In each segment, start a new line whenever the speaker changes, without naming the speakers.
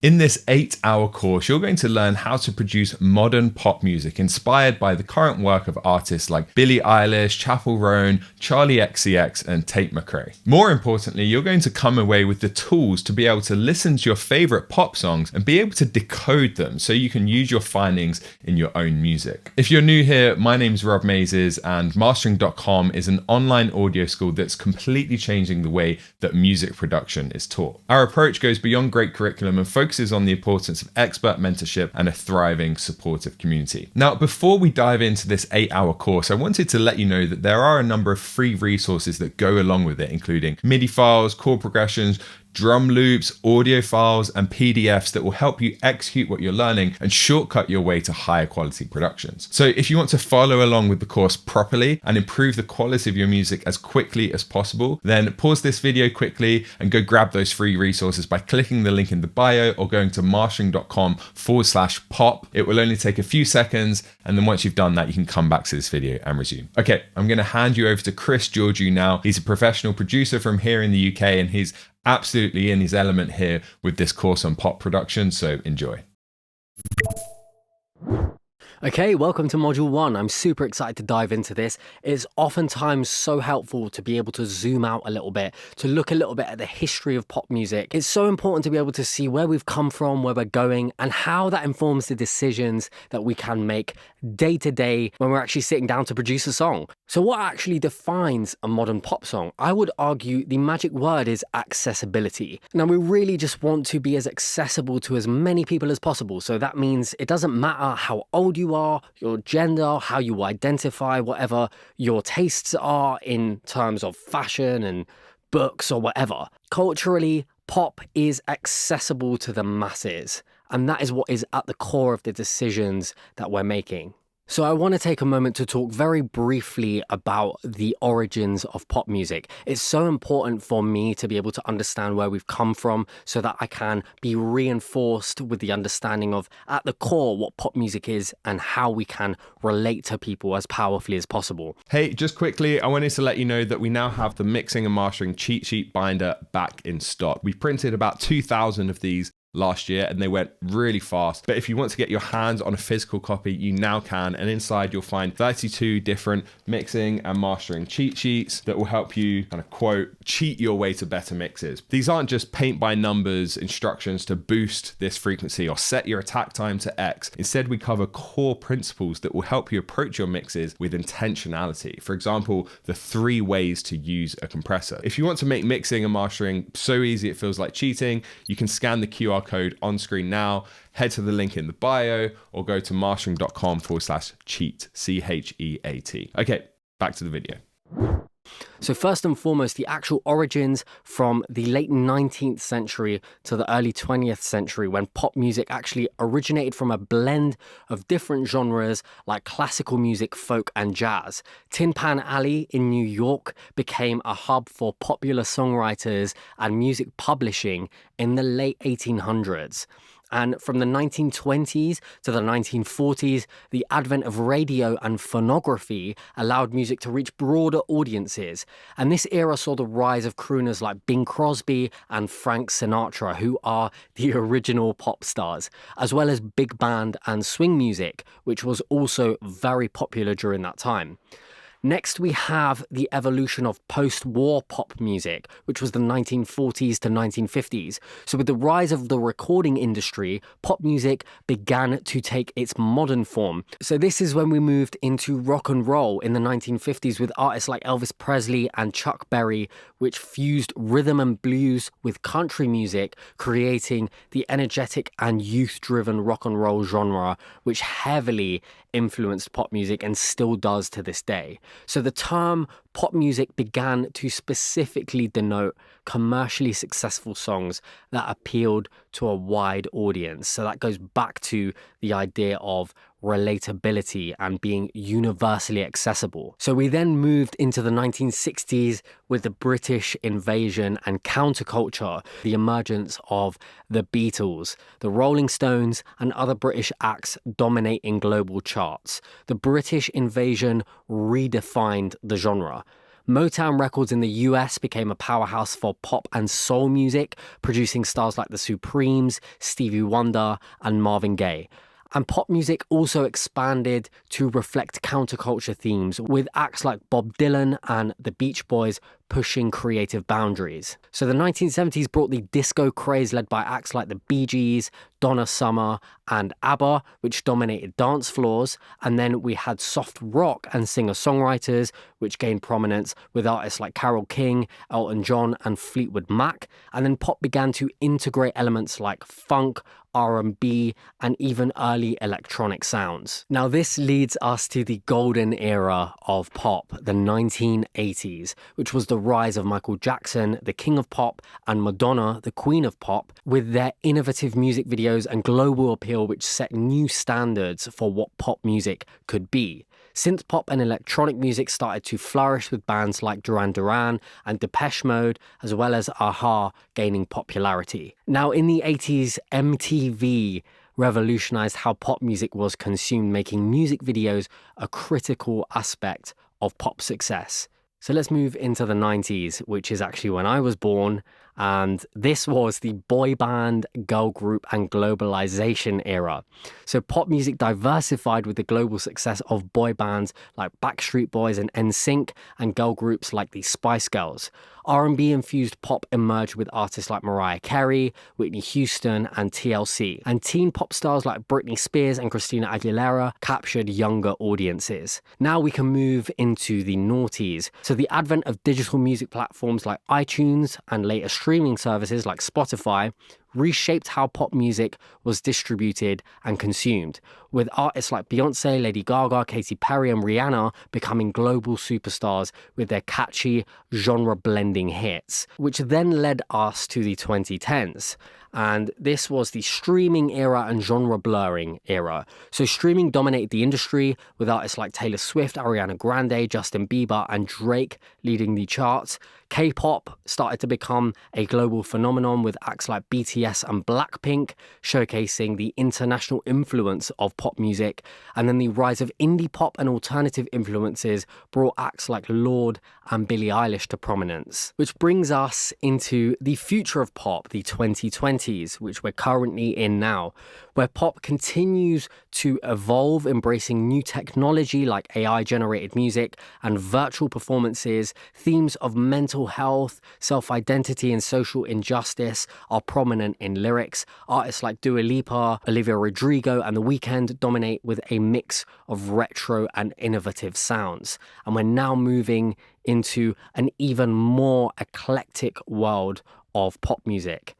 In this 8-hour course, you're going to learn how to produce modern pop music inspired by the current work of artists like Billie Eilish, Chappell Roan, Charlie XCX, and Tate McRae. More importantly, you're going to come away with the tools to be able to listen to your favorite pop songs and be able to decode them so you can use your findings in your own music. If you're new here, my name's Rob Mazes, and mastering.com is an online audio school that's completely changing the way that music production is taught. Our approach goes beyond great curriculum and focuses on the importance of expert mentorship and a thriving, supportive community. Now, before we dive into this 8-hour course, I wanted to let you know that there are a number of free resources that go along with it, including MIDI files, chord progressions, drum loops, audio files, and PDFs that will help you execute what you're learning and shortcut your way to higher quality productions. So if you want to follow along with the course properly and improve the quality of your music as quickly as possible, then pause this video quickly and go grab those free resources by clicking the link in the bio or going to mastering.com/pop. It will only take a few seconds, and then once you've done that, you can come back to this video and resume. Okay, I'm going to hand you over to Chris Georgiou now. He's a professional producer from here in the UK, and he's absolutely in his element here with this course on pop production, so enjoy.
Okay, welcome to Module 1. I'm super excited to dive into this. It's oftentimes so helpful to be able to zoom out a little bit, to look a little bit at the history of pop music. It's so important to be able to see where we've come from, where we're going, and how that informs the decisions that we can make day to day when we're actually sitting down to produce a song. So what actually defines a modern pop song? I would argue the magic word is accessibility. Now, we really just want to be as accessible to as many people as possible. So that means it doesn't matter how old you are, your gender, how you identify, whatever your tastes are in terms of fashion and books or whatever. Culturally, pop is accessible to the masses, and that is what is at the core of the decisions that we're making. So I want to take a moment to talk very briefly about the origins of pop music. It's so important for me to be able to understand where we've come from so that I can be reinforced with the understanding of, at the core, what pop music is and how we can relate to people as powerfully as possible.
Hey, just quickly, I wanted to let you know that we now have the mixing and mastering cheat sheet binder back in stock. We printed about 2,000 of these last year and they went really fast, but if you want to get your hands on a physical copy, you now can, and inside you'll find 32 different mixing and mastering cheat sheets that will help you kind of quote cheat your way to better mixes. These aren't just paint by numbers instructions to boost this frequency or set your attack time to X. Instead, we cover core principles that will help you approach your mixes with intentionality. For example, the 3 ways to use a compressor. If you want to make mixing and mastering so easy it feels like cheating, you can scan the QR code on screen now, head to the link in the bio, or go to mastering.com/cheat, CHEAT. Okay, back to the video.
So first and foremost, the actual origins from the late 19th century to the early 20th century, when pop music actually originated from a blend of different genres like classical music, folk, and jazz. Tin Pan Alley in New York became a hub for popular songwriters and music publishing in the late 1800s. And from the 1920s to the 1940s, the advent of radio and phonography allowed music to reach broader audiences. And this era saw the rise of crooners like Bing Crosby and Frank Sinatra, who are the original pop stars, as well as big band and swing music, which was also very popular during that time. Next, we have the evolution of post-war pop music, which was the 1940s to 1950s. So with the rise of the recording industry, pop music began to take its modern form. So this is when we moved into rock and roll in the 1950s with artists like Elvis Presley and Chuck Berry, which fused rhythm and blues with country music, creating the energetic and youth-driven rock and roll genre, which heavily influenced pop music and still does to this day. So the term pop music began to specifically denote commercially successful songs that appealed to a wide audience. So that goes back to the idea of relatability and being universally accessible. So we then moved into the 1960s with the British invasion and counterculture, the emergence of the Beatles, the Rolling Stones, and other British acts dominating global charts. The British invasion redefined the genre. Motown Records in the US became a powerhouse for pop and soul music, producing stars like the Supremes, Stevie Wonder, and Marvin Gaye. And pop music also expanded to reflect counterculture themes, with acts like Bob Dylan and the Beach Boys pushing creative boundaries. So the 1970s brought the disco craze led by acts like the Bee Gees, Donna Summer, and ABBA, which dominated dance floors. And then we had soft rock and singer-songwriters, which gained prominence with artists like Carole King, Elton John, and Fleetwood Mac. And then pop began to integrate elements like funk, R&B, and even early electronic sounds. Now this leads us to the golden era of pop, the 1980s, which was the rise of Michael Jackson, the king of pop, and Madonna, the queen of pop, with their innovative music videos and global appeal which set new standards for what pop music could be. Synth pop and electronic music started to flourish with bands like Duran Duran and Depeche Mode, as well as a-ha gaining popularity. Now in the 80s, MTV revolutionized how pop music was consumed, making music videos a critical aspect of pop success. So let's move into the 90s, which is actually when I was born, and this was the boy band, girl group, and globalization era. So pop music diversified with the global success of boy bands like Backstreet Boys and NSYNC, and girl groups like the Spice Girls. R&B infused pop emerged with artists like Mariah Carey, Whitney Houston, and TLC. And teen pop stars like Britney Spears and Christina Aguilera captured younger audiences. Now we can move into the noughties. So the advent of digital music platforms like iTunes and later streaming services like Spotify reshaped how pop music was distributed and consumed, with artists like Beyonce, Lady Gaga, Katy Perry, and Rihanna becoming global superstars with their catchy, genre-blending hits, which then led us to the 2010s. And this was the streaming era and genre blurring era. So streaming dominated the industry, with artists like Taylor Swift, Ariana Grande, Justin Bieber, and Drake leading the charts. K-pop started to become a global phenomenon, with acts like BTS and Blackpink showcasing the international influence of pop music. And then the rise of indie pop and alternative influences brought acts like Lorde and Billie Eilish to prominence. Which brings us into the future of pop, the 2020s, which we're currently in now, where pop continues to evolve, embracing new technology like AI-generated music and virtual performances. Themes of mental health, self-identity, and social injustice are prominent in lyrics. Artists like Dua Lipa, Olivia Rodrigo, and The Weeknd dominate with a mix of retro and innovative sounds. And we're now moving into an even more eclectic world of pop music.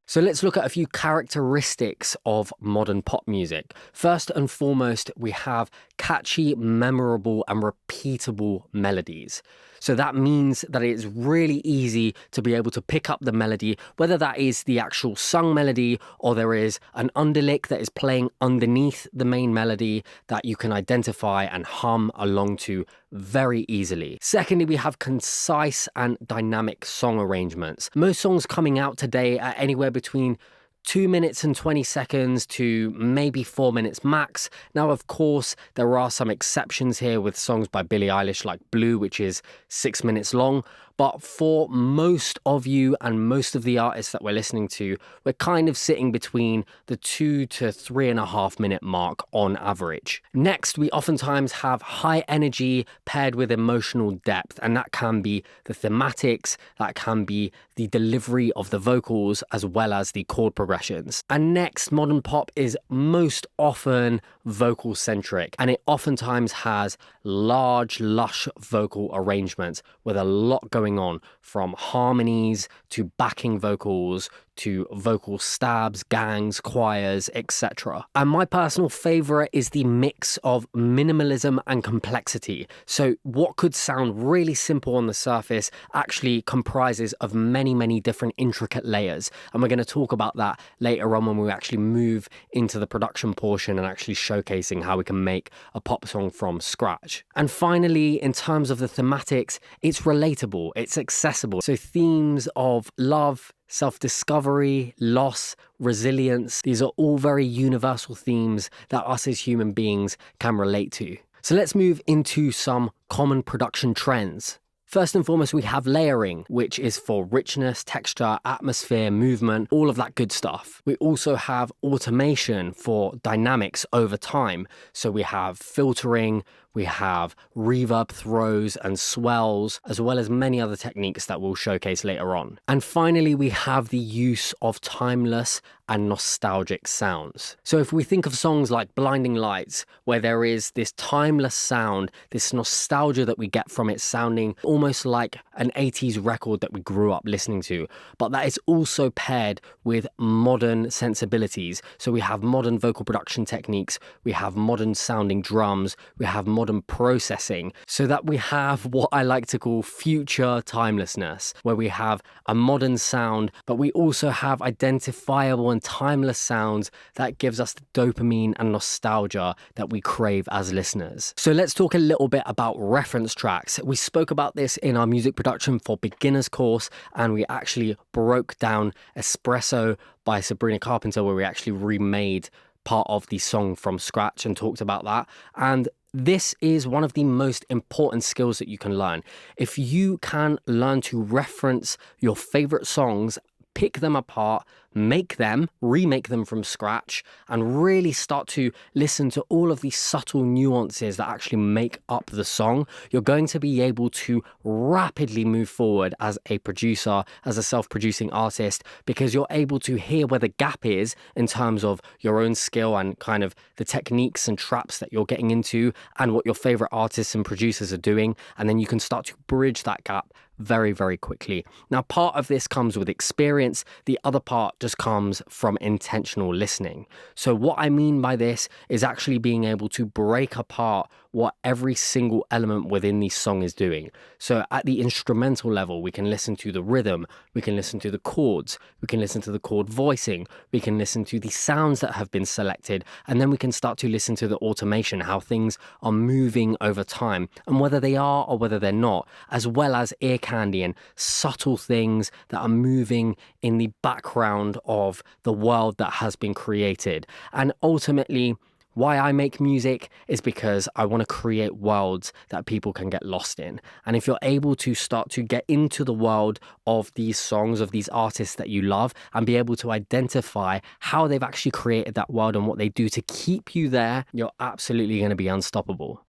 So let's look at a few characteristics of modern pop music. First and foremost, we have catchy, memorable, and repeatable melodies. So that means that it's really easy to be able to pick up the melody, whether that is the actual sung melody or there is an underlick that is playing underneath the main melody that you can identify and hum along to very easily. Secondly, we have concise and dynamic song arrangements. Most songs coming out today are anywhere between 2 minutes and 20 seconds to maybe 4 minutes max. Now, of course, there are some exceptions here with songs by Billie Eilish like Blue, which is 6 minutes long. But for most of you and most of the artists that we're listening to, we're kind of sitting between the 2 to 3.5 minute mark on average. Next, we oftentimes have high energy paired with emotional depth, and that can be the thematics, that can be the delivery of the vocals, as well as the chord progressions. And next, modern pop is most often vocal centric, and it oftentimes has large, lush vocal arrangements with a lot going on, from harmonies to backing vocals to vocal stabs, gangs, choirs, etc. And my personal favorite is the mix of minimalism and complexity. So what could sound really simple on the surface actually comprises of many, many different intricate layers. And we're going to talk about that later on when we actually move into the production portion and actually showcasing how we can make a pop song from scratch. And finally, in terms of the thematics, it's relatable, it's accessible. So themes of love, self-discovery, loss, resilience, these are all very universal themes that us as human beings can relate to. So let's move into some common production trends. First and foremost, we have layering, which is for richness, texture, atmosphere, movement, all of that good stuff. We also have automation for dynamics over time. So we have filtering, we have reverb throws and swells, as well as many other techniques that we'll showcase later on. And finally, we have the use of timeless and nostalgic sounds. So if we think of songs like Blinding Lights, where there is this timeless sound, this nostalgia that we get from it sounding almost like an 80s record that we grew up listening to, but that is also paired with modern sensibilities. So we have modern vocal production techniques, we have modern sounding drums, we have modern processing, so that we have what I like to call future timelessness, where we have a modern sound, but we also have identifiable and timeless sounds that gives us the dopamine and nostalgia that we crave as listeners. So let's talk a little bit about reference tracks. We spoke about this in our music production for beginners course, and we actually broke down Espresso by Sabrina Carpenter, where we actually remade part of the song from scratch and talked about that. And this is one of the most important skills that you can learn. If you can learn to reference your favorite songs, pick them apart, make them, remake them from scratch, and really start to listen to all of these subtle nuances that actually make up the song, you're going to be able to rapidly move forward as a producer, as a self-producing artist, because you're able to hear where the gap is in terms of your own skill and kind of the techniques and traps that you're getting into and what your favorite artists and producers are doing. And then you can start to bridge that gap very, very quickly. Now, part of this comes with experience. The other part just comes from intentional listening. So what I mean by this is actually being able to break apart what every single element within the song is doing. So at the instrumental level, we can listen to the rhythm, we can listen to the chords, we can listen to the chord voicing, we can listen to the sounds that have been selected, and then we can start to listen to the automation, how things are moving over time, and whether they are or whether they're not, as well as ear candy and subtle things that are moving in the background of the world that has been created. And ultimately, why I make music is because I want to create worlds that people can get lost in. And if you're able to start to get into the world of these songs, of these artists that you love, and be able to identify how they've actually created that world and what they do to keep you there, you're absolutely going to be unstoppable.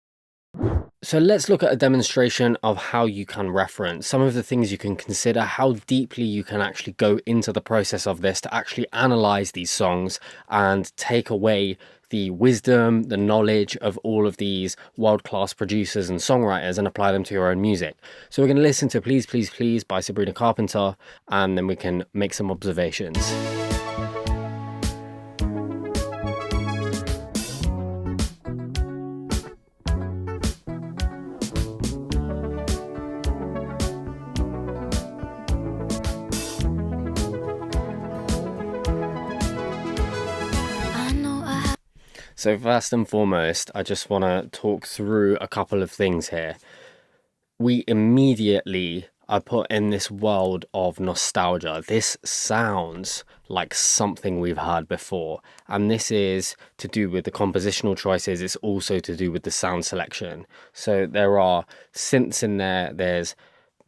So let's look at a demonstration of how you can reference some of the things you can consider, how deeply you can actually go into the process of this to actually analyze these songs and take away the wisdom, the knowledge of all of these world-class producers and songwriters and apply them to your own music. So we're going to listen to Please, Please, Please by Sabrina Carpenter, and then we can make some observations. So first and foremost, I just want to talk through a couple of things here. We immediately are put in this world of nostalgia. This sounds like something we've heard before. And this is to do with the compositional choices. It's also to do with the sound selection. So there are synths in there. There's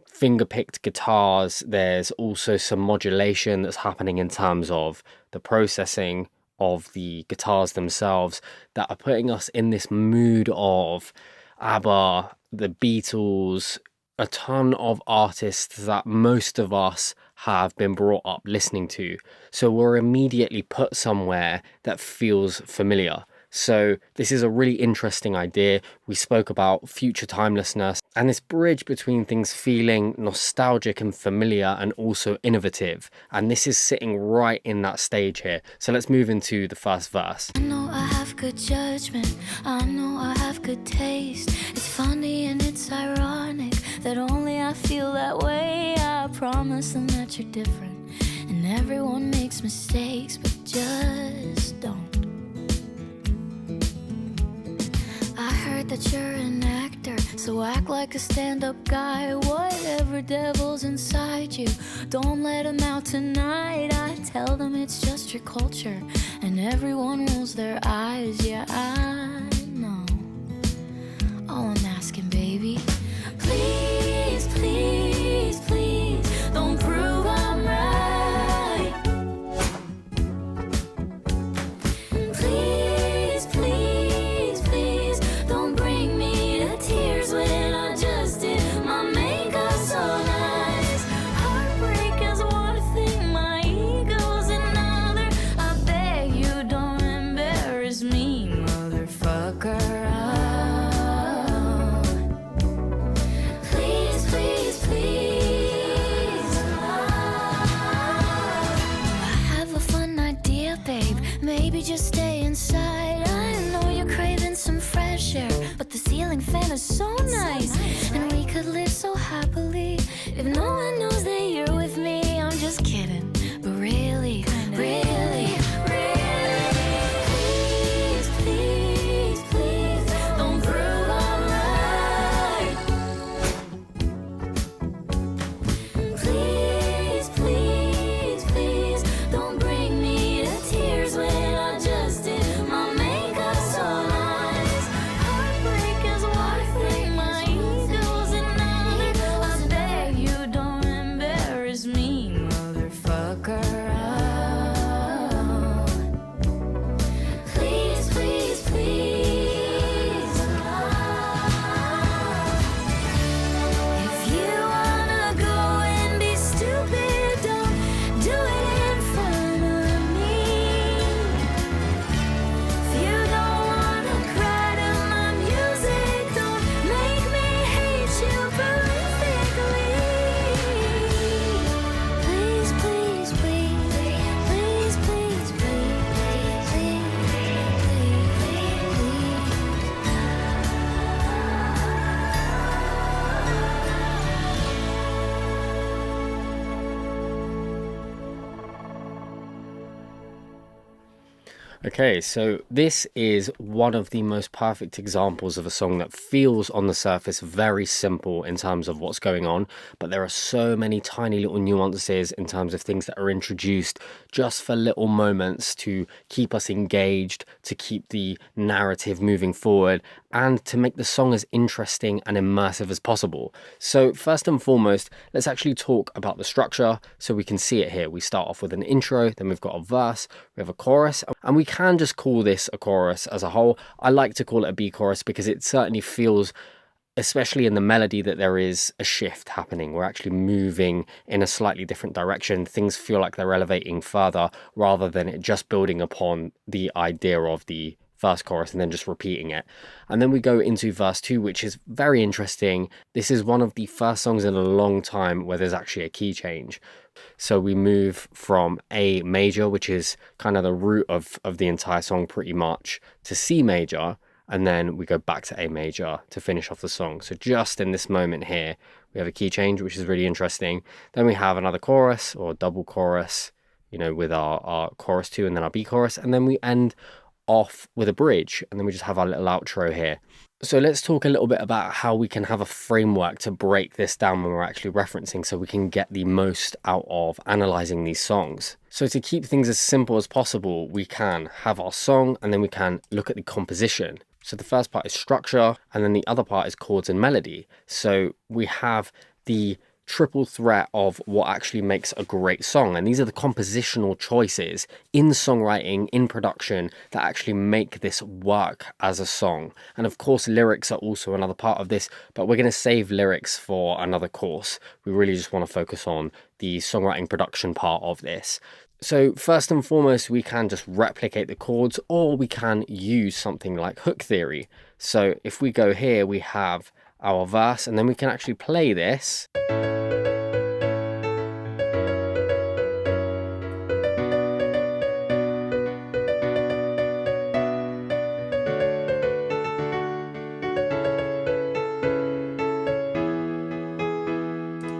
finger-picked guitars. There's also some modulation that's happening in terms of the processing of the guitars themselves that are putting us in this mood of ABBA, the Beatles, a ton of artists that most of us have been brought up listening to. So we're immediately put somewhere that feels familiar. So this is a really interesting idea. We spoke about future timelessness and this bridge between things feeling nostalgic and familiar and also innovative. And this is sitting right in that stage here. So let's move into the first verse.
I know I have good judgment. I know I have good taste. It's funny and it's ironic that only I feel that way. I promise them that you're different. And everyone makes mistakes, but just don't. I heard that you're an actor, so act like a stand-up guy. Whatever devil's inside you, don't let him out tonight. I tell them it's just your culture, and everyone rolls their eyes. Yeah, I know. All I'm asking, baby, please, please. Baby, just stay inside. I know you're craving some fresh air, but the ceiling fan is so nice, and we could live so happily if no one knows that you're with me. I'm just kidding, but really, really, please, please, please, don't prove I'm right. Please, please, please, don't bring me to tears when I just did my makeup so nice. Heartbreak is one thing, my ego's another. I beg you don't embarrass me, motherfucker. Please, please, please. If you wanna go and be stupid, don't do it in front of me. If you don't wanna cry to my music, don't make me hate you prolifically. Please, please, please, please, please, please, please,
Okay, so this is one of the most perfect examples of a song that feels on the surface very simple in terms of what's going on, but there are so many tiny little nuances in terms of things that are introduced just for little moments to keep us engaged, to keep the narrative moving forward, and to make the song as interesting and immersive as possible. So first and foremost, let's actually talk about the structure so we can see it here. We start off with an intro, then we've got a verse, we have a chorus, and we can just call this a chorus as a whole. I like to call it a B chorus because it certainly feels, especially in the melody, that there is a shift happening. We're actually moving in a slightly different direction. Things feel like they're elevating further rather than it just building upon the idea of the first chorus and then just repeating it. And then we go into verse 2, which is very interesting. This is one of the first songs in a long time where there's actually a key change. So we move from A major, which is kind of the root of the entire song pretty much, to C major, and then we go back to A major to finish off the song. So just in this moment here, we have a key change, which is really interesting. Then we have another chorus or double chorus, you know, with our chorus 2 and then our B chorus, and then we end off with a bridge, and then we just have our little outro here. So let's talk a little bit about how we can have a framework to break this down when we're actually referencing, so we can get the most out of analyzing these songs. So to keep things as simple as possible, we can have our song and then we can look at the composition. So the first part is structure, and then the other part is chords and melody. So we have the triple threat of what actually makes a great song, and these are the compositional choices in songwriting, in production, that actually make this work as a song. And of course lyrics are also another part of this, but we're going to save lyrics for another course. We really just want to focus on the songwriting production part of this. So first and foremost, we can just replicate the chords, or we can use something like hook theory. So if we go here, we have our verse, and then we can actually play this.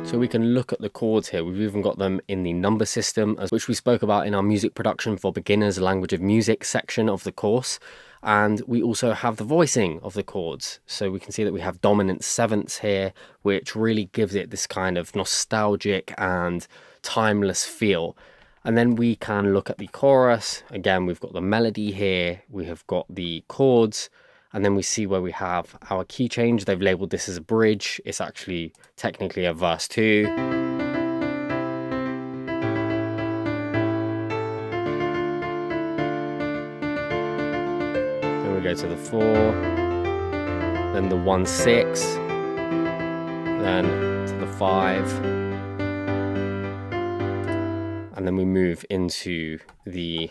So we can look at the chords here. We've even got them in the number system, which we spoke about in our music production for beginners, language of music section of the course. And we also have the voicing of the chords. So we can see that we have dominant sevenths here, which really gives it this kind of nostalgic and timeless feel. And then we can look at the chorus. Again, we've got the melody here, we have got the chords, and then we see where we have our key change. They've labeled this as a bridge. It's actually technically a verse 2. Then we go to the 4, then the 1/6, then to the 5, and then we move into the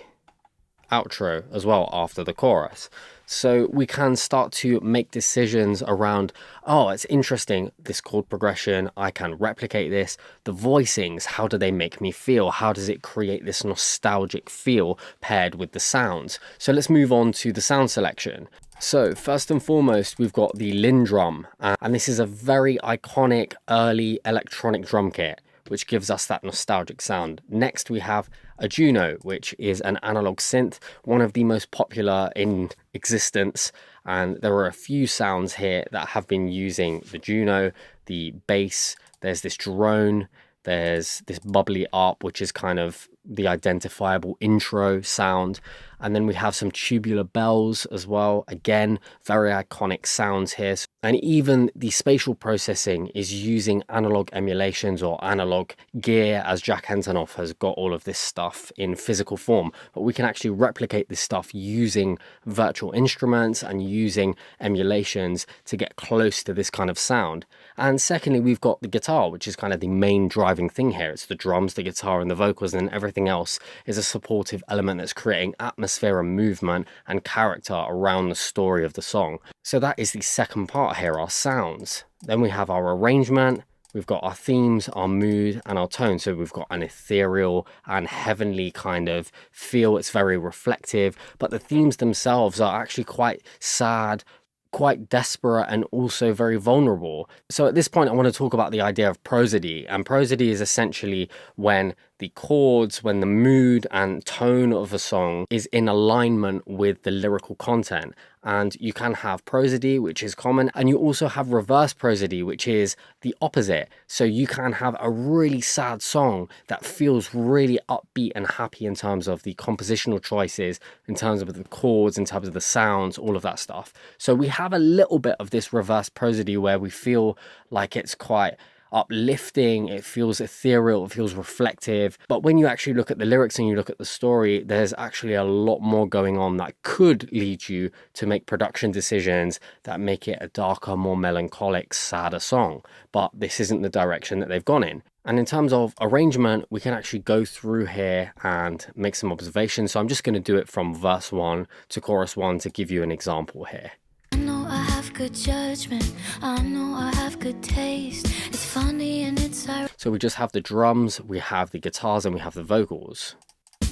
outro as well after the chorus. So we can start to make decisions around, oh, it's interesting, this chord progression, I can replicate this. The voicings, how do they make me feel? How does it create this nostalgic feel paired with the sounds? So let's move on to the sound selection. So first and foremost, we've got the Linn drum, and this is a very iconic early electronic drum kit, which gives us that nostalgic sound. Next, we have a Juno, which is an analog synth, one of the most popular in existence. And there are a few sounds here that have been using the Juno, the bass, there's this drone, there's this bubbly up, which is kind of the identifiable intro sound. And then we have some tubular bells as well. Again, very iconic sounds here. And even the spatial processing is using analog emulations or analog gear, as Jack Antonoff has got all of this stuff in physical form. But we can actually replicate this stuff using virtual instruments and using emulations to get close to this kind of sound. And secondly, we've got the guitar, which is kind of the main driving thing here. It's the drums, the guitar, and the vocals, and everything else is a supportive element that's creating atmosphere and movement and character around the story of the song. So that is the second part here, our sounds. Then we have our arrangement, we've got our themes, our mood, and our tone. So we've got an ethereal and heavenly kind of feel. It's very reflective, but the themes themselves are actually quite sad, quite desperate, and also very vulnerable. So at this point, I want to talk about the idea of prosody. And prosody is essentially when the chords, when the mood and tone of a song is in alignment with the lyrical content. And you can have prosody, which is common, and you also have reverse prosody, which is the opposite. So you can have a really sad song that feels really upbeat and happy in terms of the compositional choices, in terms of the chords, in terms of the sounds, all of that stuff. So we have a little bit of this reverse prosody where we feel like it's quite uplifting, it feels ethereal, it feels reflective. But when you actually look at the lyrics and you look at the story, there's actually a lot more going on that could lead you to make production decisions that make it a darker, more melancholic, sadder song. But this isn't the direction that they've gone in. And in terms of arrangement, we can actually go through here and make some observations. So I'm just going to do it from verse 1 to chorus 1 to give you an example here.
I know I have good judgment, I know I have good taste. It's funny and it's ironic.
So we just have the drums, we have the guitars, and we have the vocals.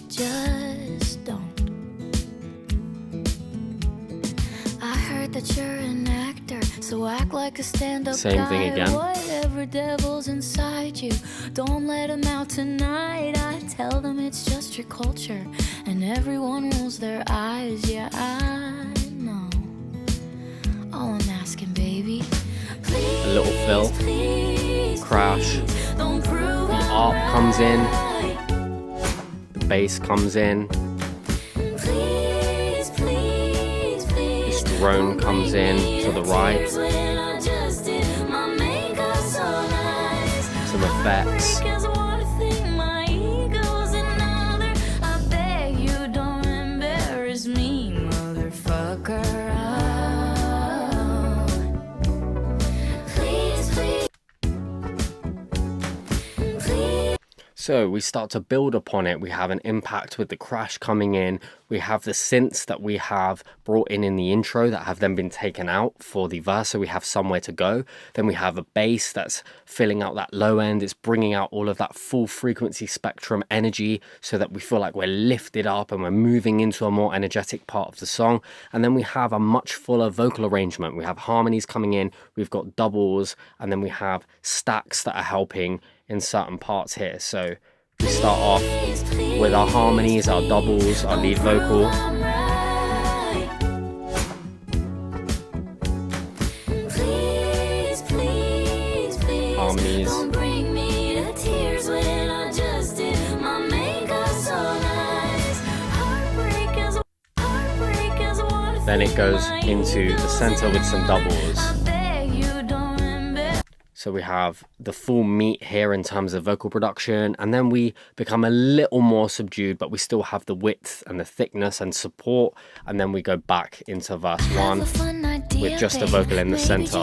Just don't. I heard that you're an actor, so act like a stand-up
Same
guy.
thing again.
Whatever devil's inside you, don't let them out tonight. I tell them it's just your culture, and everyone rolls their eyes. Yeah, I know. All I'm asking, baby, please,
A little fill,
please,
crash,
don't prove
the arp comes in, the bass comes in,
please, please, please.
this drone comes in to the right, some effects.
I beg you, don't embarrass me, motherfucker.
So we start to build upon it. We have an impact with the crash coming in. We have the synths that we have brought in the intro that have then been taken out for the verse. So we have somewhere to go. Then we have a bass that's filling out that low end. It's bringing out all of that full frequency spectrum energy so that we feel like we're lifted up and we're moving into a more energetic part of the song. And then we have a much fuller vocal arrangement. We have harmonies coming in. We've got doubles, and then we have stacks that are helping in certain parts here. So we start off with our harmonies, our doubles, our lead vocal. Harmonies. Then it goes into the center with some doubles. So we have the full meat here in terms of vocal production, and then we become a little more subdued, but we still have the width and the thickness and support, and then we go back into verse 1 with just a vocal in the center.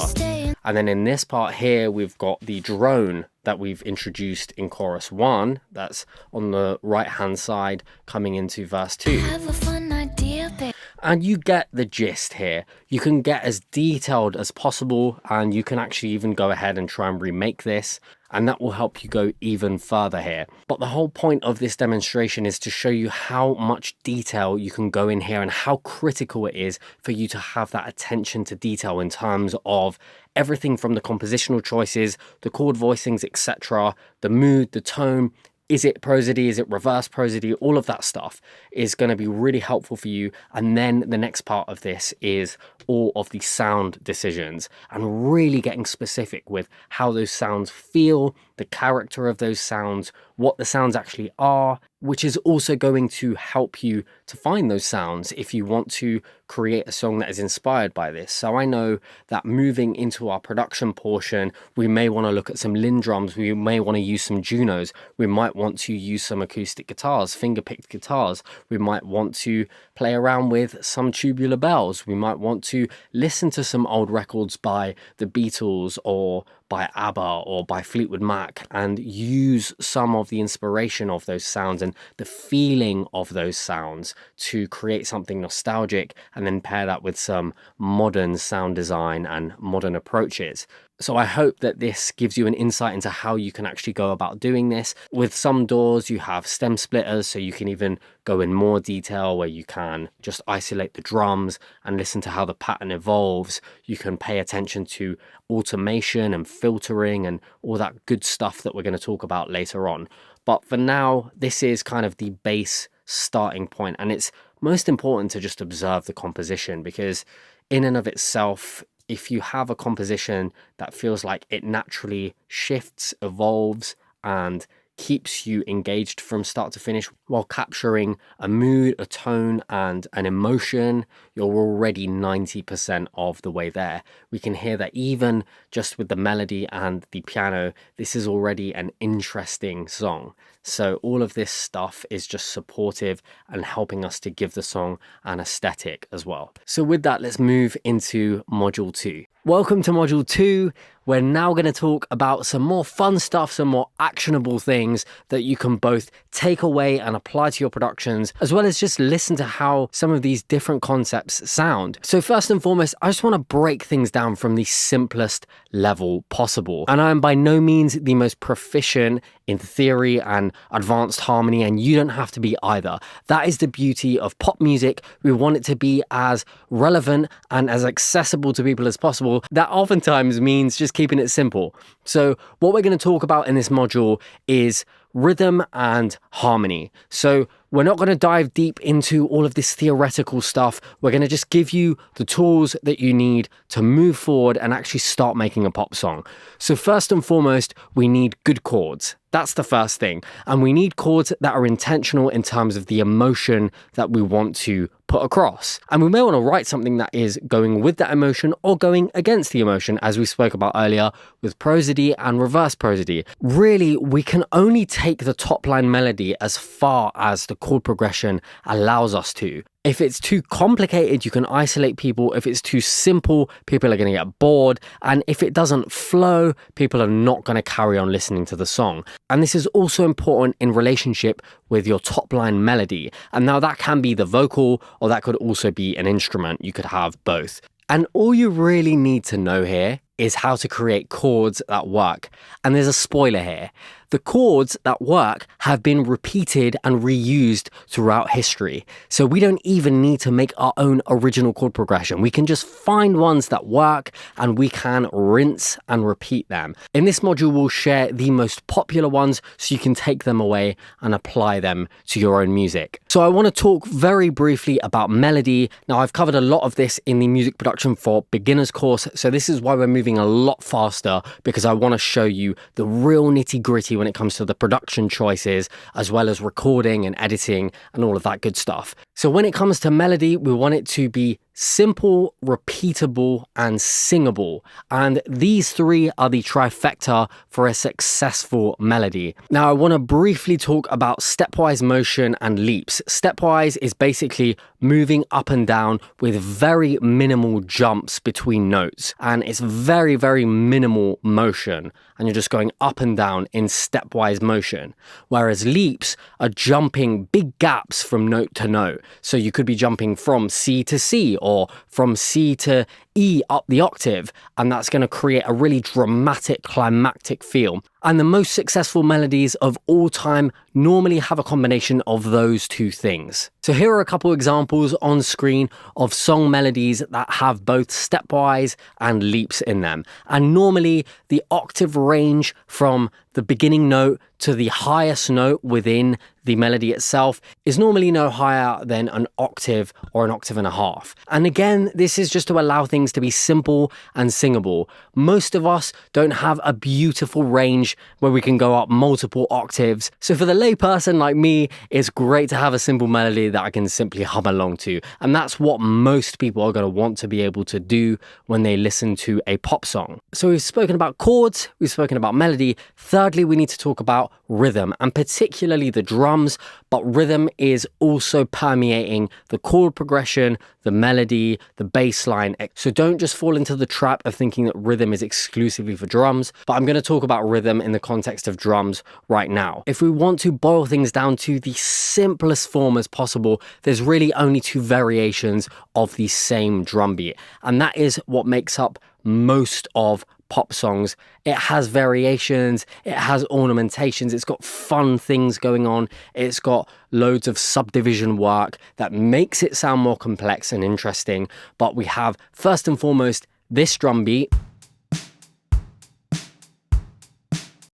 And then in this part here, we've got the drone that we've introduced in chorus 1, that's on the right hand side coming into verse 2.
Have a fun idea, babe.
And you get the gist here. You can get as detailed as possible, and you can actually even go ahead and try and remake this, and that will help you go even further here. But the whole point of this demonstration is to show you how much detail you can go in here and how critical it is for you to have that attention to detail in terms of everything from the compositional choices, the chord voicings, etc., the mood, the tone. Is it prosody? Is it reverse prosody? All of that stuff is going to be really helpful for you. And then the next part of this is all of the sound decisions and really getting specific with how those sounds feel, the character of those sounds, what the sounds actually are, which is also going to help you to find those sounds if you want to create a song that is inspired by this. So I know that moving into our production portion, we may want to look at some Linn drums, we may want to use some Junos, we might want to use some acoustic guitars, finger-picked guitars, we might want to play around with some tubular bells, we might want to listen to some old records by the Beatles or by ABBA or by Fleetwood Mac and use some of the inspiration of those sounds and the feeling of those sounds to create something nostalgic, and then pair that with some modern sound design and modern approaches. So I hope that this gives you an insight into how you can actually go about doing this. With some DAWs, you have stem splitters, so you can even go in more detail where you can just isolate the drums and listen to how the pattern evolves. You can pay attention to automation and filtering and all that good stuff that we're going to talk about later on. But for now, this is kind of the base starting point, and it's most important to just observe the composition, because in and of itself, if you have a composition that feels like it naturally shifts, evolves, and keeps you engaged from start to finish while capturing a mood, a tone, and an emotion, you're already 90% of the way there. We can hear that even just with the melody and the piano, this is already an interesting song. So all of this stuff is just supportive and helping us to give the song an aesthetic as well. So with that, let's move into module 2. Welcome to module 2. We're now going to talk about some more fun stuff, some more actionable things that you can both take away and apply to your productions, as well as just listen to how some of these different concepts sound. So first and foremost, I just want to break things down from the simplest level possible. And I am by no means the most proficient in theory and advanced harmony, and you don't have to be either. That is the beauty of pop music. We want it to be as relevant and as accessible to people as possible. That oftentimes means just keeping it simple. So what we're going to talk about in this module is rhythm and harmony. So we're not going to dive deep into all of this theoretical stuff. We're going to just give you the tools that you need to move forward and actually start making a pop song. So first and foremost, we need good chords. That's the first thing. And we need chords that are intentional in terms of the emotion that we want to put across. And we may want to write something that is going with that emotion or going against the emotion, as we spoke about earlier with prosody and reverse prosody. Really, we can only take the top line melody as far as the chord progression allows us to. If it's too complicated, you can isolate people. If it's too simple, people are going to get bored. And if it doesn't flow, people are not going to carry on listening to the song. And this is also important in relationship with your top line melody. And now that can be the vocal, or that could also be an instrument. You could have both. And all you really need to know here is how to create chords that work. And there's a spoiler here. The chords that work have been repeated and reused throughout history. So we don't even need to make our own original chord progression. We can just find ones that work and we can rinse and repeat them. In this module, we'll share the most popular ones so you can take them away and apply them to your own music. So I want to talk very briefly about melody. Now, I've covered a lot of this in the music production for beginners course. So this is why we're moving a lot faster, because I want to show you the real nitty-gritty when it comes to the production choices, as well as recording and editing and all of that good stuff. So when it comes to melody, we want it to be simple, repeatable, and singable. And these three are the trifecta for a successful melody. Now, I want to briefly talk about stepwise motion and leaps. Stepwise is basically moving up and down with very minimal jumps between notes. And it's very, very minimal motion. And you're just going up and down in stepwise motion. Whereas leaps are jumping big gaps from note to note. So you could be jumping from C to C or from C to E up the octave, and that's going to create a really dramatic, climactic feel. And the most successful melodies of all time normally have a combination of those two things. So here are a couple examples on screen of song melodies that have both stepwise and leaps in them. And normally the octave range from the beginning note to the highest note within the melody itself is normally no higher than an octave or an octave and a half. And again, this is just to allow things to be simple and singable. Most of us don't have a beautiful range where we can go up multiple octaves. So for the layperson like me, it's great to have a simple melody that I can simply hum along to. And that's what most people are going to want to be able to do when they listen to a pop song. So we've spoken about chords, we've spoken about melody. Thirdly, we need to talk about rhythm, and particularly the drums, but rhythm is also permeating the chord progression, the melody, the bass line. So don't just fall into the trap of thinking that rhythm is exclusively for drums, but I'm going to talk about rhythm in the context of drums right now. If we want to boil things down to the simplest form as possible, there's really only two variations of the same drum beat, and that is what makes up most of pop songs. It has variations, it has ornamentations, it's got fun things going on, it's got loads of subdivision work that makes it sound more complex and interesting. But we have, first and foremost, this drum beat,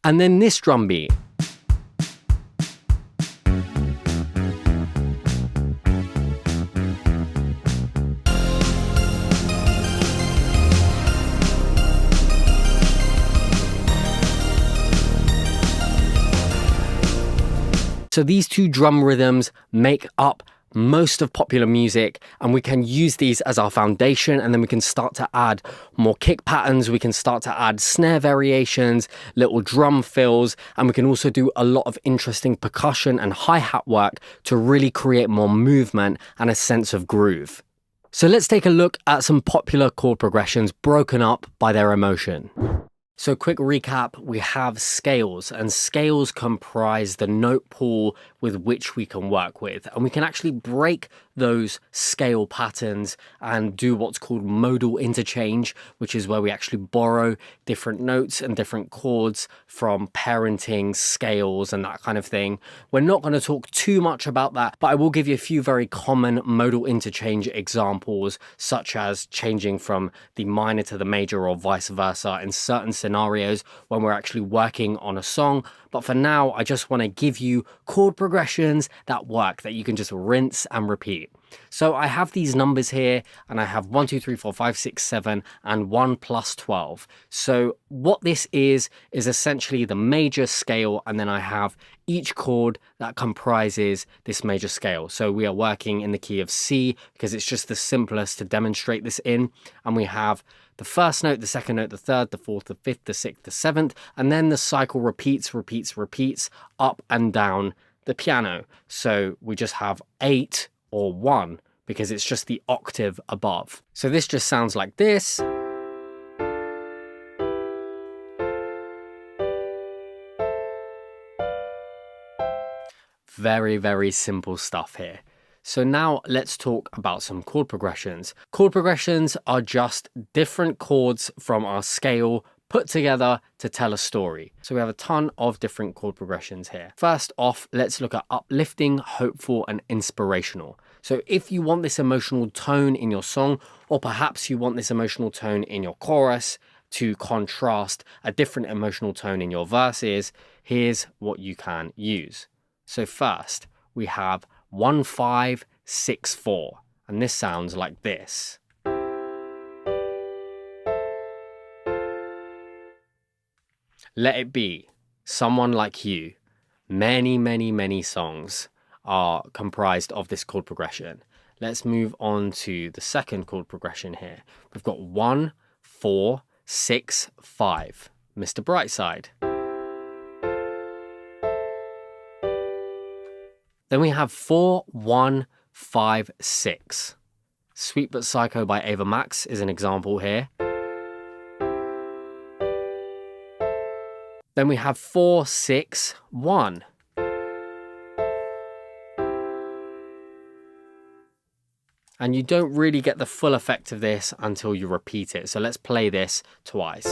and then this drum beat. So these two drum rhythms make up most of popular music, and we can use these as our foundation, and then we can start to add more kick patterns, we can start to add snare variations, little drum fills, and we can also do a lot of interesting percussion and hi-hat work to really create more movement and a sense of groove. So let's take a look at some popular chord progressions broken up by their emotion. So quick recap, we have scales, and scales comprise the note pool with which we can work with. And we can actually break those scale patterns and do what's called modal interchange, which is where we actually borrow different notes and different chords from parenting scales and that kind of thing. We're not going to talk too much about that, but I will give you a few very common modal interchange examples, such as changing from the minor to the major or vice versa in certain scenarios when we're actually working on a song. But for now, I just want to give you chord progressions that work, that you can just rinse and repeat. So I have these numbers here, and I have 1, 2, 3, 4, 5, 6, 7, and 1 plus 12. So what this is essentially the major scale, and then I have each chord that comprises this major scale. So we are working in the key of C because it's just the simplest to demonstrate this in. And we have the first note, the second note, the third, the fourth, the fifth, the sixth, the seventh, and then the cycle repeats up and down the piano. So we just have 8 or 1 because it's just the octave above. So this just sounds like this. Very, very simple stuff here. So now let's talk about some chord progressions. Chord progressions are just different chords from our scale put together to tell a story. So we have a ton of different chord progressions here. First off, let's look at uplifting, hopeful, and inspirational. So if you want this emotional tone in your song, or perhaps you want this emotional tone in your chorus to contrast a different emotional tone in your verses, here's what you can use. So first, we have 1, 5, 6, 4, and this sounds like this. Let It Be, Someone Like You. Many, many, many songs are comprised of this chord progression. Let's move on to the second chord progression here. We've got 1, 4, 6, 5. Mr. Brightside. Then we have 4, 1, 5, 6. Sweet But Psycho by Ava Max is an example here. Then we have 4, 6, 1. And you don't really get the full effect of this until you repeat it. So let's play this twice.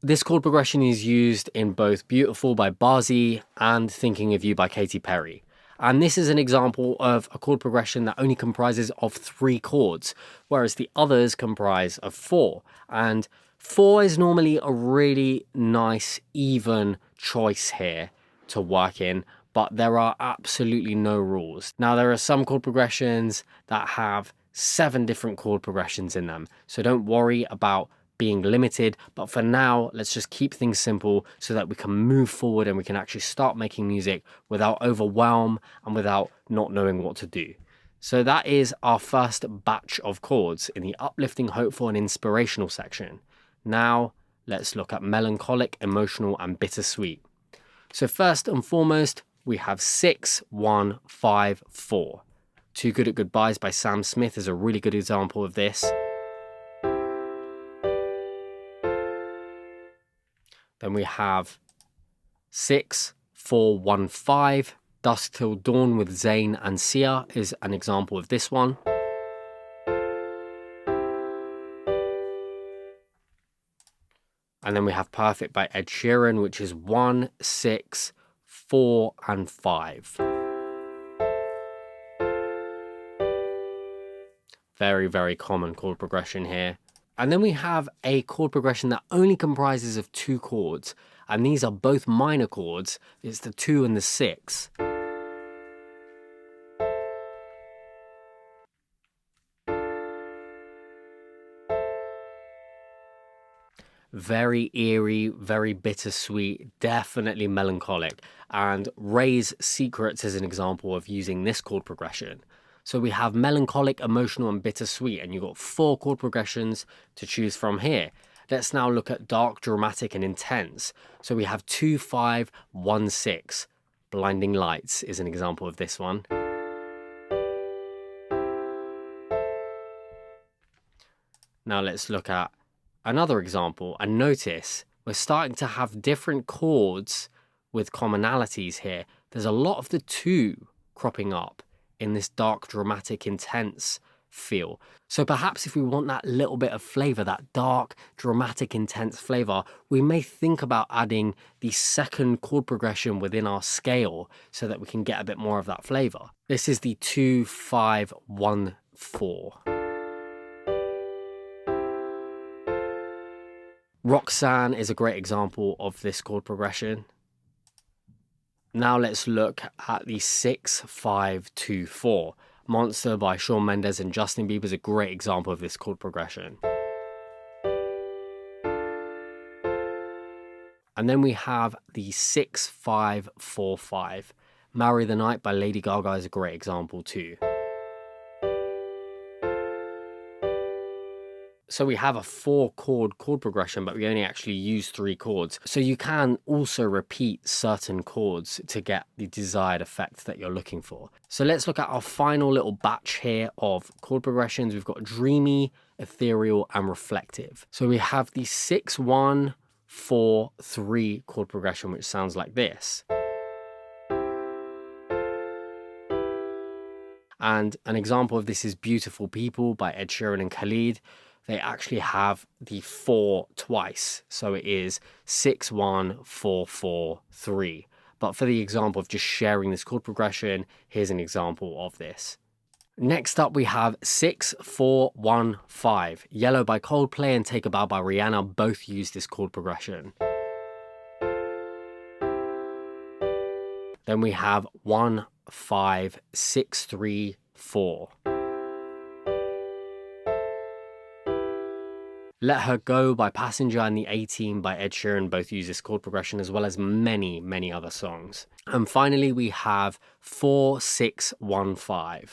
This chord progression is used in both Beautiful by Barzy and Thinking of You by Katy Perry. And this is an example of a chord progression that only comprises of 3 chords, whereas the others comprise of 4. And 4 is normally a really nice, even choice here to work in, but there are absolutely no rules. Now, there are some chord progressions that have 7 different chord progressions in them, so don't worry about being limited, but for now, let's just keep things simple so that we can move forward and we can actually start making music without overwhelm and without not knowing what to do. So that is our first batch of chords in the uplifting, hopeful, and inspirational section. Now, let's look at melancholic, emotional, and bittersweet. So first and foremost, we have 6, 1, 5, 4. Too Good at Goodbyes by Sam Smith is a really good example of this. Then we have 6, 4, 1, 5. Dusk Till Dawn with Zayn and Sia is an example of this one. And then we have Perfect by Ed Sheeran, which is 1, 6, 4, and 5. Very, very common chord progression here. And then we have a chord progression that only comprises of 2 chords. And these are both minor chords. It's the 2 and the 6. Very eerie, very bittersweet, definitely melancholic. And Ray's Secrets is an example of using this chord progression. So we have melancholic, emotional, and bittersweet, and you've got 4 chord progressions to choose from here. Let's now look at dark, dramatic, and intense. So we have 2, 5, 1, 6. Blinding Lights is an example of this one. Now let's look at another example, and notice we're starting to have different chords with commonalities here. There's a lot of the 2 cropping up in this dark, dramatic, intense feel. So perhaps if we want that little bit of flavor, that dark, dramatic, intense flavor, we may think about adding the second chord progression within our scale so that we can get a bit more of that flavor. This is the 2, 5, 1, 4. Roxanne is a great example of this chord progression. Now let's look at the 6, 5, 2, 4. Monster by Shawn Mendes and Justin Bieber is a great example of this chord progression. And then we have the 6, 5, 4, 5. Marry the Night by Lady Gaga is a great example too. So we have a 4 chord progression, but we only actually use 3 chords. So you can also repeat certain chords to get the desired effect that you're looking for. So let's look at our final little batch here of chord progressions. We've got dreamy, ethereal, and reflective. So we have the 6, 1, 4, 3 chord progression, which sounds like this. And an example of this is Beautiful People by Ed Sheeran and Khalid. They actually have the 4 twice. So it is 6, 1, 4, 4, 3. But for the example of just sharing this chord progression, here's an example of this. Next up, we have 6, 4, 1, 5. Yellow by Coldplay and Take a Bow by Rihanna both use this chord progression. Then we have 1, 5, 6, 3, 4. Let Her Go by Passenger and the A-Team by Ed Sheeran both use this chord progression, as well as many, many other songs. And finally, we have 4-6-1-5.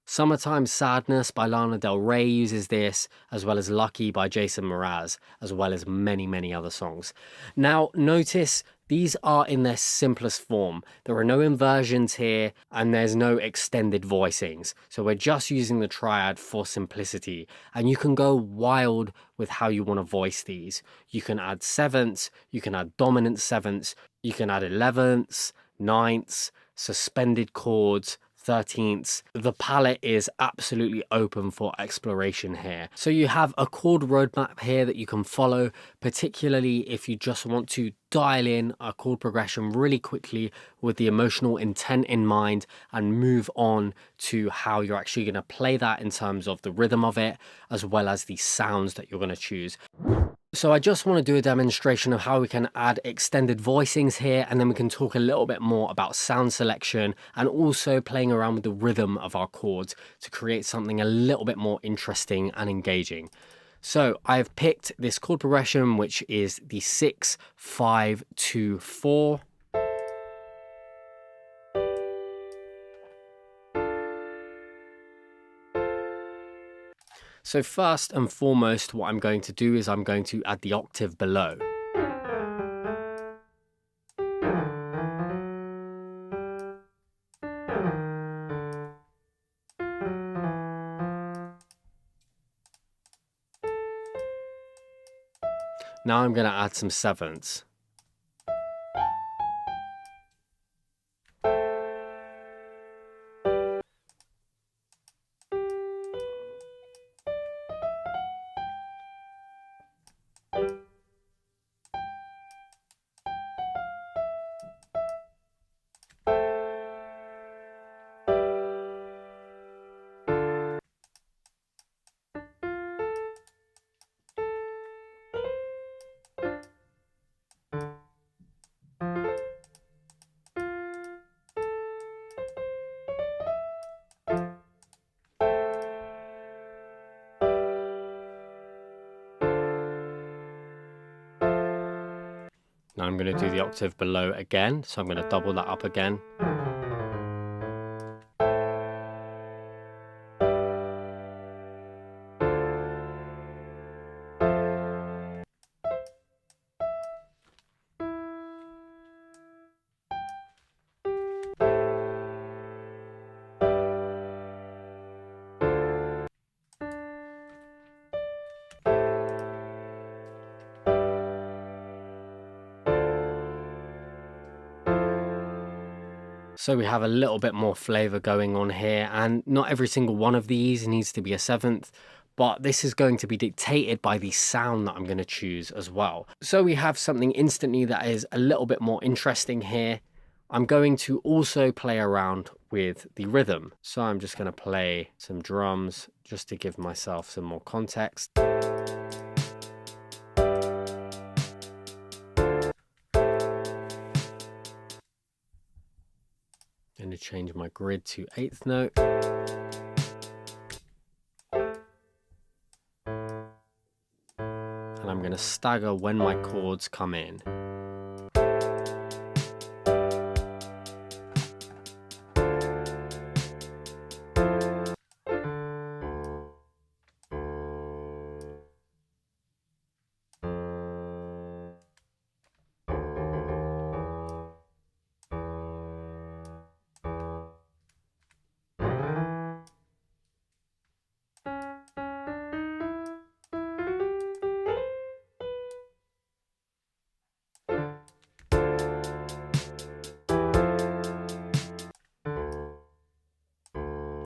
Summertime Sadness by Lana Del Rey uses this, as well as Lucky by Jason Mraz, as well as many, many other songs. Now, notice these are in their simplest form. There are no inversions here, and there's no extended voicings. So we're just using the triad for simplicity, and you can go wild with how you want to voice these. You can add sevenths, you can add dominant sevenths, you can add 11ths, ninths, suspended chords, 13ths. The palette is absolutely open for exploration here. So you have a chord roadmap here that you can follow, particularly if you just want to dial in a chord progression really quickly with the emotional intent in mind and move on to how you're actually going to play that in terms of the rhythm of it, as well as the sounds that you're going to choose. So I just want to do a demonstration of how we can add extended voicings here, and then we can talk a little bit more about sound selection and also playing around with the rhythm of our chords to create something a little bit more interesting and engaging. So I've picked this chord progression, which is the 6-5-2-4. So first and foremost, what I'm going to do is I'm going to add the octave below. Now I'm going to add some sevenths. Now I'm going to do the octave below again, so I'm going to double that up again. So we have a little bit more flavor going on here, and not every single one of these needs to be a seventh, but this is going to be dictated by the sound that I'm going to choose as well. So we have something instantly that is a little bit more interesting here. I'm going to also play around with the rhythm. So I'm just going to play some drums just to give myself some more context. I'm going to change my grid to 8th note. And I'm going to stagger when my chords come in.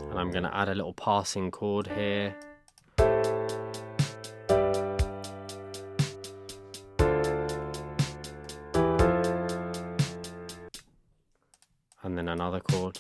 And I'm going to add a little passing chord here. And then another chord.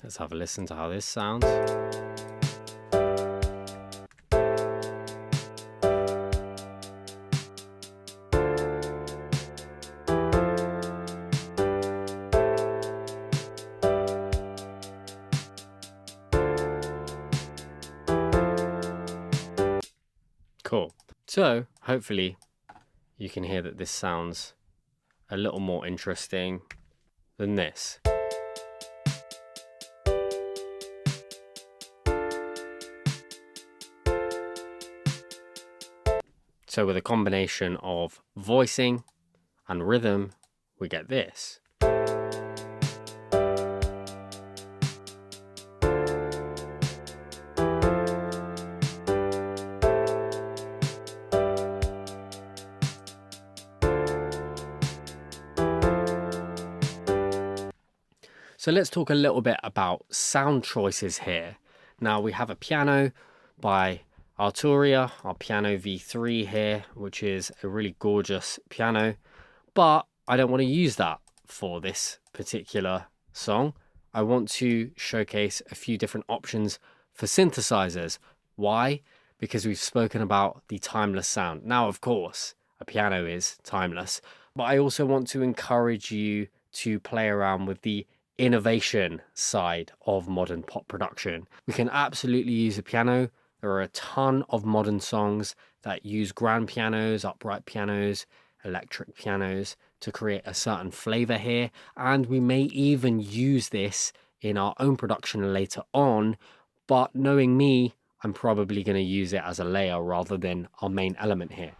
Let's have a listen to how this sounds. Cool. So hopefully you can hear that this sounds a little more interesting than this. So with a combination of voicing and rhythm, we get this. So let's talk a little bit about sound choices here. Now we have a piano by Arturia, our piano V3 here, which is a really gorgeous piano, but I don't want to use that for this particular song. I want to showcase a few different options for synthesizers. Why? Because we've spoken about the timeless sound. Now, of course, a piano is timeless, but I also want to encourage you to play around with the innovation side of modern pop production. We can absolutely use a piano. There are a ton of modern songs that use grand pianos, upright pianos, electric pianos to create a certain flavor here. And we may even use this in our own production later on. But knowing me, I'm probably going to use it as a layer rather than our main element here.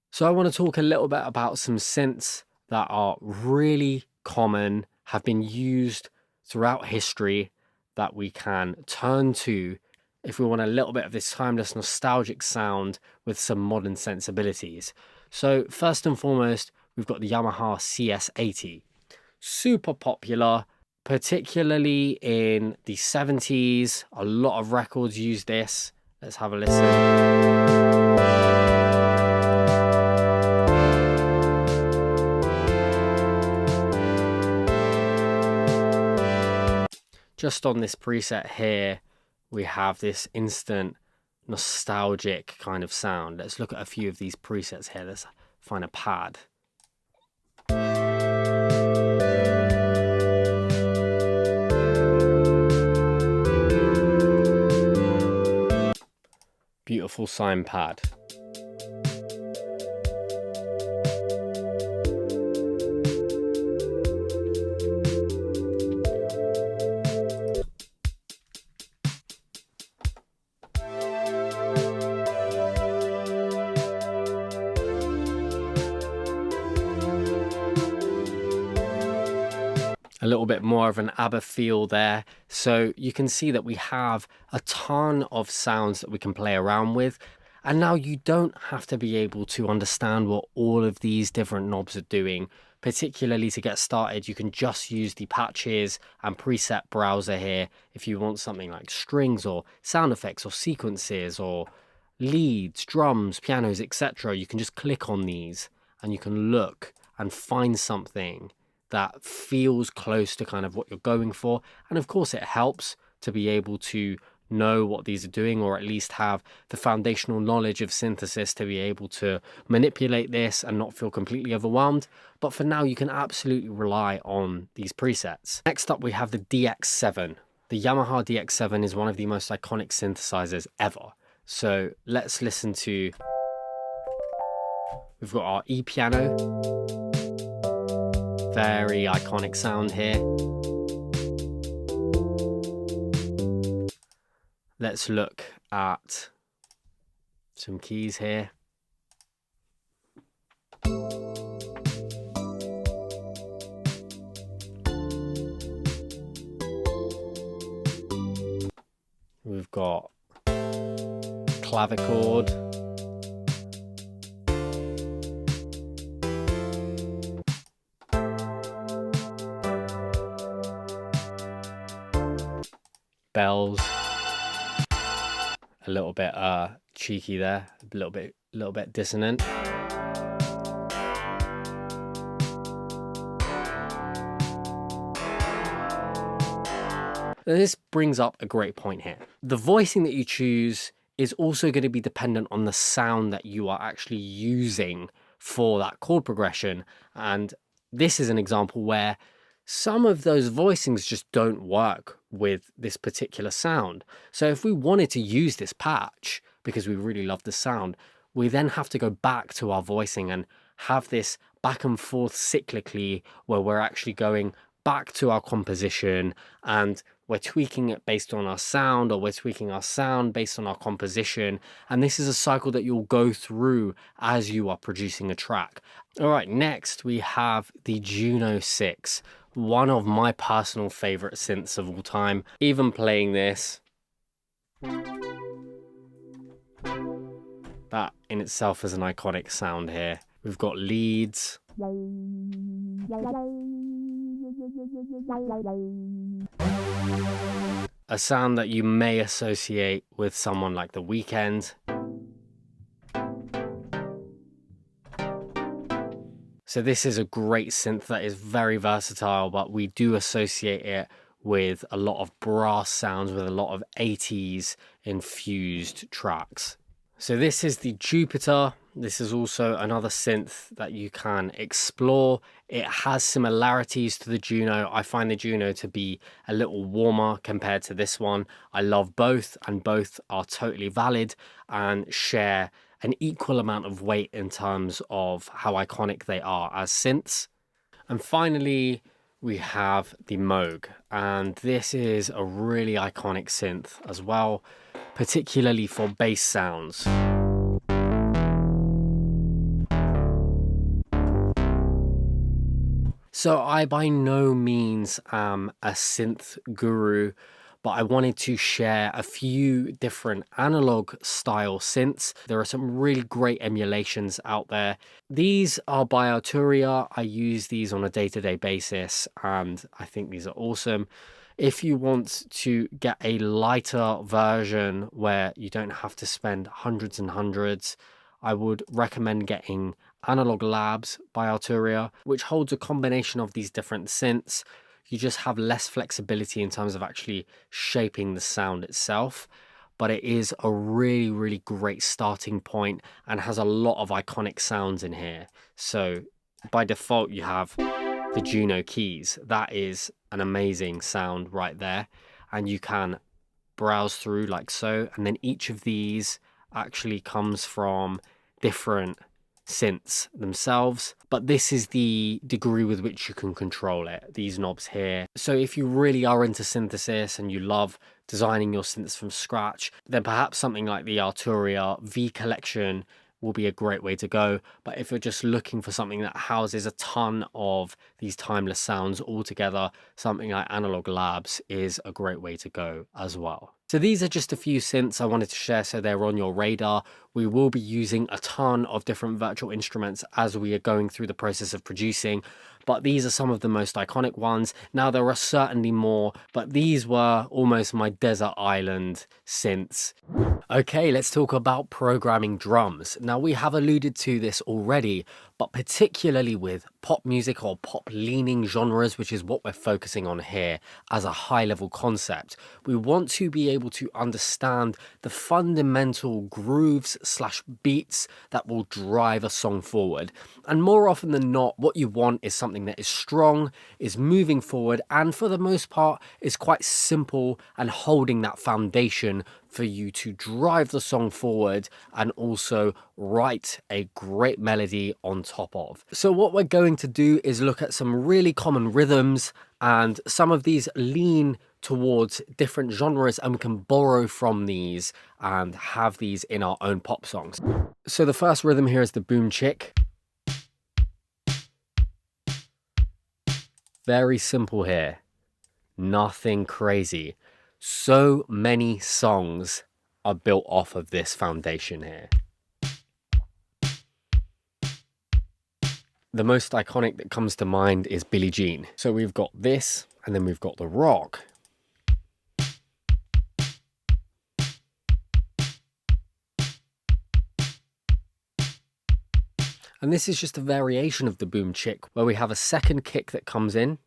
So I want to talk a little bit about some synths that are really common, have been used throughout history, that we can turn to if we want a little bit of this timeless, nostalgic sound with some modern sensibilities. So first and foremost, we've got the Yamaha CS80. Super popular, particularly in the 70s. A lot of records use this. Let's have a listen. Just on this preset here, we have this instant nostalgic kind of sound. Let's look at a few of these presets here. Let's find a pad. Beautiful sine pad. A little bit more of an ABBA feel there. So you can see that we have a ton of sounds that we can play around with. And now you don't have to be able to understand what all of these different knobs are doing. Particularly to get started, you can just use the patches and preset browser here. If you want something like strings or sound effects or sequences or leads, drums, pianos, etc., you can just click on these and you can look and find something that feels close to kind of what you're going for. And of course it helps to be able to know what these are doing, or at least have the foundational knowledge of synthesis to be able to manipulate this and not feel completely overwhelmed. But for now, you can absolutely rely on these presets. Next up, we have the DX7. The Yamaha DX7 is one of the most iconic synthesizers ever. So let's listen to, we've got our E piano. Very iconic sound here. Let's look at some keys here. We've got clavichord. Bells. A little bit cheeky there, a little bit dissonant. Now, this brings up a great point here. The voicing that you choose is also going to be dependent on the sound that you are actually using for that chord progression. And this is an example where some of those voicings just don't work with this particular sound. So if we wanted to use this patch because we really love the sound, we then have to go back to our voicing and have this back and forth cyclically where we're actually going back to our composition and we're tweaking it based on our sound, or we're tweaking our sound based on our composition. And this is a cycle that you'll go through as you are producing a track. All right, next we have the Juno 6, one of my personal favorite synths of all time. Even playing this, that in itself is an iconic sound here. We've got leads. A sound that you may associate with someone like The Weeknd. So this is a great synth that is very versatile, but we do associate it with a lot of brass sounds, with a lot of 80s infused tracks. So this is the Jupiter. This is also another synth that you can explore. It has similarities to the Juno. I find the Juno to be a little warmer compared to this one. I love both, and both are totally valid and share an equal amount of weight in terms of how iconic they are as synths. And finally, we have the Moog, and this is a really iconic synth as well, particularly for bass sounds. So I by no means am a synth guru, but I wanted to share a few different analog style synths. There are some really great emulations out there. These are by Arturia. I use these on a day-to-day basis, and I think these are awesome. If you want to get a lighter version where you don't have to spend hundreds and hundreds, I would recommend getting Analog Labs by Arturia, which holds a combination of these different synths. You just have less flexibility in terms of actually shaping the sound itself, but it is a really, really great starting point and has a lot of iconic sounds in here. So by default, you have the Juno keys. That is an amazing sound right there. And you can browse through like so. And then each of these actually comes from different synths themselves, but this is the degree with which you can control it, these knobs here. So if you really are into synthesis and you love designing your synths from scratch, then perhaps something like the Arturia V Collection will be a great way to go. But if you're just looking for something that houses a ton of these timeless sounds all together, something like Analog Labs is a great way to go as well. So these are just a few synths I wanted to share so they're on your radar. We will be using a ton of different virtual instruments as we are going through the process of producing, but these are some of the most iconic ones. Now there are certainly more, but these were almost my desert island synths. Okay, let's talk about programming drums. Now we have alluded to this already, but particularly with pop music or pop leaning genres, which is what we're focusing on here as a high level concept, we want to be able to understand the fundamental grooves / beats that will drive a song forward. And more often than not, what you want is something that is strong, is moving forward, and for the most part is quite simple and holding that foundation for you to drive the song forward and also write a great melody on top of. So what we're going to do is look at some really common rhythms, and some of these lean towards different genres, and we can borrow from these and have these in our own pop songs. So the first rhythm here is the boom chick. Very simple here, nothing crazy. So many songs are built off of this foundation here. The most iconic that comes to mind is Billie Jean. So we've got this, and then we've got the rock. And this is just a variation of the boom chick, where we have a second kick that comes in.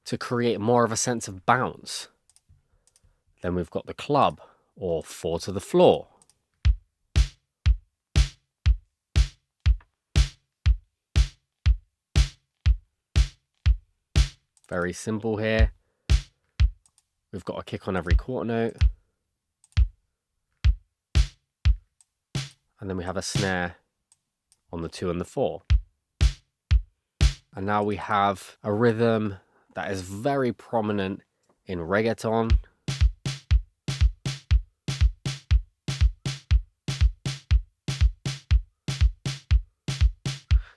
to create more of a sense of bounce. Then we've got the club, or 4 to the floor. Very simple here. We've got a kick on every quarter note. And then we have a snare on the 2 and the 4. And now we have a rhythm that is very prominent in reggaeton.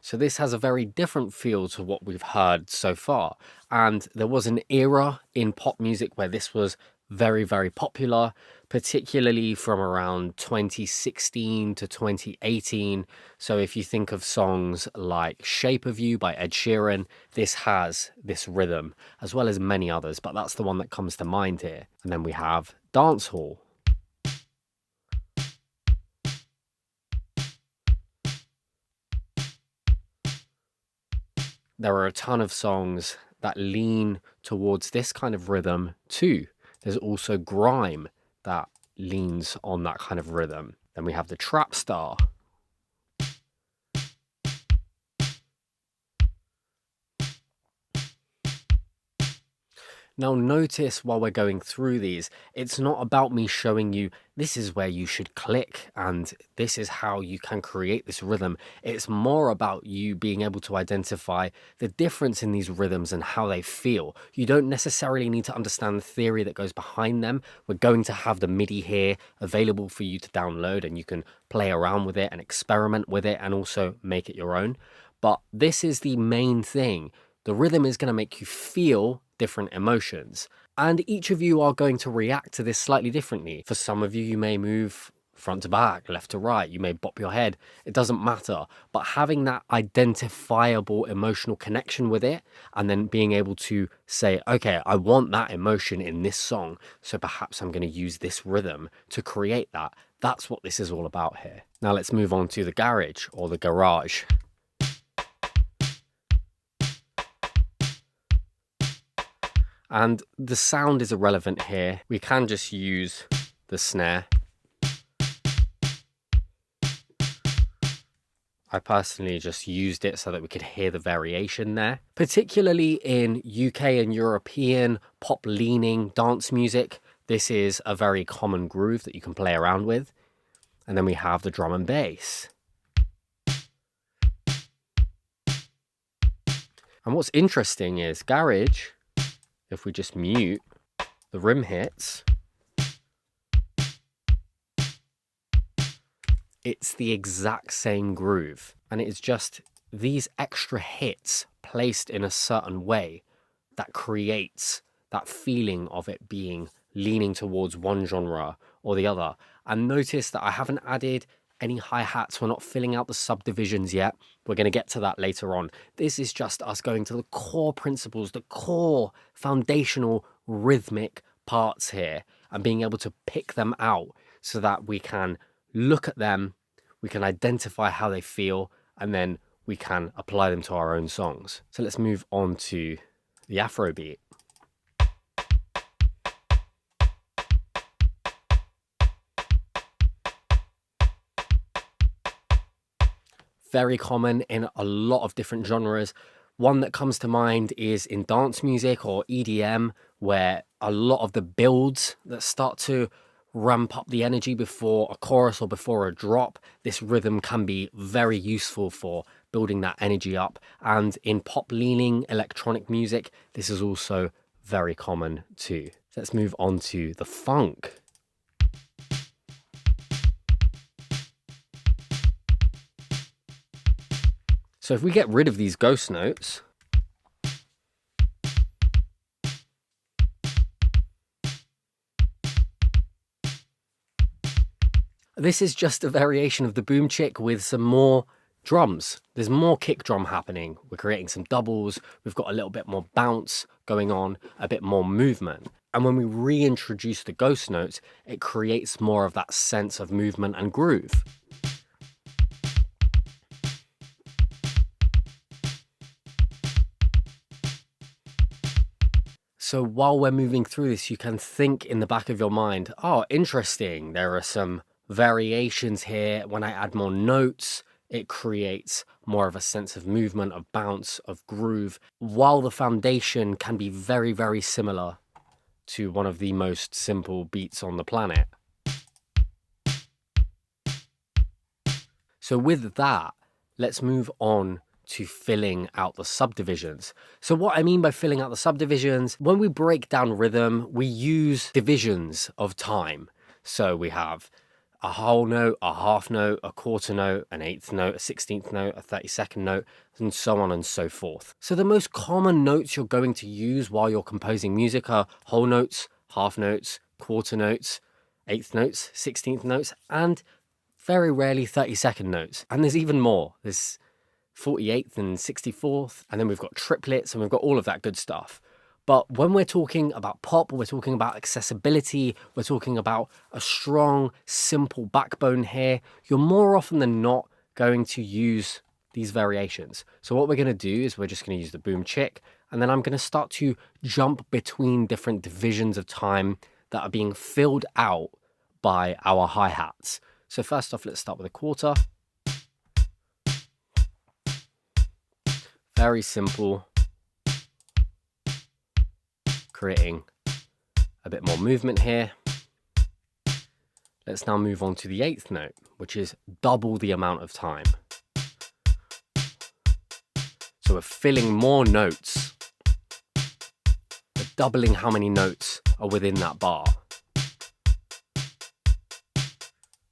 So this has a very different feel to what we've heard so far. And there was an era in pop music where this was very, very popular, particularly from around 2016 to 2018. So if you think of songs like Shape of You by Ed Sheeran, this has this rhythm, as well as many others, but that's the one that comes to mind here. And then we have dancehall. There are a ton of songs that lean towards this kind of rhythm too. There's also grime that leans on that kind of rhythm. Then we have the trap star. Now notice while we're going through these, it's not about me showing you this is where you should click and this is how you can create this rhythm. It's more about you being able to identify the difference in these rhythms and how they feel. You don't necessarily need to understand the theory that goes behind them. We're going to have the MIDI here available for you to download, and you can play around with it and experiment with it and also make it your own. But this is the main thing. The rhythm is going to make you feel different emotions, and each of you are going to react to this slightly differently. For some of you, you may move front to back, left to right, you may bop your head, it doesn't matter. But having that identifiable emotional connection with it, and then being able to say, okay, I want that emotion in this song, so perhaps I'm going to use this rhythm to create that. That's what this is all about here. Now let's move on to the garage, or the garage. And the sound is irrelevant here. We can just use the snare. I personally just used it so that we could hear the variation there. Particularly in UK and European pop-leaning dance music, this is a very common groove that you can play around with. And then we have the drum and bass. And what's interesting is garage, if we just mute the rim hits, it's the exact same groove. And it is just these extra hits placed in a certain way that creates that feeling of it being leaning towards one genre or the other. And notice that I haven't added any hi-hats. We're not filling out the subdivisions yet. We're going to get to that later on. This is just us going to the core principles, the core foundational rhythmic parts here, and being able to pick them out so that we can look at them, we can identify how they feel, and then we can apply them to our own songs. So let's move on to the Afrobeat. Very common in a lot of different genres. One that comes to mind is in dance music or EDM, where a lot of the builds that start to ramp up the energy before a chorus or before a drop, this rhythm can be very useful for building that energy up. And in pop leaning electronic music, this is also very common too. So let's move on to the funk. So if we get rid of these ghost notes, this is just a variation of the boom chick with some more drums. There's more kick drum happening. We're creating some doubles. We've got a little bit more bounce going on, a bit more movement. And when we reintroduce the ghost notes, it creates more of that sense of movement and groove. So while we're moving through this, you can think in the back of your mind, oh, interesting, there are some variations here. When I add more notes, it creates more of a sense of movement, of bounce, of groove, while the foundation can be very, very similar to one of the most simple beats on the planet. So with that, let's move on to filling out the subdivisions. So what I mean by filling out the subdivisions, when we break down rhythm, we use divisions of time. So we have a whole note, a half note, a quarter note, an eighth note, a 16th note, a 32nd note, and so on and so forth. So the most common notes you're going to use while you're composing music are whole notes, half notes, quarter notes, eighth notes, 16th notes, and very rarely 32nd notes. And there's even more. There's 48th and 64th, and then we've got triplets, and we've got all of that good stuff. But when we're talking about pop, we're talking about accessibility, we're talking about a strong, simple backbone here, you're more often than not going to use these variations. So what we're going to do is we're just going to use the boom chick, and then I'm going to start to jump between different divisions of time that are being filled out by our hi-hats. So first off, let's start with a quarter. Very simple, creating a bit more movement here. Let's now move on to the eighth note, which is double the amount of time. So we're filling more notes, we're doubling how many notes are within that bar.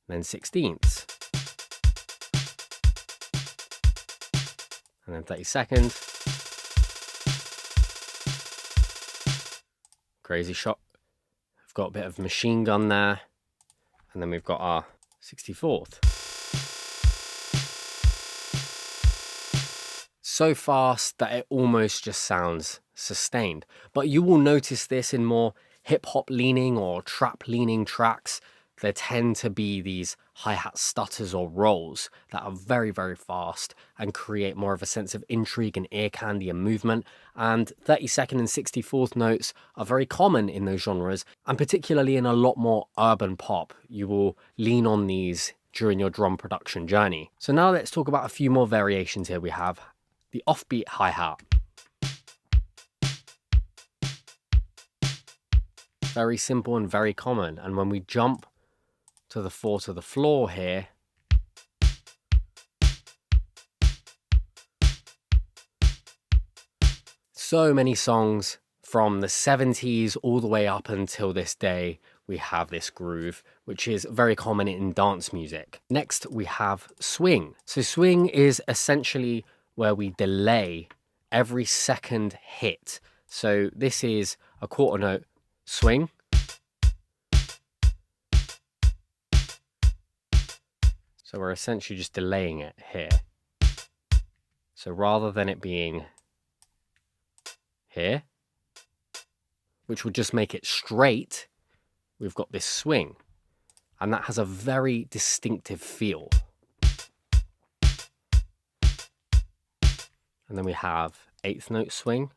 Then 16ths. And then 32nd. Crazy shot. We've got a bit of machine gun there. And then we've got our 64th. So fast that it almost just sounds sustained. But you will notice this in more hip-hop leaning or trap leaning tracks. There tend to be these hi-hat stutters or rolls that are very, very fast and create more of a sense of intrigue and ear candy and movement. And 32nd and 64th notes are very common in those genres, and particularly in a lot more urban pop. You will lean on these during your drum production journey. So now let's talk about a few more variations here. We have the offbeat hi-hat. Very simple and very common. And when we jump to the 4 to the floor here, so many songs from the 70s all the way up until this day, we have this groove, which is very common in dance music. Next, we have swing. So swing is essentially where we delay every second hit. So this is a quarter note swing. So we're essentially just delaying it here. So rather than it being here, which would just make it straight, we've got this swing. And that has a very distinctive feel. And then we have eighth note swing.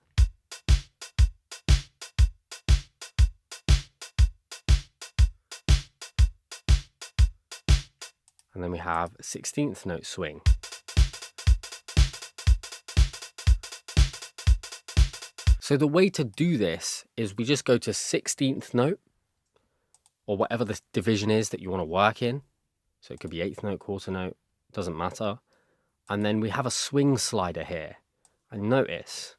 And then we have 16th note swing. So the way to do this is we just go to 16th note, or whatever the division is that you want to work in. So it could be eighth note, quarter note, doesn't matter. And then we have a swing slider here. And notice,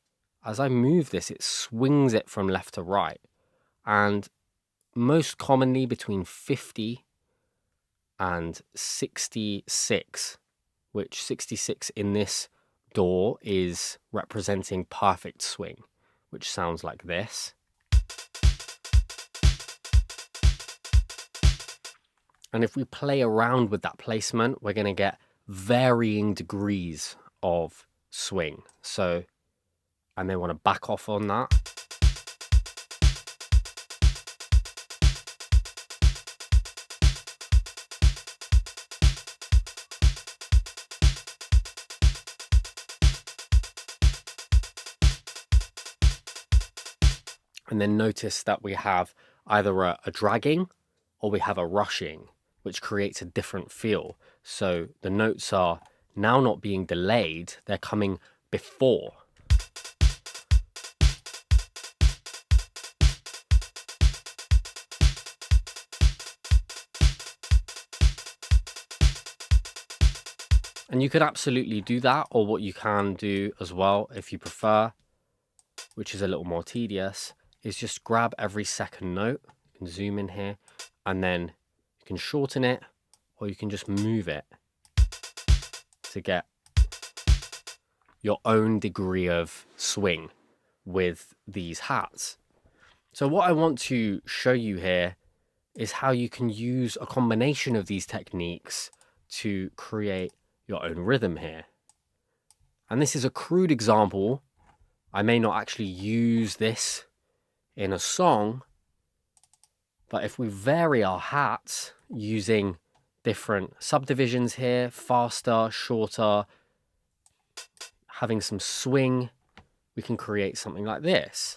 as I move this, it swings it from left to right. And most commonly between 50 and 66, which 66 in this door is representing perfect swing, which sounds like this. And if we play around with that placement, we're going to get varying degrees of swing. So I may want to back off on that. And then notice that we have either a dragging or we have a rushing, which creates a different feel. So the notes are now not being delayed, they're coming before. And you could absolutely do that, or what you can do as well, if you prefer, which is a little more tedious, is just grab every second note. You can zoom in here, and then you can shorten it, or you can just move it to get your own degree of swing with these hats. So what I want to show you here is how you can use a combination of these techniques to create your own rhythm here. And this is a crude example. I may not actually use this in a song, but if we vary our hats using different subdivisions here, faster, shorter, having some swing, we can create something like this.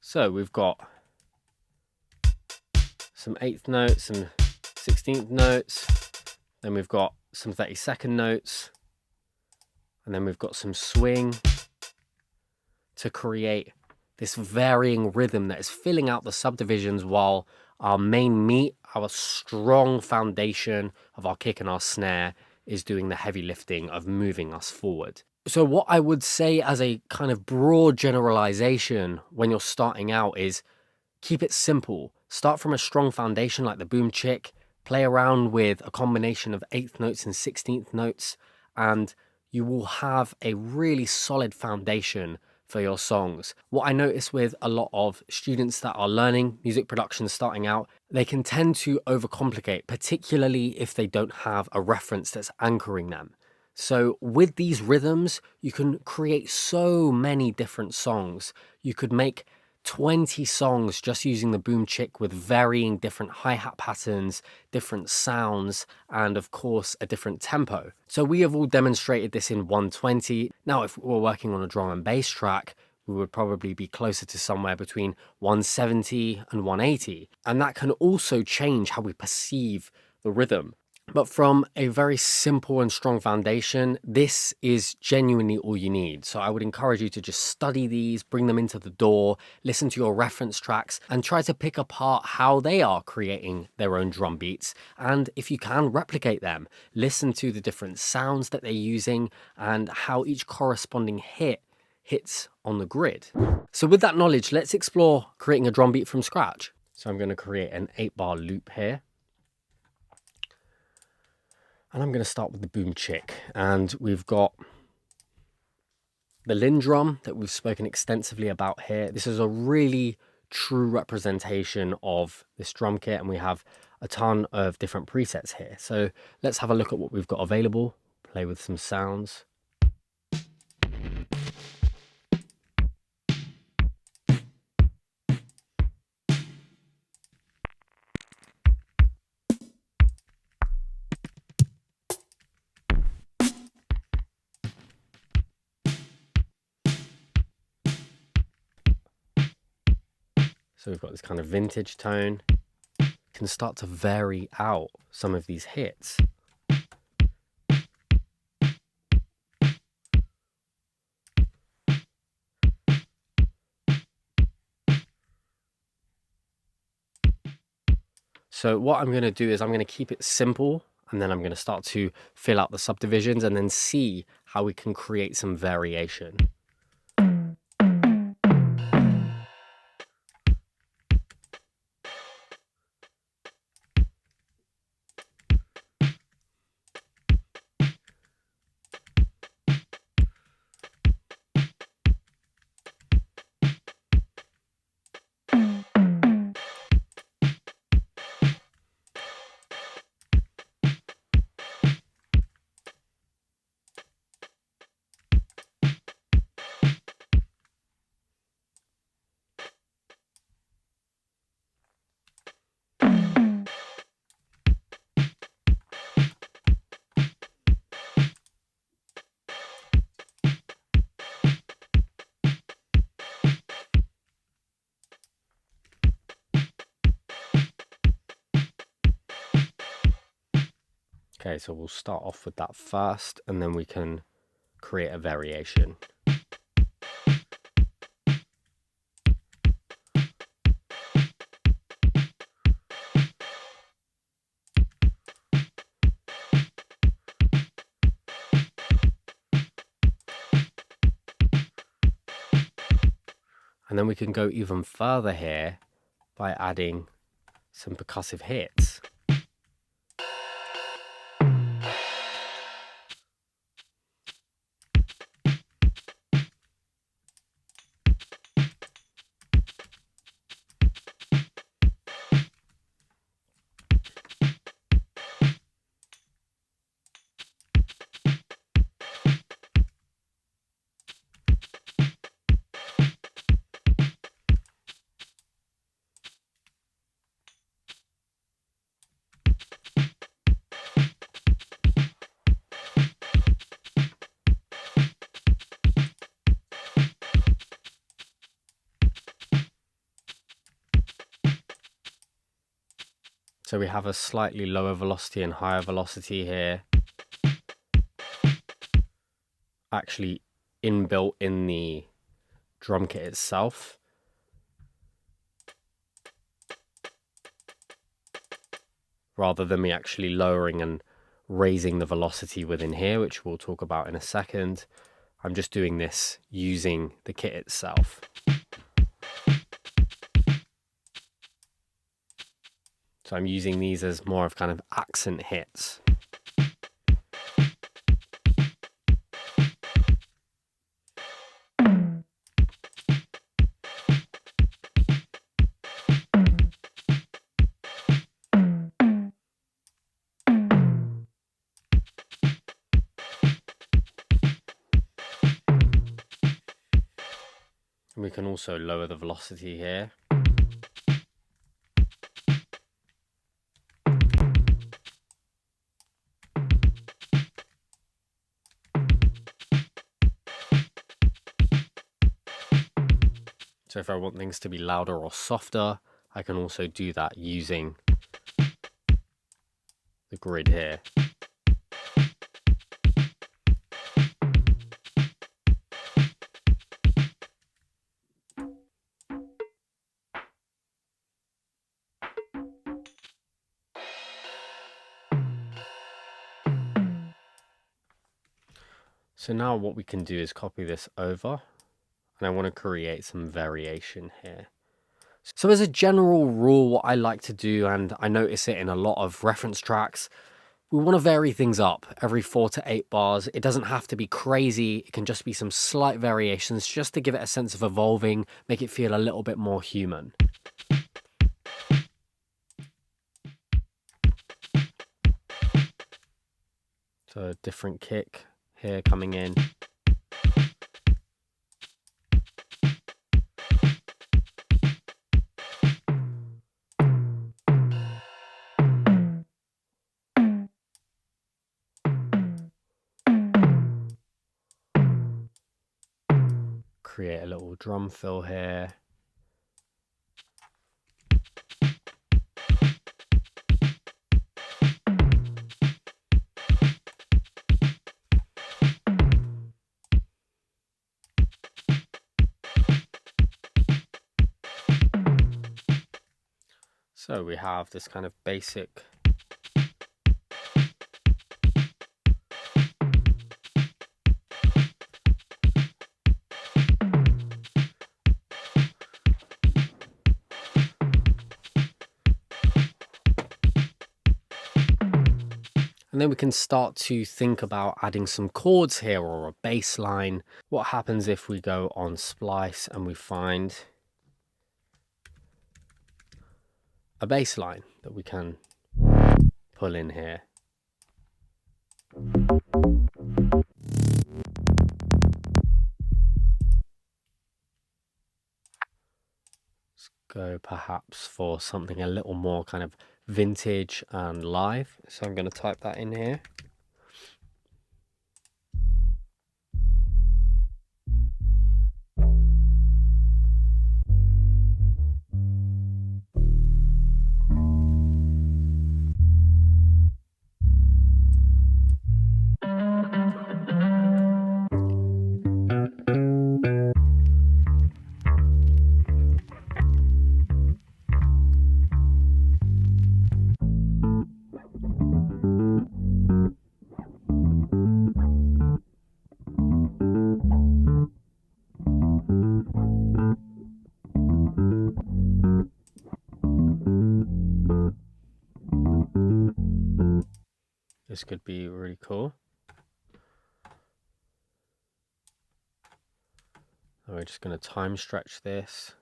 So we've got some 8th notes, some 16th notes, then we've got some 32nd notes, and then we've got some swing to create this varying rhythm that is filling out the subdivisions while our main meat, our strong foundation of our kick and our snare, is doing the heavy lifting of moving us forward. So what I would say as a kind of broad generalization when you're starting out is keep it simple. Start from a strong foundation like the boom chick, play around with a combination of 8th notes and 16th notes, and you will have a really solid foundation for your songs. What I notice with a lot of students that are learning music production starting out, they can tend to overcomplicate, particularly if they don't have a reference that's anchoring them. So with these rhythms, you can create so many different songs. You could make 20 songs just using the boom chick with varying different hi-hat patterns, different sounds, and of course a different tempo. So we have all demonstrated this in 120. Now if we were working on a drum and bass track, we would probably be closer to somewhere between 170 and 180. And that can also change how we perceive the rhythm. But from a very simple and strong foundation, this is genuinely all you need. So I would encourage you to just study these, bring them into the door, listen to your reference tracks, and try to pick apart how they are creating their own drum beats. And if you can, replicate them. Listen to the different sounds that they're using and how each corresponding hit hits on the grid. So with that knowledge, let's explore creating a drum beat from scratch. So I'm going to create an 8-bar loop here. And I'm going to start with the boom chick, and we've got the Linn drum that we've spoken extensively about here. This is a really true representation of this drum kit, and we have a ton of different presets here. So let's have a look at what we've got available, play with some sounds. So we've got this kind of vintage tone. Can start to vary out some of these hits. So what I'm going to do is I'm going to keep it simple, and then I'm going to start to fill out the subdivisions and then see how we can create some variation. Okay, so we'll start off with that first, and then we can create a variation. And then we can go even further here by adding some percussive hits. So we have a slightly lower velocity and higher velocity here, actually inbuilt in the drum kit itself. Rather than me actually lowering and raising the velocity within here, which we'll talk about in a second. I'm just doing this using the kit itself. So I'm using these as more of kind of accent hits. And we can also lower the velocity here. So if I want things to be louder or softer, I can also do that using the grid here. So now what we can do is copy this over, and I want to create some variation here. So as a general rule, what I like to do, and I notice it in a lot of reference tracks, we want to vary things up every 4 to 8 bars. It doesn't have to be crazy. It can just be some slight variations just to give it a sense of evolving, make it feel a little bit more human. So a different kick here coming in. Create a little drum fill here. So we have this kind of basic and then we can start to think about adding some chords here or a bass line. What happens if we go on Splice and we find a bass line that we can pull in here? Let's go perhaps for something a little more kind of vintage and live. So I'm going to type that in here. This could be really cool. And we're just going to time stretch this,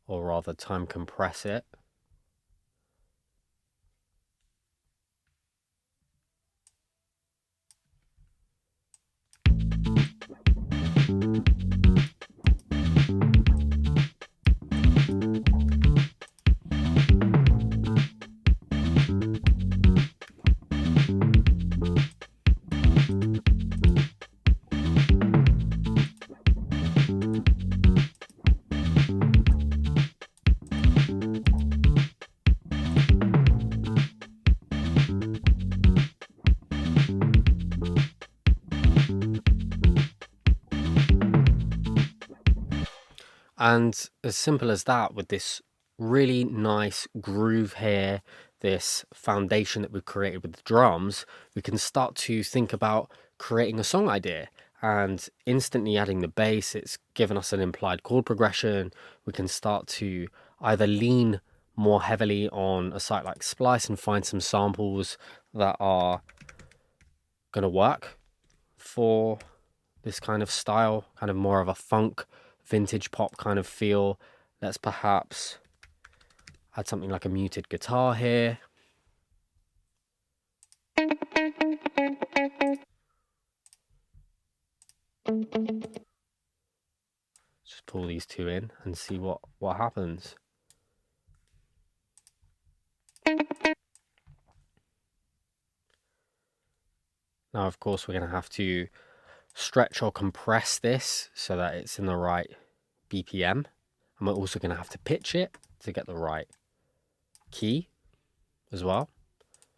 or rather time compress it. And as simple as that, with this really nice groove here, this foundation that we've created with the drums, we can start to think about creating a song idea. And instantly adding the bass, it's given us an implied chord progression. We can start to either lean more heavily on a site like Splice and find some samples that are going to work for this kind of style, kind of more of a funk, vintage pop kind of feel. Let's perhaps add something like a muted guitar here. Just pull these two in and see what happens. Now, of course, we're going to have to stretch or compress this so that it's in the right BPM. And we're also going to have to pitch it to get the right key as well.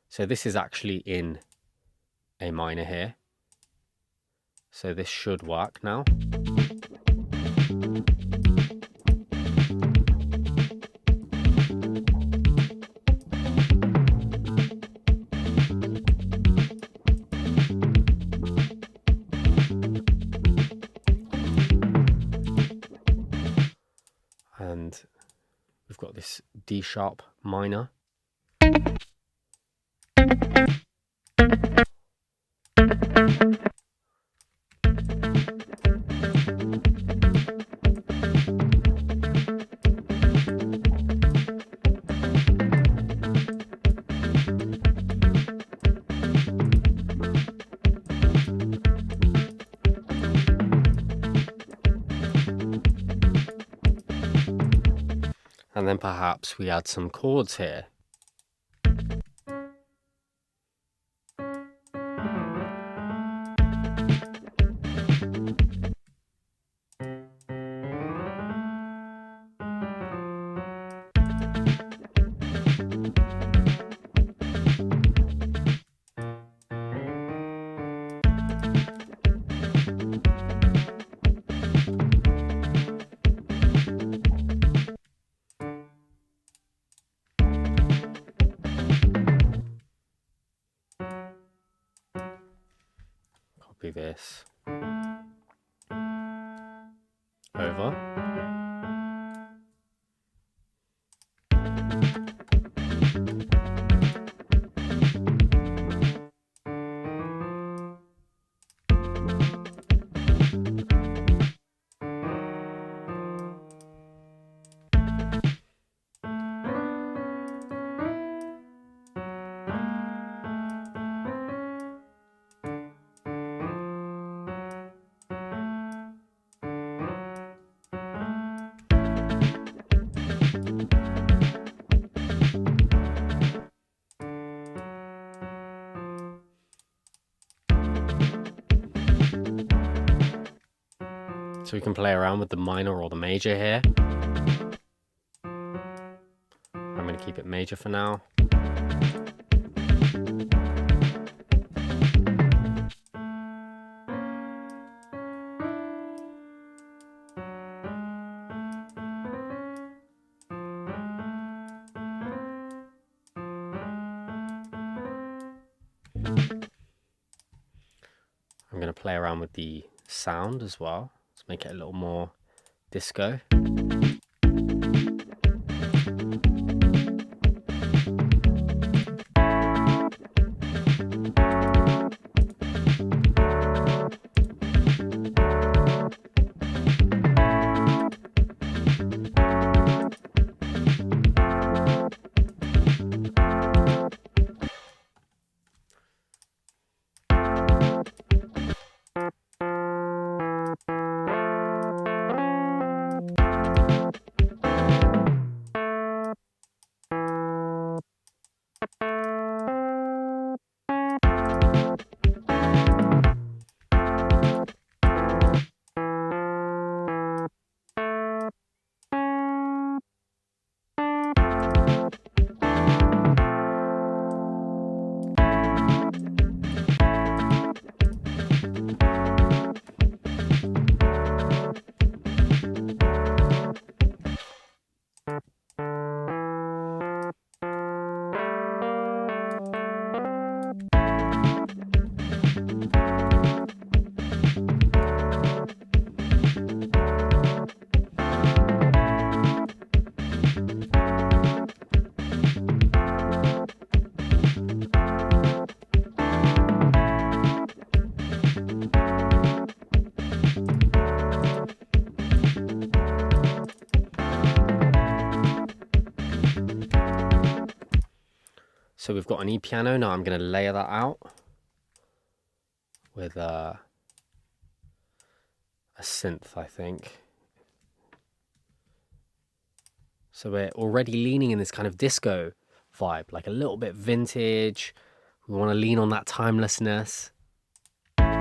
So this is actually in A minor here. So this should work now. And we've got this D sharp minor. And then perhaps we add some chords here. Copy this over. So we can play around with the minor or the major here. I'm going to keep it major for now. I'm going to play around with the sound as well. Let's make it a little more disco. So we've got an E piano. Now I'm going to layer that out with a synth, I think. So we're already leaning in this kind of disco vibe, like a little bit vintage. We want to lean on that timelessness. I'm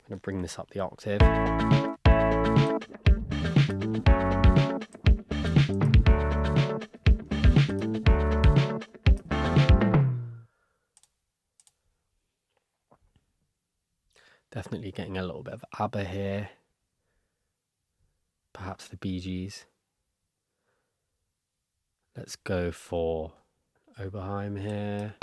going to bring this up the octave. Definitely getting a little bit of ABBA here. Perhaps the Bee Gees. Let's go for Oberheim here.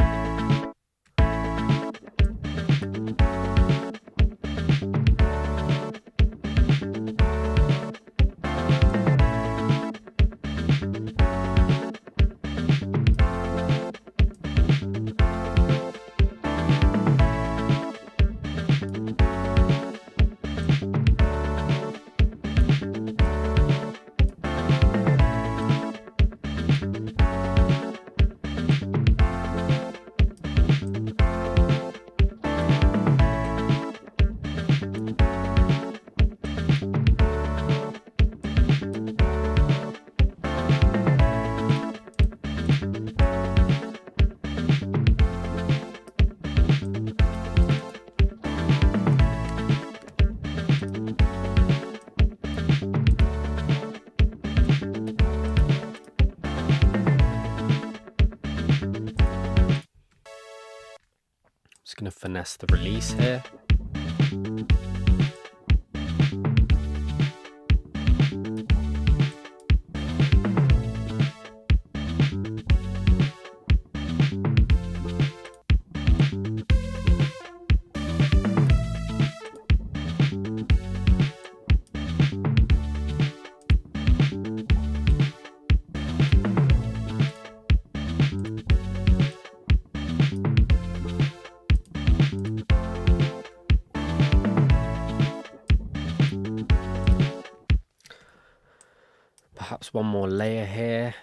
Just going to finesse the release here. Perhaps one more layer here.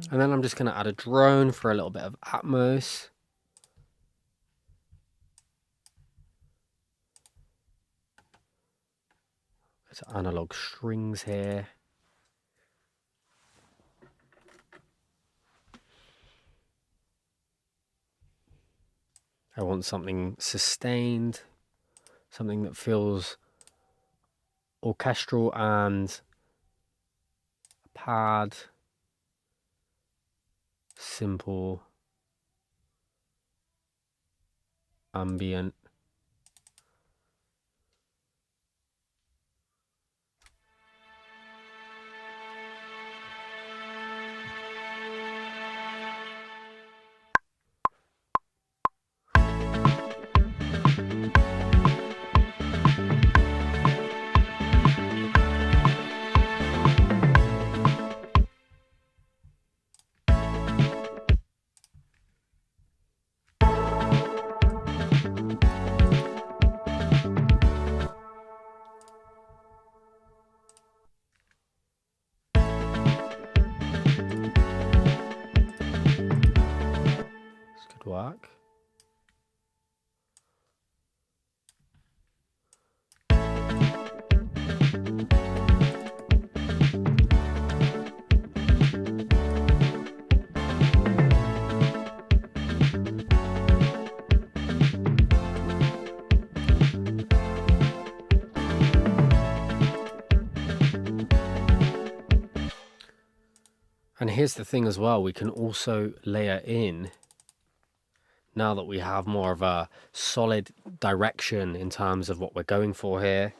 And then I'm just going to add a drone for a little bit of Atmos. It's analog strings here. I want something sustained, something that feels orchestral and a pad. Simple, ambient. work. And here's the thing as well, we can also layer in, now that we have more of a solid direction in terms of what we're going for here.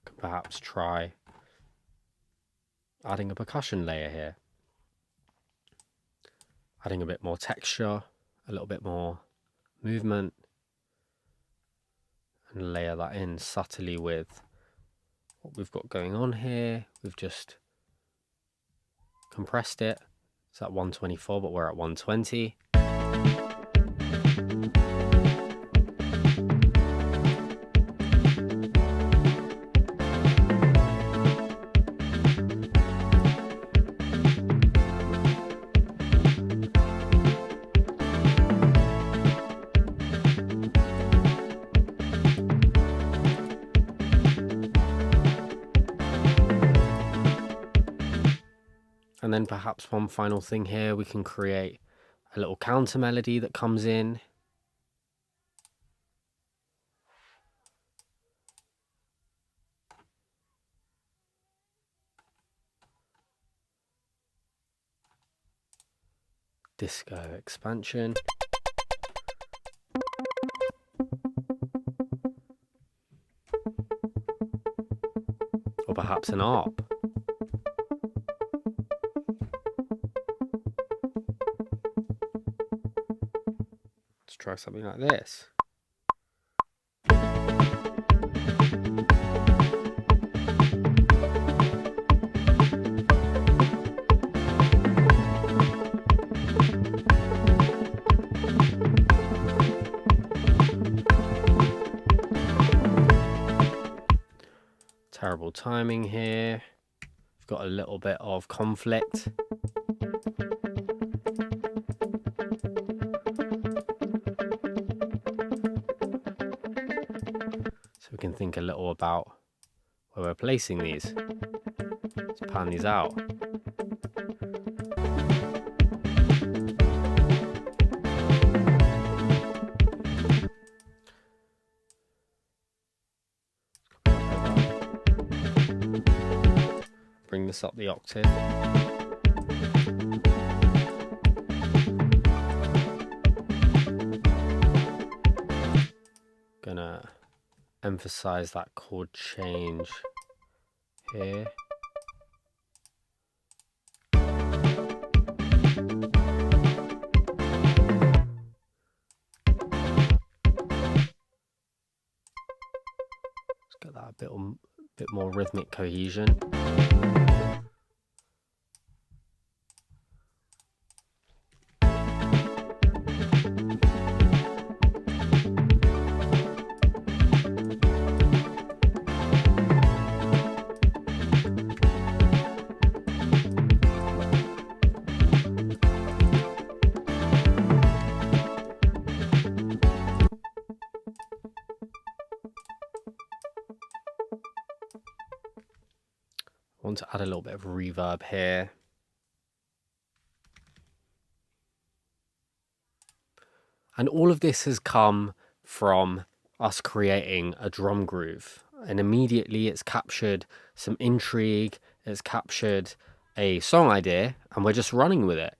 Can perhaps try adding a percussion layer here. Adding a bit more texture, a little bit more movement, and layer that in subtly with what we've got going on here. We've just compressed it. It's at 124, but we're at 120. And then perhaps one final thing here, we can create a little counter melody that comes in. Disco expansion. Or perhaps an ARP. Let's try something like this. Terrible timing here. We've got a little bit of conflict. So we can think a little about where we're placing these. Let's pan these out. Bring this up the octave. Gonna emphasize that chord change here. Let's get that a bit more rhythmic cohesion. I want to add a little bit of reverb here. And all of this has come from us creating a drum groove. And immediately it's captured some intrigue, it's captured a song idea, and we're just running with it.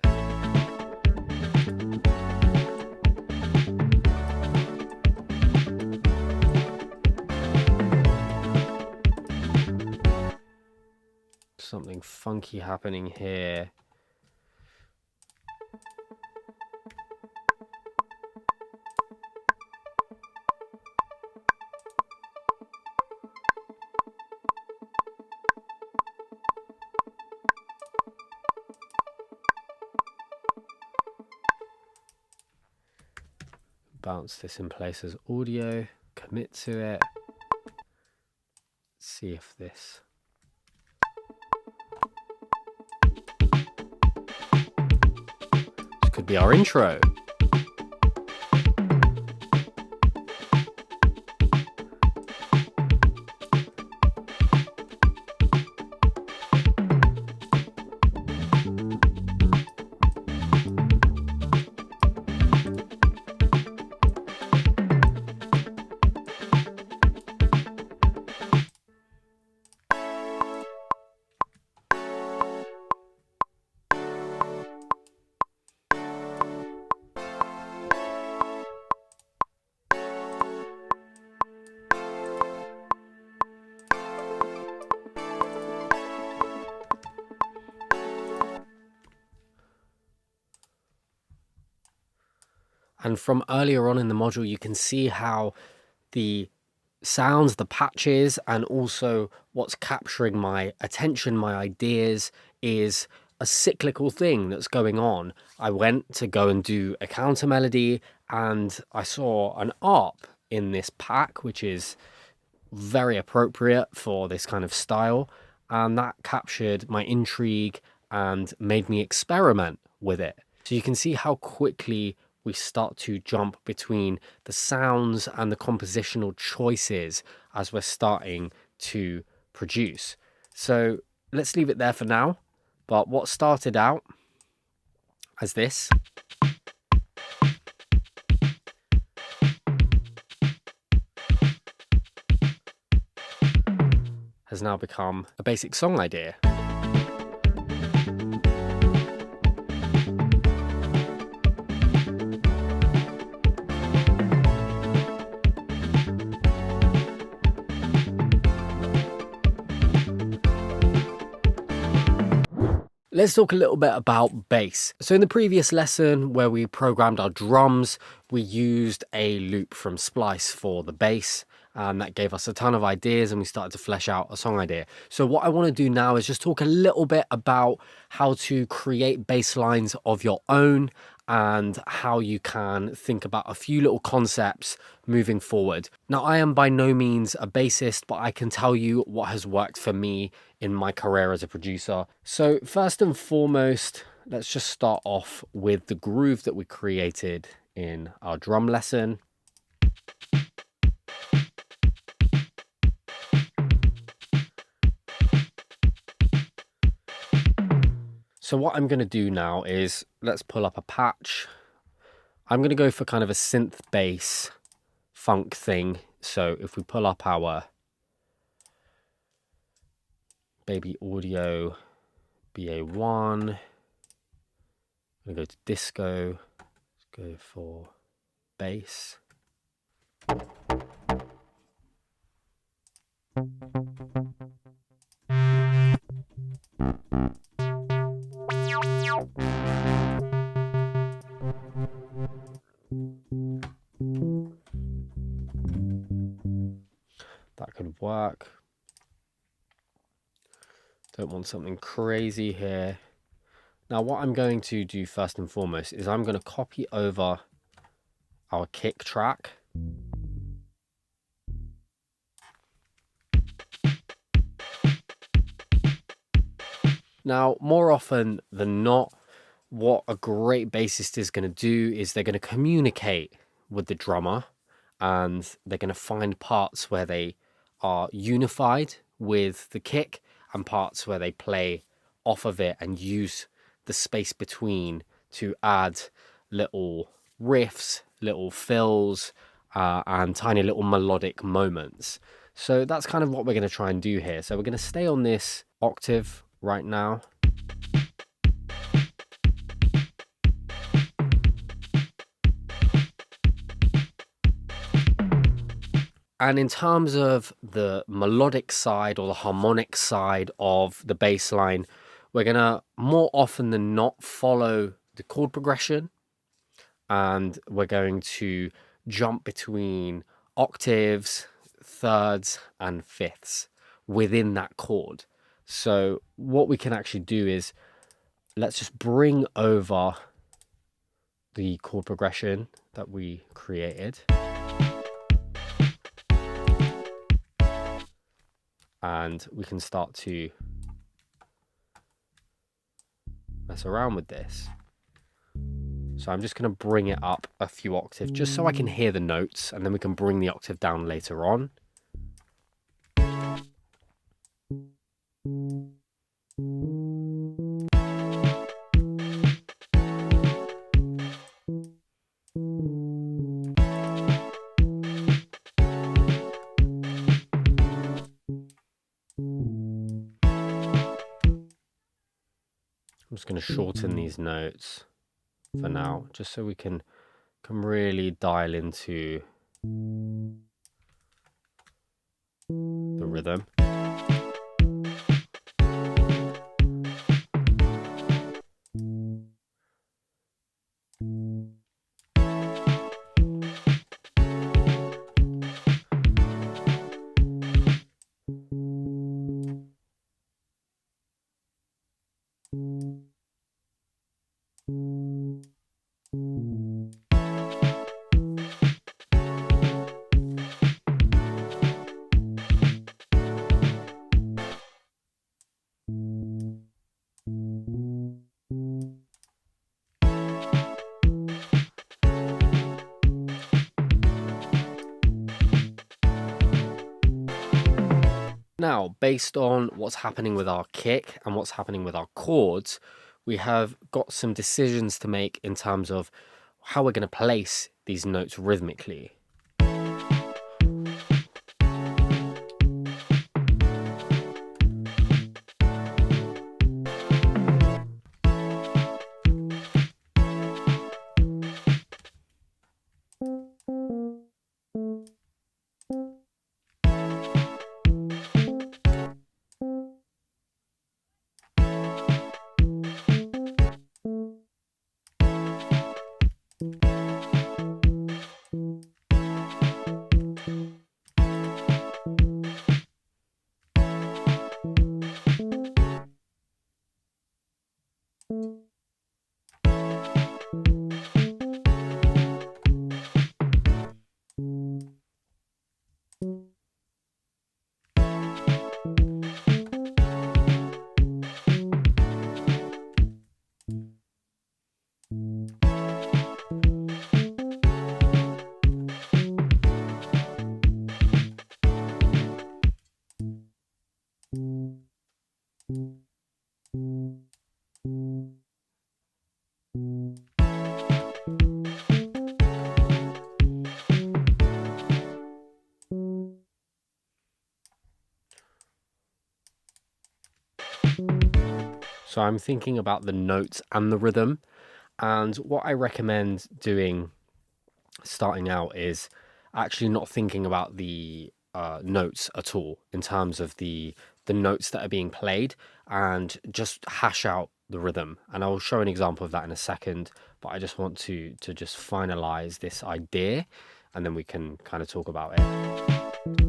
Something funky happening here. bounce this in place as audio, commit to it. See if this... This could be our intro. And from earlier on in the module, you can see how the sounds, the patches, and also what's capturing my attention, my ideas, is a cyclical thing that's going on. I went to go and do a counter melody, and I saw an ARP in this pack, which is very appropriate for this kind of style. And that captured my intrigue and made me experiment with it. So you can see how quickly we start to jump between the sounds and the compositional choices as we're starting to produce. So let's leave it there for now. But what started out as this has now become a basic song idea. Let's talk a little bit about bass. So in the previous lesson where we programmed our drums, we used a loop from Splice for the bass, and that gave us a ton of ideas and we started to flesh out a song idea. So what I want to do now is just talk a little bit about how to create bass lines of your own and how you can think about a few little concepts moving forward. Now, I am by no means a bassist, but I can tell you what has worked for me in my career as a producer. So first and foremost, let's just start off with the groove that we created in our drum lesson. So what I'm going to do now is, let's pull up a patch. I'm going to go for kind of a synth bass funk thing. So if we pull up our Baby Audio BA1, I'm going to go to disco, let's go for bass. That could work. Don't want something crazy here. Now what I'm going to do first and foremost is I'm going to copy over our kick track. Now, more often than not, what a great bassist is going to do is they're going to communicate with the drummer, and they're going to find parts where they are unified with the kick and parts where they play off of it and use the space between to add little riffs, little fills, and tiny little melodic moments. So that's kind of what we're going to try and do here. So we're going to stay on this octave right now. And in terms of the melodic side or the harmonic side of the bass line, we're going to more often than not follow the chord progression, and we're going to jump between octaves, thirds, and fifths within that chord. So what we can actually do is, let's just bring over the chord progression that we created. And we can start to mess around with this. So I'm just going to bring it up a few octaves just so I can hear the notes, and then we can bring the octave down later on. I'm just going to shorten these notes for now, just so we can really dial into the rhythm. Now, based on what's happening with our kick and what's happening with our chords, we have got some decisions to make in terms of how we're going to place these notes rhythmically. So I'm thinking about the notes and the rhythm, and what I recommend doing starting out is actually not thinking about the notes at all in terms of the notes that are being played, and just hash out the rhythm. And I'll show an example of that in a second, but I just want to just finalize this idea, and then we can kind of talk about it.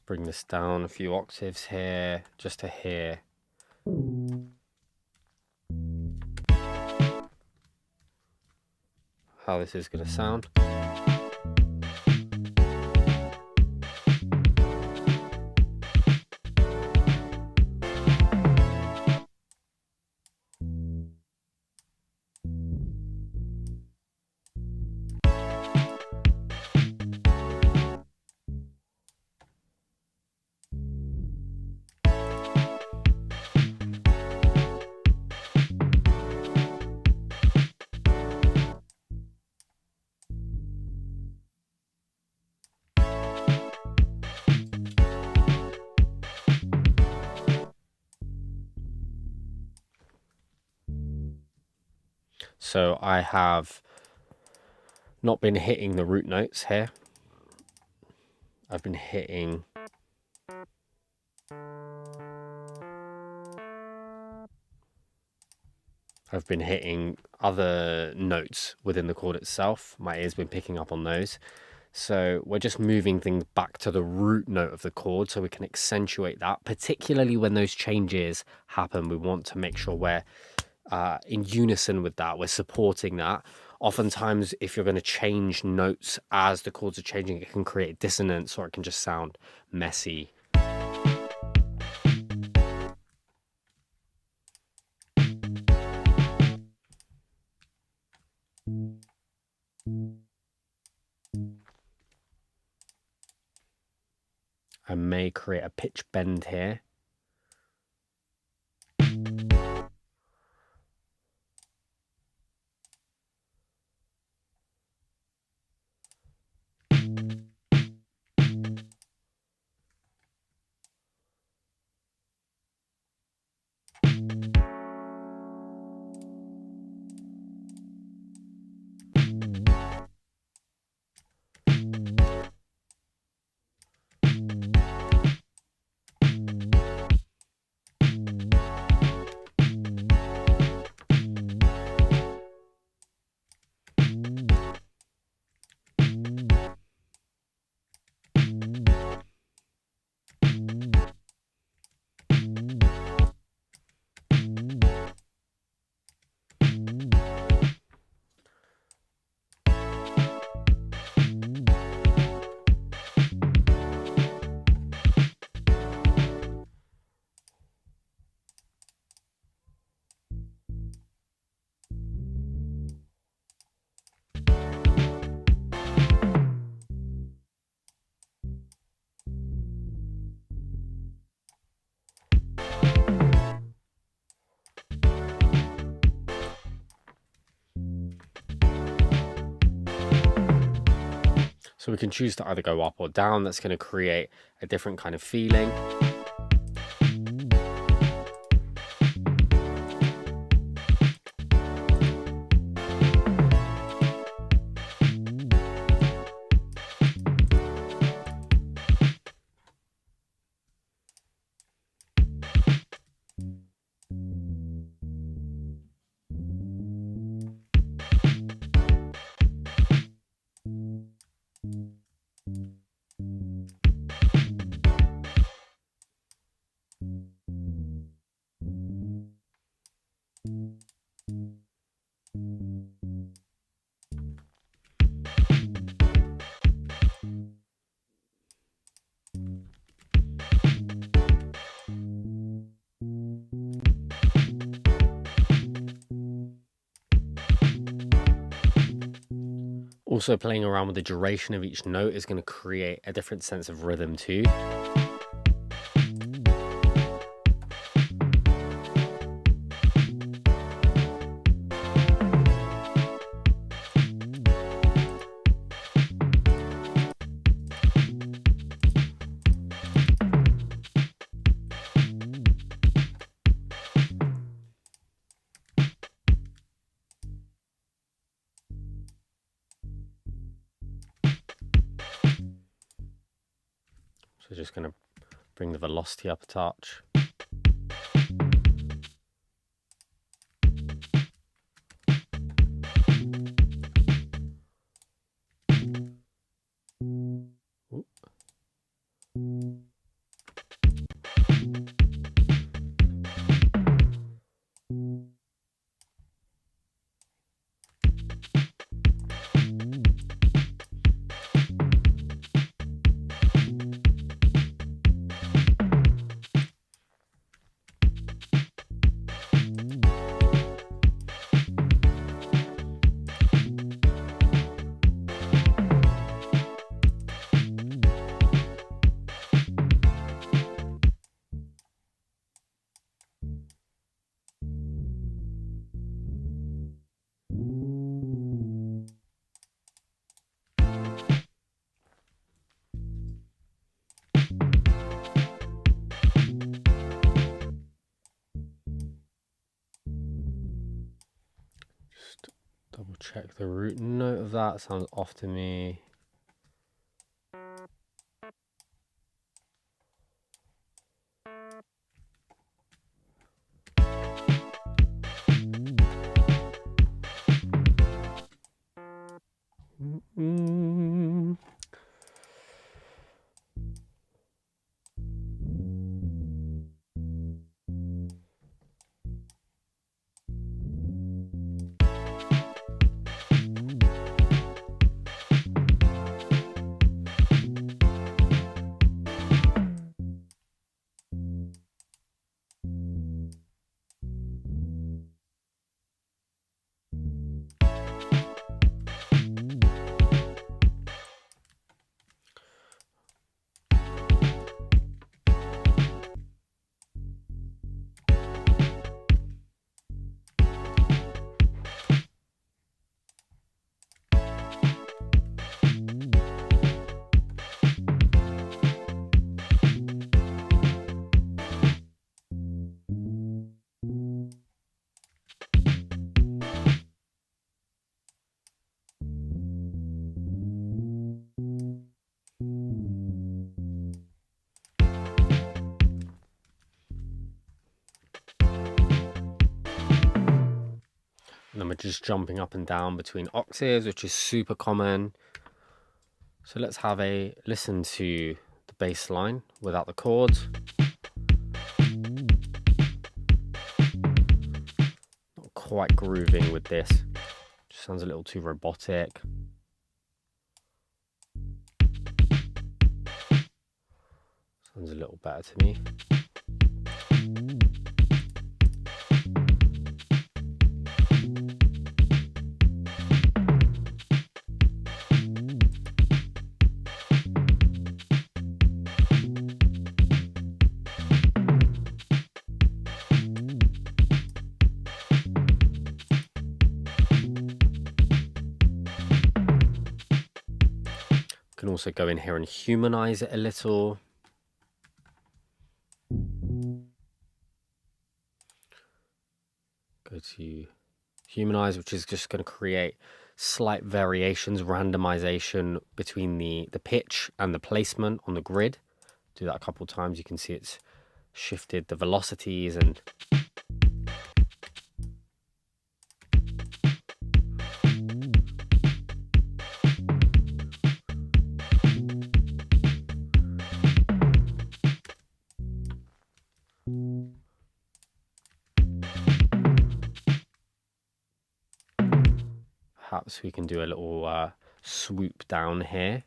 Bring this down a few octaves here just to hear how this is going to sound. So I have not been hitting the root notes here. I've been hitting other notes within the chord itself. My ear's been picking up on those. So we're just moving things back to the root note of the chord so we can accentuate that, particularly when those changes happen. We want to make sure we're in unison with that. We're supporting that. Oftentimes, if you're going to change notes as the chords are changing, it can create dissonance, or it can just sound messy. I may create a pitch bend here. So we can choose to either go up or down. That's going to create a different kind of feeling. Also, playing around with the duration of each note is going to create a different sense of rhythm too. So just going to bring the velocity up a touch. Double check the root note of that. Sounds off to me. And then we're just jumping up and down between octaves, which is super common. So let's have a listen to the bass line without the chords. Not quite grooving with this. Just sounds a little too robotic. Sounds a little better to me. Can also go in here and humanize it a little. Go to humanize, which is just going to create slight variations, randomization between the pitch and the placement on the grid. Do that a couple of times. You can see it's shifted the velocities and perhaps we can do a little swoop down here.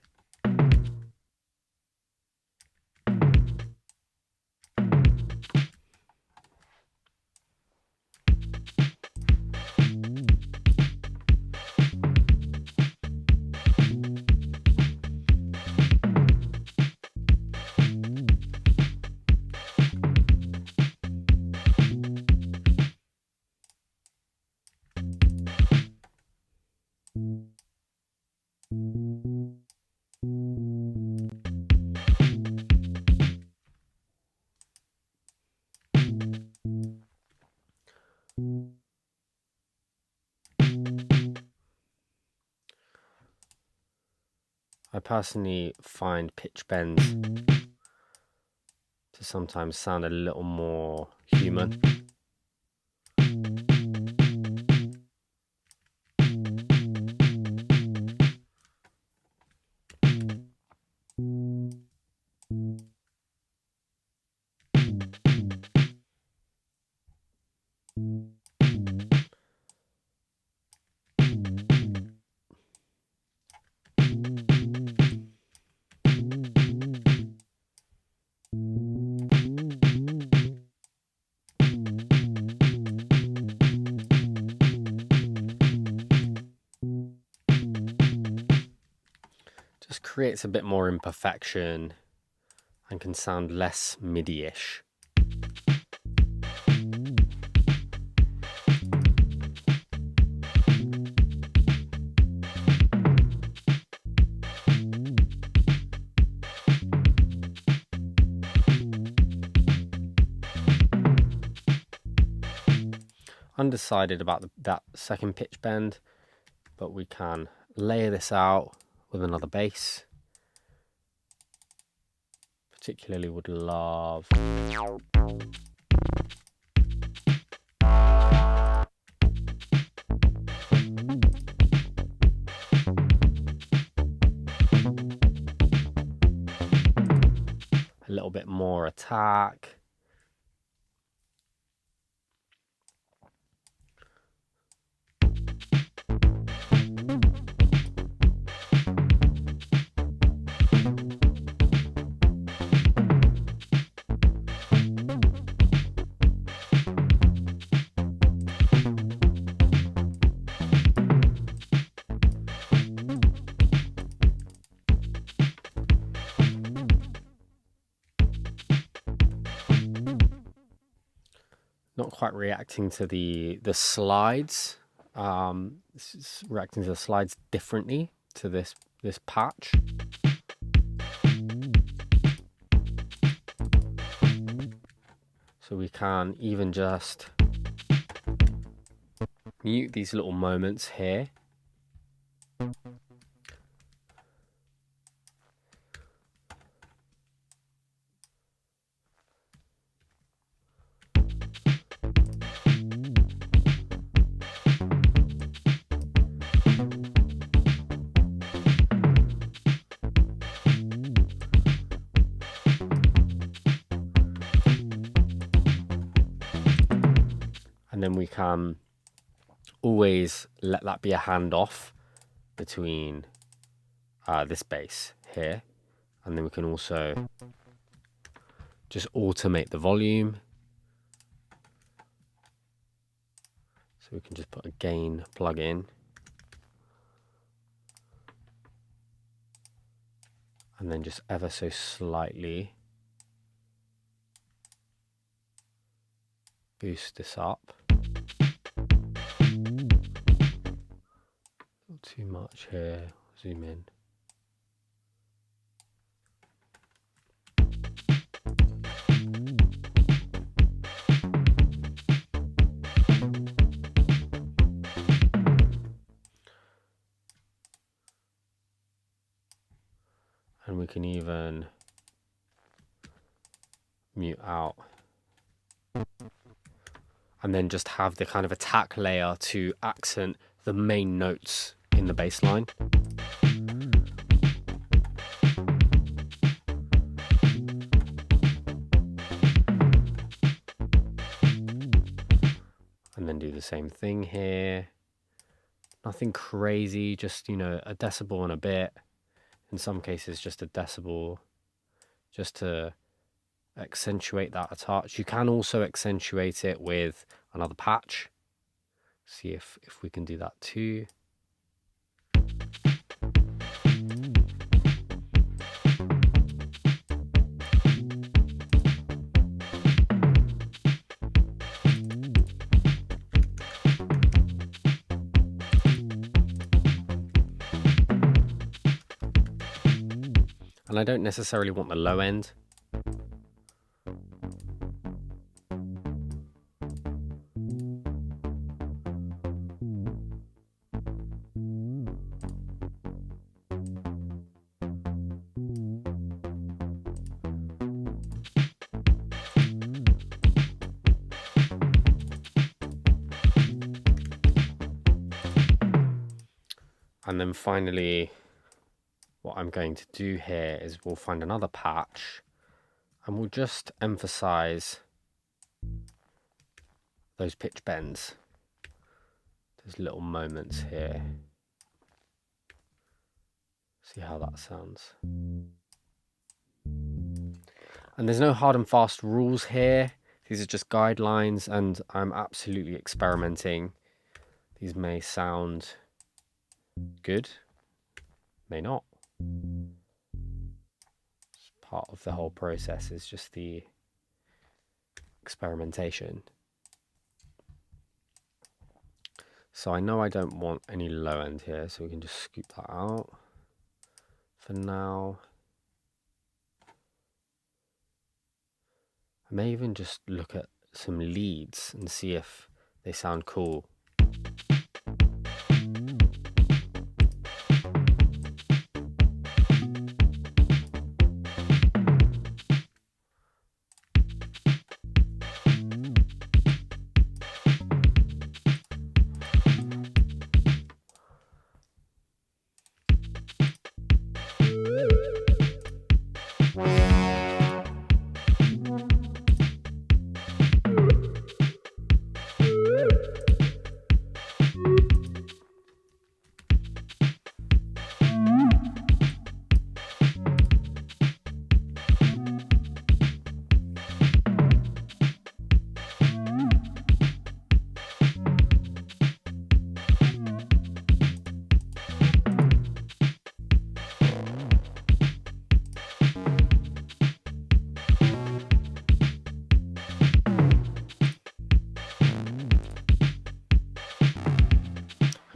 I personally find pitch bends to sometimes sound a little more human. Just creates a bit more imperfection and can sound less MIDI-ish. Undecided about that second pitch bend. but we can layer this out with another bass. Particularly would love a little bit more attack. Not quite reacting to the slides. It's reacting to the slides differently to this patch. So we can even just mute these little moments here. And then we can always let that be a handoff between this bass here. And then we can also just automate the volume. So we can just put a gain plug in. And then just ever so slightly boost this up. Not too much here. Zoom in. And we can even mute out. And then just have the kind of attack layer to accent the main notes in the bass line. And then do the same thing here. Nothing crazy, just, you know, a decibel and a bit. In some cases, just a decibel, just to accentuate that a touch. You can also accentuate it with another patch. See if we can do that too. And I don't necessarily want the low end. And then finally, what I'm going to do here is we'll find another patch and we'll just emphasize those pitch bends. There's little moments here. See how that sounds. And there's no hard and fast rules here. These are just guidelines and I'm absolutely experimenting. These may sound good, may not. It's part of the whole process, is just the experimentation. So I know I don't want any low end here, so we can just scoop that out for now. I may even just look at some leads and see if they sound cool.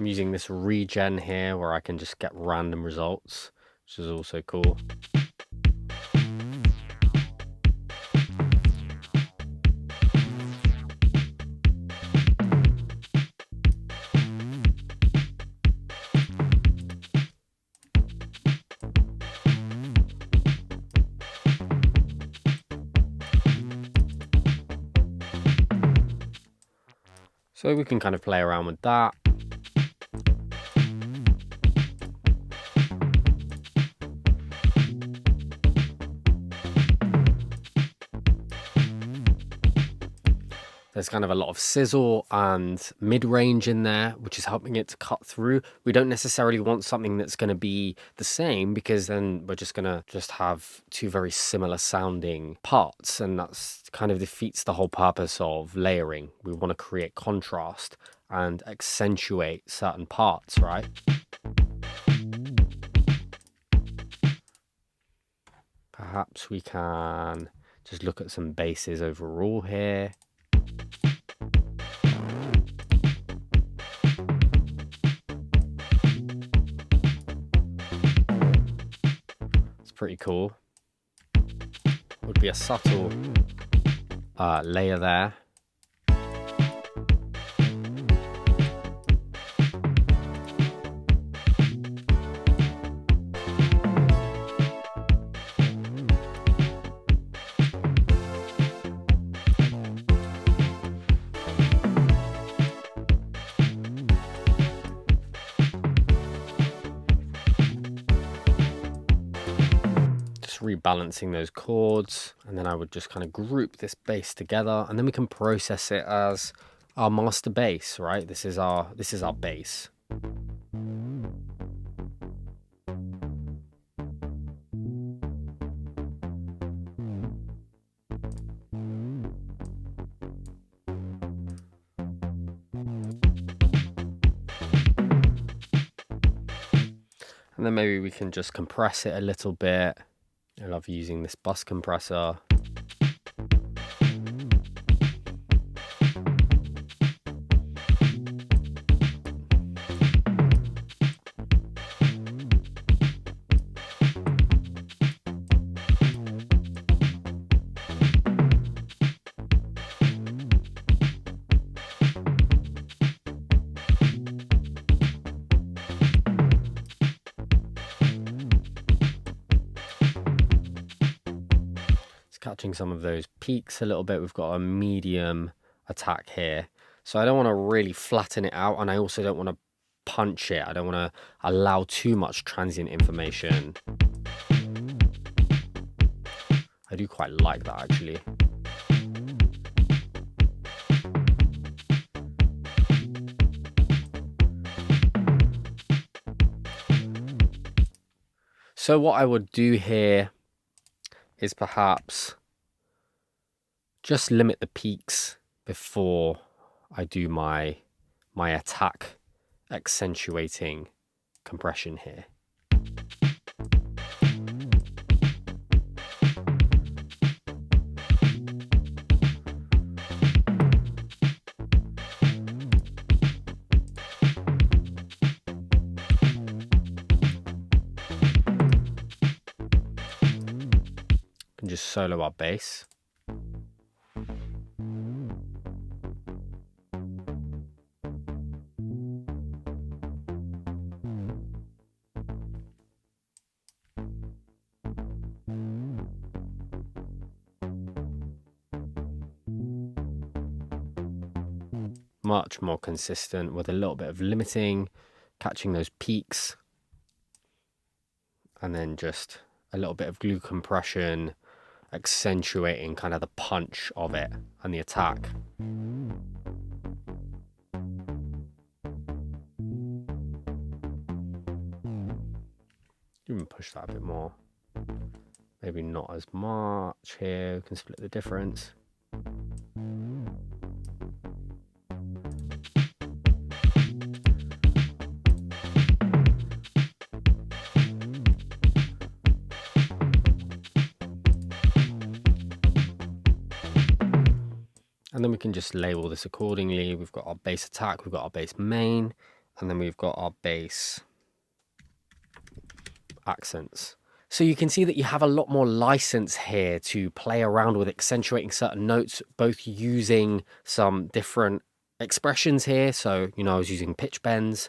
I'm using this regen here where I can just get random results, which is also cool. So we can kind of play around with that. There's kind of a lot of sizzle and mid-range in there, which is helping it to cut through. We don't necessarily want something that's going to be the same, because then we're just going to have two very similar sounding parts, and that's kind of defeats the whole purpose of layering. We want to create contrast and accentuate certain parts, right? Perhaps we can just look at some basses overall here. Pretty cool. Would be a subtle layer there. Rebalancing those chords, and then I would just kind of group this bass together, and then we can process it as our master bass, right? This is our bass. And then maybe we can just compress it a little bit. I love using this bus compressor. Catching some of those peaks a little bit. We've got a medium attack here, so I don't want to really flatten it out, and I also don't want to punch it. I don't want to allow too much transient information. I do quite like that, actually. So what I would do here is perhaps just limit the peaks before I do my attack accentuating compression here. Just solo our bass. Much more consistent with a little bit of limiting, catching those peaks, and then just a little bit of glue compression, accentuating kind of the punch of it and the attack. Even push that a bit more. Maybe not as much here. We can split the difference. And then we can just label this accordingly. We've got our bass attack, we've got our bass main, and then we've got our bass accents. So you can see that you have a lot more license here to play around with accentuating certain notes, both using some different expressions here. So, you know, I was using pitch bends,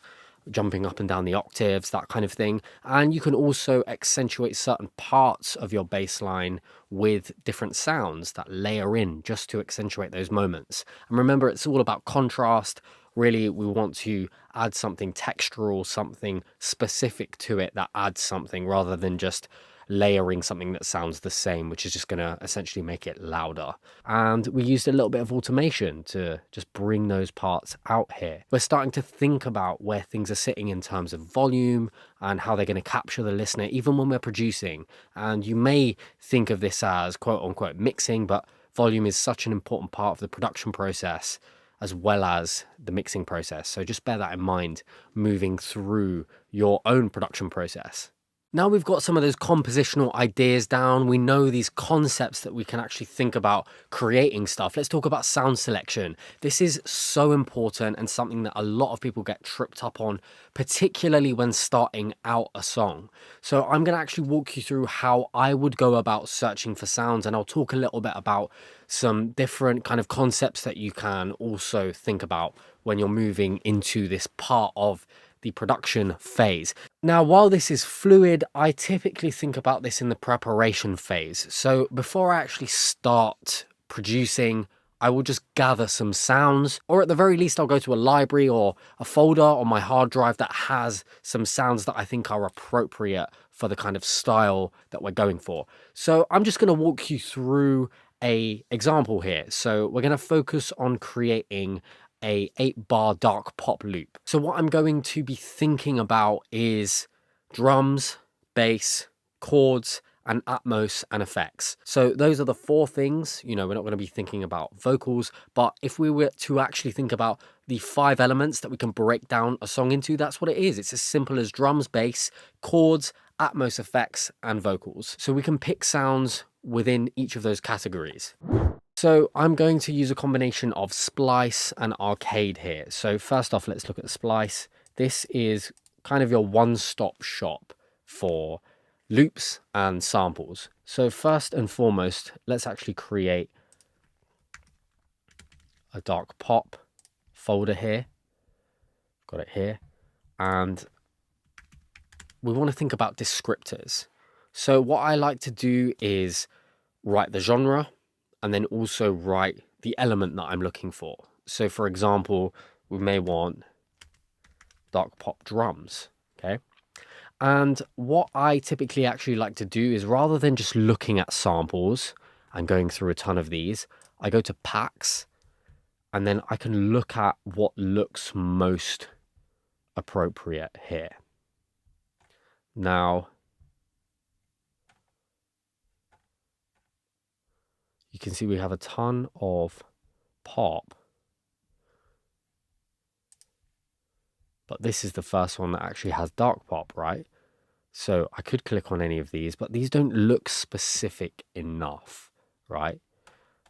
jumping up and down the octaves, that kind of thing. And you can also accentuate certain parts of your bass line with different sounds that layer in just to accentuate those moments. And remember, it's all about contrast. Really, we want to add something textural, something specific to it that adds something rather than just layering something that sounds the same, which is just going to essentially make it louder. And we used a little bit of automation to just bring those parts out here. We're starting to think about where things are sitting in terms of volume and how they're going to capture the listener, even when we're producing. And you may think of this as quote unquote mixing, but volume is such an important part of the production process as well as the mixing process. So just bear that in mind moving through your own production process. Now we've got some of those compositional ideas down, we know these concepts that we can actually think about creating stuff. Let's talk about sound selection. This is so important and something that a lot of people get tripped up on, particularly when starting out a song. So I'm going to actually walk you through how I would go about searching for sounds, and I'll talk a little bit about some different kind of concepts that you can also think about when you're moving into this part of the production phase. Now, while this is fluid, I typically think about this in the preparation phase. So before I actually start producing, I will just gather some sounds, or at the very least, I'll go to a library or a folder on my hard drive that has some sounds that I think are appropriate for the kind of style that we're going for. So I'm just going to walk you through an example here. So we're going to focus on creating a 8-bar dark pop loop. So what I'm going to be thinking about is drums, bass, chords, and Atmos and effects. So those are the 4 things. You know, we're not going to be thinking about vocals, but if we were to actually think about the 5 elements that we can break down a song into, that's what it is. It's as simple as drums, bass, chords, Atmos effects, and vocals. So we can pick sounds within each of those categories. So I'm going to use a combination of splice and arcade here. So first off, let's look at splice. This is kind of your one-stop shop for loops and samples. So first and foremost, let's actually create a dark pop folder here. Got it here. And we want to think about descriptors. So what I like to do is write the genre and then also write the element that I'm looking for. So for example, we may want dark pop drums, okay? And what I typically actually like to do is, rather than just looking at samples and going through a ton of these, I go to packs and then I can look at what looks most appropriate here. Now, you can see we have a ton of pop, but this is the first one that actually has dark pop, right? So I could click on any of these, but these don't look specific enough, right?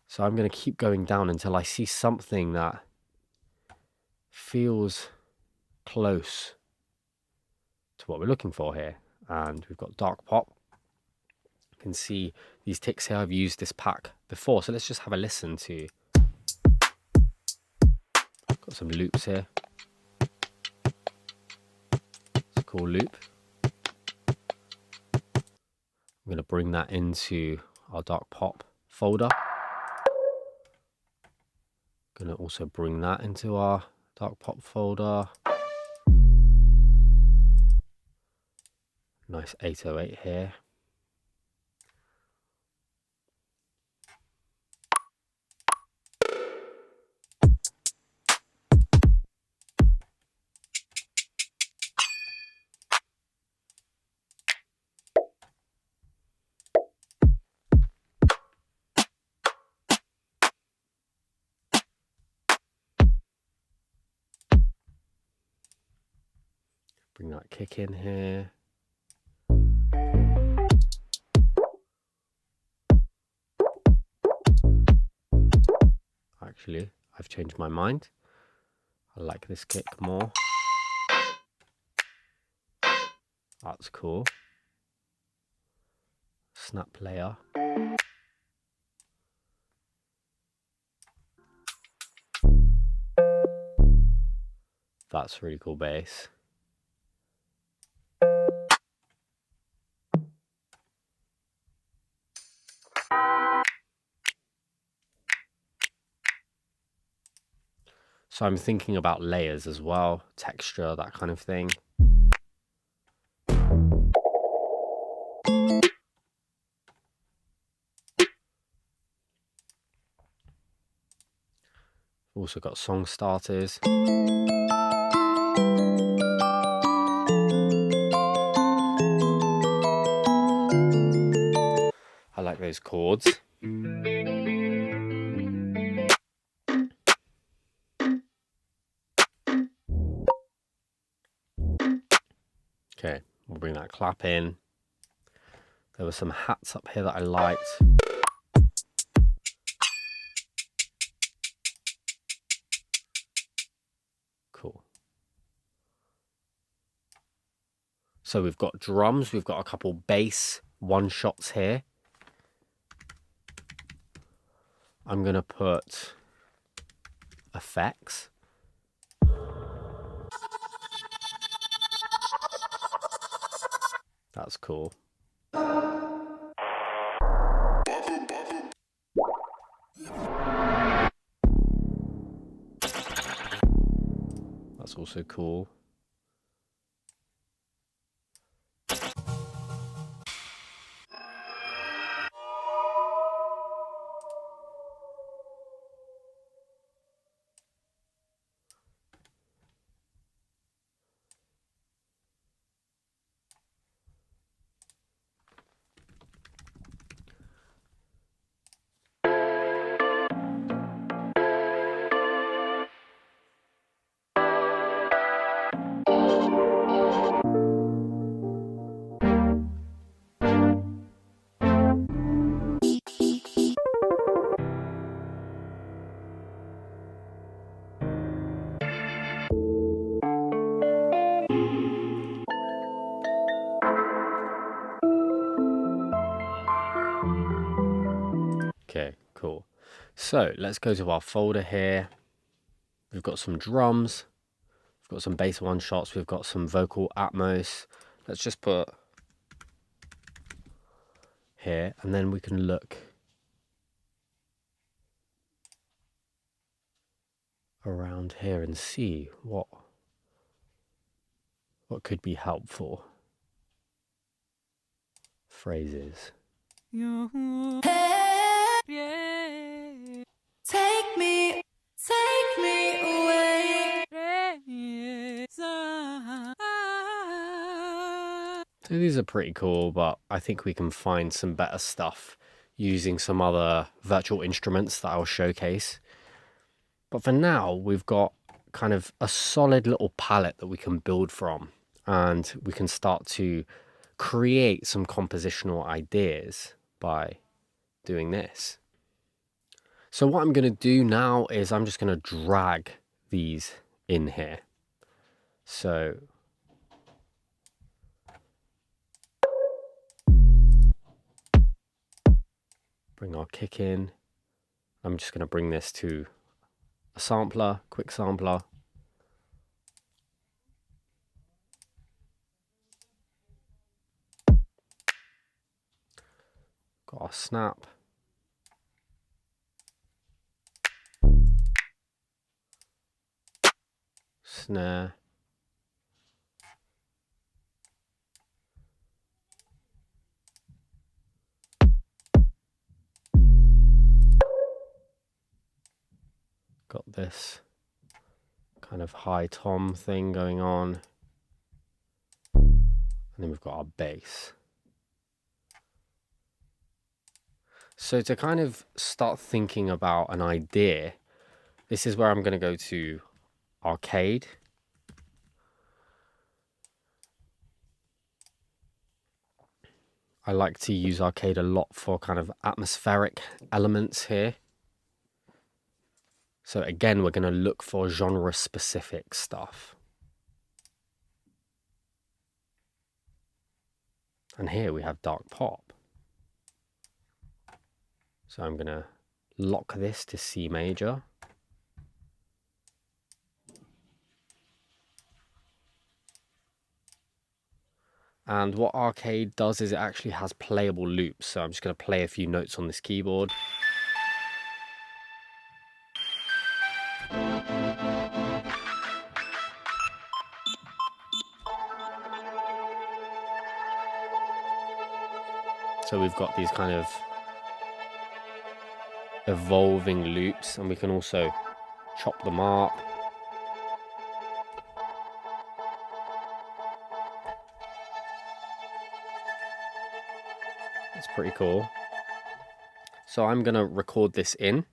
So I'm going to keep going down until I see something that feels close to what we're looking for here. And we've got dark pop. You can see these ticks here. I've used this pack before, so let's just have a listen to. Got some loops here. It's a cool loop. I'm going to bring that into our dark pop folder. Going to also bring that into our dark pop folder. Nice 808 here. Bring that kick in here. Actually, I've changed my mind. I like this kick more. That's cool. Snap layer. That's really cool bass. So I'm thinking about layers as well, texture, that kind of thing. Also got song starters. I like those chords. Okay, we'll bring that clap in. There were some hats up here that I liked. Cool. So we've got drums, we've got a couple bass one-shots here. I'm going to put effects. That's cool. That's also cool. Okay, cool. So let's go to our folder here. We've got some drums. We've got some bass one shots. We've got some vocal atmos. Let's just put here, and then we can look around here and see what could be helpful. Phrases.
Take me away.
So these are pretty cool, but I think we can find some better stuff using some other virtual instruments that I'll showcase. But for now, we've got kind of a solid little palette that we can build from, and we can start to create some compositional ideas by doing this. So what I'm going to do now is I'm just going to drag these in here. So bring our kick in. I'm just going to bring this to a sampler, quick sampler. Got our snap. Snare. Got this kind of high tom thing going on. And then we've got our bass. So to kind of start thinking about an idea, this is where I'm going to go to Arcade. I like to use Arcade a lot for kind of atmospheric elements here. So again, we're going to look for genre-specific stuff. And here we have dark pop. So I'm going to lock this to C major. And what Arcade does is it actually has playable loops. So I'm just going to play a few notes on this keyboard. So we've got these kind of evolving loops, and we can also chop them up. It's pretty cool. So I'm going to record this in.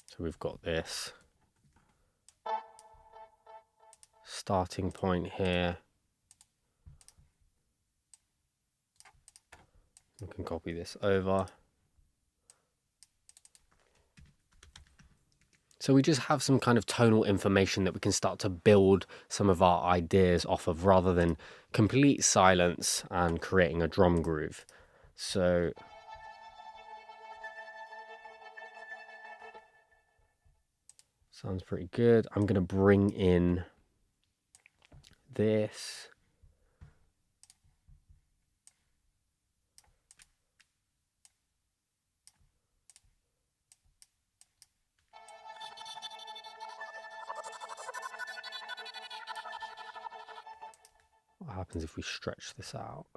So we've got this starting point here. We can copy this over. So we just have some kind of tonal information that we can start to build some of our ideas off of, rather than complete silence and creating a drum groove. So sounds pretty good. I'm going to bring in this. What happens if we stretch this out?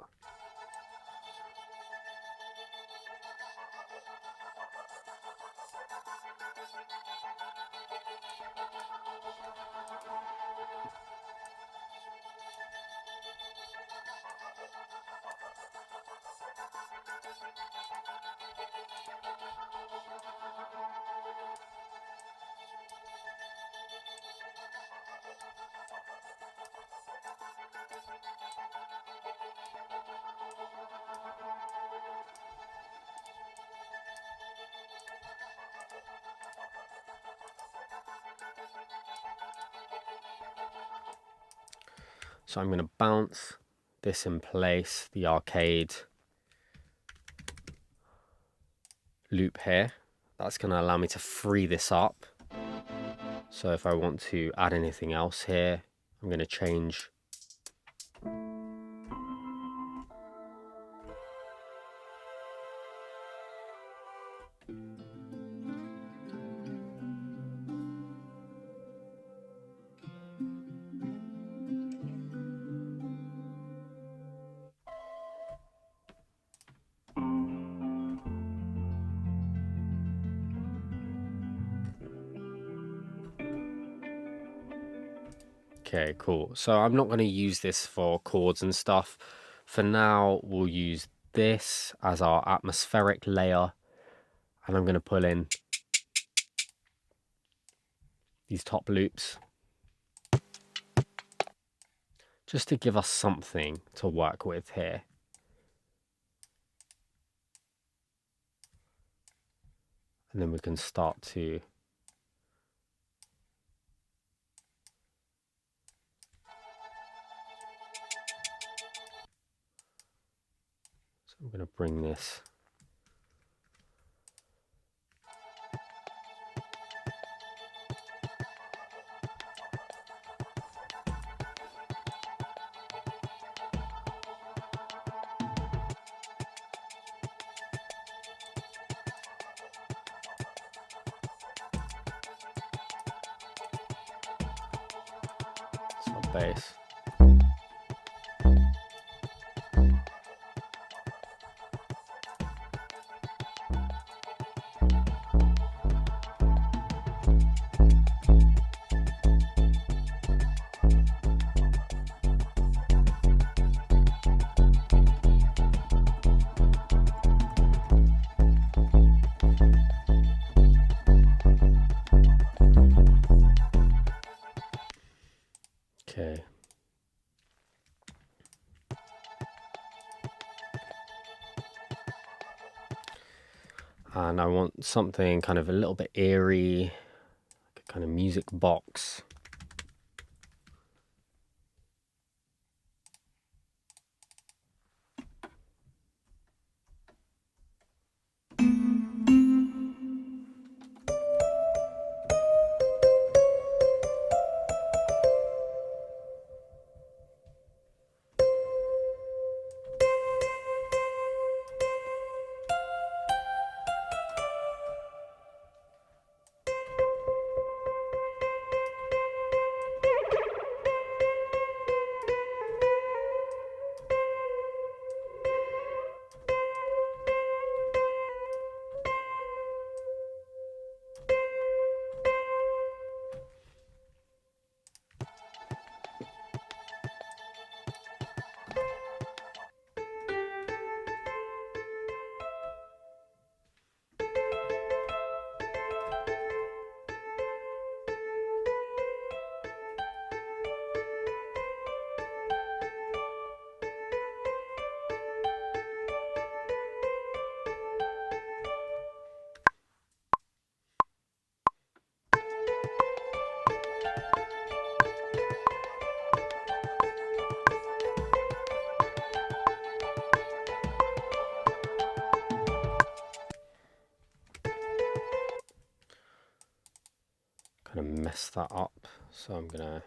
So I'm going to bounce this in place, the arcade loop here. That's going to allow me to free this up. So if I want to add anything else here, I'm going to change . Okay, cool. So I'm not going to use this for chords and stuff. For now, we'll use this as our atmospheric layer. And I'm going to pull in these top loops, just to give us something to work with here. And then we can start to I'm going to bring this bass. Okay. And I want something kind of a little bit eerie, like a kind of music box. Kind of mess that up, so I'm gonna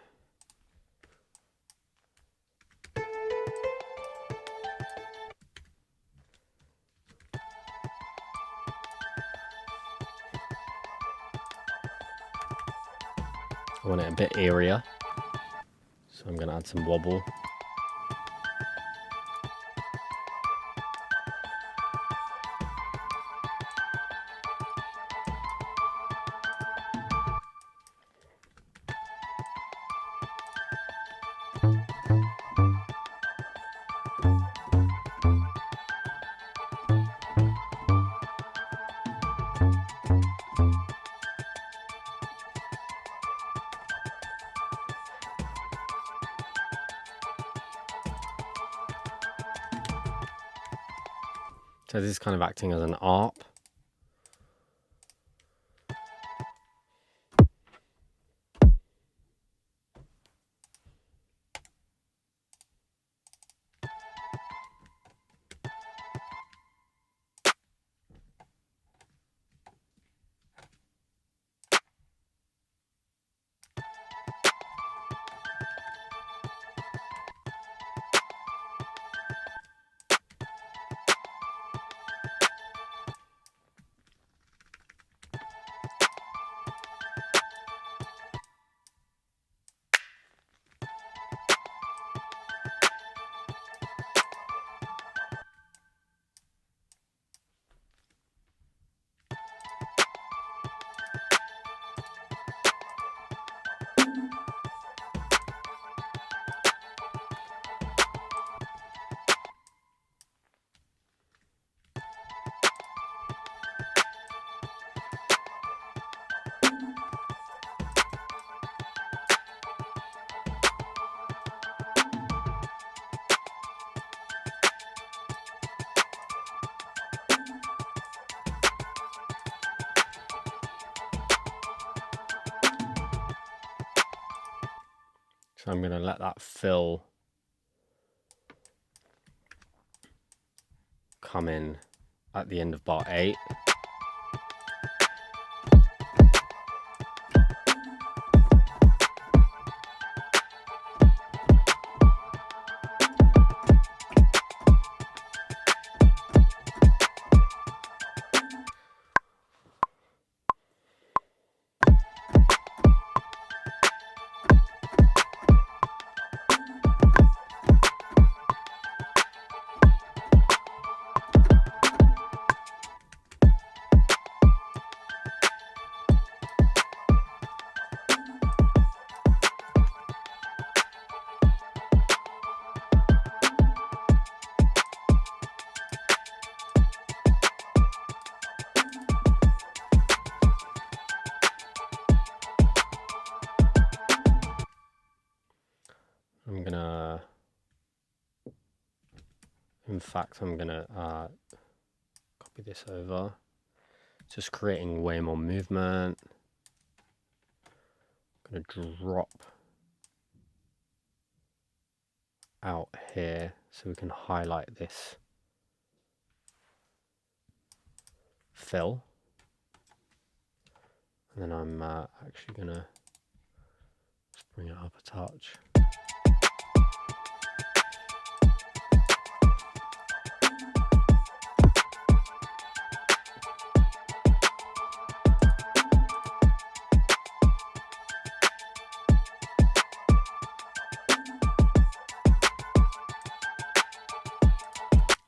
I want it a bit eerier, so I'm gonna add some wobble. So this is kind of acting as an ARP. So I'm going to let that fill come in at the end of bar 8. I'm gonna, in fact, I'm gonna copy this over, just creating way more movement. I'm going to drop out here so we can highlight this fill. And then I'm actually going to just bring it up a touch.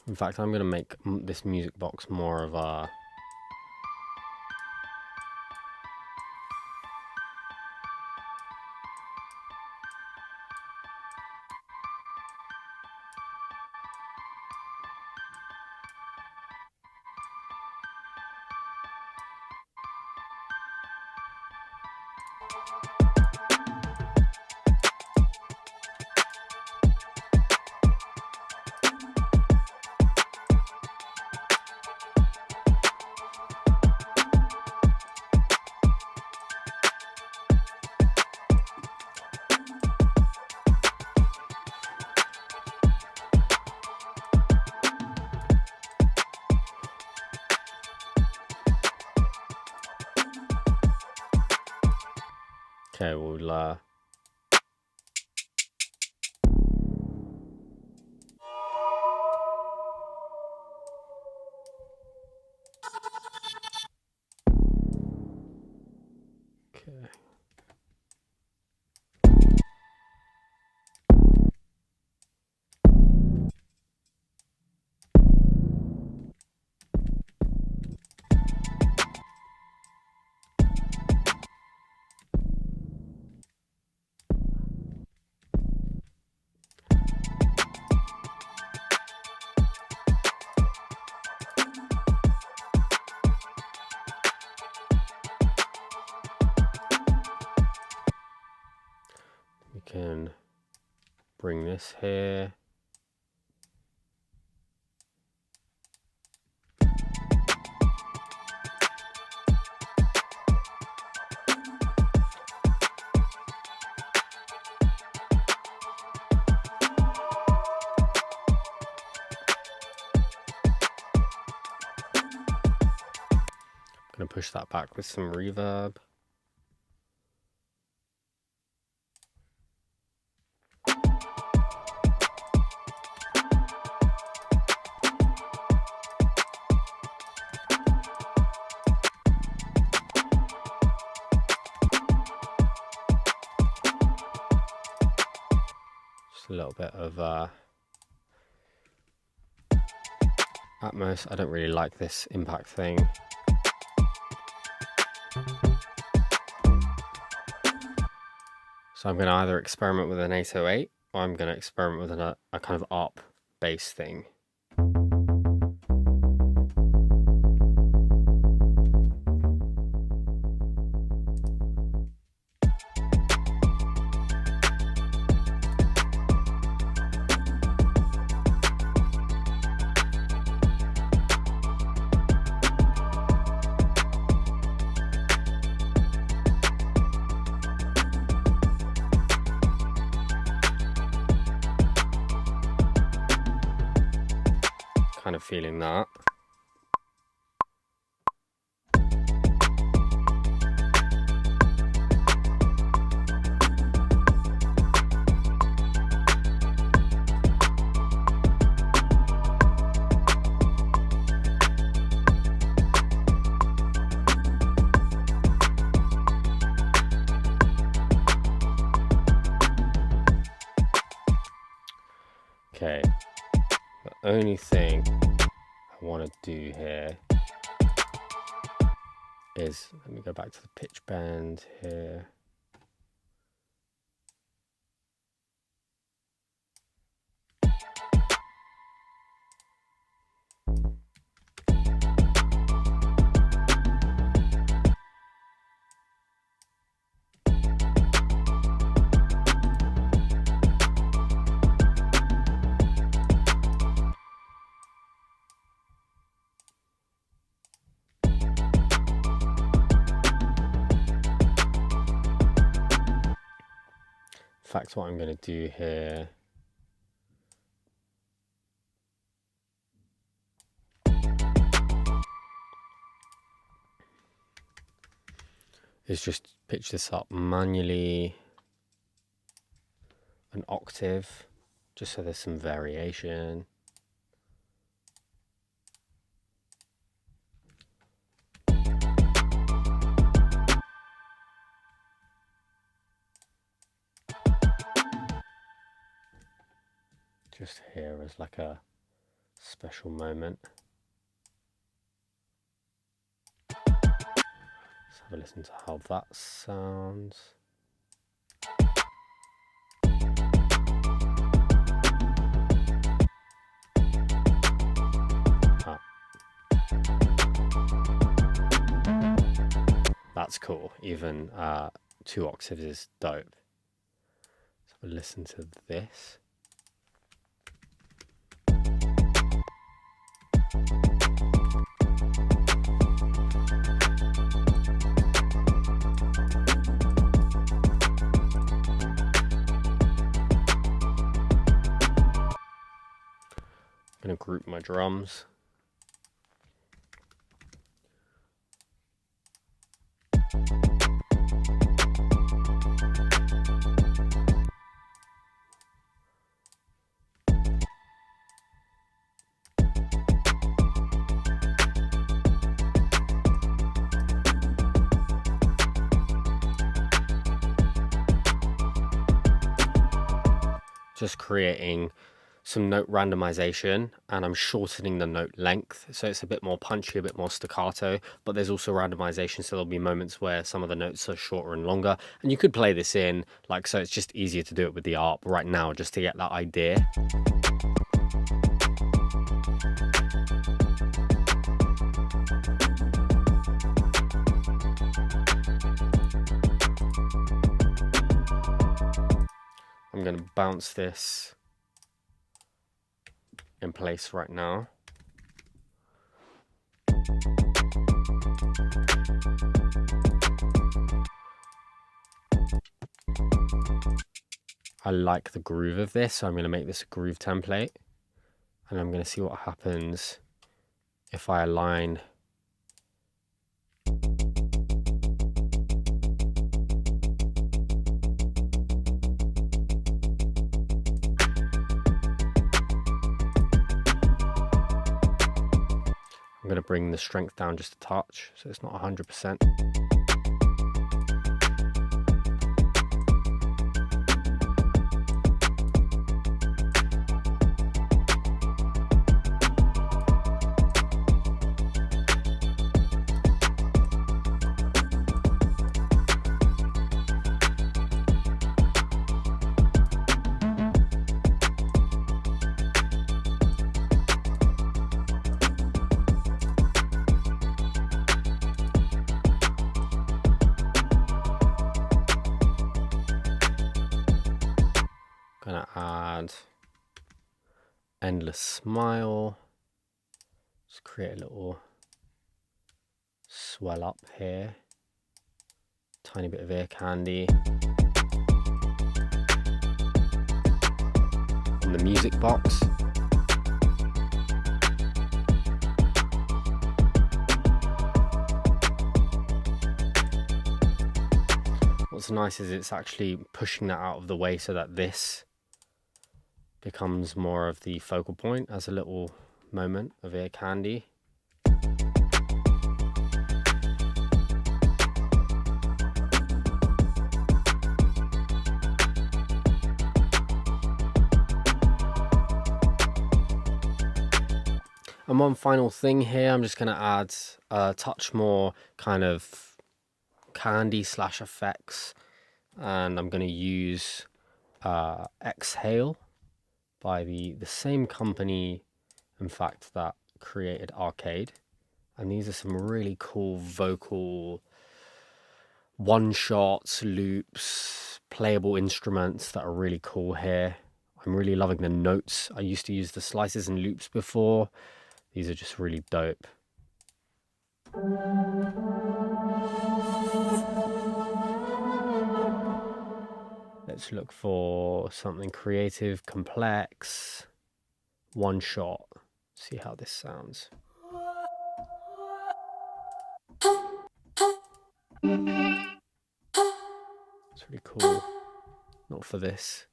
In fact, I'm going to make this music box more of a okay, we'll okay. We can bring this here. I'm going to push that back with some reverb. Just a little bit of Atmos. I don't really like this impact thing. So I'm going to either experiment with an 808 or I'm going to experiment with a kind of ARP bass thing. Kind of feeling that. Okay, the only thing I want to do here is, let me go back to the pitch bend here. fact, what I'm going to do here is just pitch this up manually an octave, just so there's some variation. Just here as like a special moment. Let's have a listen to how that sounds. That's cool. Even 2 octaves is dope. Let's have a listen to this. I'm going to group my drums. Just creating some note randomization, and I'm shortening the note length so it's a bit more punchy, a bit more staccato, but there's also randomization, so there'll be moments where some of the notes are shorter and longer, and you could play this in like so. It's just easier to do it with the ARP right now just to get that idea. I'm going to bounce this in place right now. I like the groove of this, so I'm going to make this a groove template, and I'm going to see what happens if I align I'm going to bring the strength down just a touch, so it's not 100%. Gonna add endless smile. Just create a little swell up here. Tiny bit of ear candy. On the music box. What's nice is it's actually pushing that out of the way so that this becomes more of the focal point as a little moment of ear candy. And one final thing here, I'm just going to add a touch more kind of candy / effects, and I'm going to use Exhale by the same company, in fact, that created Arcade. And these are some really cool vocal one-shots, loops, playable instruments that are really cool here. I'm really loving the notes. I used to use the slices and loops before. These are just really dope. Let's look for something creative, complex, one shot. See how this sounds. It's really cool. Not for this.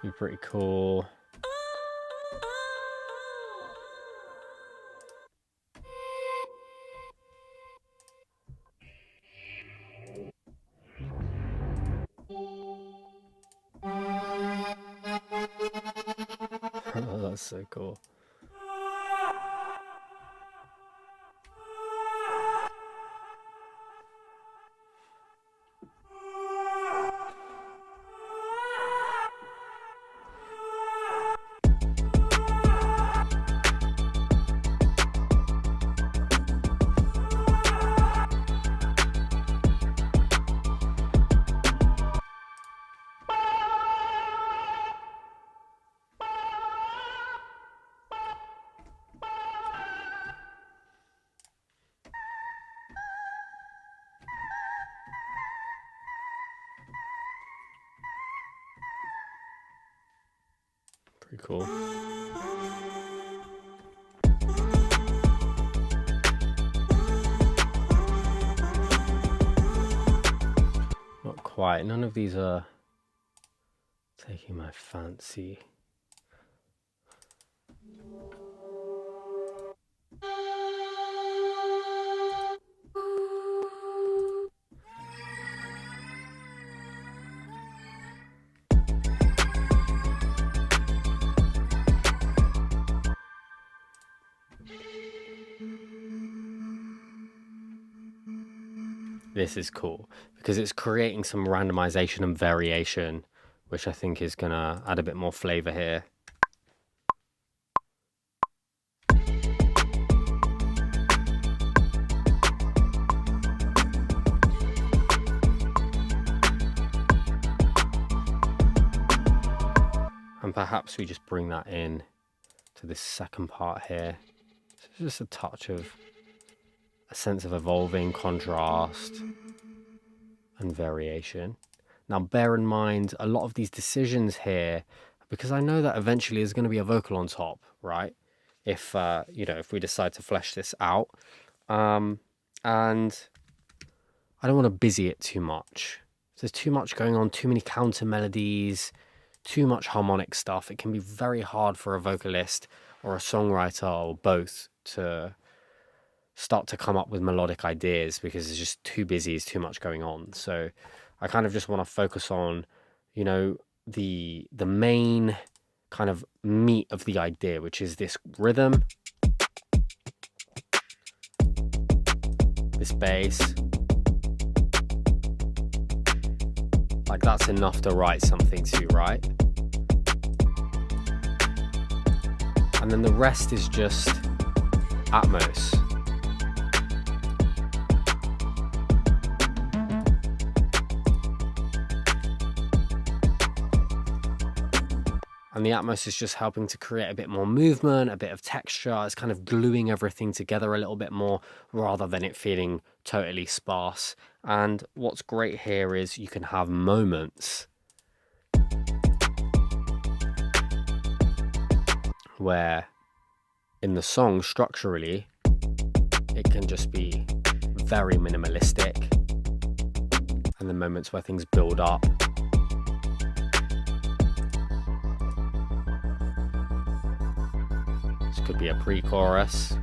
Be pretty cool. Oh, that's so cool. Pretty cool. Not quite. None of these are taking my fancy. This is cool because it's creating some randomization and variation, which I think is gonna add a bit more flavor here. And perhaps we just bring that in to this second part here. So just a touch of a sense of evolving contrast and variation. Now, bear in mind a lot of these decisions here, because I know that eventually there's going to be a vocal on top, right? If if we decide to flesh this out, and I don't want to busy it too much. If there's too much going on, too many counter melodies, too much harmonic stuff, it can be very hard for a vocalist or a songwriter or both to start to come up with melodic ideas because it's just too busy, it's too much going on. So I kind of just want to focus on, the main kind of meat of the idea, which is this rhythm, this bass. Like that's enough to write something to, right? And then the rest is just Atmos. And the Atmos is just helping to create a bit more movement, a bit of texture. It's kind of gluing everything together a little bit more rather than it feeling totally sparse. And what's great here is you can have moments where in the song structurally, it can just be very minimalistic. And the moments where things build up. This could be a pre-chorus.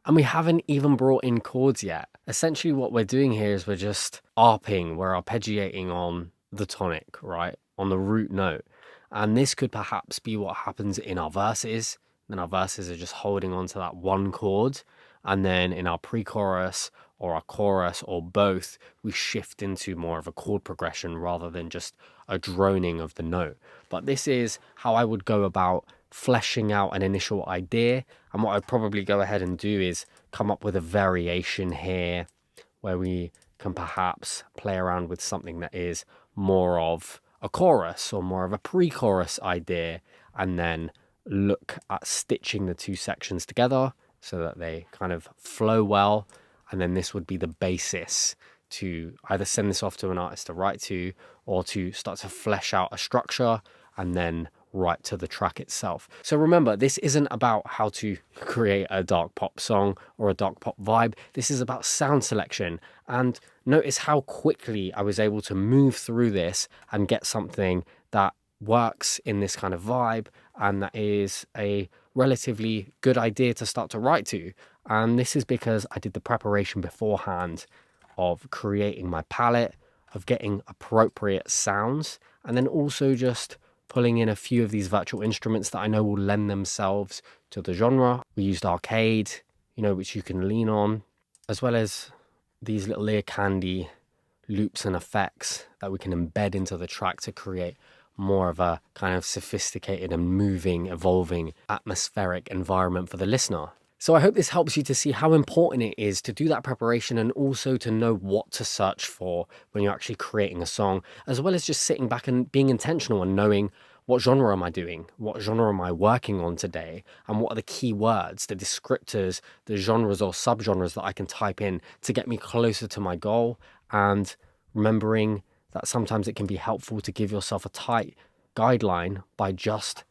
And we haven't even brought in chords yet. Essentially what we're doing here is we're just arping, we're arpeggiating on the tonic, right? On the root note. And this could perhaps be what happens in our verses. Then our verses are just holding on to that one chord. And then in our pre-chorus or our chorus or both, we shift into more of a chord progression rather than just a droning of the note. But this is how I would go about fleshing out an initial idea. And what I'd probably go ahead and do is come up with a variation here where we can perhaps play around with something that is more of a chorus or more of a pre-chorus idea, and then look at stitching the two sections together so that they kind of flow well. And then this would be the basis to either send this off to an artist to write to, or to start to flesh out a structure and then write to the track itself. So remember, this isn't about how to create a dark pop song or a dark pop vibe. This is about sound selection. And notice how quickly I was able to move through this and get something that works in this kind of vibe, and that is a relatively good idea to start to write to. And this is because I did the preparation beforehand of creating my palette, of getting appropriate sounds, and then also just pulling in a few of these virtual instruments that I know will lend themselves to the genre. We used arcade, which you can lean on, as well as these little ear candy loops and effects that we can embed into the track to create more of a kind of sophisticated and moving, evolving, atmospheric environment for the listener. So I hope this helps you to see how important it is to do that preparation, and also to know what to search for when you're actually creating a song, as well as just sitting back and being intentional and knowing, what genre am I doing? What genre am I working on today? And what are the key words, the descriptors, the genres or subgenres that I can type in to get me closer to my goal? And remembering that sometimes it can be helpful to give yourself a tight guideline by just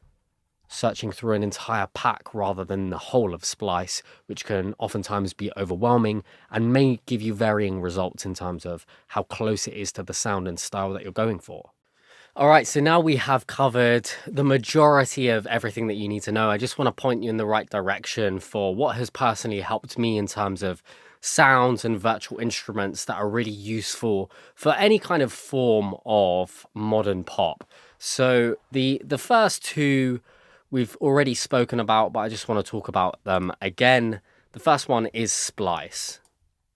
searching through an entire pack rather than the whole of Splice, which can oftentimes be overwhelming and may give you varying results in terms of how close it is to the sound and style that you're going for. All right, so now we have covered the majority of everything that you need to know. I just want to point you in the right direction for what has personally helped me in terms of sounds and virtual instruments that are really useful for any kind of form of modern pop. So the first two we've already spoken about, but I just want to talk about them again. The first one is Splice.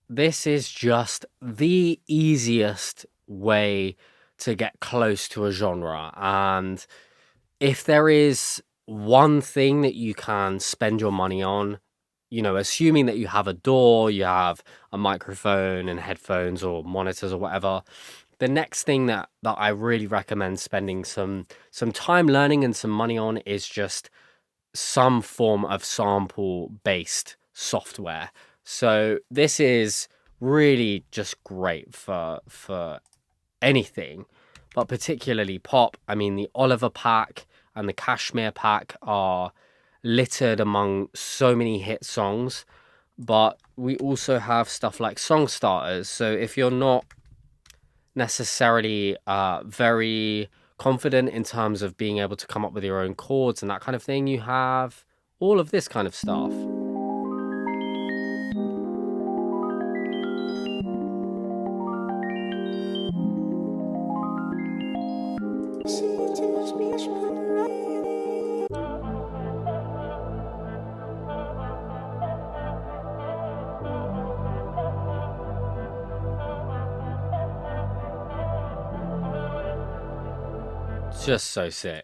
This is just the easiest way to get close to a genre. And if there is one thing that you can spend your money on, assuming that you have a DAW, you have a microphone and headphones or monitors or whatever, the next thing that I really recommend spending some time learning and some money on is just some form of sample-based software. So this is really just great for anything, but particularly pop. I mean, the Oliver pack and the Kashmir pack are littered among so many hit songs, but we also have stuff like song starters. So if you're not necessarily very confident in terms of being able to come up with your own chords and that kind of thing, you have all of this kind of stuff. Just so sick.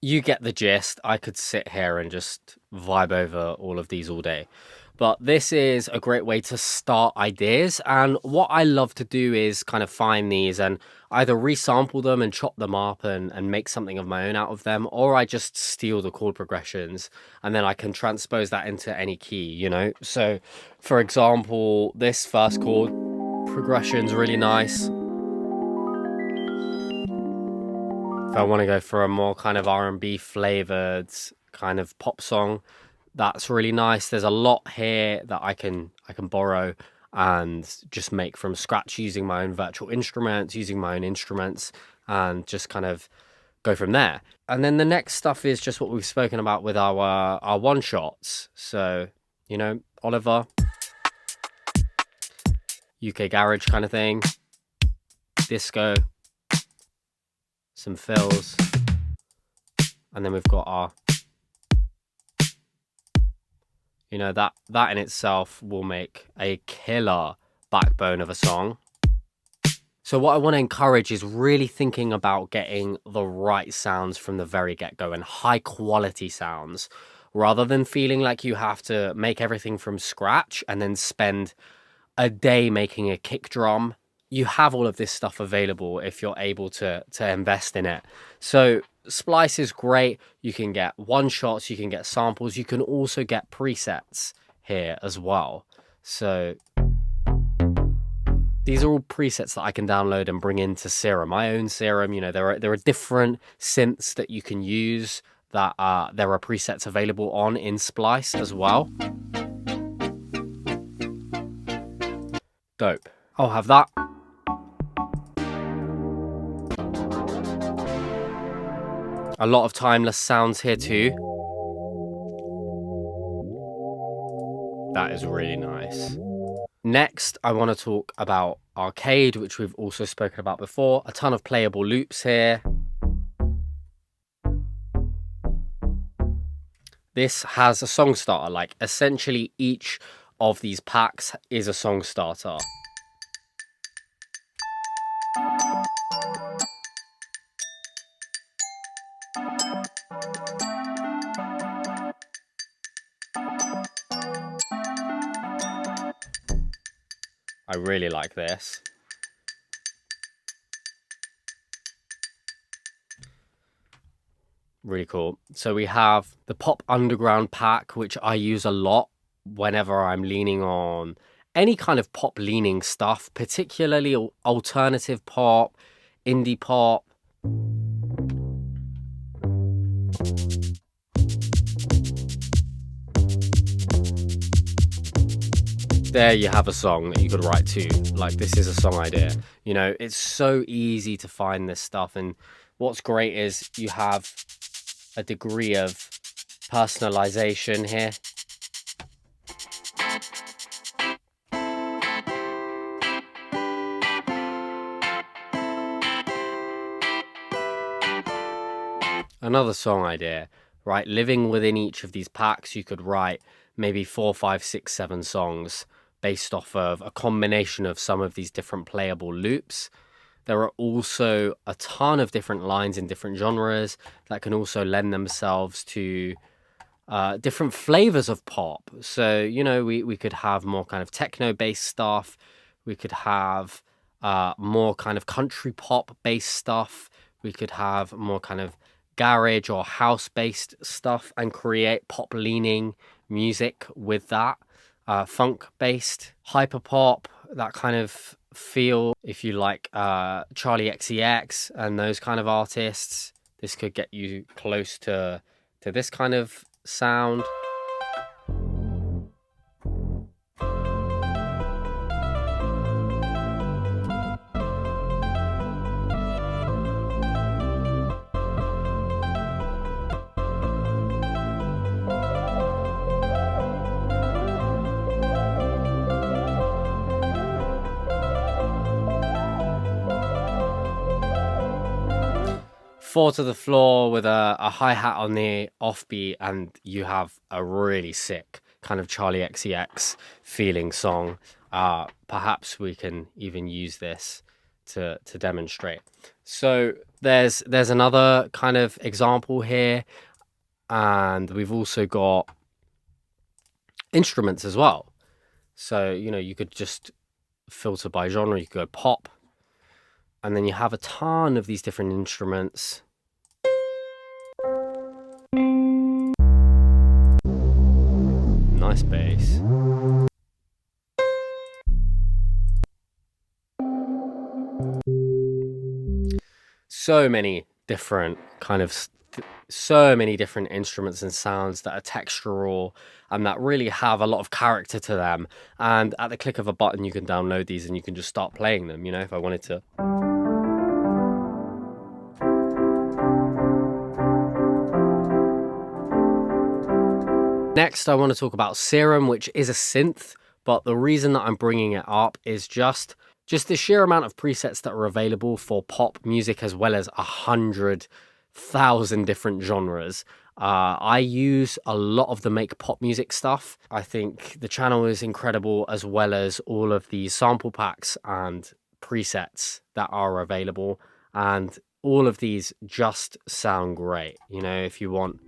You get the gist. I could sit here and just vibe over all of these all day. But this is a great way to start ideas. And what I love to do is kind of find these and either resample them and chop them up and make something of my own out of them, or I just steal the chord progressions and then I can transpose that into any key, you know? So for example, this first chord progression is really nice. If I want to go for a more kind of R&B flavored kind of pop song, that's really nice. There's a lot here that I can borrow and just make from scratch using my own virtual instruments, using my own instruments, and just kind of go from there. And then the next stuff is just what we've spoken about with our one shots. So, you know, Oliver, UK garage kind of thing, disco, some fills, and then we've got our, you know, that in itself will make a killer backbone of a song. So what I want to encourage is really thinking about getting the right sounds from the very get-go and high quality sounds, rather than feeling like you have to make everything from scratch and then spend a day making a kick drum. You have all of this stuff available if you're able to invest in it. So Splice is great. You can get one shots, you can get samples, you can also get presets here as well. So these are all presets that I can download and bring into Serum, my own Serum. You know, there are different synths that you can use that there are presets available on in Splice as well. Dope. I'll have that. A lot of timeless sounds here too. That is really nice. Next, I want to talk about arcade, which we've also spoken about before. A ton of playable loops here. This has a song starter, like essentially each of these packs is a song starter. I really like this. Really cool. So we have the Pop Underground pack, which I use a lot whenever I'm leaning on any kind of pop leaning stuff, particularly alternative pop, indie pop. There you have a song that you could write to. Like, this is a song idea. You know, it's so easy to find this stuff. And what's great is you have a degree of personalization here. Another song idea, right? Living within each of these packs, you could write maybe 4, 5, 6, 7 songs based off of a combination of some of these different playable loops. There are also a ton of different lines in different genres that can also lend themselves to different flavors of pop. So, you know, we could have more kind of techno-based stuff. We could have more kind of country pop-based stuff. We could have more kind of garage or house-based stuff and create pop-leaning music with that. Funk-based, hyperpop, that kind of feel. If you like Charlie XCX and those kind of artists, this could get you close to this kind of sound. Four to the floor with a hi-hat on the offbeat, and you have a really sick kind of Charlie XCX feeling song. Perhaps we can even use this to demonstrate. So there's another kind of example here, and we've also got instruments as well. So, you know, you could just filter by genre. You could go pop, and then you have a ton of these different instruments. Nice bass. So many different instruments and sounds that are textural and that really have a lot of character to them. And at the click of a button, you can download these and you can just start playing them, you know, if I wanted to. Next, I want to talk about Serum, which is a synth, but the reason that I'm bringing it up is just the sheer amount of presets that are available for pop music, as well as 100,000 different genres. I use a lot of the Make Pop Music stuff. I think the channel is incredible, as well as all of the sample packs and presets that are available. And all of these just sound great. You know, if you want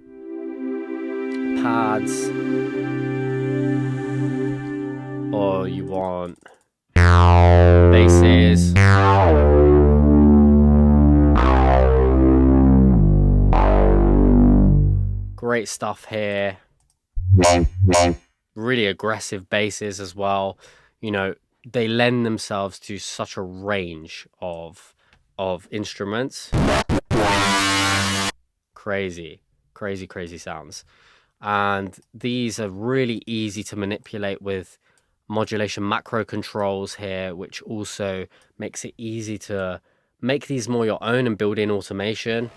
pads, or you want basses, great stuff here. Really aggressive basses as well. You know, they lend themselves to such a range of instruments. Crazy sounds. And these are really easy to manipulate with modulation macro controls here, which also makes it easy to make these more your own and build in automation.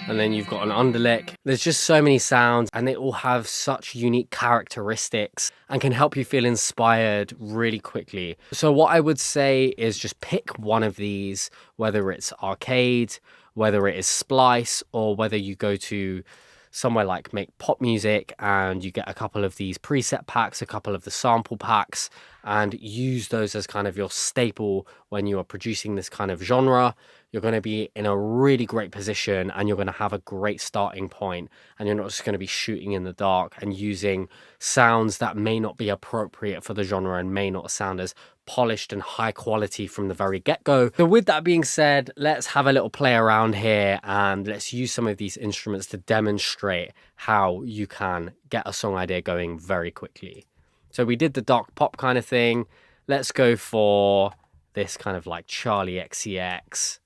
And then you've got an underlick. There's just so many sounds, and they all have such unique characteristics and can help you feel inspired really quickly. So what I would say is just pick one of these, whether it's Arcade, whether it is Splice, or whether you go to somewhere like Make Pop Music and you get a couple of these preset packs, a couple of the sample packs, and use those as kind of your staple when you are producing this kind of genre. You're going to be in a really great position, and you're going to have a great starting point, and you're not just going to be shooting in the dark and using sounds that may not be appropriate for the genre and may not sound as polished and high quality from the very get-go. So with that being said, let's have a little play around here and let's use some of these instruments to demonstrate how you can get a song idea going very quickly. So we did the dark pop kind of thing. Let's go for this kind of like Charlie XCX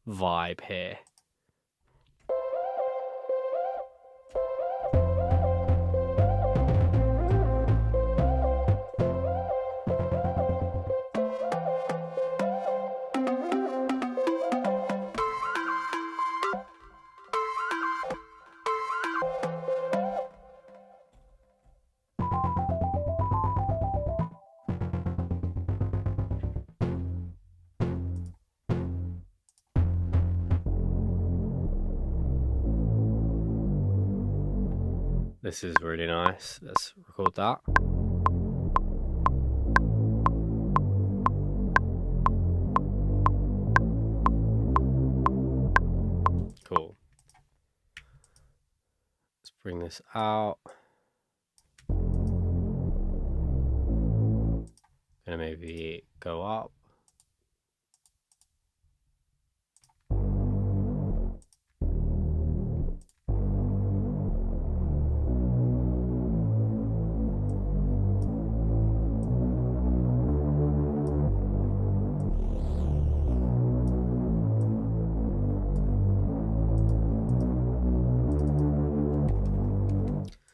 vibe here. This is really nice. Let's record that. Cool. Let's bring this out. Gonna maybe go up.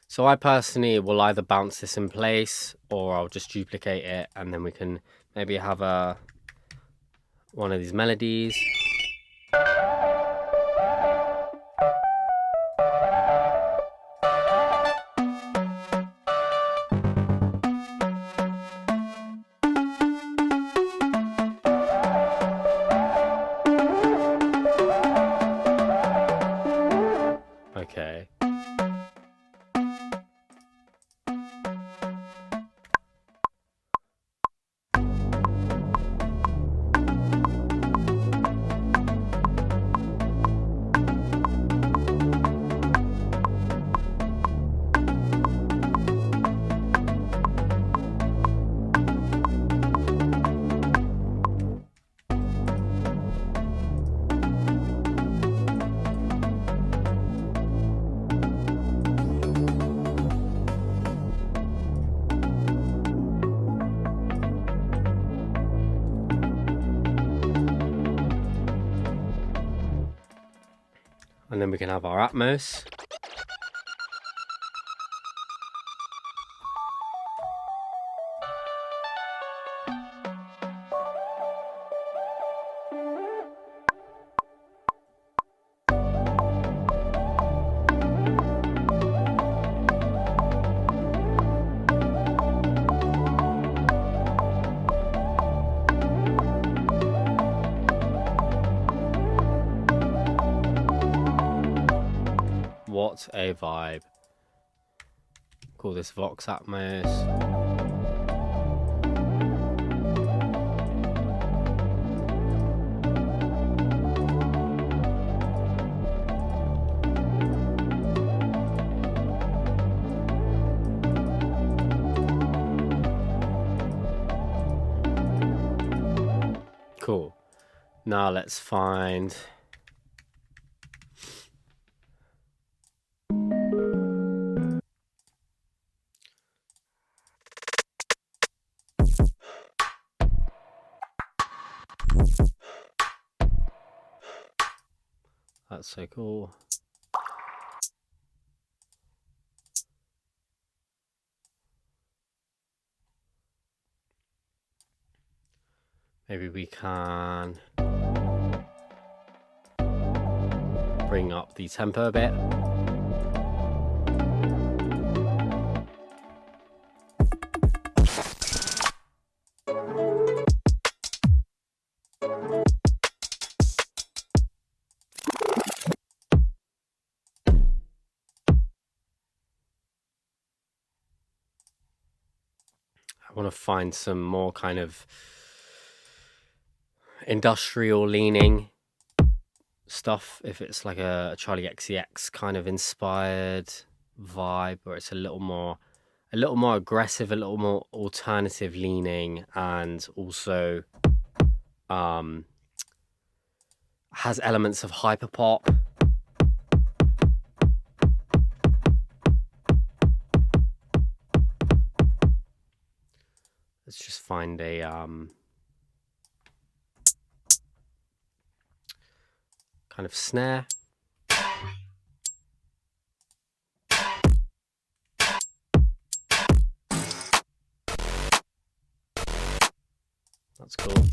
So I personally will either bounce this in place or I'll just duplicate it, and then we can maybe have one of these melodies. Okay. then we can have our Atmos. What a vibe. Call this Vox Atmos. Cool. Now let's find that's so cool. Maybe we can bring up the tempo a bit. I want to find some more kind of industrial leaning stuff, if it's like a Charlie XCX kind of inspired vibe, where it's a little more aggressive, a little more alternative leaning, and also has elements of hyperpop. Let's just find a kind of snare. That's cool.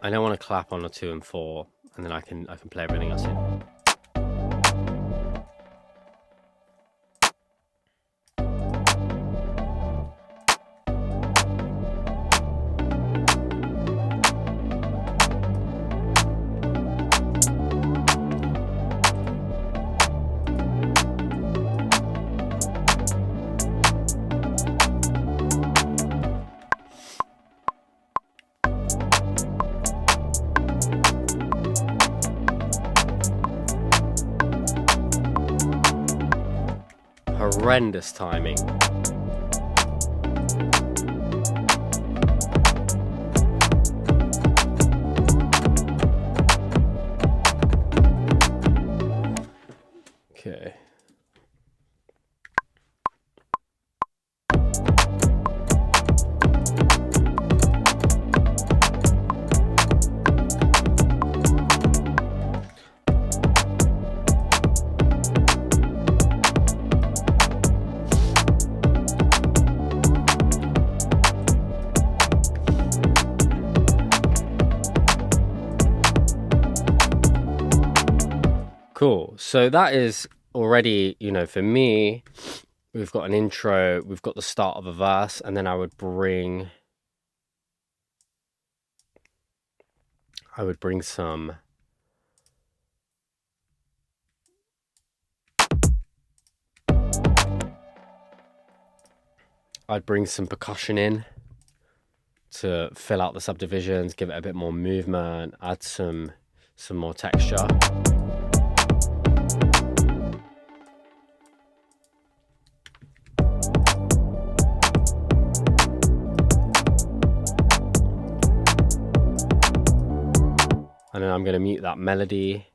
I don't want to clap on a 2 and 4, and then I can play everything else in. Horrendous timing. Okay. Cool. So that is already, for me, we've got an intro, we've got the start of a verse, and then I would bring some percussion in to fill out the subdivisions, give it a bit more movement, add some more texture. And then I'm going to mute that melody.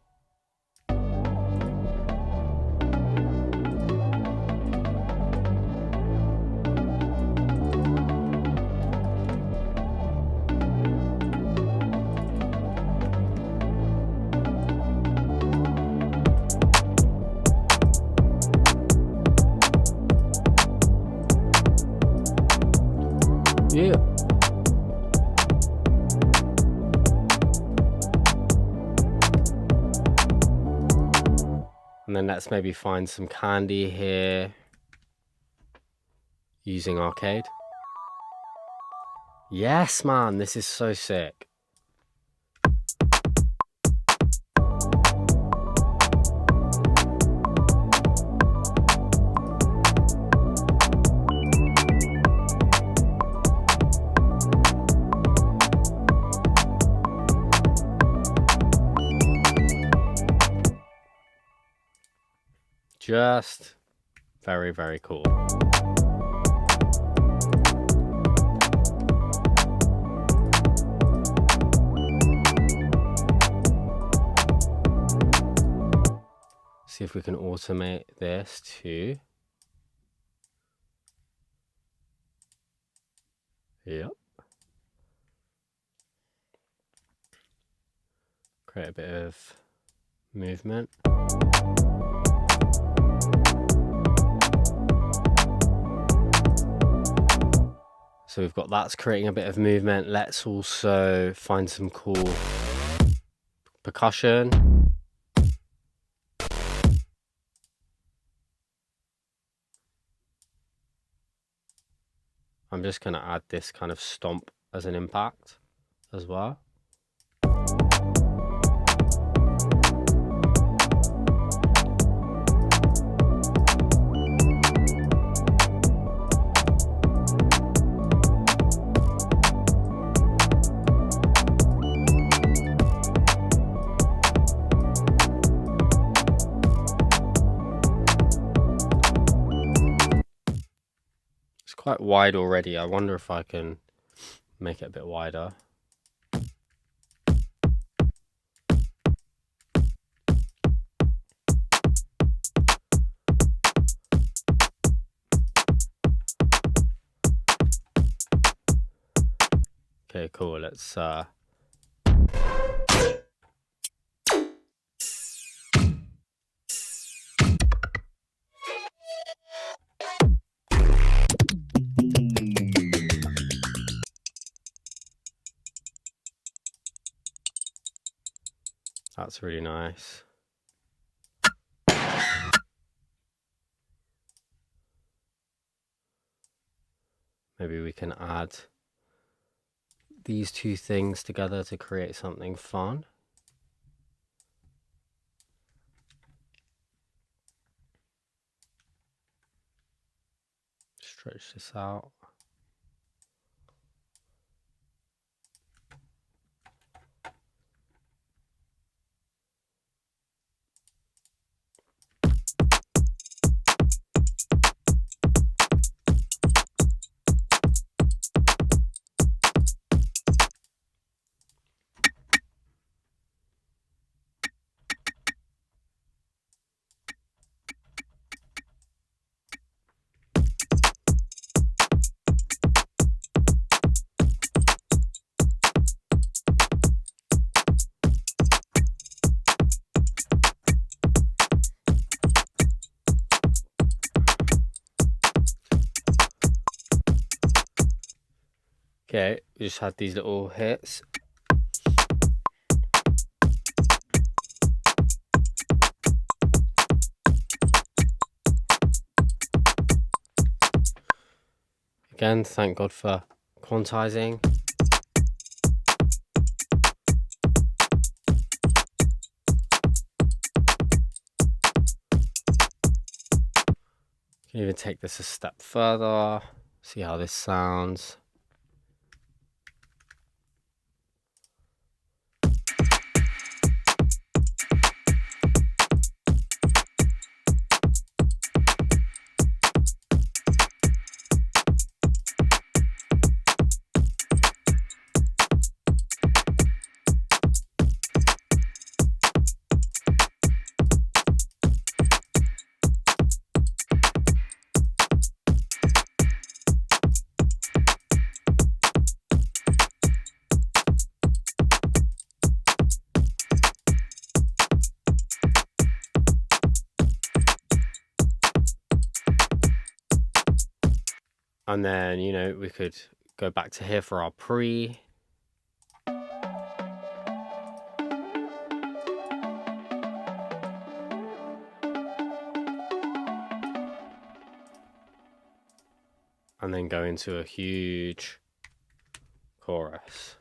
And then let's maybe find some candy here using arcade. Yes, man, this is so sick. Just very, very cool. See if we can automate this too. Yep. Create a bit of movement. So we've got that's creating a bit of movement. Let's also find some cool percussion. I'm just going to add this kind of stomp as an impact as well. Quite wide already. I wonder if I can make it a bit wider. Okay, cool. Let's that's really nice. Maybe we can add these two things together to create something fun. Stretch this out. Okay, we just had these little hits. Again, thank God for quantizing. You can even take this a step further, see how this sounds. And then, you know, we could go back to here for our pre. and then go into a huge chorus.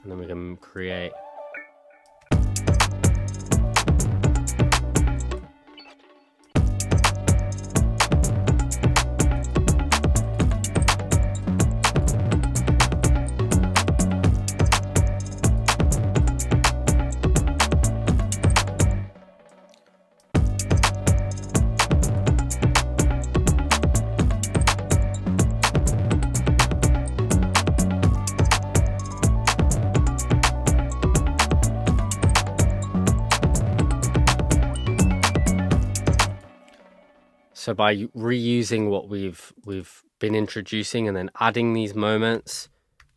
And then we can create So by reusing what we've been introducing and then adding these moments,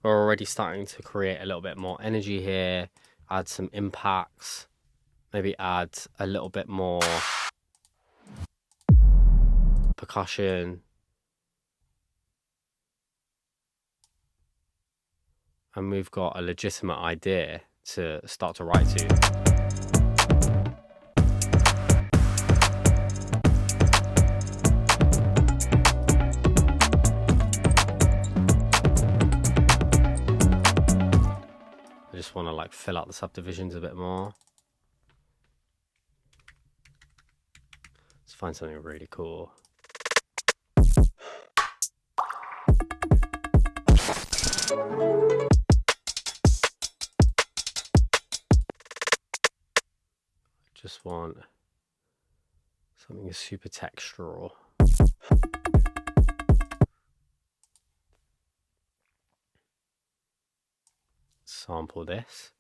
we're already starting to create a little bit more energy here, add some impacts, maybe add a little bit more percussion. And we've got a legitimate idea to start to write to. I just want to like fill out the subdivisions a bit more. Let's find something really cool. Just want something super textural. Sample this.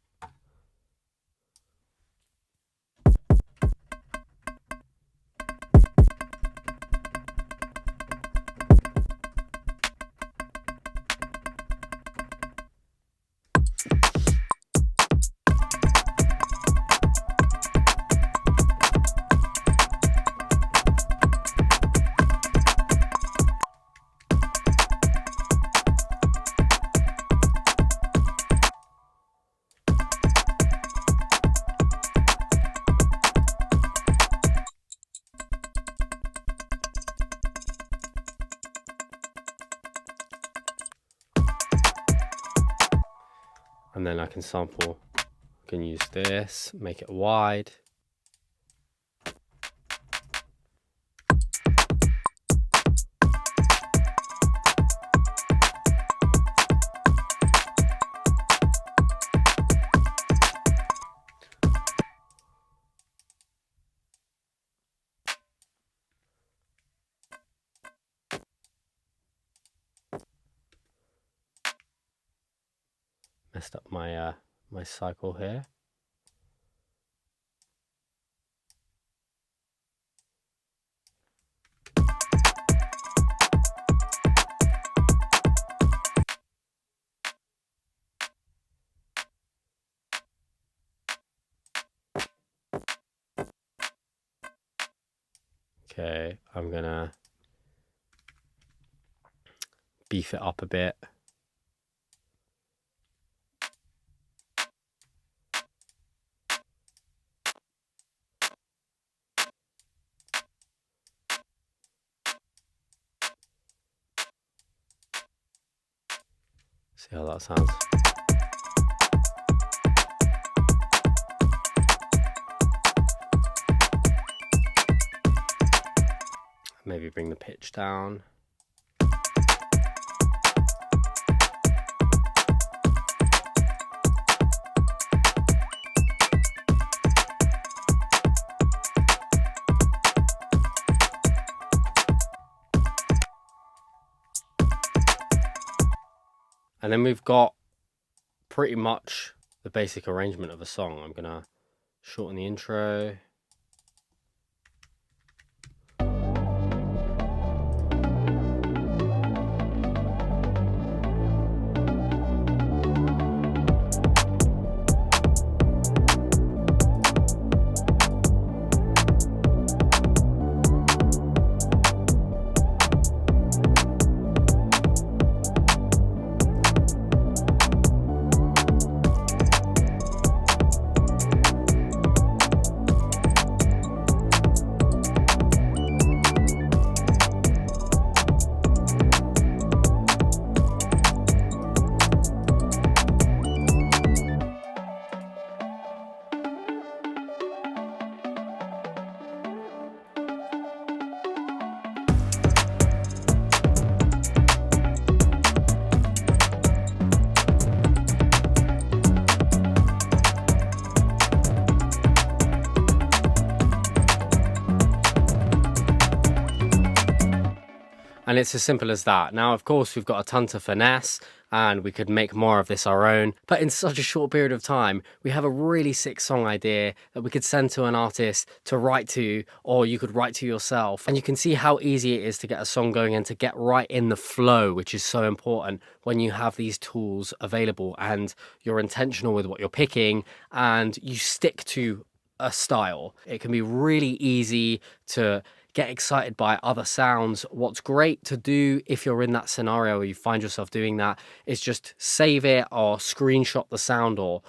And then I can sample, I can use this, make it wide. Messed up my my cycle here. Okay, I'm gonna beef it up a bit. See how that sounds. Maybe bring the pitch down. And then we've got pretty much the basic arrangement of a song. I'm gonna shorten the intro. And it's as simple as that. Now, of course, we've got a ton to finesse and we could make more of this our own. But in such a short period of time, we have a really sick song idea that we could send to an artist to write to, or you could write to yourself. And you can see how easy it is to get a song going and to get right in the flow, which is so important when you have these tools available and you're intentional with what you're picking and you stick to a style. It can be really easy to get excited by other sounds. What's great to do if you're in that scenario where you find yourself doing that is just save it or screenshot the sound or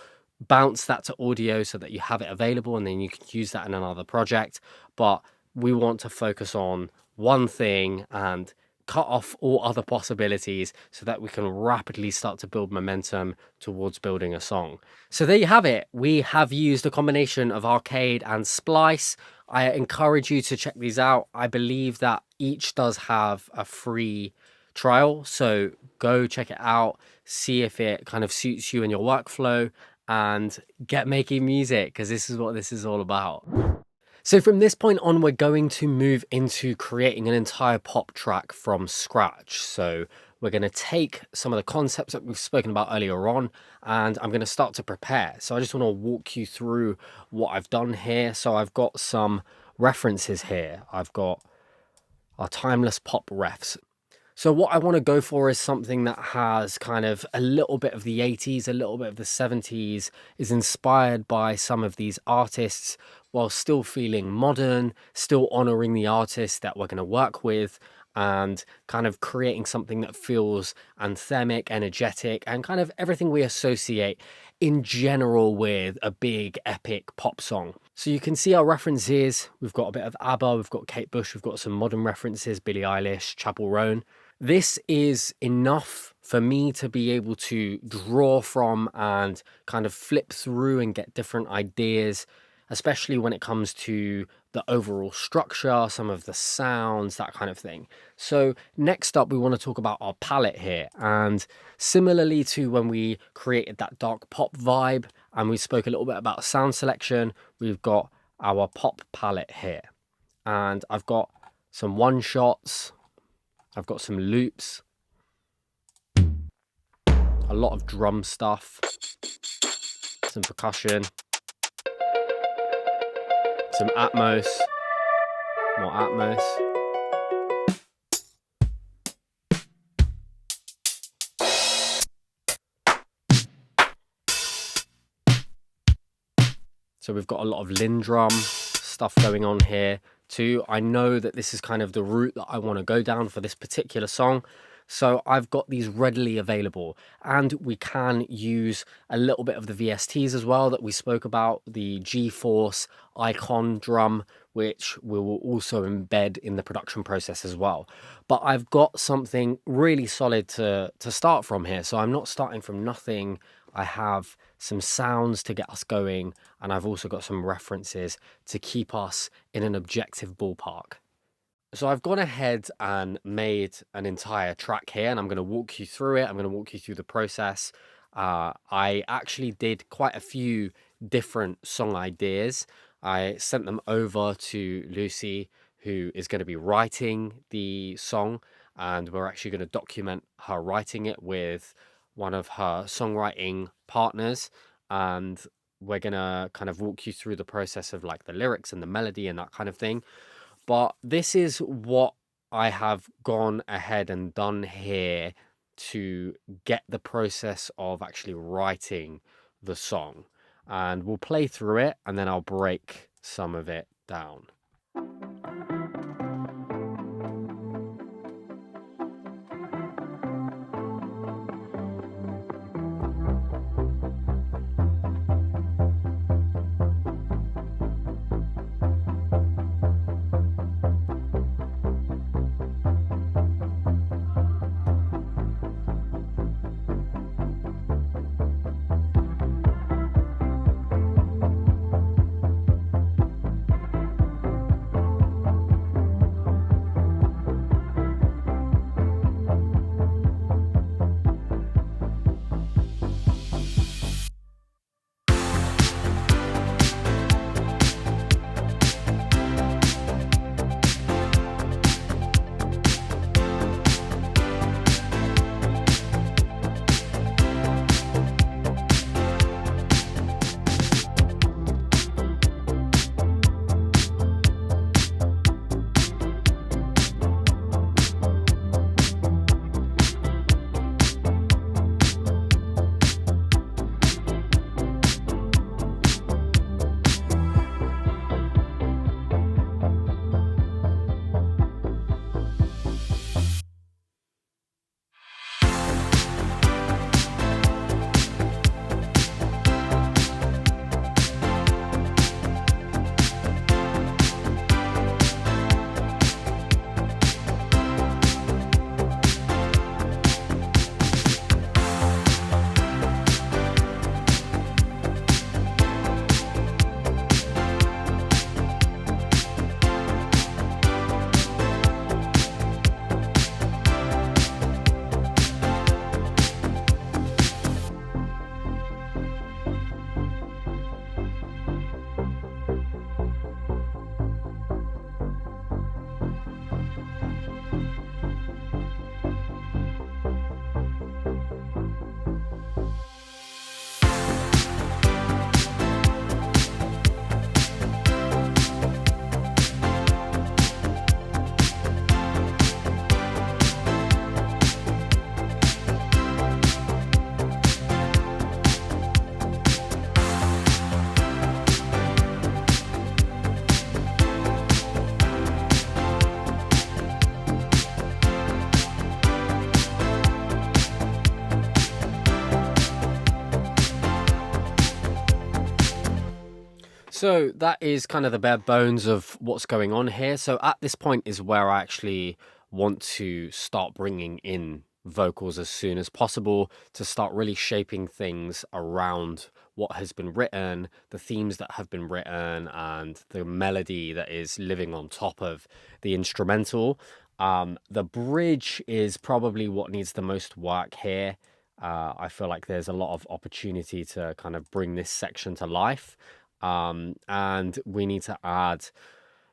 bounce that to audio so that you have it available and then you can use that in another project. But we want to focus on one thing and cut off all other possibilities so that we can rapidly start to build momentum towards building a song. So there you have it. We have used a combination of Arcade and Splice. I encourage you to check these out. I believe that each does have a free trial, so go check it out, see if it kind of suits you and your workflow, and get making music, because this is what this is all about. So from this point on, we're going to move into creating an entire pop track from scratch. So we're going to take some of the concepts that we've spoken about earlier on, and I'm going to start to prepare. So I just want to walk you through what I've done here. So I've got some references here. I've got our timeless pop refs. So what I want to go for is something that has kind of a little bit of the 80s, a little bit of the 70s, is inspired by some of these artists while still feeling modern, still honoring the artists that we're going to work with, and kind of creating something that feels anthemic, energetic, and kind of everything we associate in general with a big epic pop song. So you can see our references. We've got a bit of ABBA, we've got Kate Bush, we've got some modern references, Billie Eilish, Chapel Roan. This is enough for me to be able to draw from and kind of flip through and get different ideas, especially when it comes to the overall structure, some of the sounds, that kind of thing. So next up, we want to talk about our palette here. And similarly to when we created that dark pop vibe and we spoke a little bit about sound selection, we've got our pop palette here. And I've got some one shots, I've got some loops, a lot of drum stuff, some percussion, some Atmos, more Atmos. So we've got a lot of Lindrum stuff going on here too. I know that this is kind of the route that I want to go down for this particular song. So I've got these readily available, and we can use a little bit of the VSTs as well that we spoke about, the G-Force icon drum, which we will also embed in the production process as well. But I've got something really solid to start from here. So I'm not starting from nothing. I have some sounds to get us going, and I've also got some references to keep us in an objective ballpark. So I've gone ahead and made an entire track here, and I'm going to walk you through it. I'm going to walk you through the process. I actually did quite a few different song ideas. I sent them over to Lucy, who is going to be writing the song, and we're actually going to document her writing it with one of her songwriting partners, and we're going to kind of walk you through the process of like the lyrics and the melody and that kind of thing. But this is what I have gone ahead and done here to get the process of actually writing the song. And we'll play through it and then I'll break some of it down. So that is kind of the bare bones of what's going on here. So at this point is where I actually want to start bringing in vocals as soon as possible to start really shaping things around what has been written, the themes that have been written, and the melody that is living on top of the instrumental. The bridge is probably what needs the most work here. I feel like there's a lot of opportunity to kind of bring this section to life. And we need to add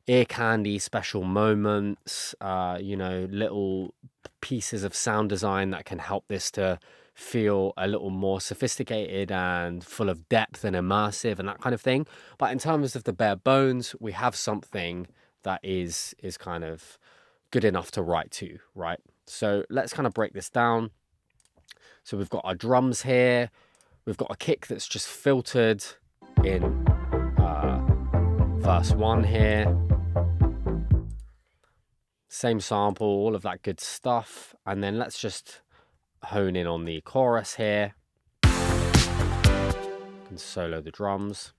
ear candy, special moments, little pieces of sound design that can help this to feel a little more sophisticated and full of depth and immersive and that kind of thing. But in terms of the bare bones, we have something that is kind of good enough to write to, right? So let's kind of break this down. So we've got our drums here. We've got a kick that's just filtered in verse 1 here. Same sample, all of that good stuff. And then let's just hone in on the chorus here. And solo the drums.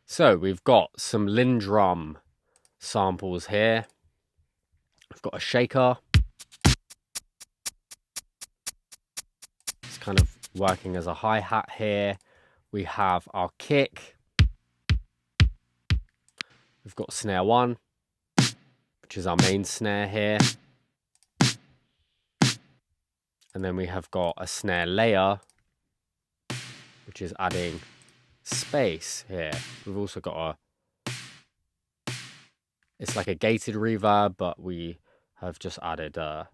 So we've got some Lindrum samples here. We've got a shaker. It's kind of working as a hi-hat here. We have our kick. We've got snare 1, which is our main snare here. And then we have got a snare layer, which is adding space here. We've also got it's like a gated reverb, but we have just added a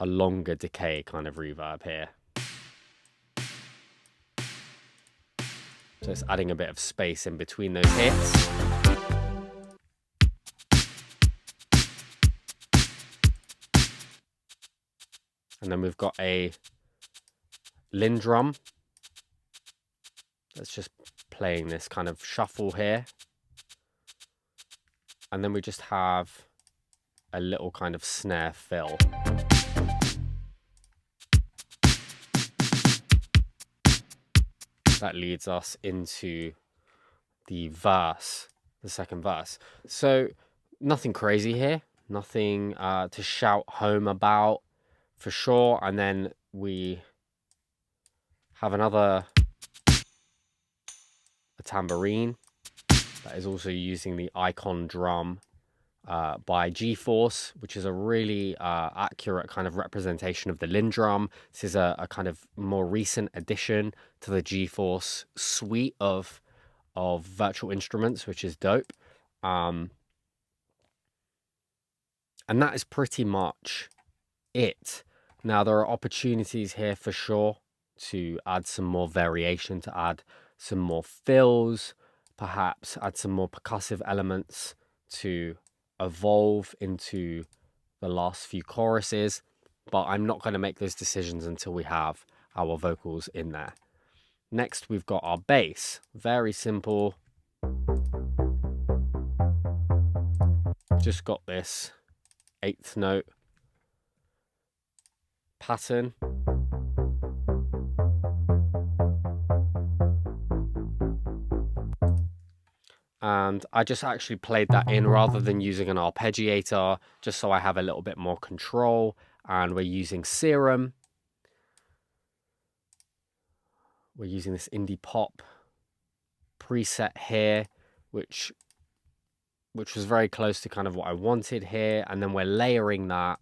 longer decay kind of reverb here. So it's adding a bit of space in between those hits. And then we've got a Lindrum. That's just playing this kind of shuffle here. And then we just have a little kind of snare fill. That leads us into the verse, the second verse. So nothing crazy here, nothing to shout home about for sure. And then we have a tambourine that is also using the Icon drum by G-Force, which is a really accurate kind of representation of the Lindrum. This is a kind of more recent addition to the G-Force suite of virtual instruments, which is dope. And that is pretty much it. Now, there are opportunities here for sure to add some more variation, to add some more fills, perhaps add some more percussive elements to evolve into the last few choruses, but I'm not going to make those decisions until we have our vocals in there. Next, we've got our bass. Very simple. Just got this 8th note pattern. And I just actually played that in rather than using an arpeggiator, just so I have a little bit more control. And we're using Serum. We're using this indie pop preset here, which was very close to kind of what I wanted here. And then we're layering that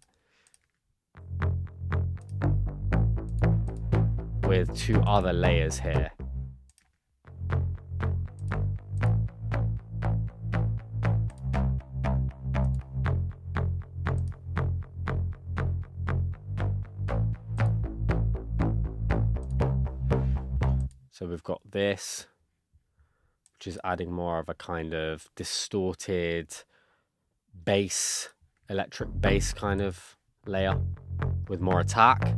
with 2 other layers here. So we've got this, which is adding more of a kind of distorted bass, electric bass kind of layer with more attack.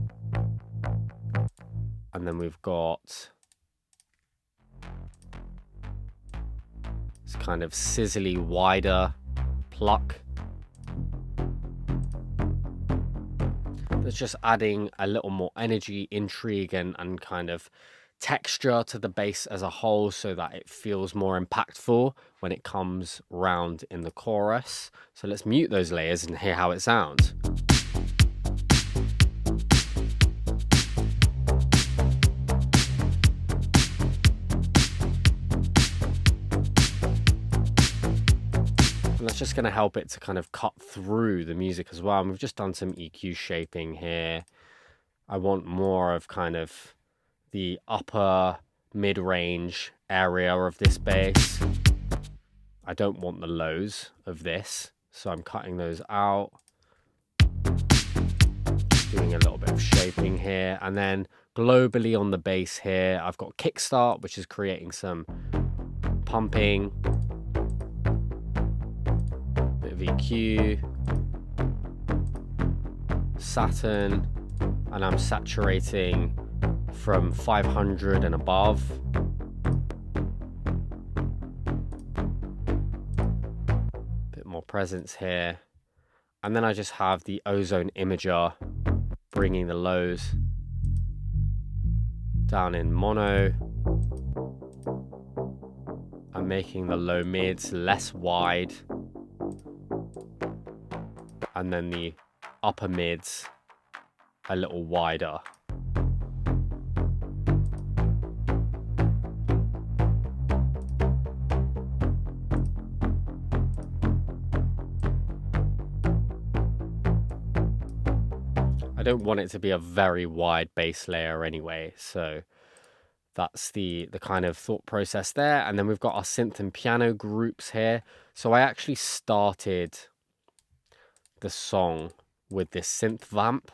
And then we've got this kind of sizzly, wider pluck. It's just adding a little more energy, intrigue, and kind of texture to the bass as a whole so that it feels more impactful when it comes round in the chorus. So let's mute those layers and hear how it sounds. And that's just going to help it to kind of cut through the music as well. And we've just done some EQ shaping here. I want more of kind of the upper mid-range area of this bass. I don't want the lows of this, so I'm cutting those out. Doing a little bit of shaping here. And then globally on the bass here, I've got kickstart, which is creating some pumping. EQ, Saturn, and I'm saturating from 500 and above. Bit more presence here. And then I just have the ozone imager bringing the lows down in mono and making the low mids less wide. And then the upper mids a little wider. I don't want it to be a very wide bass layer anyway, so that's the kind of thought process there. And then we've got our synth and piano groups here. So I actually started the song with this synth vamp.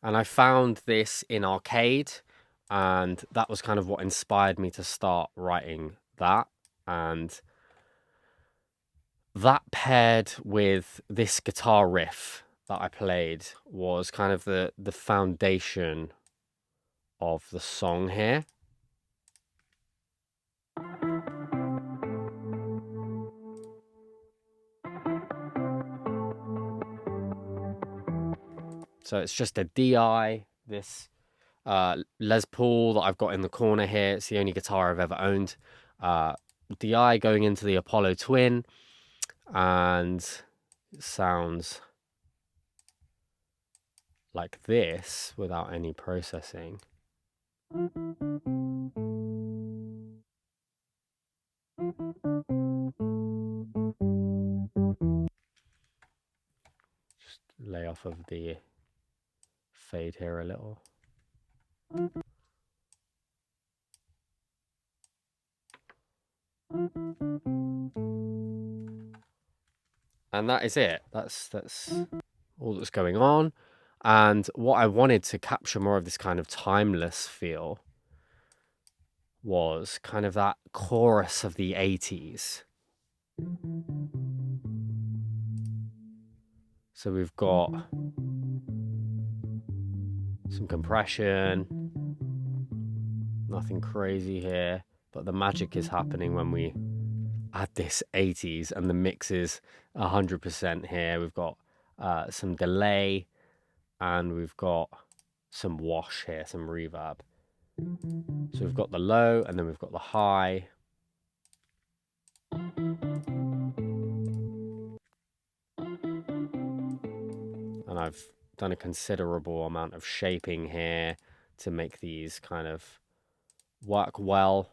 And I found this in Arcade, and that was kind of what inspired me to start writing that. And that paired with this guitar riff that I played was kind of the foundation of the song here. So it's just a DI, this Les Paul that I've got in the corner here. It's the only guitar I've ever owned. DI going into the Apollo Twin, and it sounds like this without any processing. Just lay off of the fade here a little. And that is it. That's all that's going on. And what I wanted to capture more of this kind of timeless feel was kind of that chorus of the 80s. So we've got some compression, nothing crazy here, but the magic is happening when we add this 80s, and the mix is 100% here. We've got some delay, and we've got some wash here, some reverb. So we've got the low, and then we've got the high. And I've done a considerable amount of shaping here to make these kind of work well.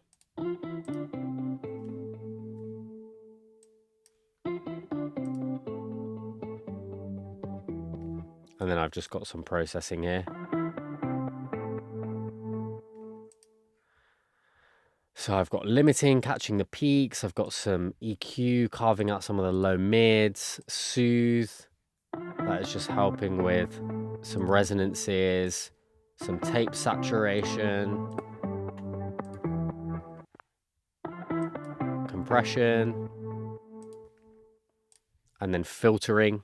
And then I've just got some processing here. So I've got limiting, catching the peaks. I've got some EQ, carving out some of the low mids, soothe. That is just helping with some resonances, some tape saturation, compression, and then filtering,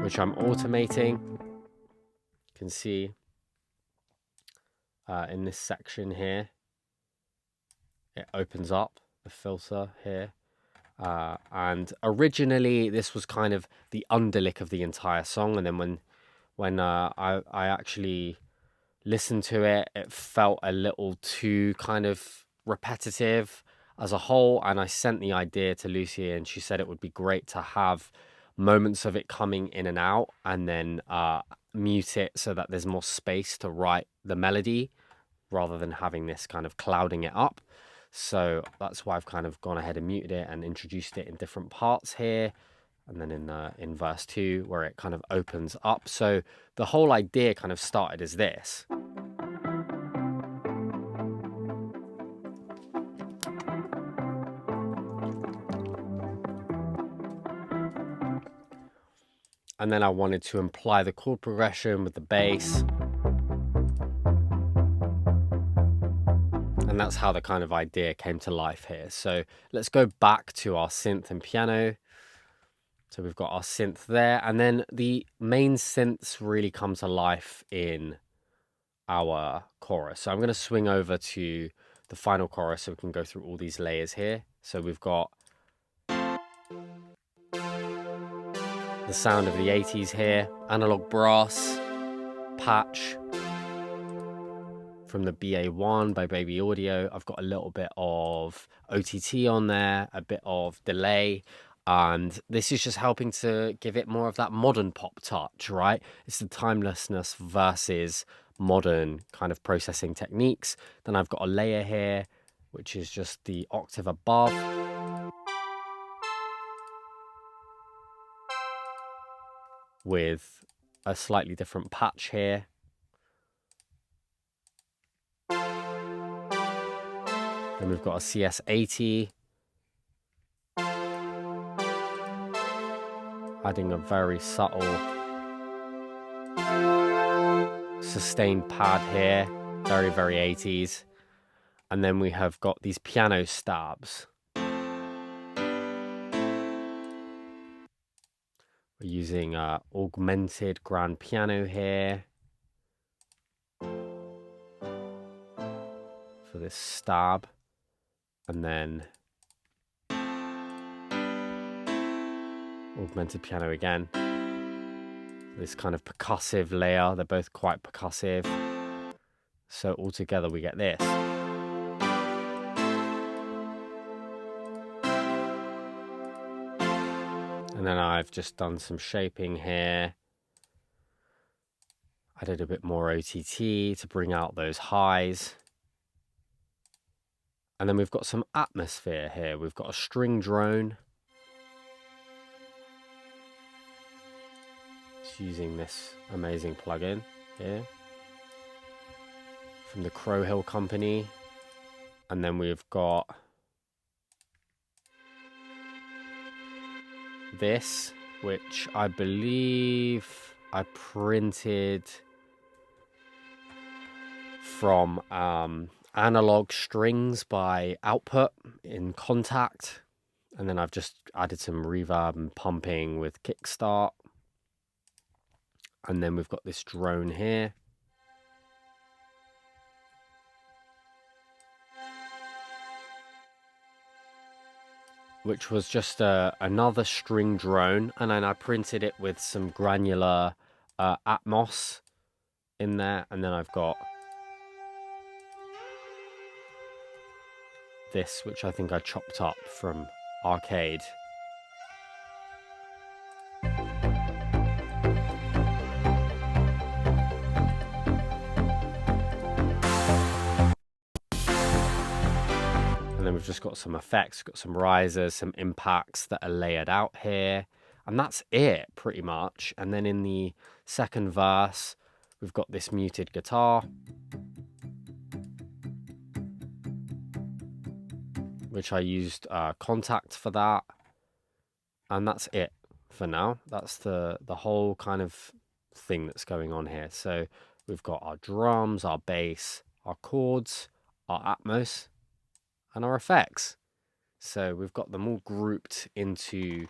which I'm automating. You can see in this section here, it opens up the filter here. And originally this was kind of the underlick of the entire song, and then when I actually listened to it, it felt a little too kind of repetitive as a whole, and I sent the idea to Lucy, and she said it would be great to have moments of it coming in and out, and then mute it so that there's more space to write the melody rather than having this kind of clouding it up. So that's why I've kind of gone ahead and muted it and introduced it in different parts here. And then in verse 2, where it kind of opens up. So the whole idea kind of started as this. And then I wanted to imply the chord progression with the bass. And that's how the kind of idea came to life here. So let's go back to our synth and piano. So we've got our synth there, and then the main synths really come to life in our chorus. So I'm going to swing over to the final chorus so we can go through all these layers here. So we've got the sound of the 80s here, analog brass, patch from the BA1 by Baby Audio. I've got a little bit of OTT on there, a bit of delay, and this is just helping to give it more of that modern pop touch, right? It's the timelessness versus modern kind of processing techniques. Then I've got a layer here, which is just the octave above. With a slightly different patch here. Then we've got a CS80, adding a very subtle sustained pad here, very, very 80s. And then we have got these piano stabs. We're using augmented grand piano here for this stab. And then augmented piano again. This kind of percussive layer, they're both quite percussive. So altogether we get this. And then I've just done some shaping here. Added a bit more OTT to bring out those highs. And then we've got some atmosphere here. We've got a string drone. Just using this amazing plugin here from the Crow Hill Company. And then we've got this, which I believe I printed from Analog Strings by Output in Contact, and then I've just added some reverb and pumping with Kickstart. And then we've got this drone here, which was just another string drone, and then I printed it with some granular Atmos in there. And then I've got this, which I think I chopped up from Arcade. And then we've just got some effects, got some risers, some impacts that are layered out here. And that's it, pretty much. And then in the second verse, we've got this muted guitar, which I used Contact for that. And that's it for now. That's the whole kind of thing that's going on here. So we've got our drums, our bass, our chords, our Atmos, and our effects. So we've got them all grouped into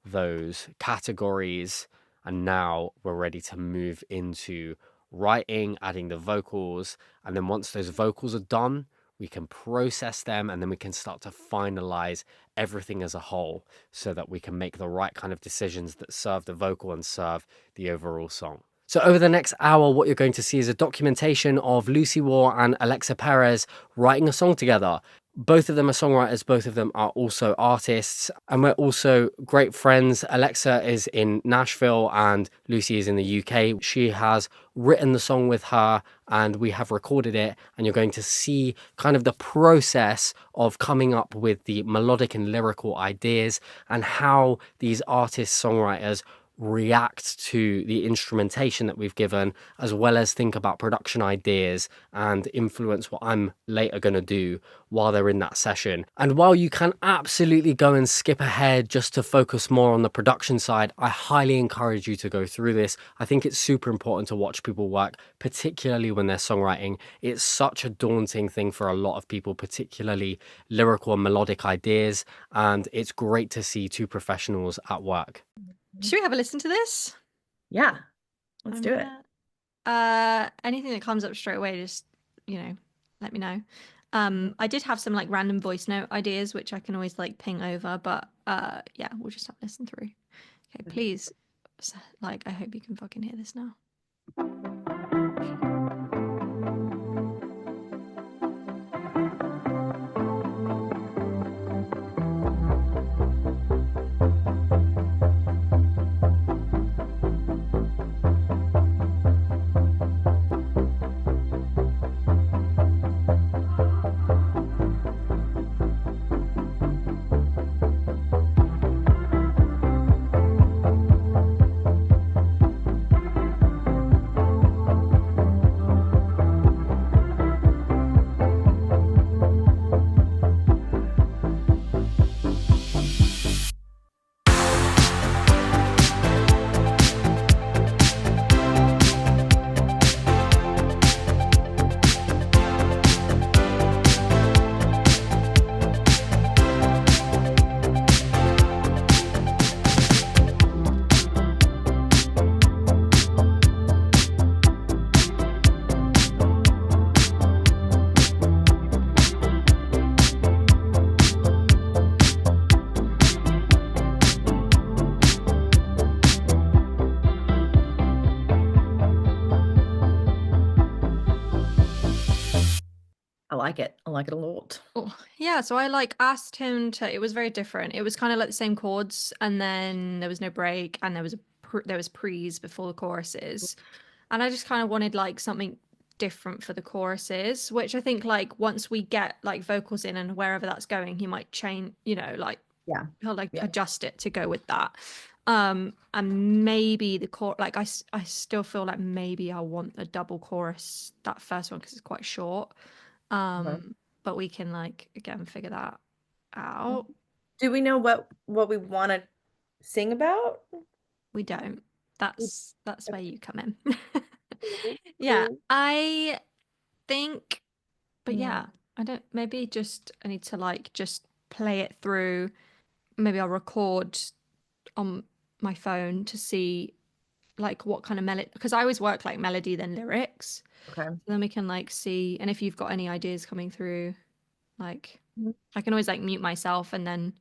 those categories, and now we're ready to move into writing, adding the vocals, and then once those vocals are done, we can process them, and then we can start to finalize everything as a whole so that we can make the right kind of decisions that serve the vocal and serve the overall song. So over the next hour, what you're going to see is a documentation of Lucy Waugh and Alexa Perez writing a song together. Both of them are songwriters, both of them are also artists, and we're also great friends. Alexa is in Nashville and Lucy is in the UK. She has written the song with her and we have recorded it, and you're going to see kind of the process of coming up with the melodic and lyrical ideas and how these artists, songwriters react to the instrumentation that we've given, as well as think about production ideas and influence what I'm later going to do while they're in that session. And while you can absolutely go and skip ahead just to focus more on the production side, I highly encourage you to go through this. I think it's super important to watch people work, particularly when they're songwriting. It's such a daunting thing for a lot of people, particularly lyrical and melodic ideas, and it's great to see two professionals at work.
Should we have a listen to this?
Yeah, let's do it.
Anything that comes up straight away, just, let me know. I did have some like random voice note ideas, which I can always like ping over, but yeah, we'll just have to listen through. Okay, please, I hope you can fucking hear this now.
I like it a lot.
Oh, yeah, so I like asked him to, it was very different. It was kind of like the same chords, and then there was no break, and there was pre's before the choruses. And I just kind of wanted like something different for the choruses, which I think like once we get like vocals in and wherever that's going, he might change, like
Yeah.
he'll like
Yeah.
adjust it to go with that. And maybe the chorus, like I still feel like maybe I want a double chorus, that first one, because it's quite short. But we can like again figure that out.
Do we know what we want to sing about?
We don't. That's where you come in. Yeah, I think, but yeah, I don't, maybe just I need to like just play it through. Maybe I'll record on my phone to see like what kind of melody, because I always work like melody then lyrics.
Okay.
So then we can like see, and if you've got any ideas coming through, like I can always like mute myself and then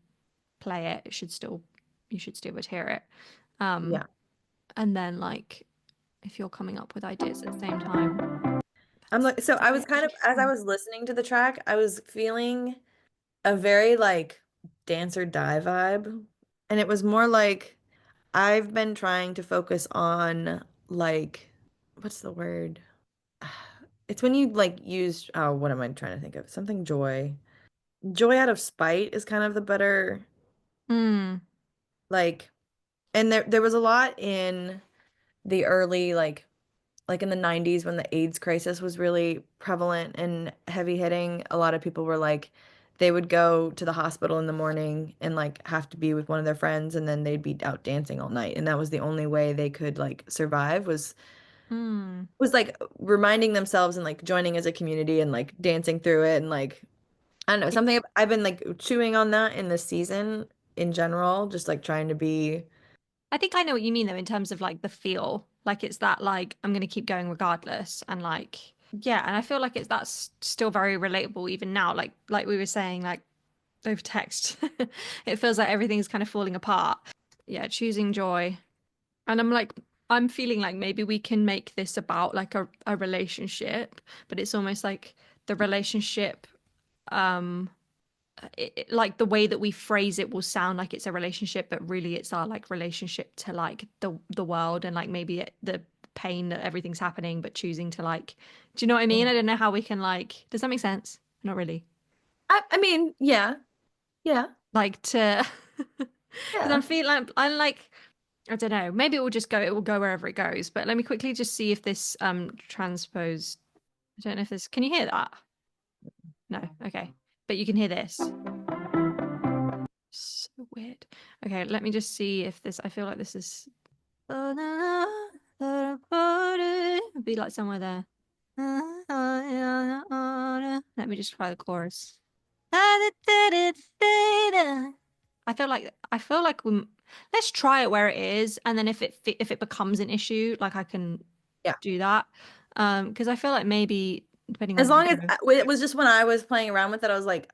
play it. You should still be able to hear it.
Yeah.
And then like if you're coming up with ideas at the same time.
I'm like, so I was kind of, as I was listening to the track, I was feeling a very like dance or die vibe. And it was more like I've been trying to focus on like, what's the word? It's when you like use, oh, what am I trying to think of? Something joy. Joy out of spite is kind of the better, like, and there was a lot in the early, like in the 90s when the AIDS crisis was really prevalent and heavy hitting. A lot of people were like, they would go to the hospital in the morning and like have to be with one of their friends, and then they'd be out dancing all night. And that was the only way they could like survive was like reminding themselves and like joining as a community and like dancing through it. And like, I don't know, something I've been like chewing on that in this season in general, just like trying to be.
I think I know what you mean though, in terms of like the feel, like it's that like I'm gonna keep going regardless, and like yeah, and I feel like that's still very relatable even now. Like we were saying, like over text, it feels like everything's kind of falling apart. Yeah, choosing joy. And I'm feeling like maybe we can make this about like a relationship, but it's almost like the relationship, um, like the way that we phrase it will sound like it's a relationship, but really it's our like relationship to like the world and like maybe the pain that everything's happening, but choosing to like, do you know what I mean? I don't know how we can like, does that make sense? Not really.
I mean, yeah, yeah,
Like to, because
yeah.
I'm feeling I'm like I don't know. Maybe it will go wherever it goes. But let me quickly just see if this transposed. I don't know if this can you hear that? No. Okay. But you can hear this. So weird. Okay, let me just see if this I feel like this is it'd be like somewhere there. Let me just try the chorus. I feel like let's try it where it is, and then if it becomes an issue, like I can
Yeah.
do that. Because I feel like maybe depending
As
on
long as it was just when I was playing around with it, I was like,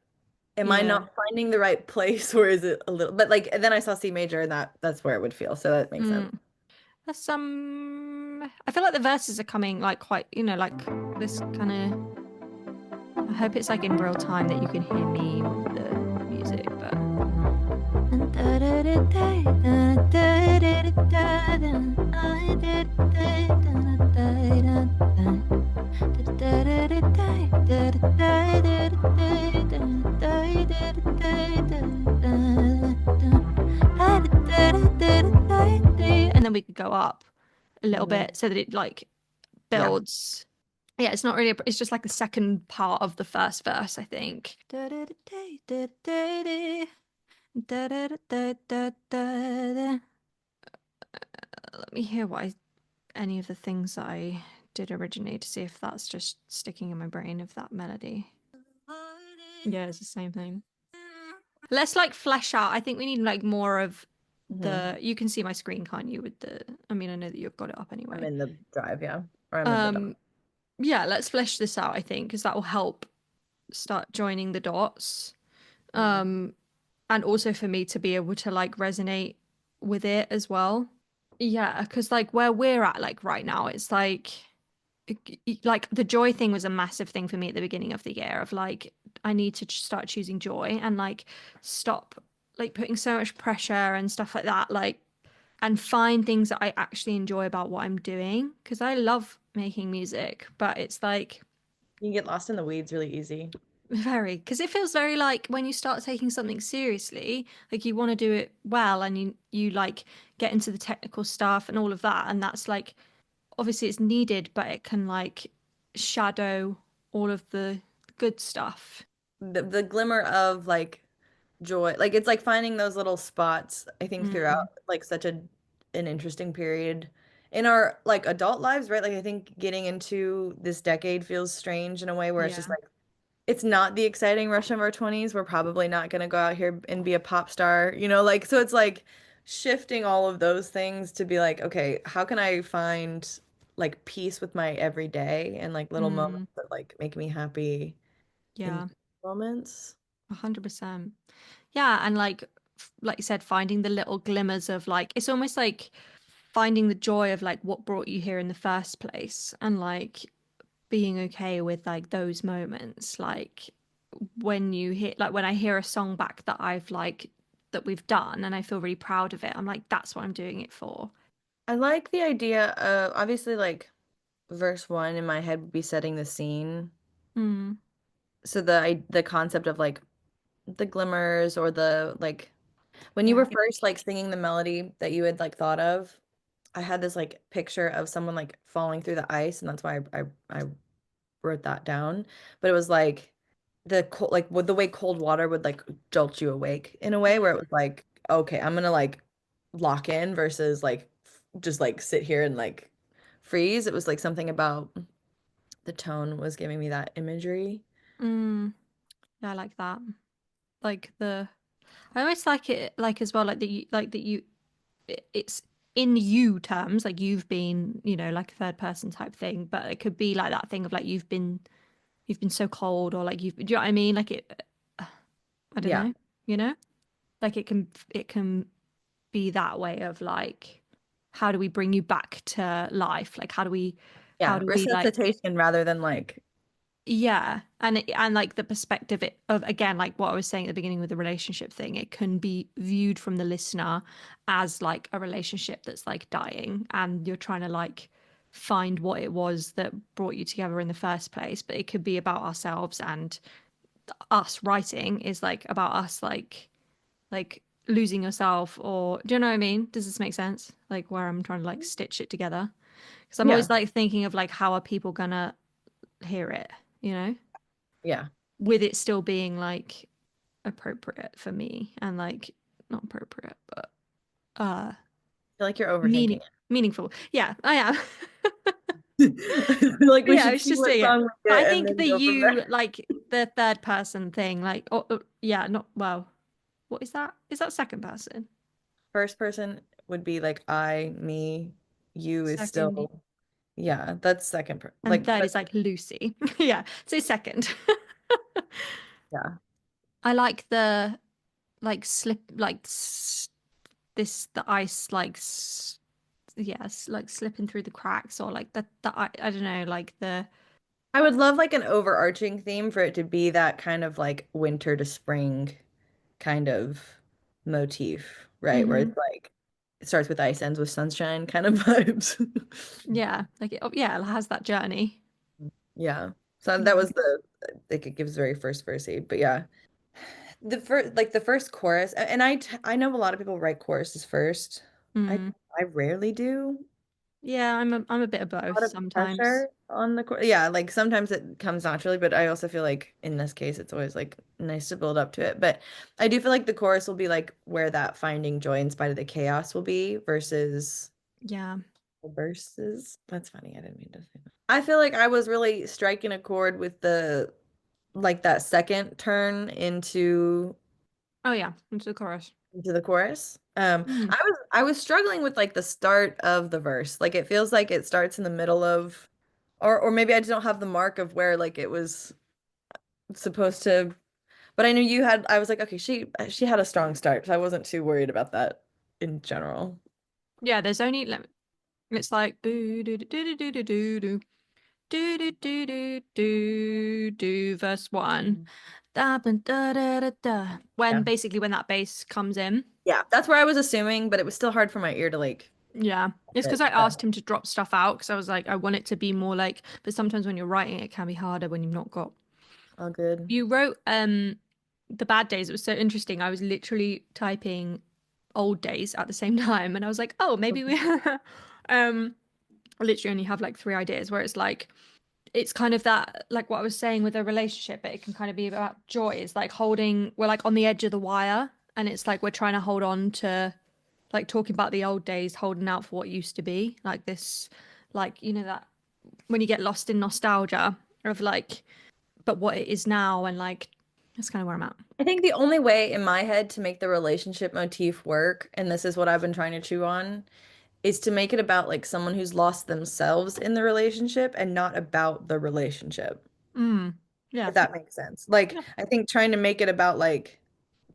am I
yeah.
not finding the right place or is it a little, but like, and then I saw C major and that's where it would feel. So that makes sense.
That's I feel like the verses are coming like quite, like this kind of. I hope it's like in real time that you can hear me with the music, but. And then we could go up a little bit so that it like
Yeah.
builds. Yeah, it's not really, it's just like the second part of the first verse, I think. Let me hear any of the things that I did originally to see if that's just sticking in my brain of that melody. Yeah, it's the same thing. Let's like flesh out. I think we need like more of you can see my screen, can't you, with I mean, I know that you've got it up
I'm
anyway.
in the drive, yeah. Or I'm in the dock.
Um, yeah, let's flesh this out, I think, because that will help start joining the dots. And also for me to be able to like resonate with it as well. Yeah, because like where we're at like right now, it's like the joy thing was a massive thing for me at the beginning of the year of like I need to start choosing joy and like stop like putting so much pressure and stuff like that, like and find things that I actually enjoy about what I'm doing because I love making music, but it's like
You can get lost in the weeds really easy.
very, because it feels very like when you start taking something seriously, like you want to do it well and you like get into the technical stuff and all of that. And that's like obviously it's needed, but it can like shadow all of the good stuff.
The glimmer of like joy, like it's like finding those little spots, I think, throughout
Mm,
like such an interesting period in our like adult lives, right? Like I think getting into this decade feels strange in a way where it's just
yeah.
like it's not the exciting rush of our 20s. We're probably not going to go out here and be a pop star, like so it's like shifting all of those things to be like, okay, how can I find like peace with my everyday and like little moments
Mm,
that like make me happy in
yeah.
moments.
100%. Yeah, and like you said, finding the little glimmers of like it's almost like finding the joy of like what brought you here in the first place and like being okay with like those moments. Like when you hear like when I hear a song back that I've like that we've done and I feel really proud of it, I'm like, that's what I'm doing it for.
I like the idea of obviously like verse one in my head would be setting the scene.
Mm,
So the concept of like the glimmers or the like when you were
yeah.
first like singing the melody that you had like thought of, I had this like picture of someone like falling through the ice, and that's why I wrote that down. But it was like the cold, like with the way cold water would like jolt you awake in a way where it was like, okay, I'm gonna like lock in versus like just like sit here and like freeze. It was like something about the tone was giving me that imagery.
Mm, yeah, I like that. Like I always like it like as well like that you it's in you terms, like you've been, you know, like a third person type thing, but it could be like that thing of like you've been so cold, or like do you know what I mean? Like I don't
Yeah.
know, you know? Like it can be that way of like, how do we bring you back to life? Like how do we
Yeah.
like,
Resuscitation rather than like,
yeah, and like the perspective of, again, like what I was saying at the beginning with the relationship thing, it can be viewed from the listener as like a relationship that's like dying, and you're trying to like find what it was that brought you together in the first place. But it could be about ourselves, and us writing is like about us like losing yourself, or do you know what I mean? Does this make sense? Like where I'm trying to like stitch it together, because I'm
yeah.
always like thinking of like, how are people gonna hear it, you know?
Yeah.
With it still being like appropriate for me, and like not appropriate, but
I feel like you're overthinking
meaningful. Yeah, I am.
it. I feel like we
Yeah, I
should
was
see
just
what
saying it.
song we
But I
get and
think
then
the
go from there.
you, like the third person thing, like, yeah, not well. What is that? Is that second person?
First person would be like I, me, you is
Second,
still, yeah, that's
and
like
third
that's
is like Lucy. Yeah, so second.
yeah.
I like the like slip, like the ice, like yes, like slipping through the cracks, or like I don't know, like the
I would love like an overarching theme for it to be that kind of like winter to spring kind of motif, right? Where
hmm
it's like it starts with ice, ends with sunshine kind of vibes.
yeah, like it has that journey.
Yeah. So that
Yeah.
was like it gives very first versey, but yeah. The first chorus, and I know a lot of people write choruses first. I
Mm.
I rarely do.
Yeah, I'm a bit of
A
both
lot of
sometimes.
pressure on the chorus. Yeah, like sometimes it comes naturally, but I also feel like in this case it's always like nice to build up to it. But I do feel like the chorus will be like where that finding joy in spite of the chaos will be versus
Yeah.
the verses. That's funny. I didn't mean to say that. I feel like I was really striking a chord with the like that second turn
Oh yeah, into the chorus.
into the chorus.
Mm.
I was struggling with like the start of the verse. Like it feels like it starts in the middle of, or maybe I just don't have the mark of where like it was supposed to. But I knew you had. I was like, okay, she had a strong start, so I wasn't too worried about that in general.
Yeah, there's only it's like do do do do do do do do do do do do do do verse one. Da, da, da, da, da.
Yeah,
When basically when that bass comes in.
yeah, that's where I was assuming, but it was still hard for my ear to like.
Yeah, it's because I
But
asked him to drop stuff out, because I was like, I want it to be more like, but sometimes when you're writing, it can be harder when you've not got.
all good.
You wrote the bad days. It was so interesting. I was literally typing old days at the same time, and I was like, oh, maybe we I literally only have like three ideas, where it's like, it's kind of that, like what I was saying with a relationship, but it can kind of be about joy. It's like we're like on the edge of the wire, and it's like we're trying to hold on to, like talking about the old days, holding out for what used to be, like this, like, you know, that when you get lost in nostalgia of like, but what it is now, and like that's kind of where I'm at.
I think the only way in my head to make the relationship motif work, and this is what I've been trying to chew on, is to make it about like someone who's lost themselves in the relationship and not about the relationship,
Mm.
if
Yeah.
that makes sense. Like
Yeah.
I think trying to make it about like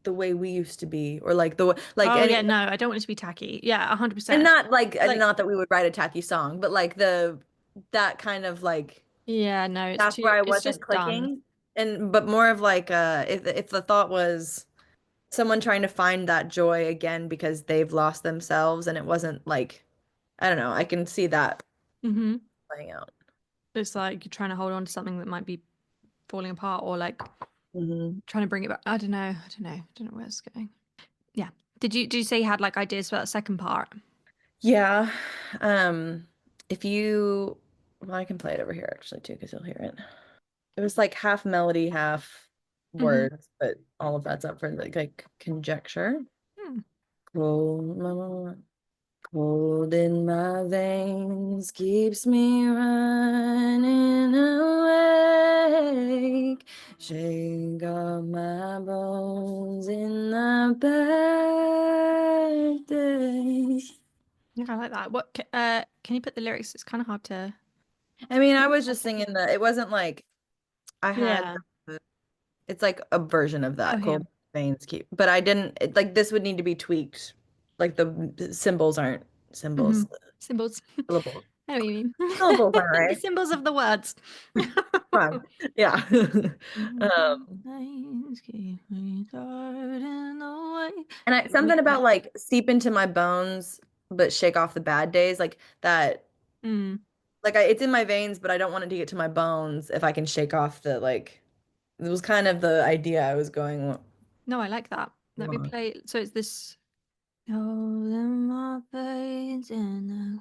the way we used to be or like the way like
Oh
any
yeah, no, I don't want it to be tacky. Yeah,
and
100%.
not like
Like,
not that we would write a tacky song, but like the that kind of like
yeah, no,
that's where I
it's
wasn't
just done.
clicking. And but more of like if the thought was someone trying to find that joy again because they've lost themselves and it wasn't like I don't know, I can see that
hmm
playing out.
It's like you're trying to hold on to something that might be falling apart, or like
Hmm.
trying to bring it back. I don't know. I don't know where it's going. Yeah. Did you say you had like ideas for that second part?
Yeah. Um, if you, well, I can play it over here actually too, because you'll hear it. It was like half melody, half
Hmm.
words, but all of that's up for like conjecture.
Hmm.
Cold, cold in my veins keeps me running awake. Shake off my bones in the bad days.
think I like that. What can you put the lyrics? It's kind of hard to.
I mean, I was just singing it wasn't like I had
Yeah.
it's like a version of
Oh,
that
here.
cold veins keep, but I didn't like this would need to be tweaked. Like the symbols aren't symbols.
Symbols.
Syllables.
I know what you mean.
Syllables aren't
The
right.
symbols of the words.
Come on. Yeah. Um, and something about like seep into my bones, but shake off the bad days, like that.
Mm.
Like it's in my veins, but I don't want it to get to my bones if I can shake off the like. It was kind of the idea I was going
No, I like that. Let me
on.
play. So it's this. Oh, in my veins and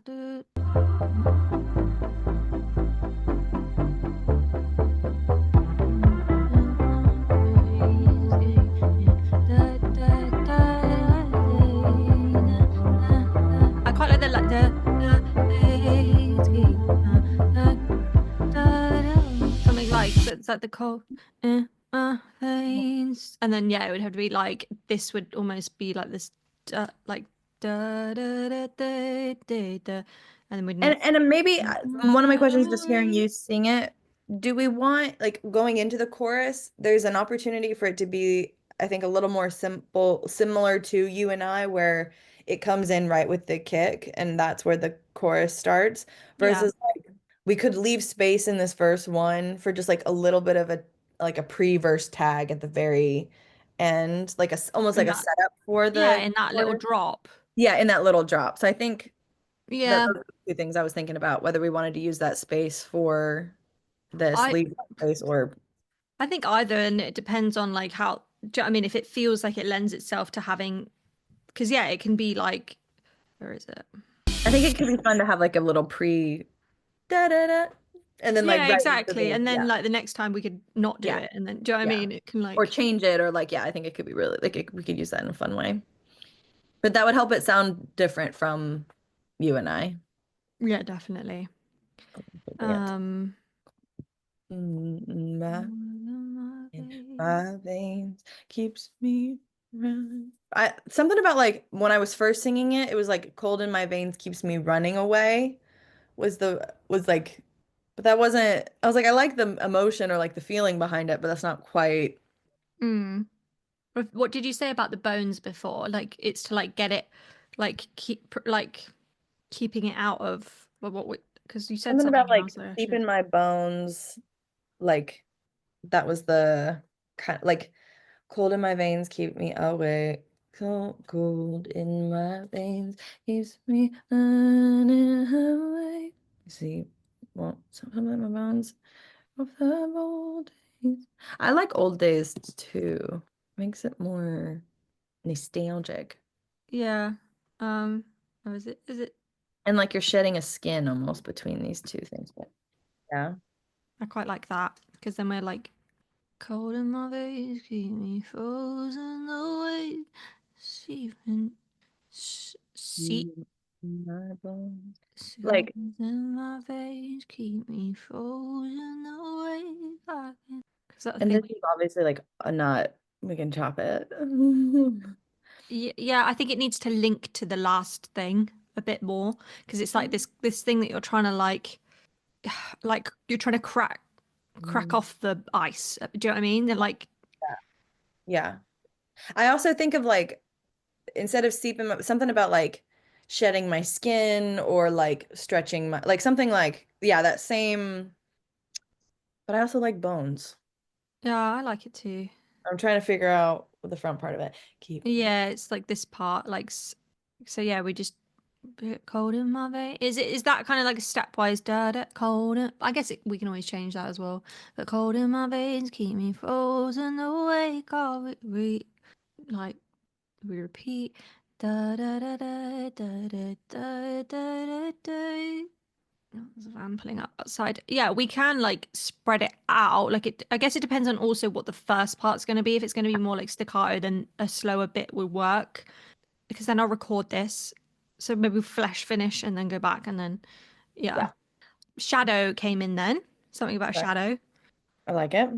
I quite like the something like that's like the cold in my veins, and then yeah, it would have to be like this would almost be like this, like da da da da da da, and then we'd need.
And maybe one of my questions, just hearing you sing it, do we want like going into the chorus, there's an opportunity for it to be, I think, a little more simple, similar to You and I, where it comes in right with the kick and that's where the chorus starts,
Yeah,
versus like we could leave space in this verse one for just like a little bit of a pre-verse tag at the very end, like almost
and
like a
that
setup for
yeah,
the
in that little
chorus.
drop.
Yeah, in that little drop. So I think that
Yeah,
those are the two things I was thinking about, whether we wanted to use that space for this,
I
leave that space, or
I think either, and it depends on like how. Do you know what I mean? If it feels like it lends itself to having, because yeah, it can be like, where is it?
I think it could be fun to have like a little pre da da da, and then like
Yeah,
right into
exactly.
the
And then
yeah
like the next time we could not do
yeah
it, and then do you know what I
yeah,
mean? It can
or
like
change it, or like yeah, I think it could be really like we could use that in a fun way, but that would help it sound different from You and I.
yeah, definitely. Um,
My, my veins keeps me running. I something about like when I was first singing it, it was like cold in my veins keeps me running away. Was like, but that wasn't, I was like, I like the emotion or like the feeling behind it, but that's not quite.
mm. What did you say about the bones before? Like it's to like get it, like keep like keeping it out of well, what? Because you said
Something about
something
like
else. I
deep
should.
in my bones, like that was the kind like cold in my veins keep me awake. Cold in my veins keeps me running away. You see, well, something about my bones of the old days. I like old days too. Makes it more nostalgic.
Yeah. Oh, is it? Is it?
And like you're shedding a skin almost between these two things. But yeah.
I quite like that because then we're like cold in my veins, keep me frozen away, seeping, seep,
Mm, my bones. Like,
in my veins, keep me frozen away. Because I
and this
think,
is obviously like a nut. We can chop it.
yeah, I think it needs to link to the last thing a bit more because it's like this thing that you're trying to like you're trying to crack off the ice. Do you know what I mean? They're like,
Yeah. I also think of like instead of seeping, something about like shedding my skin or like stretching my like something like yeah, that same, but I also like bones.
yeah, I like it too.
I'm trying to figure out the front part of it. Keep
Yeah, it's like this part, like, so yeah, we just bit cold in my vein. Is that kind of like a stepwise da da cold? I guess we can always change that as well. But cold in my veins keep me frozen awake. Like we repeat da da da da da da da da da da. There's a van pulling up outside. Yeah, we can like spread it out. Like it, I guess it depends on also what the first part's going to be. If it's going to be more like staccato, then a slower bit will work. Because then I'll record this. So maybe flash finish and then go back and then, yeah.
yeah.
Shadow came in then. Something about
Okay.
shadow.
I like it.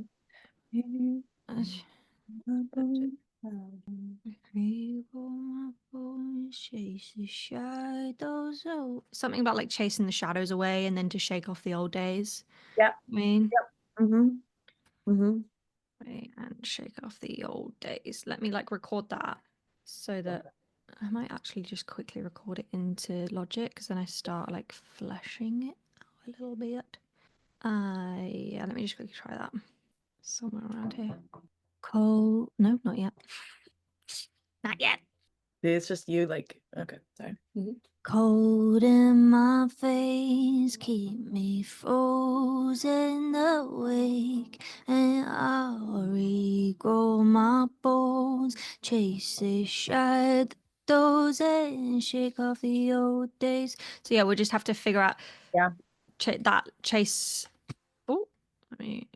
Uh, Chase the shadows away. Something about like chasing the shadows away and then to shake off the old days.
Yeah.
I mean,
Mm-hmm. Mm-hmm.
and shake off the old days. Let me like record that so that I might actually just quickly record it into Logic because then I start like fleshing it out a little bit. Yeah, let me just quickly try that. Somewhere around here. Cold. No, not yet. Not yet.
It's just you, like, okay, sorry.
Cold in my face, keep me frozen awake, and I'll regrow my bones, chase the shadows and shake off the old days.
So yeah, we'll just have to figure out
Yeah.
that chase. Oh, let me.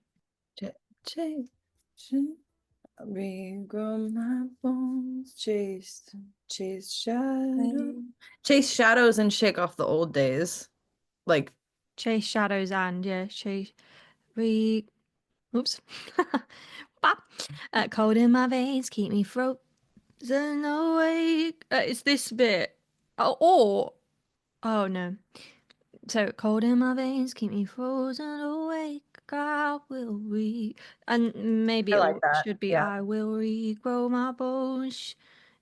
Regrow my bones, chase shadows. Chase shadows and shake off the old days. Like,
Chase shadows and yeah, chase oops. Bop. Cold in my veins, keep me frozen awake. It's this bit. Oh no. So cold in my veins, keep me frozen awake. I will and maybe
I
it
like that.
should be
Yeah.
I will regrow my bones,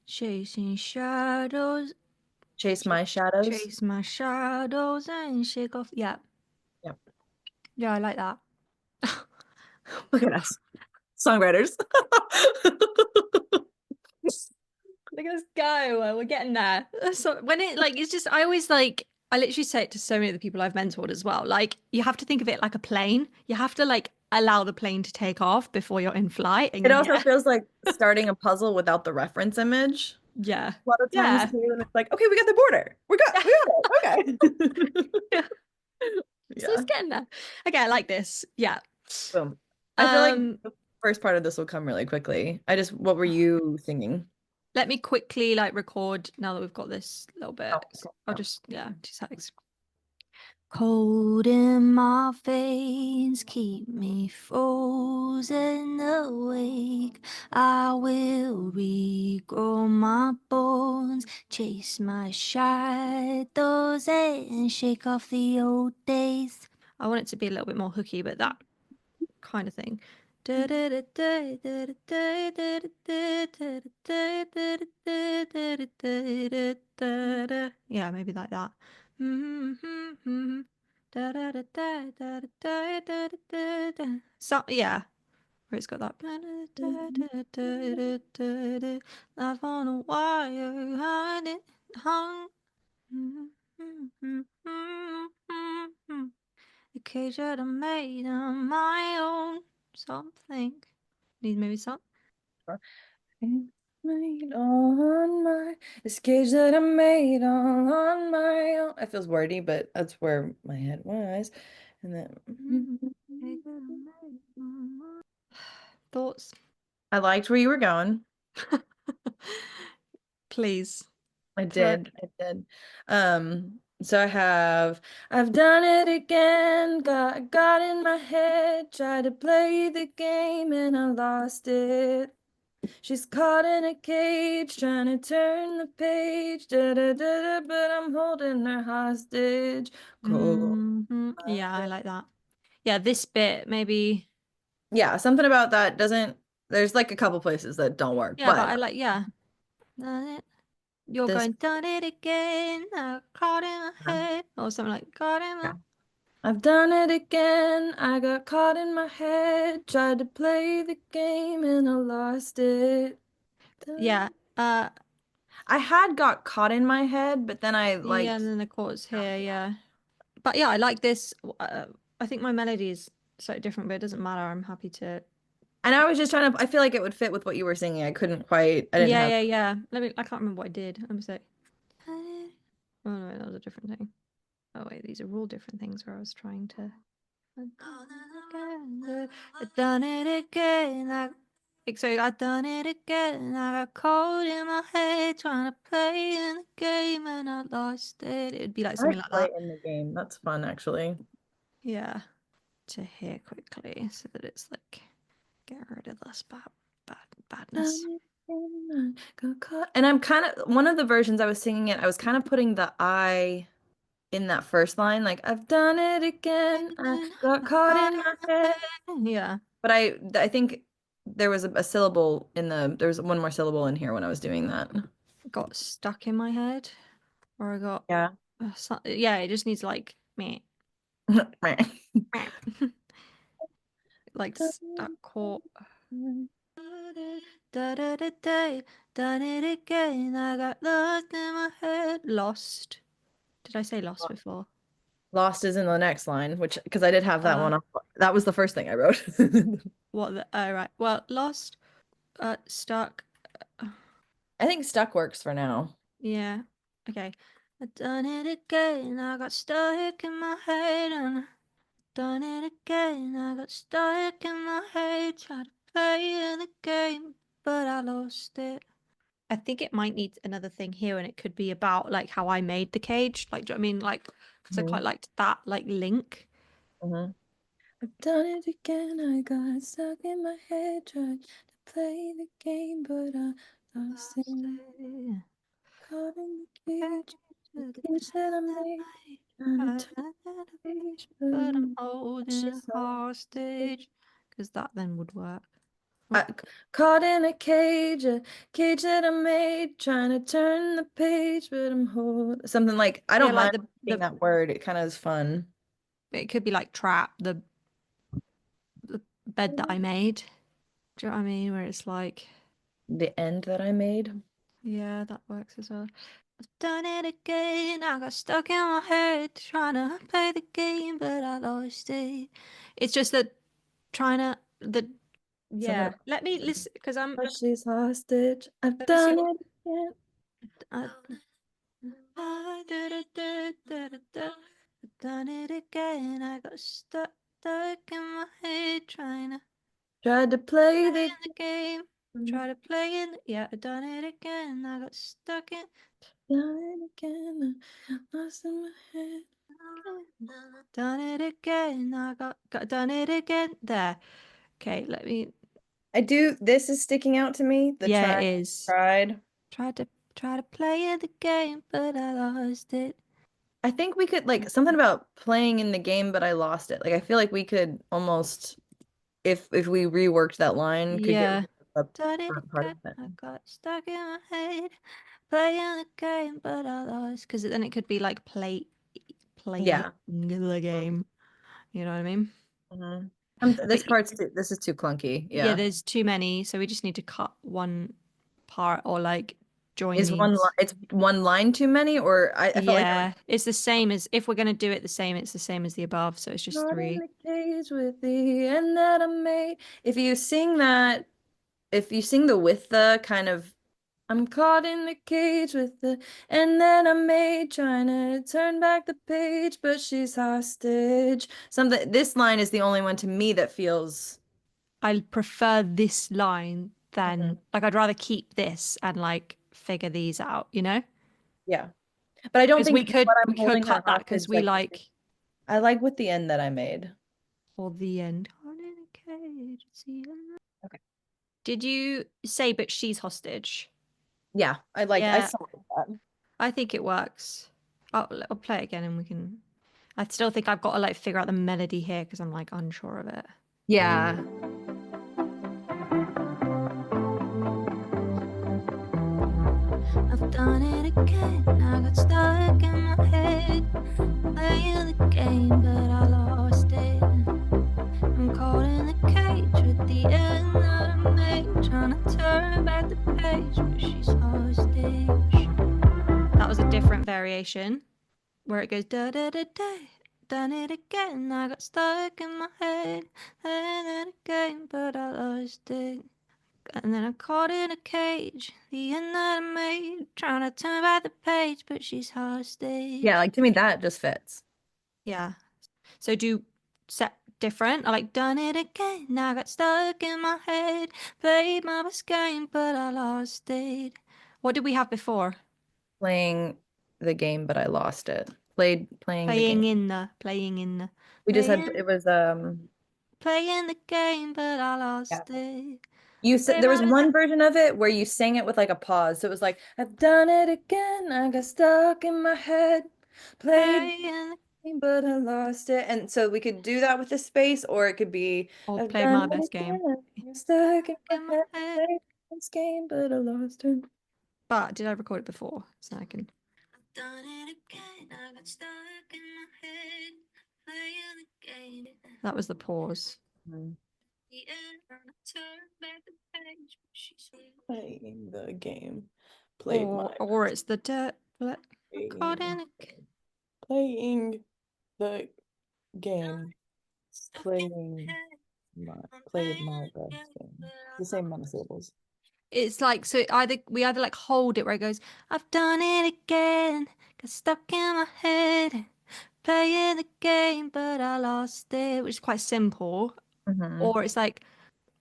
chasing shadows,
Chase my shadows.
chase my shadows and shake off. Yeah,
Yep.
yeah, I like that.
Look at us, songwriters.
Look at us go. We're getting there. So when it like it's just I always like I literally say it to so many of the people I've mentored as well. Like you have to think of it like a plane. You have to like allow the plane to take off before you're in flight and
It
you
also
hear
feels like starting a puzzle without the reference image.
yeah.
A lot of times
Yeah.
too, and it's like, okay, we got the border. We got it. Okay.
Yeah. So it's
Yeah.
getting there. Okay, I like this. Yeah.
Boom. I feel like
Um
the first part of this will come really quickly. What were you thinking?
let me quickly like record now that we've got this little bit.
Oh, okay.
I'll just 2 seconds.
Cold in my veins, keep me frozen awake. I will regrow my bones, chase my shadows, and shake off the old days.
I want it to be a little bit more hooky, but that kind of thing. Yeah, maybe like that. So yeah, where it's got that. Life on a wire, hung. The cage that I made on my own. Something. Need maybe some.
Made on my this cage that I made all on my own. It feels wordy, but that's where my head was. And then
Thoughts?
I liked where you were going.
Please.
I
Throw it.
did. I did. So I've done it again. Got in my head, tried to play the game and I lost it. She's caught in a cage, trying to turn the page, da, da, da, da, but I'm holding her hostage. Cold.
Yeah, I like that. Yeah, this bit maybe.
Yeah, something about that doesn't. There's like a couple places that don't work,
Yeah, but
but
I like, yeah. Done it. You're
this.
going, done it again. Caught in my head. Or something like, caught in my.
I've done it again. I got caught in my head, tried to play the game and I lost it.
Yeah. Uh,
I had got caught in my head, but then I
yeah,
like,
and then the chords here, yeah. But yeah, I like this. I think my melody is slightly different, but it doesn't matter. I'm happy to.
and I was just trying to, I feel like it would fit with what you were singing. I didn't
Yeah,
have.
yeah, yeah. I can't remember what I did. Let me say. Oh no, that was a different thing. Oh wait, these are all different things where I was trying to. I've done it again. I've done it again. I got caught in my head trying to play in the game and I lost it. It'd be like
I
something like
play
that.
in the game. That's fun, actually.
Yeah. To hear quickly so that it's like get rid of this badness.
Got caught. And I'm kind of one of the versions I was singing it, I was kind of putting the I in that first line, like I've done it again. I got caught in my head.
Yeah.
But I think there was a syllable in there was one more syllable in here when I was doing that.
Got stuck in my head, or I got
Yeah.
yeah. It just needs like me, like stuck caught. Da da da da, done it again. I got lost in my head. Lost. Did I say lost before?
Lost is in the next line, which because I did have that
Uh,
one. That was the first thing I wrote.
What the? Oh, right. Well, lost, stuck.
I think stuck works for now.
Yeah. Okay. I done it again. I got stuck in my head. And done it again. I got stuck in my head. Tried to play the game, but I lost it. I think it might need another thing here, and it could be about like how I made the cage. Like, do you know what I mean? Like, because I quite liked that like link.
Mm-hmm. I've done it again. I got stuck in my head, tried to play the game, but I lost it. Caught in the cage, the cage that I made, trying to turn the page, but
But I'm
I'm
holding it
she's
hostage, because that then would work.
caught in a cage that I made, trying to turn the page, but I'm holding something like I
Yeah,
don't
like
mind repeating that word. It kind of is fun.
it could be like trap the bed that I made. Do you know what I mean? Where it's like,
The end that I made.
yeah, that works as well. I've done it again. I got stuck in my head trying to play the game, but I lost it. It's just that trying to the
Something
yeah.
about
Let me listen because I'm.
oh, she's hostage. I've
Let me see
done
what.
it again.
I, I've done it again. I got stuck in my head trying to
Tried to play
play
the
in the game. Try to play in. Yeah, I've done it again. I got stuck in.
done it again. Lost in my head.
Done it again. I got done it again. There. Okay, let me.
I do. This is sticking out to me. The
Yeah, it
tried,
is.
tried.
Try to play in the game, but I lost it.
I think we could like something about playing in the game, but I lost it. Like I feel like we could almost, if we reworked that line, could get rid
Yeah.
of the
Done it
front part of
again.
it.
I got stuck in my head. Playing the game, but I lost. Because then it could be like playing
Yeah.
the game. You know what I mean?
Mhm.
But
This is too clunky.
yeah,
Yeah.
there's too many, so we just need to cut one part or like join
Is
these.
it's one line too many, or I felt like I was
Yeah, it's the same as if we're gonna do it the same, it's the same as the above, so it's just
not in
three.
the cage with the end that I made. If you sing that, if you sing the with the kind of I'm caught in the cage with the and then I made trying to turn back the page, but she's hostage. Something this line is the only one to me that feels
I prefer this line
Mhm.
than like I'd rather keep this and like figure these out, you know?
Yeah. But I don't
Because we
think
could
what
we
I'm
could
holding her
cut that because
hostage
we
like
like
I like with the end that I made.
or the end. Caught in a cage, it's the end.
Okay.
Did you say but she's hostage?
Yeah, I
Yeah,
saw that.
I think it works. I'll play it again and we can. I still think I've got to like figure out the melody here because I'm like unsure of it.
Yeah.
I've done it again. I got stuck in my head, playing the game, but I lost it. I'm caught in a cage with the end that I made, trying to turn back the page, but she's hostage. That was a different variation where it goes da da da da. Done it again. I got stuck in my head, playing it again, but I lost it. And then I'm caught in a cage, the end that I made, trying to turn back the page, but she's
Yeah,
hostage.
like to me that just fits.
Yeah. So do set different. I like done it again. I got stuck in my head, played my best game, but I lost it. What did we have before?
Playing the game, but I lost it. Playing the game.
Playing in the,
We just had
playing,
it was
playing the game, but I
yeah.
lost it.
You said there was one version of it where you sang it with like a pause. So it was like, I've done it again. I got stuck in my head. Played, but I lost it. And so we could do that with the space, or it could be,
Or
I've
played
done
my
it
best game.
again. I got stuck in my head. Played this game, but I lost it.
But did I record it before? So I can.
Done it again. I got stuck in my head. Playing the game.
That was the pause.
The end. Turn back the page. She's
Playing the game.
Or it's the dirt.
Playing the game. Played my best game. The same amount of syllables.
It's like, so we either like hold it where it goes, I've done it again, got stuck in my head, playing the game, but I lost it, which is quite simple. Or it's like,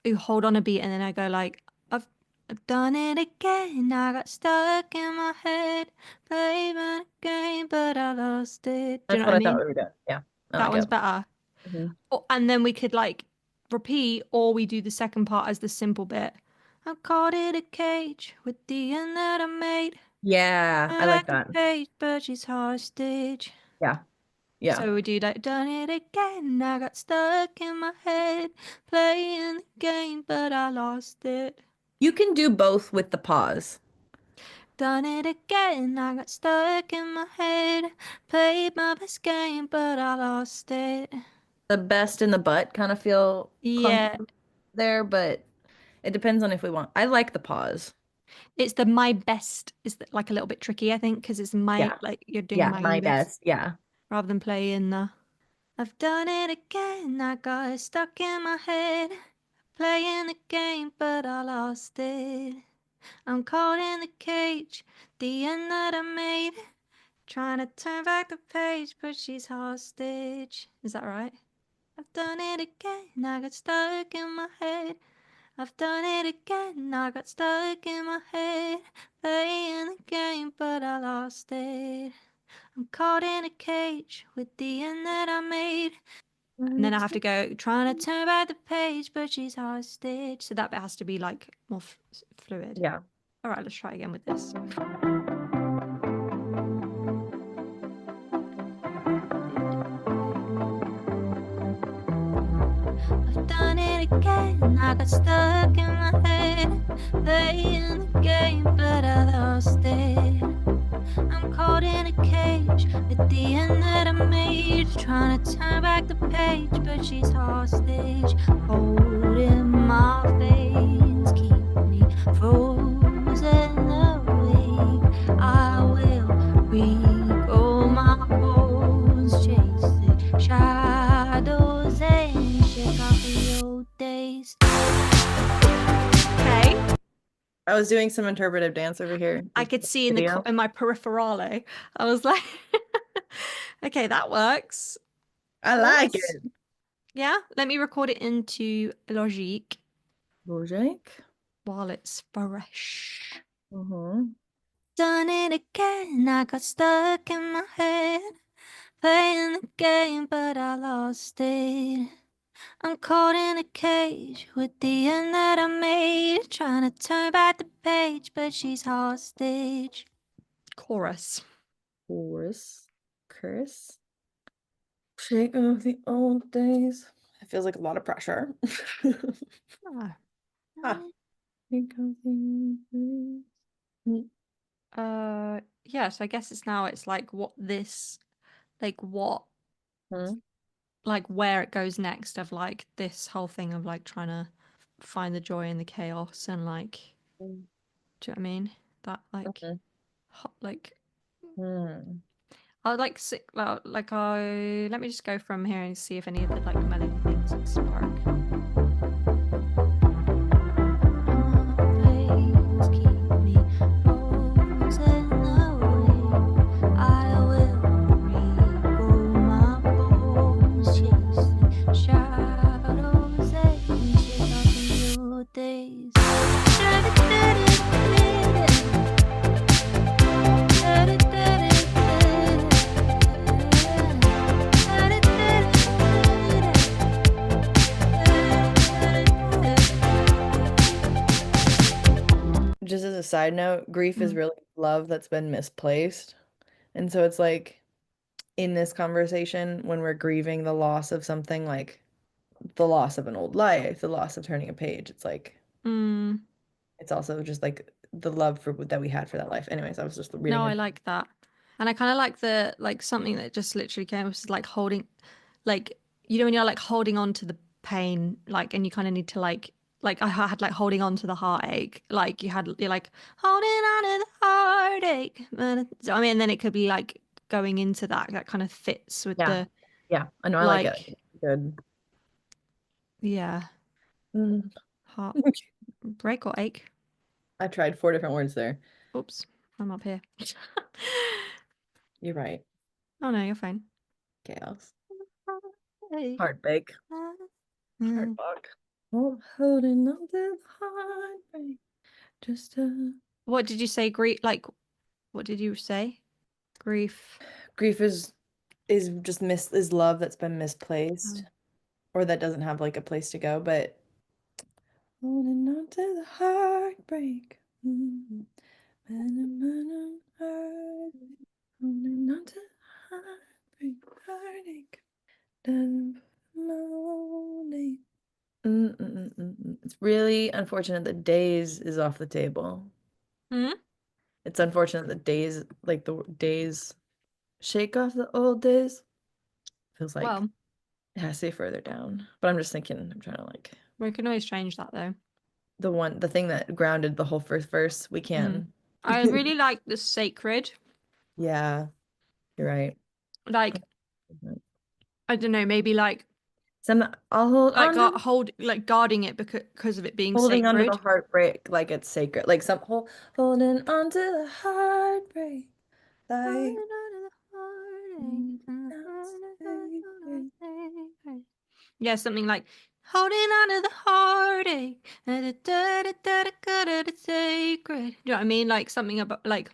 you hold on a beat and then I go like, I've done it again, I got stuck in my head, playing my game, but I lost it. Do you know what I mean?
thought we were doing. Yeah.
That one's better. And then we could like repeat, or we do the second part as the simple bit. I caught in a cage with the end that I made.
Yeah, I like that.
Page, but she's hostage.
Yeah. Yeah.
So we do like, done it again. I got stuck in my head, playing the game, but I lost it.
You can do both with the pause.
Done it again. I got stuck in my head, played my best game, but I lost it.
The best in the butt kind of feel
Yeah.
there, but it depends on if we want. I like the pause.
It's the my best is like a little bit tricky, I think, because it's like you're doing my best.
Yeah.
Rather than playing the I've done it again, I got stuck in my head, playing the game, but I lost it. I'm caught in the cage, the end that I made, trying to turn back the page, but she's hostage. Is that right? I've done it again, I got stuck in my head. I've done it again, I got stuck in my head, playing the game, but I lost it. I'm caught in a cage with the end that I made. And then I have to go, trying to turn back the page, but she's hostage. So that bit has to be like more fluid.
Yeah.
All right, let's try again with this. I've done it again, I got stuck in my head, playing the game, but I lost it. I'm caught in a cage with the end that I made, trying to turn back the page, but she's hostage. Holding my veins, keep me frozen awake. I will regrow my bones, chase the shadows and shake off the old days. Okay.
I was doing some interpretive dance over here.
I could see in my peripherale. I was like, okay, that works.
I like it.
Yeah, let me record it into Logic while it's fresh. Done it again, I got stuck in my head, playing the game, but I lost it. I'm caught in a cage with the end that I made, trying to turn back the page, but she's hostage. Chorus.
Curse. Shake off the old days. It feels like a lot of pressure.
Yes, I guess it's like what this, like what, like where it goes next of like this whole thing of like trying to find the joy in the chaos and like, do you know what I mean? That like, I like let me just go from here and see if any of the like melody things like spark.
side note, grief is really love that's been misplaced. And so it's like in this conversation, when we're grieving the loss of something, like the loss of an old life, the loss of turning a page, it's like it's also just like the love for that we had for that life. Anyways, I was just reading
No,
it.
I like that. And I kind of like the something that just literally came was like holding, like, you know, when you're like holding on to the pain, like, and you kind of need to like I had like holding on to the heartache, like you're like holding on to the heartache. So, I mean, and then it could be like going into that kind of fits with
Yeah.
the
Yeah, I know, I like it. Good.
yeah,
Mm.
heart break or ache.
I tried 4 different words there.
Oops, I'm up here.
You're right.
Oh no, you're fine.
Chaos.
Hey.
Heartbreak. Heartbreak. Oh, holding on to the heartbreak. Just
What did you say? Grief? Like, what did you say? Grief.
grief is just is love that's been misplaced or that doesn't have like a place to go, but holding on to the heartbreak. Holding on to the heartbreak, heartache. It's really unfortunate that days is off the table. It's unfortunate that days, like the days, shake off the old days. Feels like
Well,
it has to be further down. But I'm just thinking, I'm trying to like
we can always change that though.
the thing that grounded the whole first verse, we can.
I really like the sacred.
Yeah, you're right.
Like, I don't know, maybe like
I'll hold on to
guarding it because of it being
holding onto the
sacred.
heartbreak like it's sacred. Like holding on to the heartbreak. Like
Yeah, something like holding on to the heartache. Sacred. Do you know what I mean? Like something about like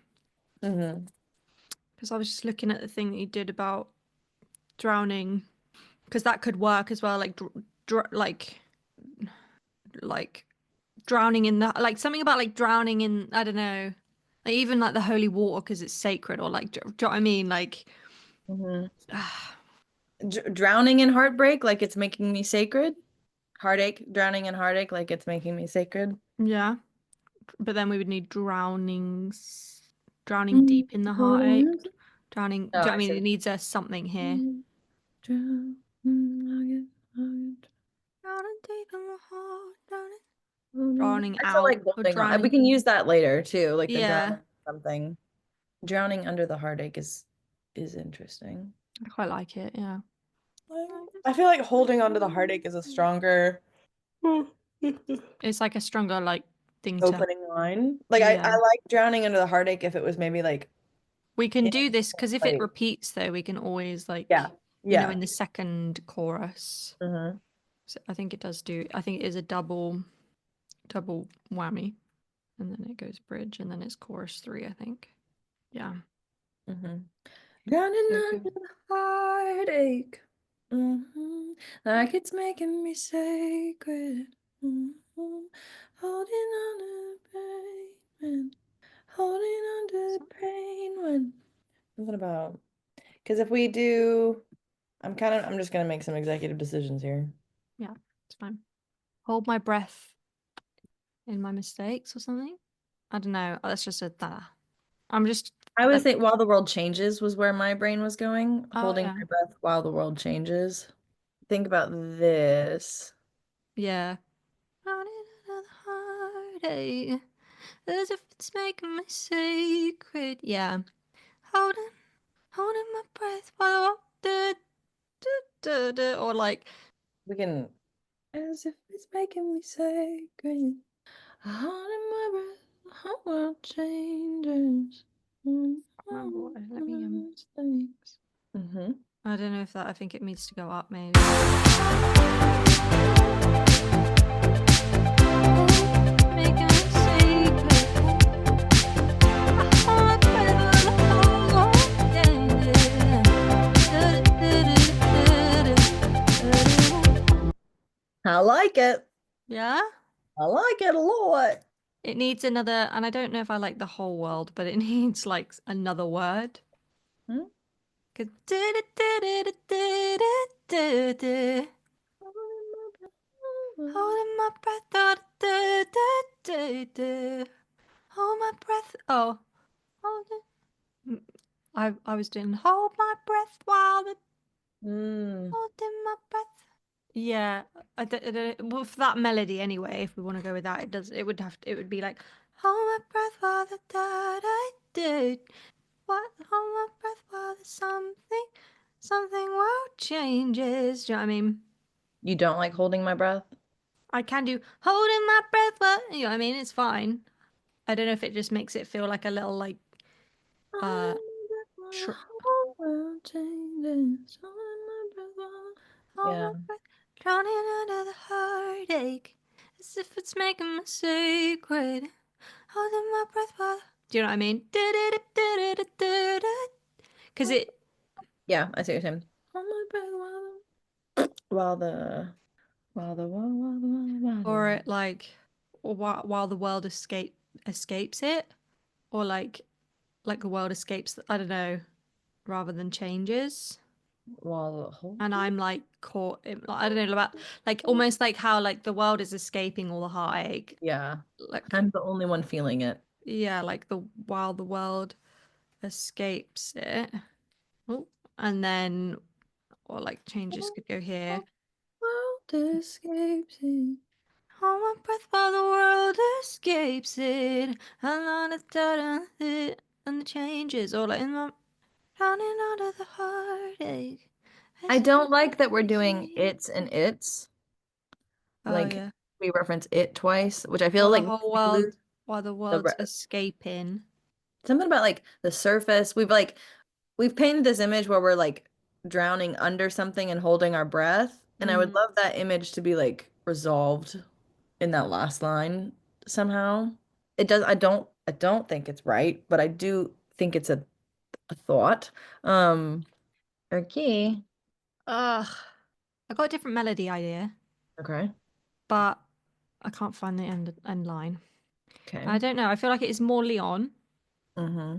because I was just looking at the thing that you did about drowning, because that could work as well. Like like drowning in the like something about like drowning in, I don't know, like even like the holy water because it's sacred, or like do you know what I mean? Like
drowning in heartbreak like it's making me sacred. Heartache, drowning in heartache like it's making me sacred.
yeah, but then we would need drowning deep in the heartache. Drowning. Do you know what I mean? It needs a something here. Drowning deep in the heart. Drowning
I
out.
feel like
Or
holding on. We
drowning.
can use that later too, like the
Yeah.
drowning something. Drowning under the heartache is interesting.
I quite like it. Yeah.
I feel like holding on to the heartache is a stronger
It's like a stronger like thing to.
opening line. Like
Yeah.
I like drowning under the heartache if it was maybe like
We can do this because if it
like-
repeats though, we can always like
yeah.
you know, in the second chorus.
Mhm.
So I think it does do. I think it is a double whammy, and then it goes bridge, and then it's chorus 3. I think. Yeah.
Drowning under the heartache. Like it's making me sacred. Holding on to pain. Holding on to the pain when something about because if we do I'm just gonna make some executive decisions here.
Yeah, it's fine. Hold my breath in my mistakes or something. I don't know. That's just a I'm just.
I would think while the world changes was where my brain was going. Holding
yeah.
my breath while the world changes. Think about this.
Yeah. As if it's making me sacred. Yeah. Holding my breath while or like
We can as if it's making me sacred. Holding my breath, the whole world changes.
remember what let me I don't know if that I think it needs to go up maybe. Making me sacred.
I like it.
Yeah?
I like it a lot.
It needs another, and I don't know if I like the whole world, but it needs like another word.
Hmm?
'Cause holding my breath, hold my breath. Oh, hold it. I was doing hold my breath while the
Mm.
holding my breath. Yeah, I don't, well, for that melody anyway, if we want to go with that, it would have to, it would be like hold my breath while the da da do. What hold my breath while the something world changes. Do you know what I mean?
You don't like holding my breath?
I can do holding my breath while you know what I mean, it's fine. I don't know if it just makes it feel like a little like uh tr hold
Yeah.
my breath, drowning under the heartache, as if it's making my secret. Holding my breath while do you know what I mean? Because it
Yeah, I see what you're saying. Hold my breath while
or it like or while the world escapes it or like the world escapes I don't know rather than changes
hold
and I'm like caught in, like, I don't know about like almost like how like the world is escaping all the heartache
Yeah.
like
I'm the only one feeling it.
yeah like the while the world escapes it. Oh, and then or like changes could go here.
World escapes it.
Hold my breath while the world escapes it. I'm on a dot it and the changes all like in my drowning under the heartache.
I
As if
don't
it's
like that we're
making me
doing
see.
it's and it's.
Oh
Like
yeah.
we reference it twice, which I feel
While the
like
whole
we
world
lose
while the
the
world's escaping.
something about like the surface. We've painted this image where we're like drowning under something and holding our breath, and I would
Mm.
love that image to be like resolved in that last line somehow. It does I don't think it's right, but I do think it's a thought. Um okay.
Ugh. I got a different melody idea,
Okay.
but I can't find the end line.
Okay.
I don't know. I feel like it is more Leon.
Mm-hmm.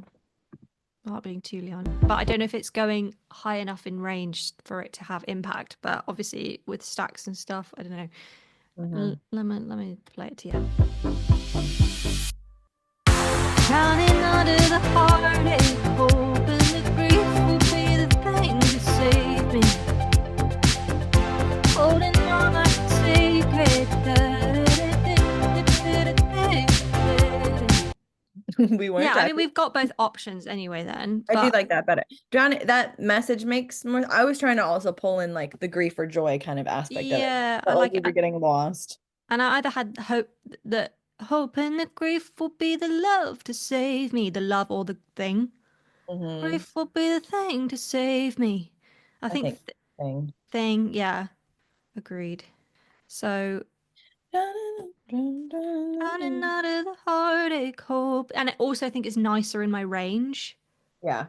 Without being too Leon. But I don't know if it's going high enough in range for it to have impact. But obviously with stacks and stuff, I don't know.
Mm-hmm.
Let me play it to you. Drowning under the heartache, hoping the grief will be the thing to save me. Holding on like a secret.
We
Yeah,
weren't
I mean
actually.
we've got both options anyway then.
I do
But
like that better. Drowning, that message makes more. I was trying to also pull in like the grief or joy kind of aspect of it.
yeah, I
Felt like
like
we
it.
were getting lost.
And I either had hope that hope and the grief will be the love to save me, the love or the thing.
Hmm.
Grief will be the thing to save me. I
I
think
think thing.
thing, yeah, agreed. So drowning out of the heartache, hope, and I also think it's nicer in my range,
Yeah.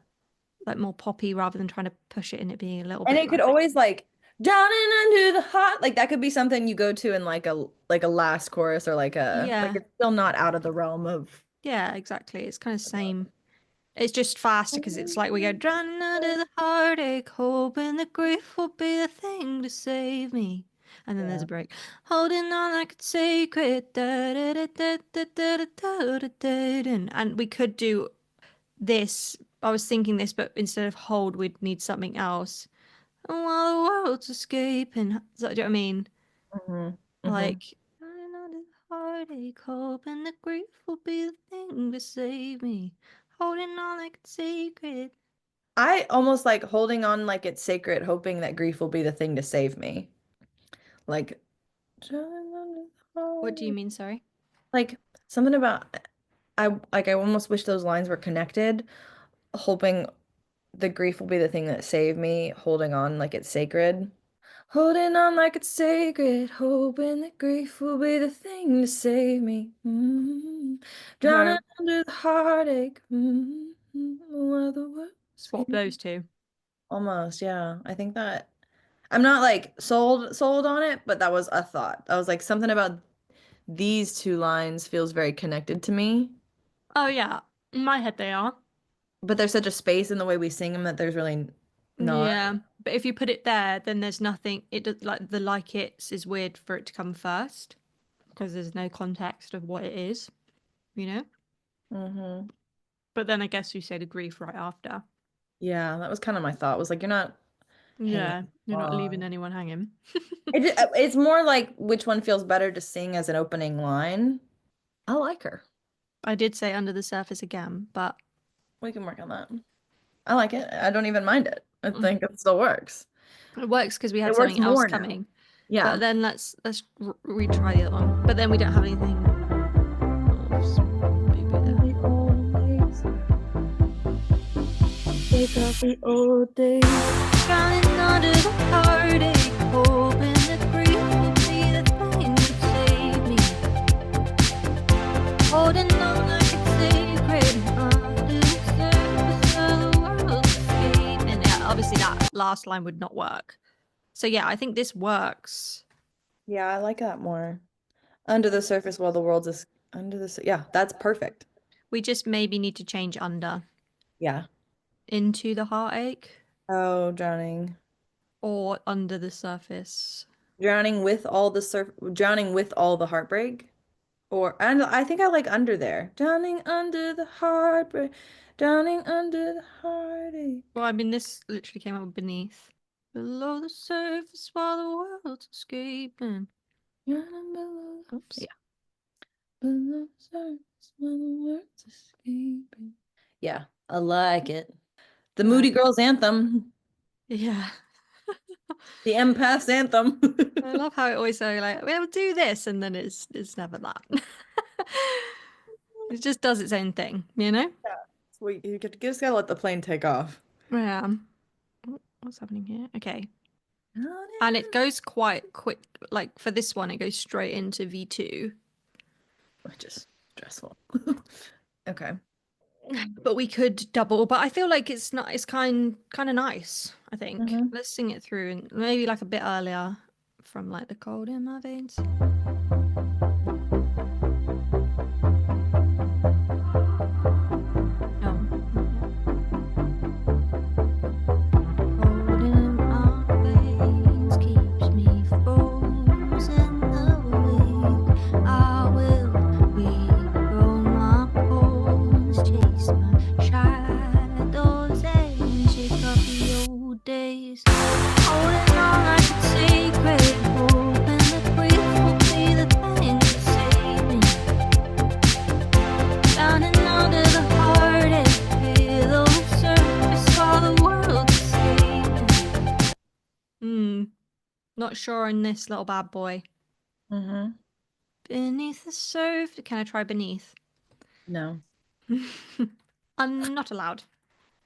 like more poppy rather than trying to push it in it being a little
And
bit
it could
like
always like down and under the hot, like that could be something you go to in like a last chorus or like
yeah,
it's still not out of the realm of
yeah, exactly. It's kind of same. It's just faster because it's like we go drowning under the heartache, hoping the grief will be the thing to save me. And then there's
yeah.
a break. Holding on like it's sacred. Da, da, da, da, da, da, da, da, da, da, da. And we could do this. I was thinking this, but instead of hold, we'd need something else. And while the world's escaping. So, do you know what I mean?
Hmm. Hmm.
Like, drowning under the heartache, hoping the grief will be the thing to save me. Holding on like it's sacred.
I almost like holding on like it's sacred, hoping that grief will be the thing to save me. Like
What do you mean, sorry?
like something about I almost wish those lines were connected, hoping the grief will be the thing that saved me, holding on like it's sacred. Holding on like it's sacred, hoping that grief will be the thing to save me. Drowning
So
under the heartache. While the world
swap those two.
almost, yeah. I think that I'm not like sold on it, but that was a thought. I was like something about these two lines feels very connected to me.
Oh yeah, in my head they are.
But there's such a space in the way we sing them that there's really not.
Yeah, but if you put it there, then there's nothing. It does like the like it's is weird for it to come first because there's no context of what it is, you know.
Hmm.
But then I guess you say the grief right after.
Yeah, that was kind of my thought. Was like you're not hanging
Yeah, you're not leaving
on.
anyone hanging.
It's more like which one feels better to sing as an opening line. I like her.
I did say under the surface again, but
We can work on that. I like it. I don't even mind it. I think it still works.
it works because we had
It works
something else
more now.
coming.
Yeah.
But then let's retry the other one. But then we don't have anything. Oops, maybe there.
Take off the old days.
Drowning under the heartache, hoping that grief will be the thing to save me. Holding on like it's sacred under the surface of the world escape. And yeah, obviously that last line would not work. So yeah, I think this works.
Yeah, I like that more. Under the surface while the world's is under the yeah, that's perfect.
We just maybe need to change under
Yeah.
into the heartache
Oh, drowning.
or under the surface.
Drowning with all the heartbreak. And I think I like under there. Drowning under the heartbreak. Drowning under the heartache.
Well, I mean, this literally came up with beneath. Below the surface while the world's escaping.
Drowning below.
Oops.
Yeah. Below the surface while the world's escaping. Yeah, I like it. The Moody Girls anthem.
Yeah.
The empath's anthem.
I love how it always say like, we'll do this, and then it's never that. It just does its own thing, you know?
You just gotta let the plane take off.
Yeah. What's happening here? Okay. And it goes quite quick. Like for this one, it goes straight into V2.
Which is stressful. Okay.
But we could double. But I feel like it's not. It's kind of nice. I think.
Mhm.
Let's sing it through and maybe like a bit earlier, from like the cold in my veins. Not sure on this little bad boy.
Mm-hmm.
Beneath the surface. Can I try beneath?
No.
I'm not allowed.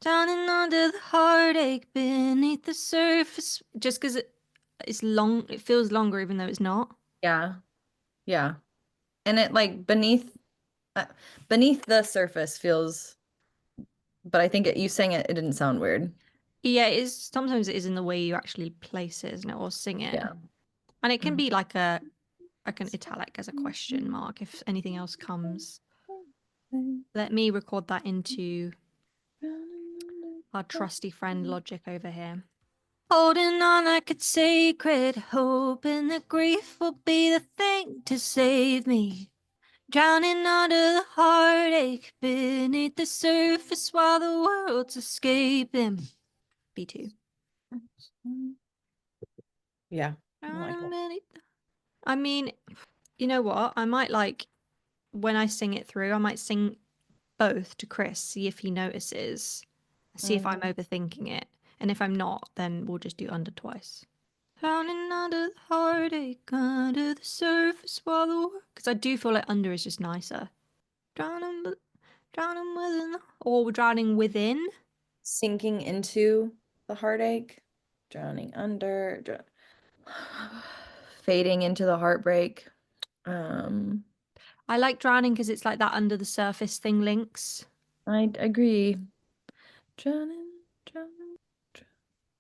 Down and under the heartache, beneath the surface. Just because it's long, it feels longer even though it's not.
Yeah. Yeah. And it like beneath the surface feels, but I think you sang it didn't sound weird.
Yeah, it is. Sometimes it is in the way you actually place it, isn't it, or sing it.
Yeah.
And it can be like an italic as a question mark if anything else comes. Let me record that into our trusty friend Logic over here. Holding on like it's sacred, hoping that grief will be the thing to save me. Drowning under the heartache, beneath the surface while the world's escaping. B2.
Yeah. I like it.
I mean, you know what? I might when I sing it through, I might sing both to Chris, see if he notices, see if I'm overthinking it. And if I'm not, then we'll just do under twice. Drowning under the heartache, under the surface while the because I do feel like under is just nicer. Drowning within, or drowning within.
Sinking into the heartache, drowning under, fading into the heartbreak.
I like drowning because it's like that under the surface thing links.
I agree.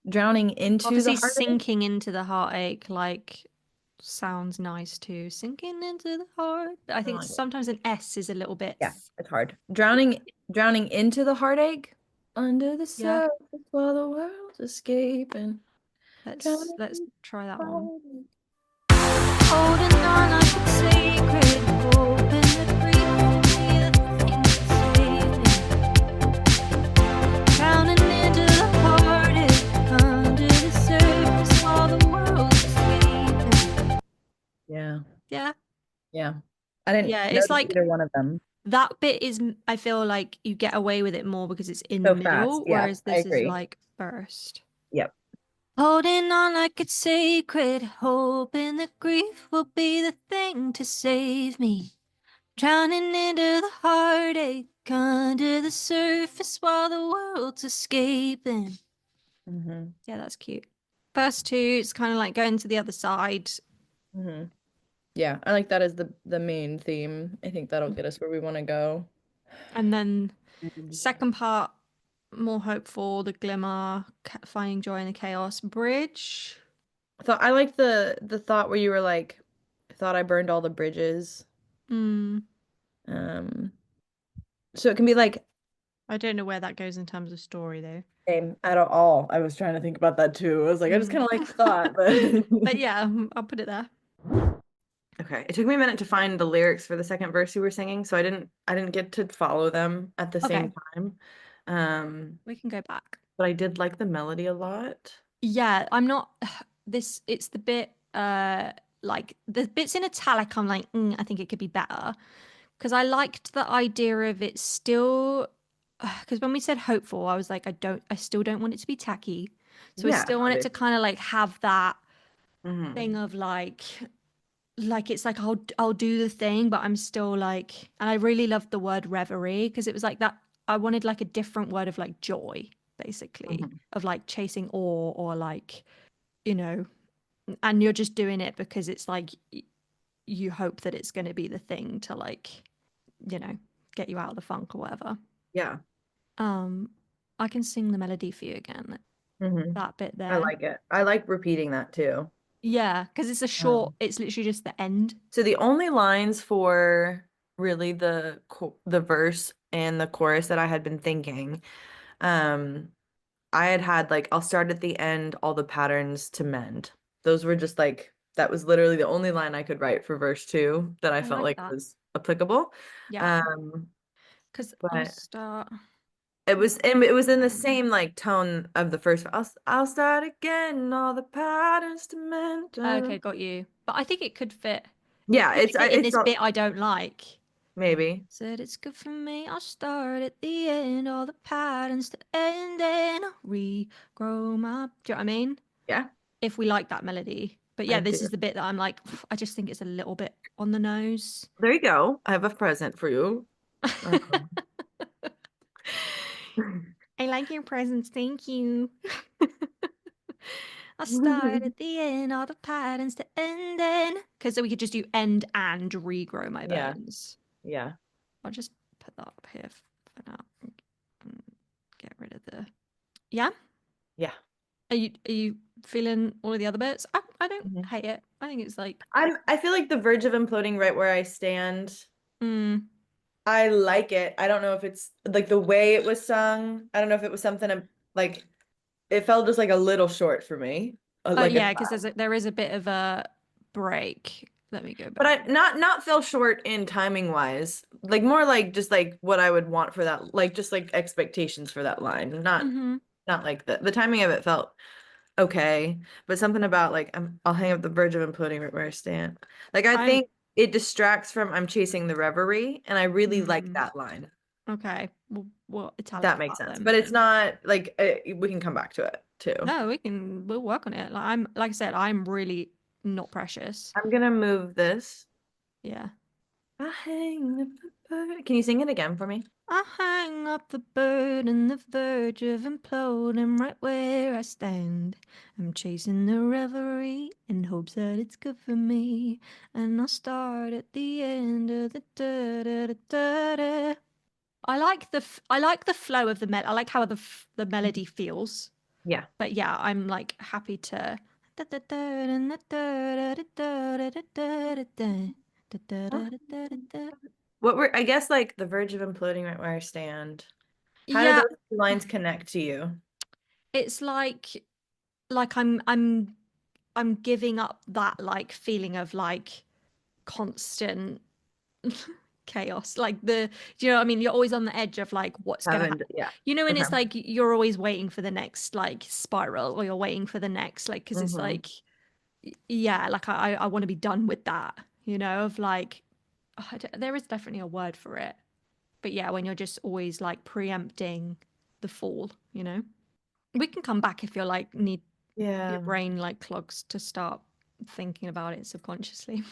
Drowning into
Obviously
the heartache.
sinking into the heartache, like sounds nice too. Sinking into the heart. I think
like it.
sometimes an S is a little bit.
Yeah, it's hard. Drowning into the heartache under the
Yeah.
surface while the world's escaping.
Let's
Drowning
let's
in
try that
the
one.
heartache.
Holding on like it's sacred, hoping the grief will be the thing to save me. Drowning into the heartache, under the surface while the world's escaping.
Yeah,
Yeah.
yeah. I didn't
Yeah, it's
notice
like
either one of them.
that bit is, I feel like you get away with it more because it's in the
So fast.
middle,
Yeah,
whereas
I
this is
agree.
like first.
Yep.
Holding on like it's sacred, hoping the grief will be the thing to save me. Drowning into the heartache, under the surface while the world's escaping.
Mm-hmm.
Yeah, that's cute. First two, it's kind of like going to the other side.
Mm-hmm. Yeah, I like that as the main theme. I think that'll get us where we want to go.
And then
And
second part, more hopeful, the glimmer, finding joy in the chaos. Bridge.
I like the thought where you were like, I thought I burned all the bridges.
Hmm.
Um, so it can be like
I don't know where that goes in terms of story though.
same at all. I was trying to think about that too. I was like, I just
Mm.
kind of like the thought, but
But yeah, I'll put it there.
okay. It took me a minute to find the lyrics for the second verse you were singing, so I didn't get to follow them at the same
Okay,
time. Um,
we can go back.
but I did like the melody a lot.
Yeah, I'm not this it's the bit like the bits in italic I'm like I think it could be better because I liked the idea of it still because when we said hopeful I was like I still don't want it to be tacky. So I
Yeah,
still want it to
obviously.
kind of like have that
Hmm.
thing of like it's like I'll do the thing but I'm still like and I really loved the word reverie because it was like that I wanted like a different word of like joy basically
Hmm.
of like chasing awe or like you know and you're just doing it because it's like you hope that it's going to be the thing to like you know get you out of the funk or whatever.
Yeah.
um I can sing the melody for you again,
Hmm.
that bit
I
there.
like it. I like repeating that too.
Yeah, because it's a short, it's literally just the end.
So the only lines for really the verse and the chorus that I had been thinking, um, I had like I'll start at the end, all the patterns to mend. Those were just like that was literally the only line I could write for verse two that I
I
felt
like
like
that.
was applicable.
Yeah,
Um,
because I'll
but
start.
it was in the same like tone of the first. I'll start again, all the patterns to mend.
Okay, got you. But I think it could fit. It
Yeah,
could fit in
it's
this bit I don't like.
maybe.
Said it's good for me. I'll start at the end, all the patterns to end, and I'll regrow my. Do you know what I mean?
Yeah,
If we like that melody. But
I
yeah, this
do.
is the bit that I'm like, I just think it's a little bit on the nose.
There you go. I have a present for you. Um,
I like your presents. Thank you. I'll start at the end, all the patterns to end in. Because so we could just do end and regrow my
Yeah,
bones.
yeah,
I'll just put that up here for now. And get rid of the. Yeah.
yeah.
Are you feeling all of the other bits? I don't
Mhm.
hate it. I think it's like
I feel like the verge of imploding right where I stand.
mm,
I like it. I don't know if it's like the way it was sung. I don't know if it was something like it felt just like a little short for me. Like a
yeah, because there is a bit of a break. Let me go
but
back.
I not fell short in timing wise. Like more like just like what I would want for that like just like expectations for that line.
Mm-hmm.
Not like the timing of it felt okay, but something about like I'll hang up the verge of imploding right where I stand. Like I
I'm
think it distracts from I'm chasing the reverie, and I really like
mm,
that line.
okay. We'll
That
italicize
makes
that
sense,
then.
but it's not like we can come back to it too.
No, we'll work on it. Like I said, I'm really not precious.
I'm gonna move this.
Yeah.
I hang up the bird. Can you sing it again for me?
I hang up the bird on the verge of imploding right where I stand. I'm chasing the reverie in hopes that it's good for me. And I'll start at the end of the da da da da da. I like the flow of the I like how the melody feels.
Yeah.
But yeah, I'm like happy to
What were, I guess, like the verge of imploding right where I stand. How do
Yeah,
those two lines connect to you?
it's like I'm giving up that like feeling of like constant chaos. Like do you know what I mean? You're always on the edge of like what's gonna happen.
Yeah.
You know, and
Okay.
it's like you're always waiting for the next like spiral, or you're waiting for the next like because it's like yeah, like I want to be done with that. You know, of like there is definitely a word for it, but yeah, when you're just always like preempting the fall. You know, we can come back if you're like need
Yeah.
your brain like clogs to start thinking about it subconsciously.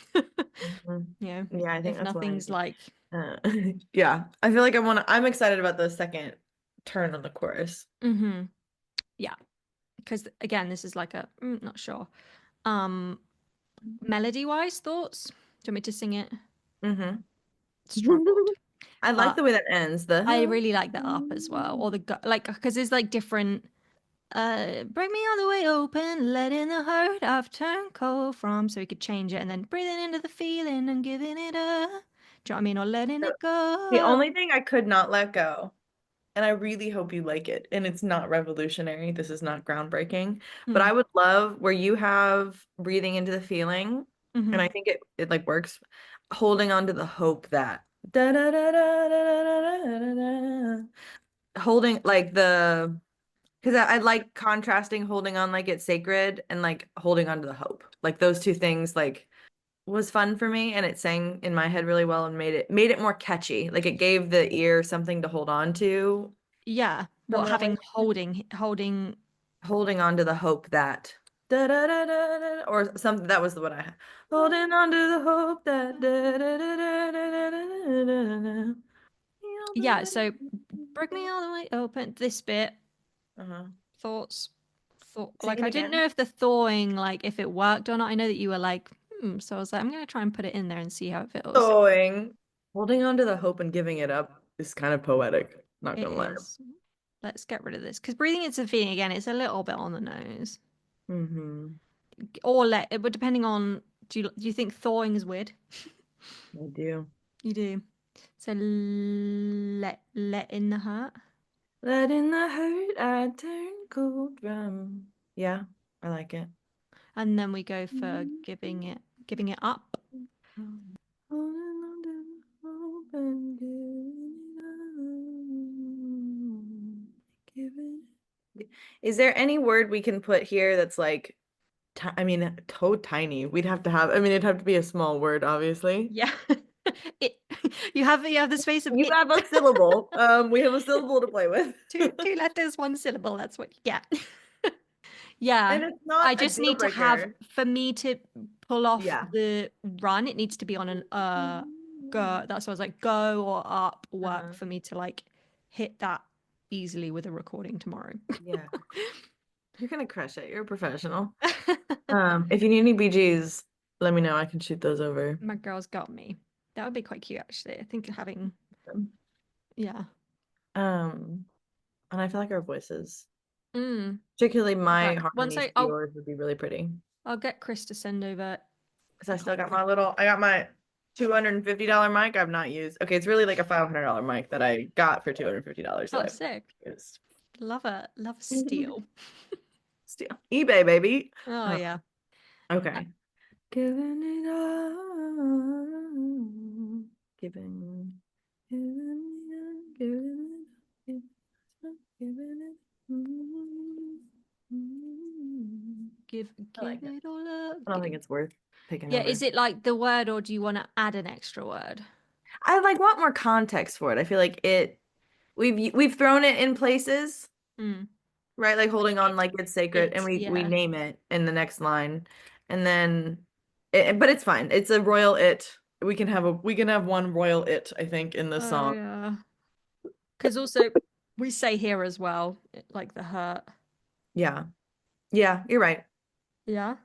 Yeah,
Yeah, I think
if
that's what I
nothing's
need.
like
Yeah, I feel like I'm excited about the second turn on the chorus.
yeah, because again, this is like a not sure. Melody wise, thoughts? Do you want me to sing it?
Mm-hmm.
Struggled,
I like
but
the way that ends.
I really like the up as well, or like because there's like different. Break me all the way open, let in the hurt I've turned cold from. So we could change it and then breathing into the feeling and giving it up. Do you know what I mean? Or letting it
The
go.
only thing I could not let go, and I really hope you like it, and it's not revolutionary, this is not groundbreaking, but I would love where you have breathing into the feeling, and I think it like works, holding on to the hope that da da da da da da da da, holding like the because I like contrasting holding on like it's sacred and like holding on to the hope. Like those two things like was fun for me and it sang in my head really well and made it more catchy. Like it gave the ear something to hold on to.
Yeah. What having
Holding on to the hope that da da da da da or something that was the one I had. Holding on to the hope that da da da da da da da da.
yeah, so break me all the way open. This bit. Thoughts?
Sing
Like
it
I didn't
again.
know if the thawing like if it worked or not. I know that you were like, so I was like, I'm gonna try and put it in there and see how it feels.
Sewing. Holding on to the hope and giving it up is kind of poetic. Not
It
gonna lie.
is. Let's get rid of this because breathing into the feeling again, it's a little bit on the nose. Or let it, but depending on do you think thawing is weird?
I do.
You do. So let in the hurt.
Let in the hurt I turn cold from. Yeah, I like it.
And then we go for giving it up.
Holding on to the hope and giving it. Is there any word we can put here that's like, I mean, toe tiny? We'd have to have, I mean, it'd have to be a small word, obviously.
Yeah. It you have the space of
You
it.
have a syllable. We have a syllable to play with.
Two letters, one syllable. That's what you get. Yeah.
And it's not
I
a
just
deal
need to have
breaker.
for me to pull off
Yeah.
the run, it needs to be on an go. That's why I was like go or up work for me to like hit that easily with a recording tomorrow.
Yeah. You're gonna crush it. You're a professional. If you need any BGs, let me know. I can shoot those over.
My girl's got me. That would be quite cute actually. I think having yeah.
And I feel like our voices,
Mm.
particularly my
Okay. Once
harmonies to yours, would be really pretty.
I'll get Chris to send over.
Because I still got I got my $250 mic I've not used. Okay, it's really like a $500 mic that I got for $250 that
Oh,
I've
sick.
used.
Love a steal.
Still, eBay, baby.
Oh yeah.
Okay. Giving it up, giving it
Give
I like it.
it all up.
I don't think it's worth taking
Yeah,
over.
is it like the word or do you want to add an extra word?
I like want more context for it. I feel like we've thrown it in places, right? Like holding on like it's sacred, and we
Yeah.
name it in the next line, and then but it's fine. It's a royal it. We can have one royal it, I think, in this song.
Yeah. Because also we say here as well, like the hurt.
Yeah. Yeah, you're right.
Yeah.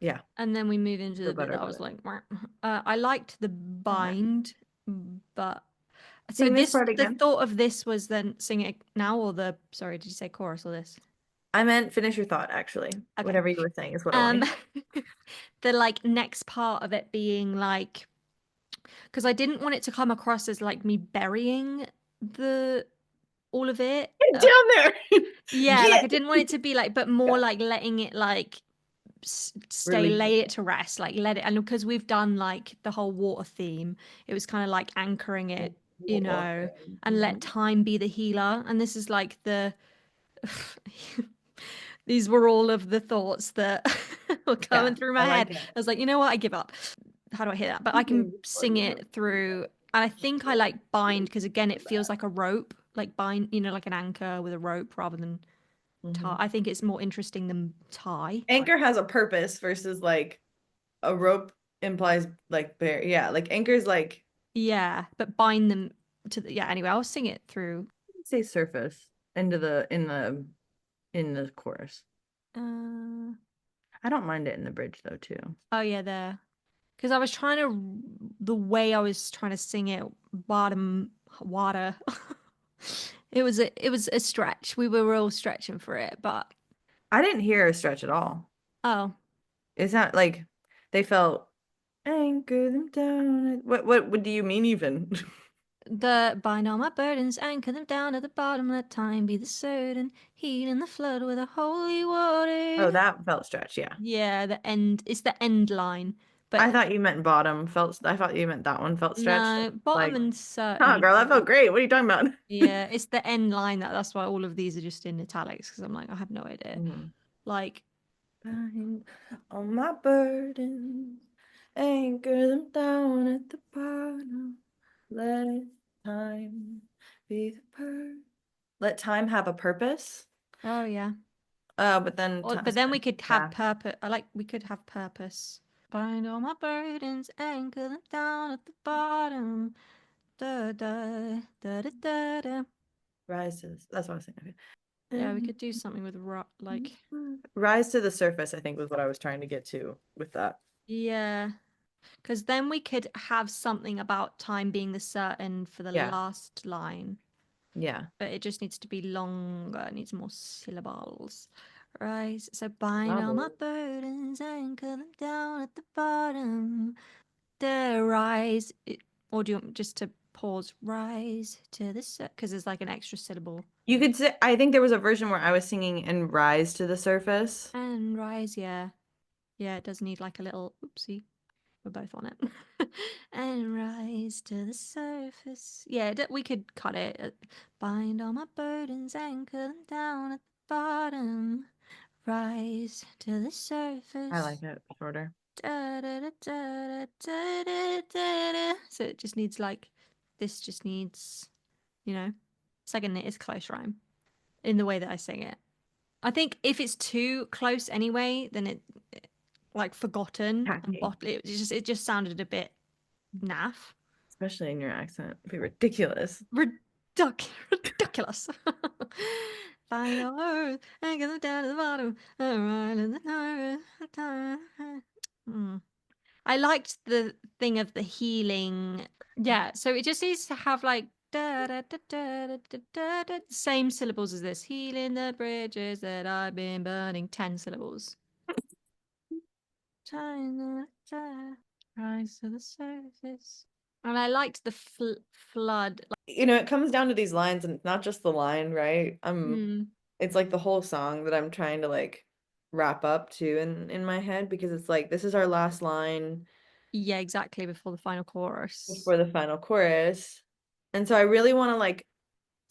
Yeah.
And then we move into
Feel
the bit
better
that I
about
was
it.
like, I liked the bind, but so
Sing this part
the
again.
thought of this was then sing it now or sorry, did you say chorus or this?
I meant finish your thought, actually.
Okay.
Whatever you were saying is what I wanted.
The like next part of it being like, because I didn't want it to come across as like me burying the all of it.
Get down there.
Yeah, like I
Get.
didn't want it to be like, but more
Yeah.
like letting it like stay,
Release
lay it to rest, like let it. And because we've done like the whole water theme, it was kind of like anchoring it, you know, and let time be the healer. And this is like the these were all of the thoughts that were coming through my
I like
head.
it.
I was like, you know what, I give up. How do I hear that? But I can sing it through. And I think I like bind because again, it feels like a rope, like bind, you know, like an anchor with a rope rather than tie. I think it's more interesting than tie.
Anchor has a purpose versus like a rope implies like bear. Yeah, like anchor's like
Yeah, but bind them to the, yeah, anyway, I'll sing it through.
say surface into the in the chorus.
Uh,
I don't mind it in the bridge though too.
oh yeah, there. Because I was trying to, the way I was trying to sing it, bottom water. It was a stretch. We were all stretching for it, but
I didn't hear a stretch at all.
oh,
It's not like they felt anchor them down. What do you mean even?
the bind all my burdens, anchor them down at the bottom, let time be the certain, heat in the flood with a holy water.
Oh, that felt stretch, yeah.
Yeah, the end. It's the end line. But
I thought you meant bottom felt. I thought you meant that one felt stretched.
no,
Like,
bottom and
oh,
certain.
girl, that felt great. What are you talking about?
Yeah, it's the end line that's why all of these are just in italics because I'm like, I have no idea. Like,
Bind all my burdens, anchor them down at the bottom. Let time be the Let time have a purpose.
oh yeah.
But then
But then we could have purpose. We could have purpose. Bind all my burdens, anchor them down at the bottom. Da da da da da da.
rises. That's what I was thinking.
Yeah, we could do something with like.
Rise to the surface, I think was what I was trying to get to with that.
Yeah, because then we could have something about time being the certain for the
Yeah.
last line.
Yeah.
But it just needs to be longer. It needs more syllables. Rise. So bind all my burdens, anchor them down at the bottom. The rise. Or do you want just to pause? Rise to the because there's like an extra syllable.
You could say, I think there was a version where I was singing and rise to the surface.
And rise, yeah. Yeah, it does need like a little oopsie. We're both on it. And rise to the surface. Yeah, we could cut it. Bind all my burdens, anchor them down at the bottom. Rise to the surface.
I like it shorter.
Da, da, da, da, da, da, da, da. So it just needs like, this just needs, you know, second it is close rhyme in the way that I sing it. I think if it's too close anyway, then it like forgotten and it just sounded a bit naff.
Especially in your accent. It'd be ridiculous.
Ridiculous. Find the words and get them down to the bottom. I liked the thing of the healing. Yeah, so it just needs to have like da, da, da, da, da, da, da, da, same syllables as this. Healing the bridges that I've been burning. 10 syllables. Rise to the surface. And I liked the flood.
You know, it comes down to these lines and it's not just the line, right?
Mm,
It's like the whole song that I'm trying to like wrap up to in my head because it's like this is our last line
yeah, exactly, before the final chorus.
before the final chorus. And so I really want to like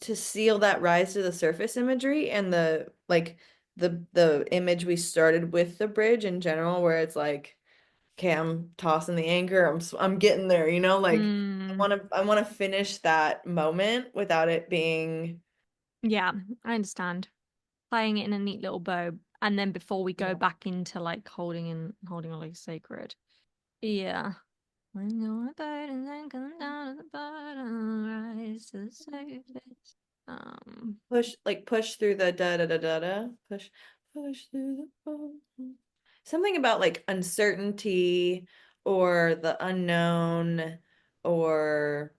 to seal that rise to the surface imagery and the like the image we started with the bridge in general where it's like okay, I'm tossing the anchor. I'm getting there, you know, like I want to finish that moment without it being
Yeah, I understand. Playing it in a neat little bow, and then before we go back into like holding on like sacred. Yeah. When your burdens and come down at the bottom, rise to the surface.
push through the da da da da da push through the bottom. Something about like uncertainty or the unknown or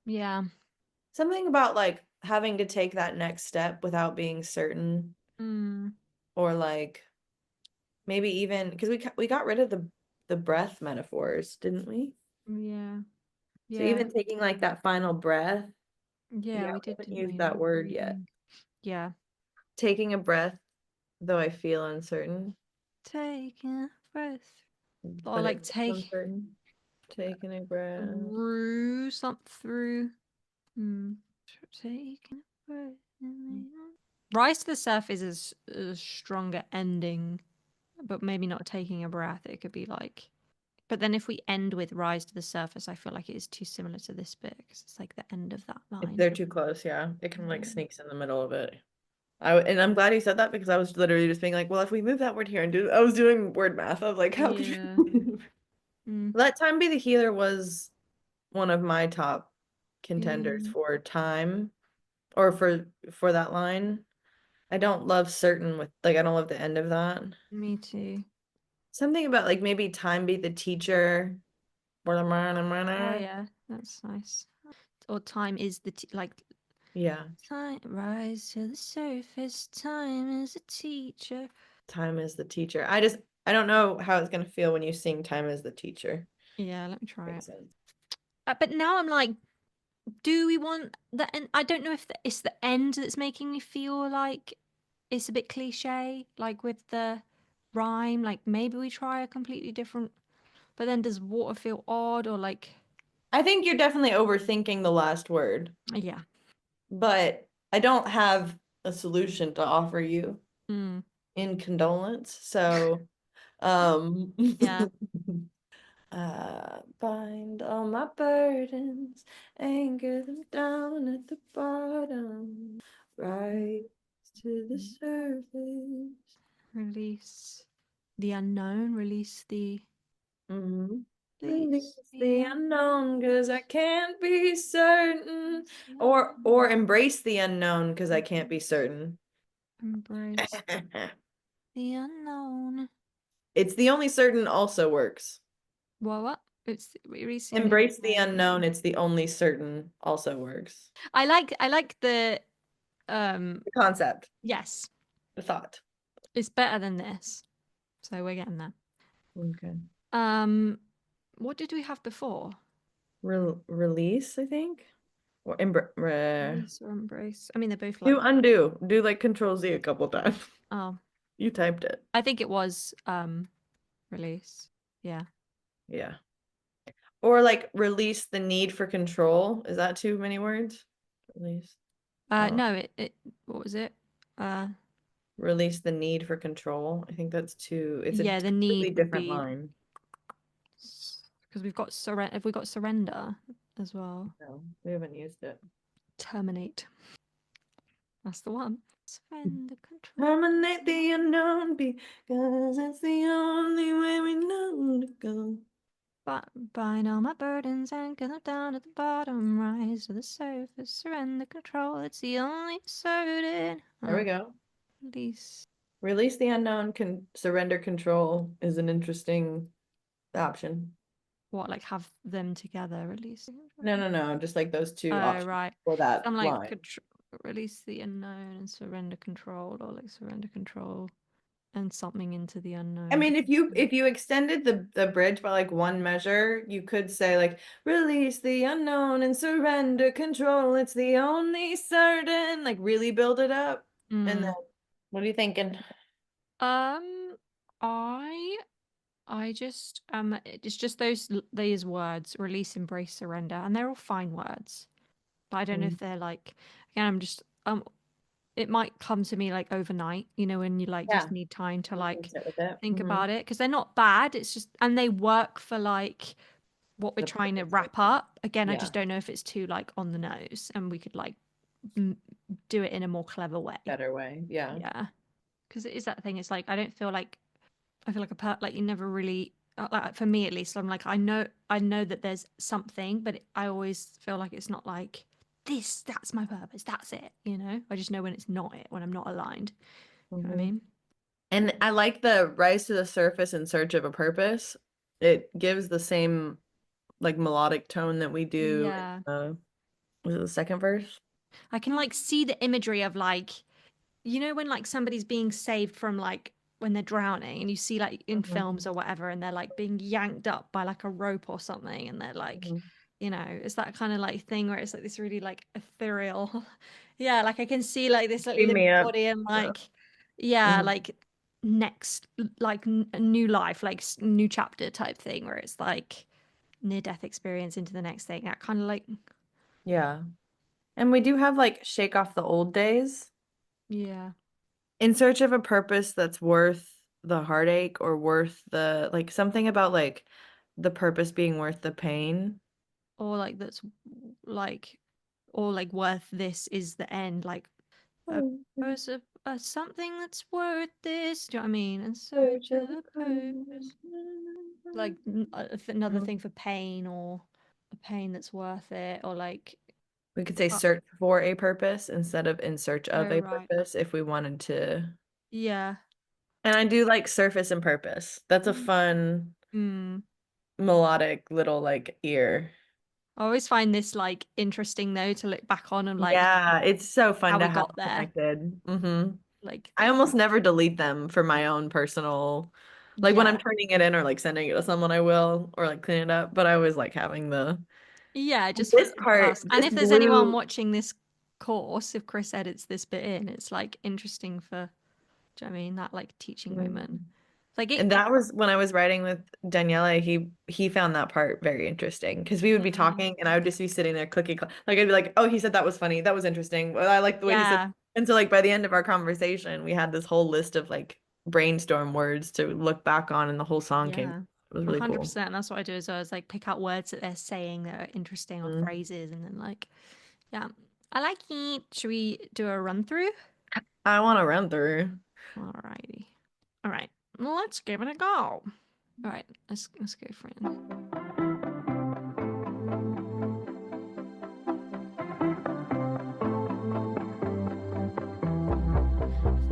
Yeah.
something about like having to take that next step without being certain. or like maybe even because we got rid of the breath metaphors, didn't we?
Yeah.
So
Yeah.
even taking like that final breath,
Yeah, we did,
haven't
didn't
used
we?
that word yet.
Breathing. Yeah.
Taking a breath, though I feel uncertain,
Taking a breath. Or
but
like
it's
take
uncertain. Taking a breath.
through something through. Taking a breath. Rise to the Surface is a stronger ending, but maybe not taking a breath. It could be like. But then if we end with Rise to the Surface, I feel like it is too similar to this bit because it's like the end of that
If
line.
they're too close, yeah. It kind of like
Yeah.
sneaks in the middle of it. And I'm glad you said that because I was literally just being like, well, if we move that word here and do, I was doing word math of like, how could
Yeah.
you?
Mm.
Let Time Be the Healer was one of my top contenders
Mm.
for time or for that line. I don't love certain with like I don't love the end of that.
Me too.
Something about like maybe time be the teacher.
Oh yeah, that's nice. Or time is the like
Yeah,
time rise to the surface. Time is a teacher.
time is the teacher. I don't know how it's gonna feel when you sing time is the teacher.
Yeah, let me try it.
Makes sense.
But now I'm like, do we want the end? I don't know if it's the end that's making me feel like it's a bit cliche, like with the rhyme. Like maybe we try a completely different. But then does water feel odd or like?
I think you're definitely overthinking the last word,
Yeah.
but I don't have a solution to offer you
Mm.
in condolence. So, um,
Yeah.
bind all my burdens, anchor them down at the bottom, rise to the surface.
Release the unknown. Release the.
Mm-hmm. Release
Release
the
the
unknown because I can't be certain, or embrace the unknown because I can't be certain.
embrace the unknown.
It's the only certain also works.
What? It's releasing the
Embrace the
unknown.
unknown, it's the only certain also works.
I like the
The concept,
yes.
the thought.
It's better than this. So we're getting there.
Okay.
What did we have before?
Release, I think. Or
Release or embrace? I mean, they're both like
do undo. Do like Control Z a couple times.
oh,
You typed it.
I think it was release. Yeah.
Yeah. Or like release the need for control. Is that too many words? Release.
No, it what was it? Uh
Release the need for control. I think that's too. It's a
yeah, the
completely
need would
different
be
line.
because we've got surrender. Have we got surrender as well?
No, we haven't used it.
Terminate. That's the one. Surrender control.
Terminate the unknown because it's the only way we know to go.
But bind all my burdens and get them down at the bottom. Rise to the surface, surrender control. It's the only certain.
There we go.
Release.
Release the unknown, can surrender control is an interesting option.
What, like have them together? Release.
No. Just like those two
Oh,
options
right.
for that
I'm like,
line.
release the unknown and surrender control, or like surrender control and something into the unknown.
I mean, if you extended the bridge by like one measure, you could say like release the unknown and surrender control. It's the only certain. Like really build it up. And then what are you thinking?
I just it's just these words: release, embrace, surrender, and they're all fine words. But I don't know if they're like again. I'm just it might come to me like overnight, when you like
Yeah.
just need time to
You can
like
sit with it.
think
Mhm.
about it because they're not bad. It's just and they work for like what we're
The
trying to
purpose of
wrap
it.
up. Again, I
Yeah.
just don't know if it's too like on the nose and we could like do it in a more clever way.
Better way. Yeah.
Yeah, because it is that thing. It's like I don't feel like I feel like like you never really like for me at least. I'm like I know that there's something, but I always feel like it's not like this. That's my purpose. That's it. I just know when it's not it when I'm not aligned. You know what I mean?
And I like the rise to the surface in search of a purpose. It gives the same like melodic tone that we do.
Yeah.
Was it the second verse?
I can like see the imagery of like you know, when like somebody's being saved from like when they're drowning, and you see like in films or whatever, and they're like being yanked up by like a rope or something, and they're like, you know, it's that kind of like thing where it's like this really like ethereal, yeah, like I can see like this like
Beam
living
me up.
body and like, yeah,
Mhm.
like next like a new life, like new chapter type thing, where it's like near death experience into the next thing, that kind of like,
Yeah. And we do have like shake off the old days.
yeah,
In search of a purpose that's worth the heartache or worth the like something about like the purpose being worth the pain.
or like that's like, or like worth this is the end, like there's a something that's worth this. Do you know what I mean? In search of a purpose, like another thing for pain, or a pain that's worth it, or like,
We could say
uh,
search for a purpose instead of in search of
oh
a
right,
purpose if we wanted to.
yeah,
And I do like surface and purpose. That's a fun
mm.
melodic little like ear.
I always find this like interesting though to look back on and like
Yeah, it's so fun
how
to
we
have
got there,
connected.
like
I almost never delete them for my own personal, like when I'm
yeah,
turning it in or like sending it to someone, I will, or like clean it up. But I always like having the
yeah, just
this
for
part,
us. And
this
if there's anyone
blue.
watching this course, if Chris edits this bit in, it's like interesting for, do you know what I mean, that like teaching moment, like it.
And that was when I was writing with Daniela, he found that part very interesting because we would be talking and I would just be sitting there clicking, like I'd be like, oh, he said that was funny. That was interesting. Well, I like the way he said.
Yeah,
And so like by the end of our conversation, we had this whole list of like brainstorm words to look back on and the whole song came.
yeah,
It was really cool.
100%. That's what I do. Is I was like pick out words that they're saying that are interesting, or
Mhm.
phrases, and then like, yeah, I like it. Should we do a run through?
I want to run through.
Alrighty. All right, well, let's give it a go. All right, let's go for it.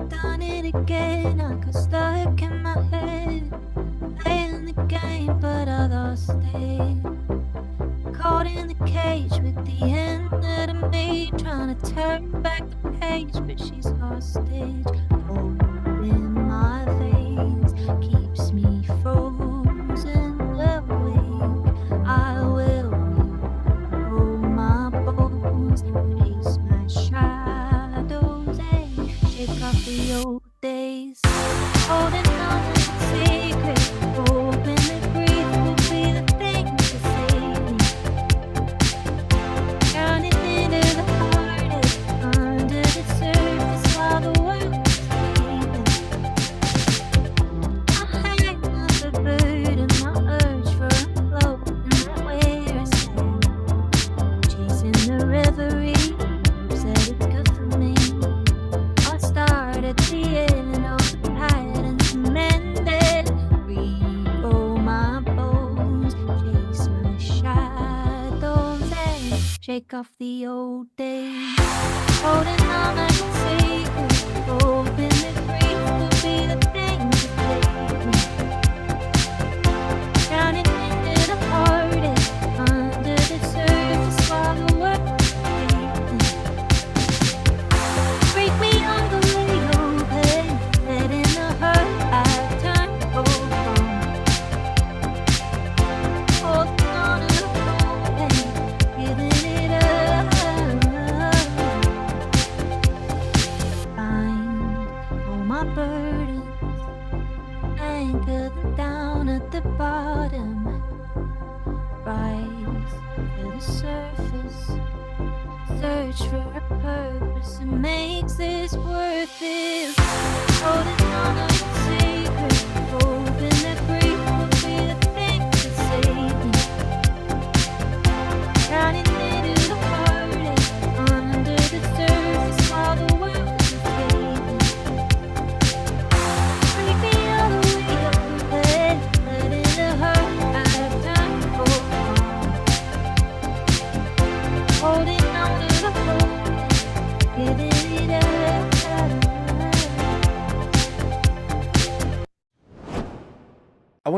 Done it again, I got stuck in my head. Playing the game, but I lost it. Caught in the cage with the end that I made. Trying to turn back the page, but she's hostage. Cold in my veins keeps me frozen awake. I will roll my bones, face my shadows, and shake off the old days. Holding on to the secret, hoping that grief will be the thing to save me. Drowning into the hardest, under the surface while the world is sleeping. I hang on the burden, my urge for a float, and that where I stand, chasing the reverie, hopes that it's good for me. I'll start at the end, all the patterns mended. Re-roll my bones, chase my shadows, and shake off the old days. Holding on like a secret, hoping that grief will be the thing to save me. Drowning into the hardest, under the surface while the world is sleeping. Break me all the way open, letting the hurt I turn cold from. Holding on to the hope and giving it up. Find all my burdens, anchor them down at the bottom. Rise to the surface, search for a purpose that makes this worth it. Holding on to the secret, hoping that grief will be the thing to save me. Drowning into the heartache, under the surface while the world is fading. Break me all the way open, letting the hurt I've done cold from. Holding on to the hope, giving it up.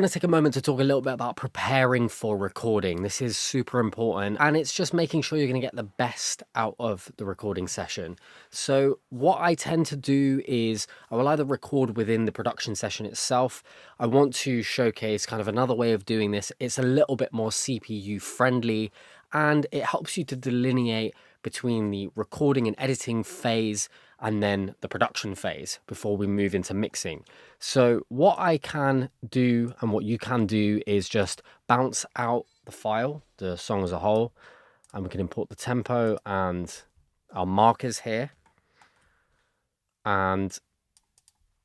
want to take a moment to talk a little bit about preparing for recording. This is super important, and it's just making sure you're going to get the best out of the recording session. So what I tend to do is I will either record within the production session itself. I want to showcase kind of another way of doing this. It's a little bit more CPU friendly, and it helps you to delineate between the recording and editing phase and then the production phase before we move into mixing. So what I can do and what you can do is just bounce out the file, the song as a whole, and we can import the tempo and our markers here. And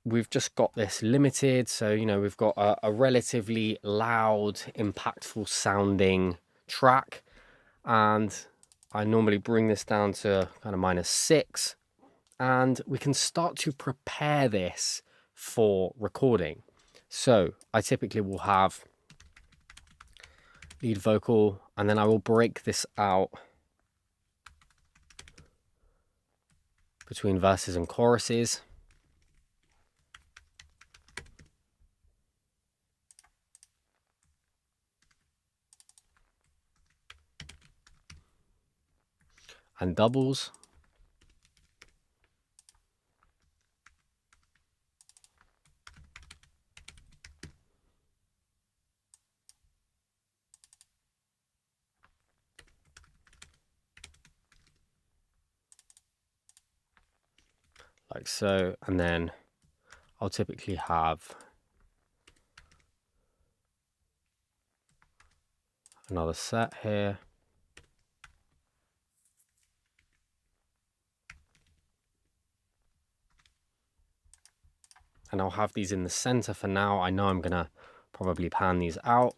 we've just got this limited. So, you know, we've got a relatively loud, impactful sounding track. And I normally bring this down to kind of -6. And we can start to prepare this for recording. So I typically will have lead vocal, and then I will break this out between verses and choruses. And doubles. Like so, and then I'll typically have another set here. And I'll have these in the center for now. I know I'm gonna probably pan these out,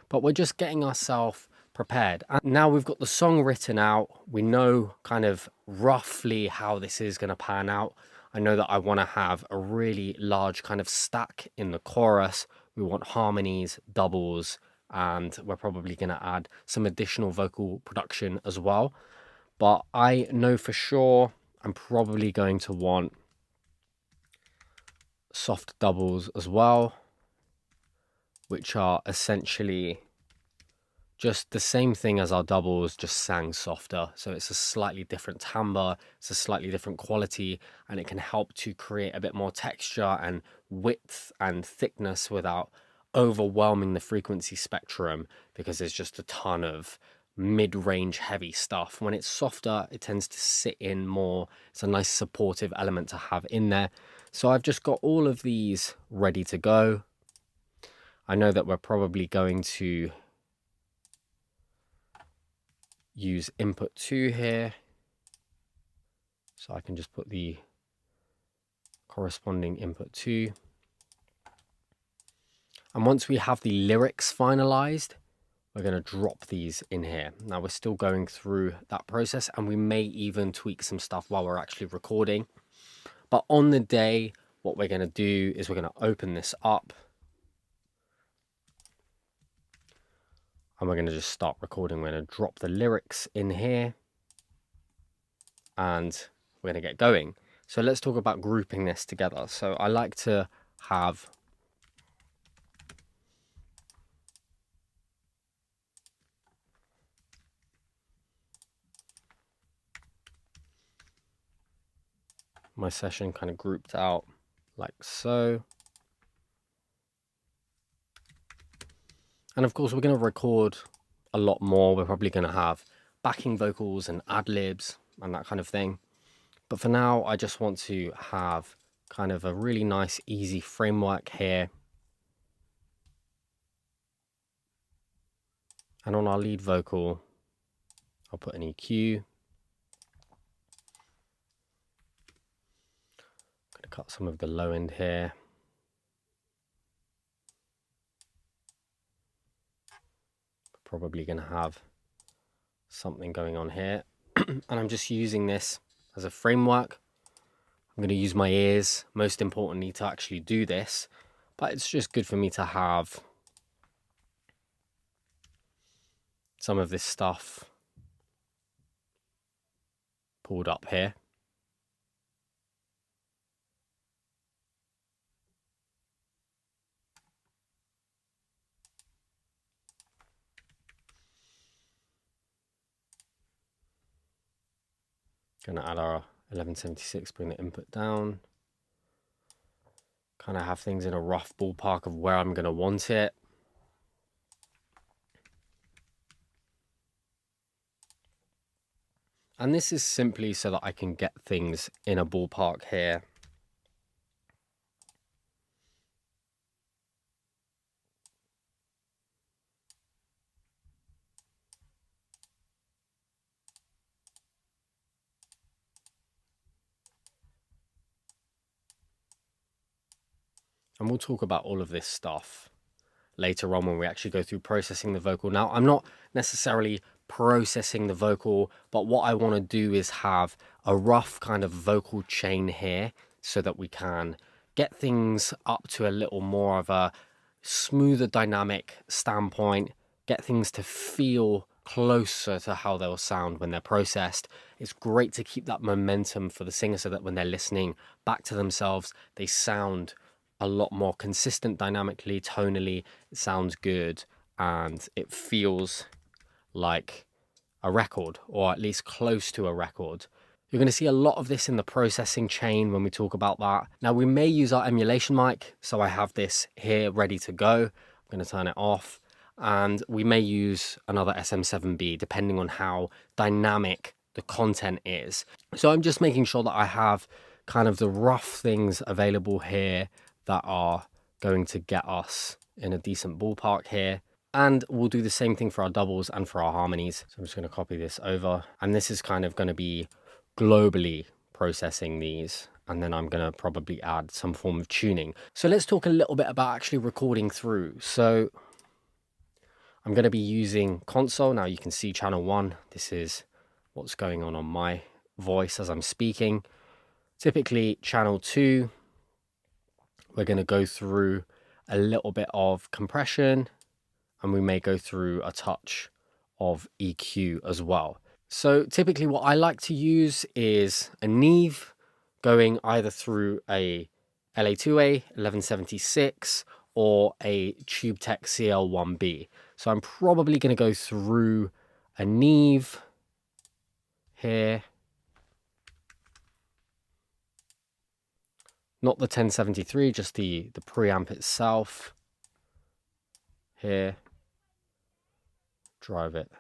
but we're just getting ourselves prepared. And now we've got the song written out. We know kind of roughly how this is gonna pan out. I know that I wanna have a really large kind of stack in the chorus. We want harmonies, doubles, and we're probably gonna add some additional vocal production as well. But I know for sure I'm probably going to want soft doubles as well, which are essentially just the same thing as our doubles, just sang softer. So it's a slightly different timbre, it's a slightly different quality, and it can help to create a bit more texture and width and thickness without overwhelming the frequency spectrum, because there's just a ton of mid-range heavy stuff. When it's softer, it tends to sit in more. It's a nice supportive element to have in there. So I've just got all of these ready to go. I know that we're probably going to use input 2 here. So I can just put the corresponding input 2. And once we have the lyrics finalized, we're going to drop these in here. Now we're still going through that process, and we may even tweak some stuff while we're actually recording. But on the day, what we're going to do is we're going to open this up. And we're going to just start recording. We're going to drop the lyrics in here. And we're going to get going. So let's talk about grouping this together. So I like to have my session kind of grouped out like so. And of course, we're going to record a lot more. We're probably going to have backing vocals and ad-libs and that kind of thing. But for now, I just want to have kind of a really nice, easy framework here. And on our lead vocal, I'll put an EQ. I'm going to cut some of the low end here. Probably going to have something going on here. And I'm just using this as a framework. I'm going to use my ears, most importantly, to actually do this. But it's just good for me to have some of this stuff pulled up here. Gonna add our 1176, bring the input down. Kind of have things in a rough ballpark of where I'm gonna want it. And this is simply so that I can get things in a ballpark here. And we'll talk about all of this stuff later on when we actually go through processing the vocal. Now, I'm not necessarily processing the vocal, but what I want to do is have a rough kind of vocal chain here so that we can get things up to a little more of a smoother dynamic standpoint, get things to feel closer to how they'll sound when they're processed. It's great to keep that momentum for the singer so that when they're listening back to themselves, they sound a lot more consistent dynamically, tonally. It sounds good and it feels like a record, or at least close to a record. You're going to see a lot of this in the processing chain when we talk about that. Now, we may use our emulation mic, so I have this here ready to go. I'm going to turn it off, and we may use another SM7B depending on how dynamic the content is. So I'm just making sure that I have kind of the rough things available here that are going to get us in a decent ballpark here. And we'll do the same thing for our doubles and for our harmonies. So I'm just going to copy this over. And this is kind of going to be globally processing these. And then I'm going to probably add some form of tuning. So let's talk a little bit about actually recording through. So I'm going to be using console. Now you can see channel 1. This is what's going on my voice as I'm speaking. Typically channel 2, we're going to go through a little bit of compression, and we may go through a touch of EQ as well. So typically what I like to use is a Neve going either through a LA2A 1176 or a TubeTech CL1B. So I'm probably going to go through a Neve here. Not the 1073, just the preamp itself here. Drive it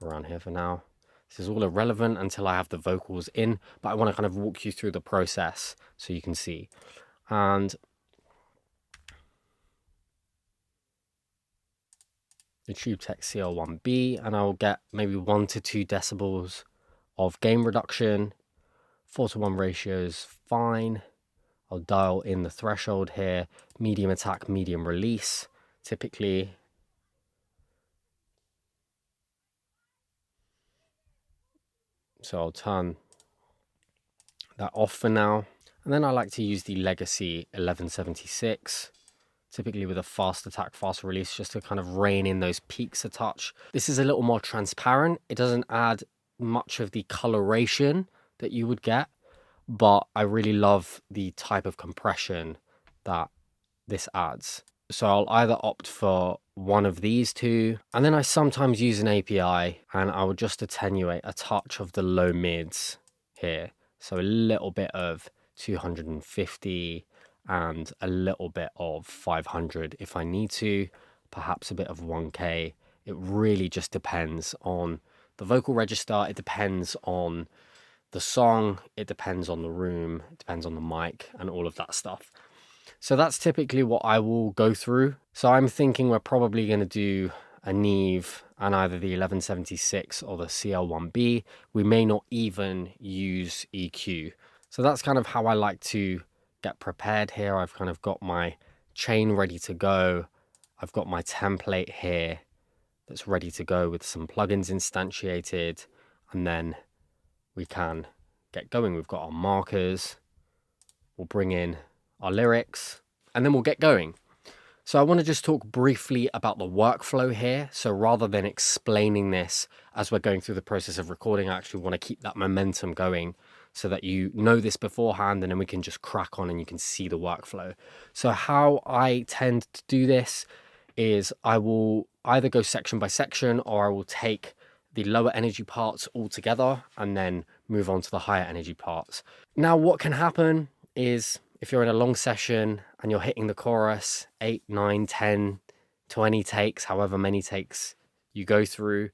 around here for now. This is all irrelevant until I have the vocals in, but I want to kind of walk you through the process so you can see. And the TubeTech CL1B, and I'll get maybe 1 to 2 decibels of gain reduction. 4:1 ratio is fine. I'll dial in the threshold here. Medium attack, medium release, typically. So I'll turn that off for now. And then I like to use the Legacy 1176, typically with a fast attack, fast release, just to kind of rein in those peaks a touch. This is a little more transparent. It doesn't add much of the coloration that you would get, but I really love the type of compression that this adds. So I'll either opt for one of these two, and then I sometimes use an API, and I will just attenuate a touch of the low mids here. So a little bit of 250 and a little bit of 500 if I need to, perhaps a bit of 1K. It really just depends on the vocal register. It depends on the song. It depends on the room. It depends on the mic and all of that stuff. So that's typically what I will go through. So I'm thinking we're probably going to do a Neve and either the 1176 or the CL1B. We may not even use EQ. So that's kind of how I like to get prepared here. I've kind of got my chain ready to go. I've got my template here that's ready to go with some plugins instantiated, and then we can get going. We've got our markers. We'll bring in our lyrics, and then we'll get going. So I want to just talk briefly about the workflow here. So rather than explaining this as we're going through the process of recording, I actually want to keep that momentum going so that you know this beforehand, and then we can just crack on and you can see the workflow. So how I tend to do this is I will either go section by section, or I will take the lower energy parts all together and then move on to the higher energy parts. Now, what can happen is if you're in a long session and you're hitting the chorus 8, 9, 10, 20 takes, however many takes you go through,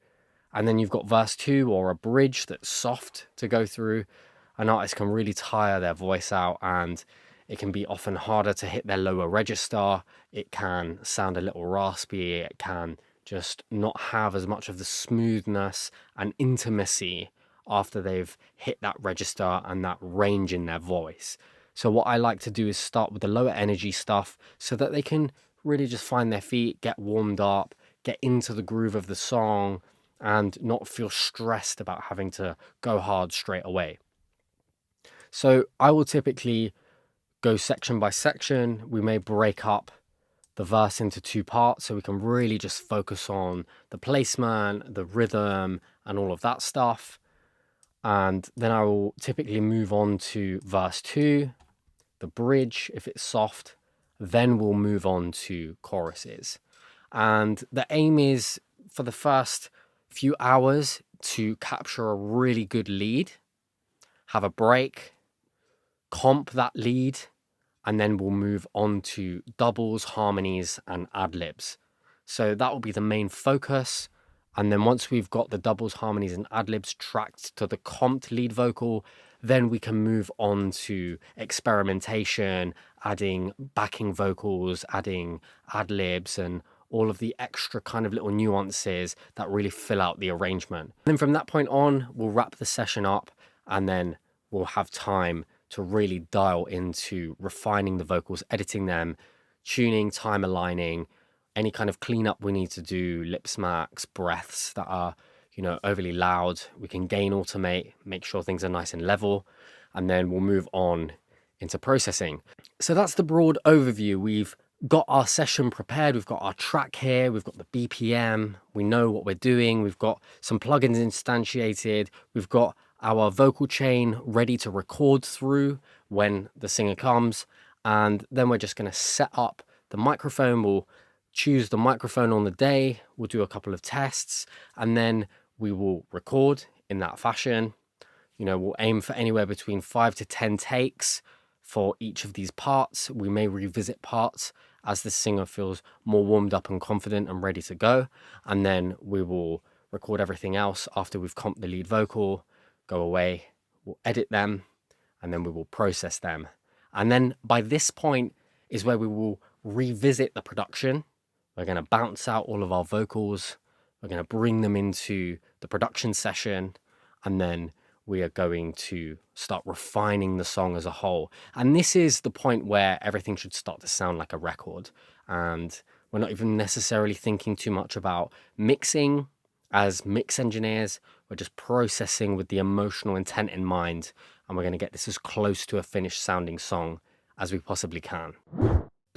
and then you've got verse 2 or a bridge that's soft to go through, an artist can really tire their voice out, and it can be often harder to hit their lower register. It can sound a little raspy. It can just not have as much of the smoothness and intimacy after they've hit that register and that range in their voice. So what I like to do is start with the lower energy stuff so that they can really just find their feet, get warmed up, get into the groove of the song, and not feel stressed about having to go hard straight away. So I will typically go section by section. We may break up the verse into 2 parts so we can really just focus on the placement, the rhythm, and all of that stuff. And then I will typically move on to verse 2, the bridge if it's soft, then we'll move on to choruses. And the aim is for the first few hours to capture a really good lead, have a break, comp that lead, and then we'll move on to doubles, harmonies, and ad-libs. So that will be the main focus. And then once we've got the doubles, harmonies, and ad-libs tracked to the comped lead vocal, then we can move on to experimentation, adding backing vocals, adding ad-libs, and all of the extra kind of little nuances that really fill out the arrangement. And then from that point on, we'll wrap the session up, and then we'll have time to really dial into refining the vocals, editing them, tuning, time aligning, any kind of cleanup we need to do, lip smacks, breaths that are, overly loud. We can gain automate, make sure things are nice and level, and then we'll move on into processing. So that's the broad overview. We've got our session prepared. We've got our track here. We've got the BPM. We know what we're doing. We've got some plugins instantiated. We've got our vocal chain ready to record through when the singer comes. And then we're just going to set up the microphone. We'll choose the microphone on the day. We'll do a couple of tests, and then we will record in that fashion. We'll aim for anywhere between 5 to 10 takes for each of these parts. We may revisit parts as the singer feels more warmed up and confident and ready to go. And then we will record everything else after we've comped the lead vocal, go away, we'll edit them, and then we will process them. And then by this point is where we will revisit the production. We're going to bounce out all of our vocals. We're going to bring them into the production session, and then we are going to start refining the song as a whole. And this is the point where everything should start to sound like a record. And we're not even necessarily thinking too much about mixing as mix engineers. We're just processing with the emotional intent in mind. And we're going to get this as close to a finished sounding song as we possibly can.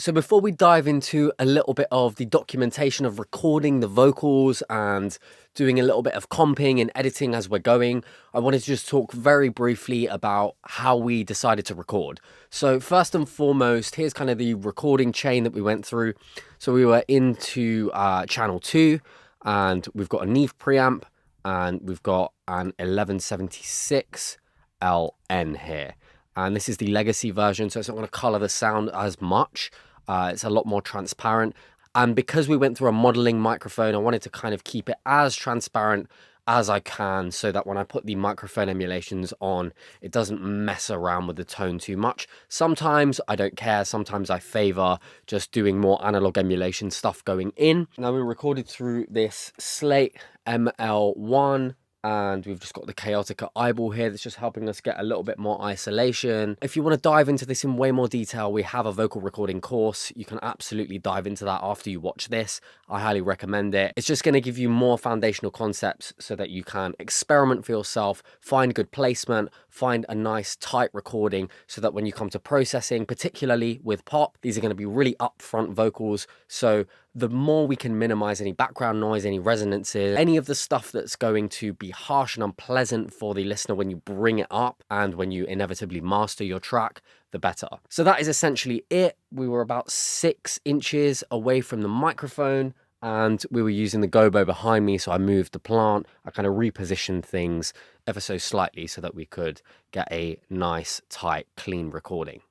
So before we dive into a little bit of the documentation of recording the vocals and doing a little bit of comping and editing as we're going, I wanted to just talk very briefly about how we decided to record. So first and foremost, here's kind of the recording chain that we went through. So we were into channel 2, and we've got a Neve preamp, and we've got an 1176 LN here. And this is the legacy version, so it's not going to color the sound as much. It's a lot more transparent. And because we went through a modeling microphone, I wanted to kind of keep it as transparent as I can so that when I put the microphone emulations on, it doesn't mess around with the tone too much. Sometimes I don't care. Sometimes I favor just doing more analog emulation stuff going in. Now we recorded through this Slate ML1, and we've just got the Chaotica eyeball here that's just helping us get a little bit more isolation. If you want to dive into this in way more detail, we have a vocal recording course. You can absolutely dive into that after you watch this. I highly recommend it. It's just going to give you more foundational concepts so that you can experiment for yourself, find good placement, find a nice tight recording so that when you come to processing, particularly with pop, these are going to be really upfront vocals. So the more we can minimize any background noise, any resonances, any of the stuff that's going to be harsh and unpleasant for the listener when you bring it up and when you inevitably master your track, the better. So that is essentially it. We were about 6 inches away from the microphone, and we were using the gobo behind me, so I moved the plant. I kind of repositioned things ever so slightly so that we could get a nice, tight, clean recording.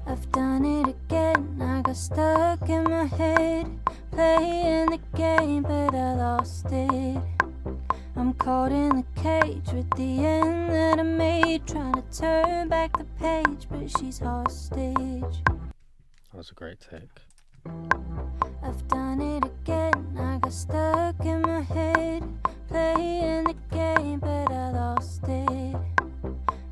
I've done it again, I got stuck in my head, playing the game, but I lost it. I'm caught in the cage with the end that I made, trying to turn back the page, but she's hostage.
That was a great take.
I've done it again, I got stuck in my head, playing the game, but I lost it.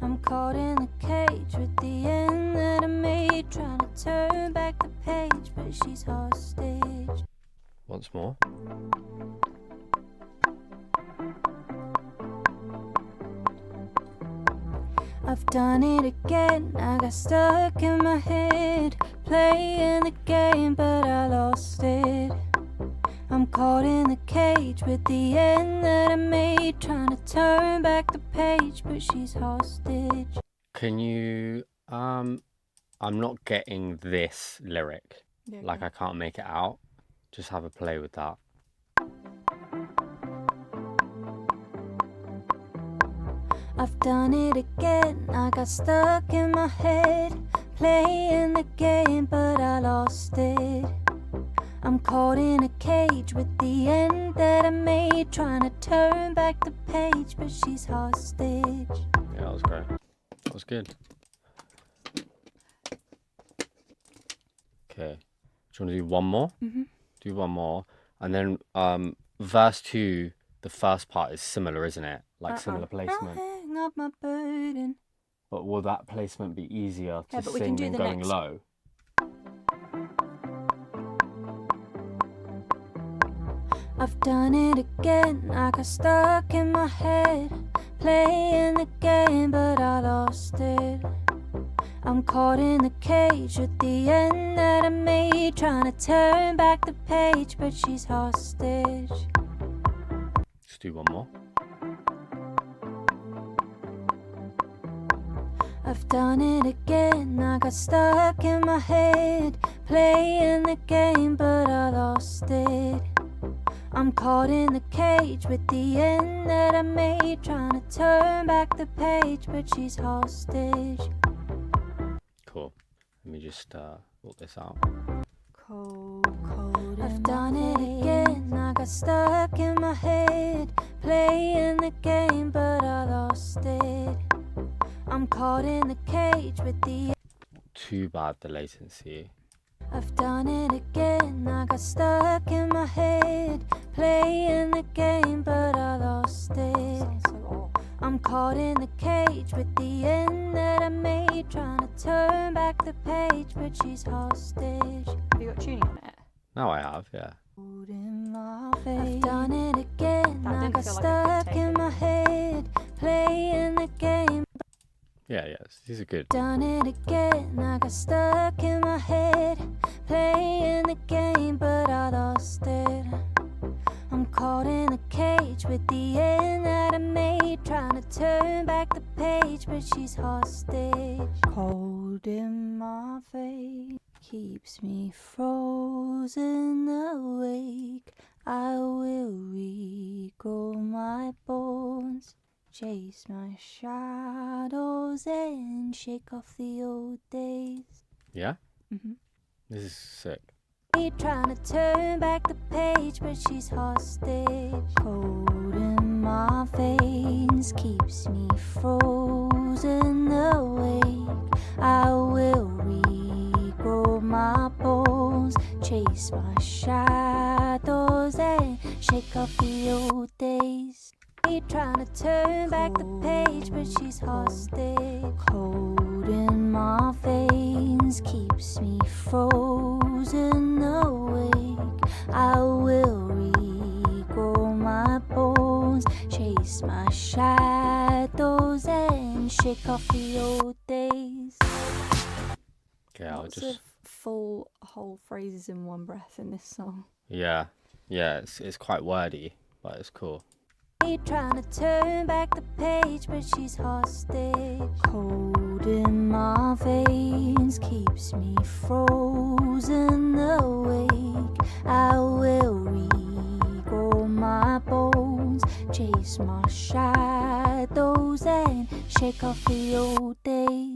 I'm caught in the cage with the end that I made, trying to turn back the page, but she's hostage.
Once more.
I've done it again, I got stuck in my head, playing the game, but I lost it. I'm caught in the cage with the end that I made, trying to turn back the page, but she's hostage.
Can you, I'm not getting this lyric. Like, I can't make it out. Just have a play with that.
I've done it again, I got stuck in my head, playing the game, but I lost it. I'm caught in a cage with the end that I made, trying to turn back the page, but she's hostage.
Yeah, that was great. That was good. Okay. Do you want to do one more?
Mm-hmm.
Do one more. And then verse 2, the first part is similar, isn't it? Like similar placement.
I'll hang up my burden.
But will that placement be easier to
but we can
sing
do
than
the
going
next.
low?
I've done it again, I got stuck in my head, playing the game, but I lost it. I'm caught in the cage with the end that I made, trying to turn back the page, but she's hostage.
Just do one more.
I've done it again, I got stuck in my head, playing the game, but I lost it. I'm caught in the cage with the end that I made, trying to turn back the page, but she's hostage.
Cool. Let me just sort this out.
Cold. I've done it again, I got stuck in my head, playing the game, but I lost it. I'm caught in the cage with the...
Too bad, the latency.
I've done it again, I got stuck in my head, playing the game, but I lost it. I'm caught in the cage with the end that I made, trying to turn back the page, but she's hostage.
Have you got tuning on it?
Now I have, yeah.
I've done it again,
That
I
didn't
got
feel like a good
stuck
take,
in my head, playing the game.
Yeah, these are good.
Done it again, I got stuck in my head, playing the game, but I lost it. I'm caught in a cage with the end that I made, trying to turn back the page, but she's hostage. Cold in my face keeps me frozen awake. I will regrow my bones, chase my shadows and shake off the old days.
Yeah?
Mm-hmm.
This is sick.
Trying to turn back the page, but she's hostage. Cold in my veins keeps me frozen awake. I will regrow my bones, chase my shadows and shake off the old days. Trying to turn back the page, but she's hostage. Cold in my veins keeps me frozen awake. I will regrow my bones, chase my shadows and shake off the old days.
Okay, I'll
Lots
just...
of full whole phrases in one breath in this song.
Yeah, it's quite wordy, but it's cool.
Trying to turn back the page, but she's hostage. Cold in my veins keeps me frozen awake. I will regrow my bones, chase my shadows, and shake off the old days.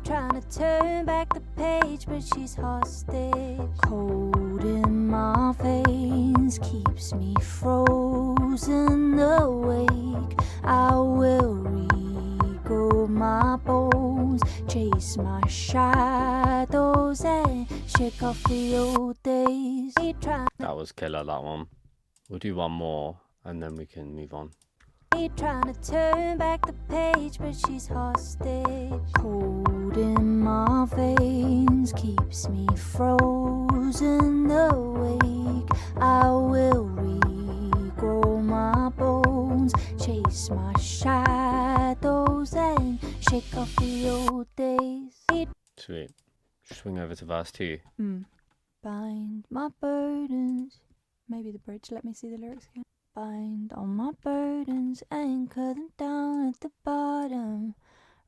Trying to turn back the page, but she's hostage. Cold in my veins keeps me frozen awake. I will regrow my bones, chase my shadows, and shake off the old days.
That was killer, that one. We'll do one more and then we can move on.
Trying to turn back the page, but she's hostage. Cold in my veins keeps me frozen awake. I will regrow my bones, chase my shadows, and shake off the old days.
Sweet. Swing over to verse 2.
Bind my burdens. Maybe the bridge. Let me see the lyrics again. Bind all my burdens, anchor them down at the bottom.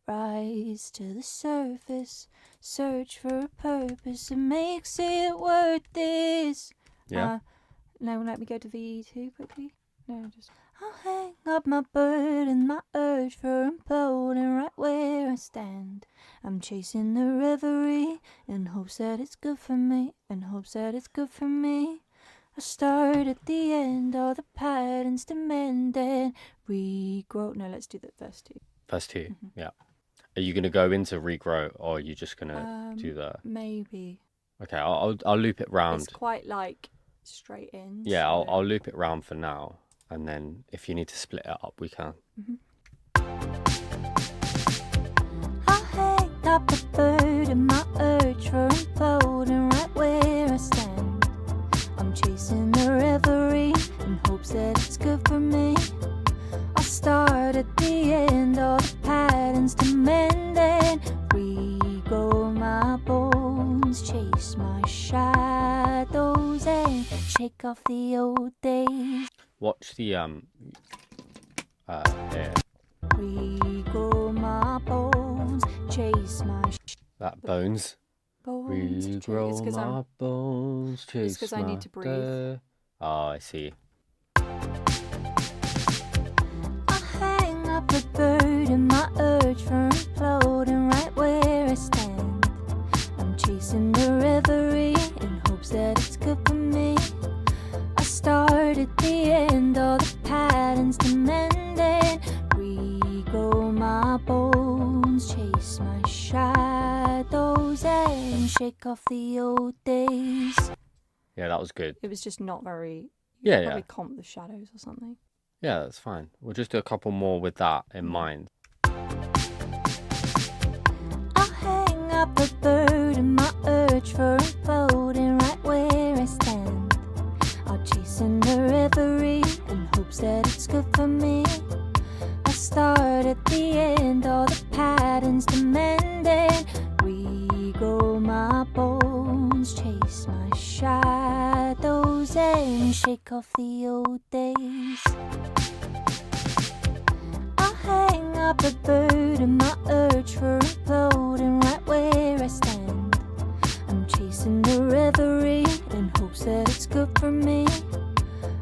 Rise to the surface, search for a purpose that makes it worth this.
Yeah.
No, let me go to V2 quickly. No, just... I'll hang up my burden, my urge for imploding right where I stand. I'm chasing the reverie in hopes that it's good for me, in hopes that it's good for me. I start at the end, all the patterns to mend and regrow. No, let's do the verse 2.
Verse 2, yeah. Are you going to go into regrow, or are you just going to do the...
Maybe.
Okay, I'll loop it round.
It's quite like straight in.
Yeah,
so...
I'll loop it round for now. And then if you need to split it up, we can.
I'll hang up the burden, my urge for imploding right where I stand. I'm chasing the reverie in hopes that it's good for me. I'll start at the end, all the patterns to mend and regrow my bones, chase my shadows, and shake off the old days.
Watch the here.
Regrow my bones, chase my
That bones.
bones.
Regrow my bones, chase
It's 'cause I need to breathe.
day. Oh, I see.
I'll hang up the burden, my urge for imploding right where I stand. I'm chasing the reverie in hopes that it's good for me. I start at the end, all the patterns to mend and regrow my bones, chase my shadows, and shake off the old days.
Yeah, that was good.
It was just not very...
Yeah,
probably
yeah.
comp the shadows or something.
Yeah, that's fine. We'll just do a couple more with that in mind.
I'll hang up the burden, my urge for imploding right where I stand. I'll chase in the reverie in hopes that it's good for me. I'll start at the end, all the patterns to mend and regrow my bones, chase my shadows, and shake off the old days. I'll hang up the burden, my urge for imploding right where I stand. I'm chasing the reverie in hopes that it's good for me.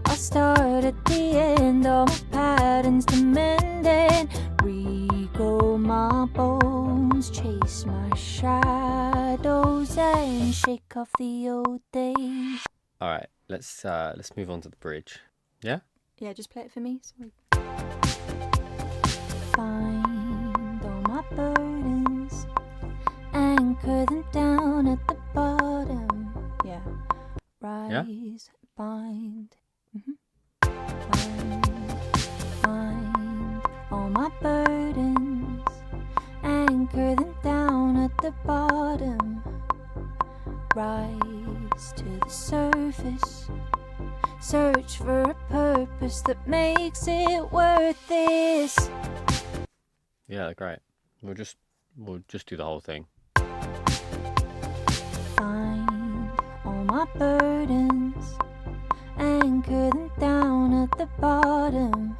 I'll start at the end, all my patterns to mend and regrow my bones, chase my shadows, and shake off the old days.
All right, let's move on to the bridge. Yeah?
Yeah, just play it for me. Sorry. Find all my burdens, anchor them down at the bottom. Yeah. Rise, bind. Find all my burdens, anchor them down at the bottom. Rise to the surface, search for a purpose that makes it worth this.
Yeah, great. We'll just do the whole thing.
Find all my burdens, anchor them down at the bottom,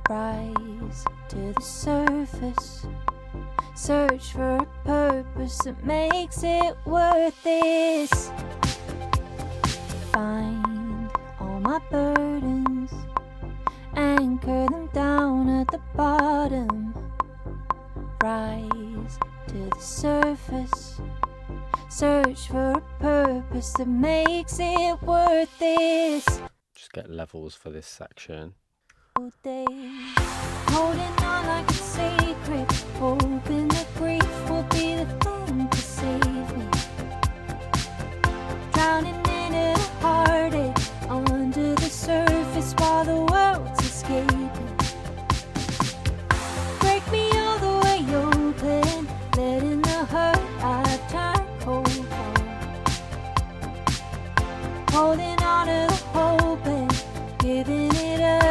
rise to the surface, search for a purpose that makes it worth this. Find all my burdens, anchor them down at the bottom, rise to the surface, search for a purpose that makes it worth this.
Just get levels for this section.
Days, holding on like it's sacred, hoping that grief will be the thing to save me, drowning in a heartache under the surface while the world's escaping. Break me all the way open, letting the hurt I've turned cold on, holding on to the hope and giving it up.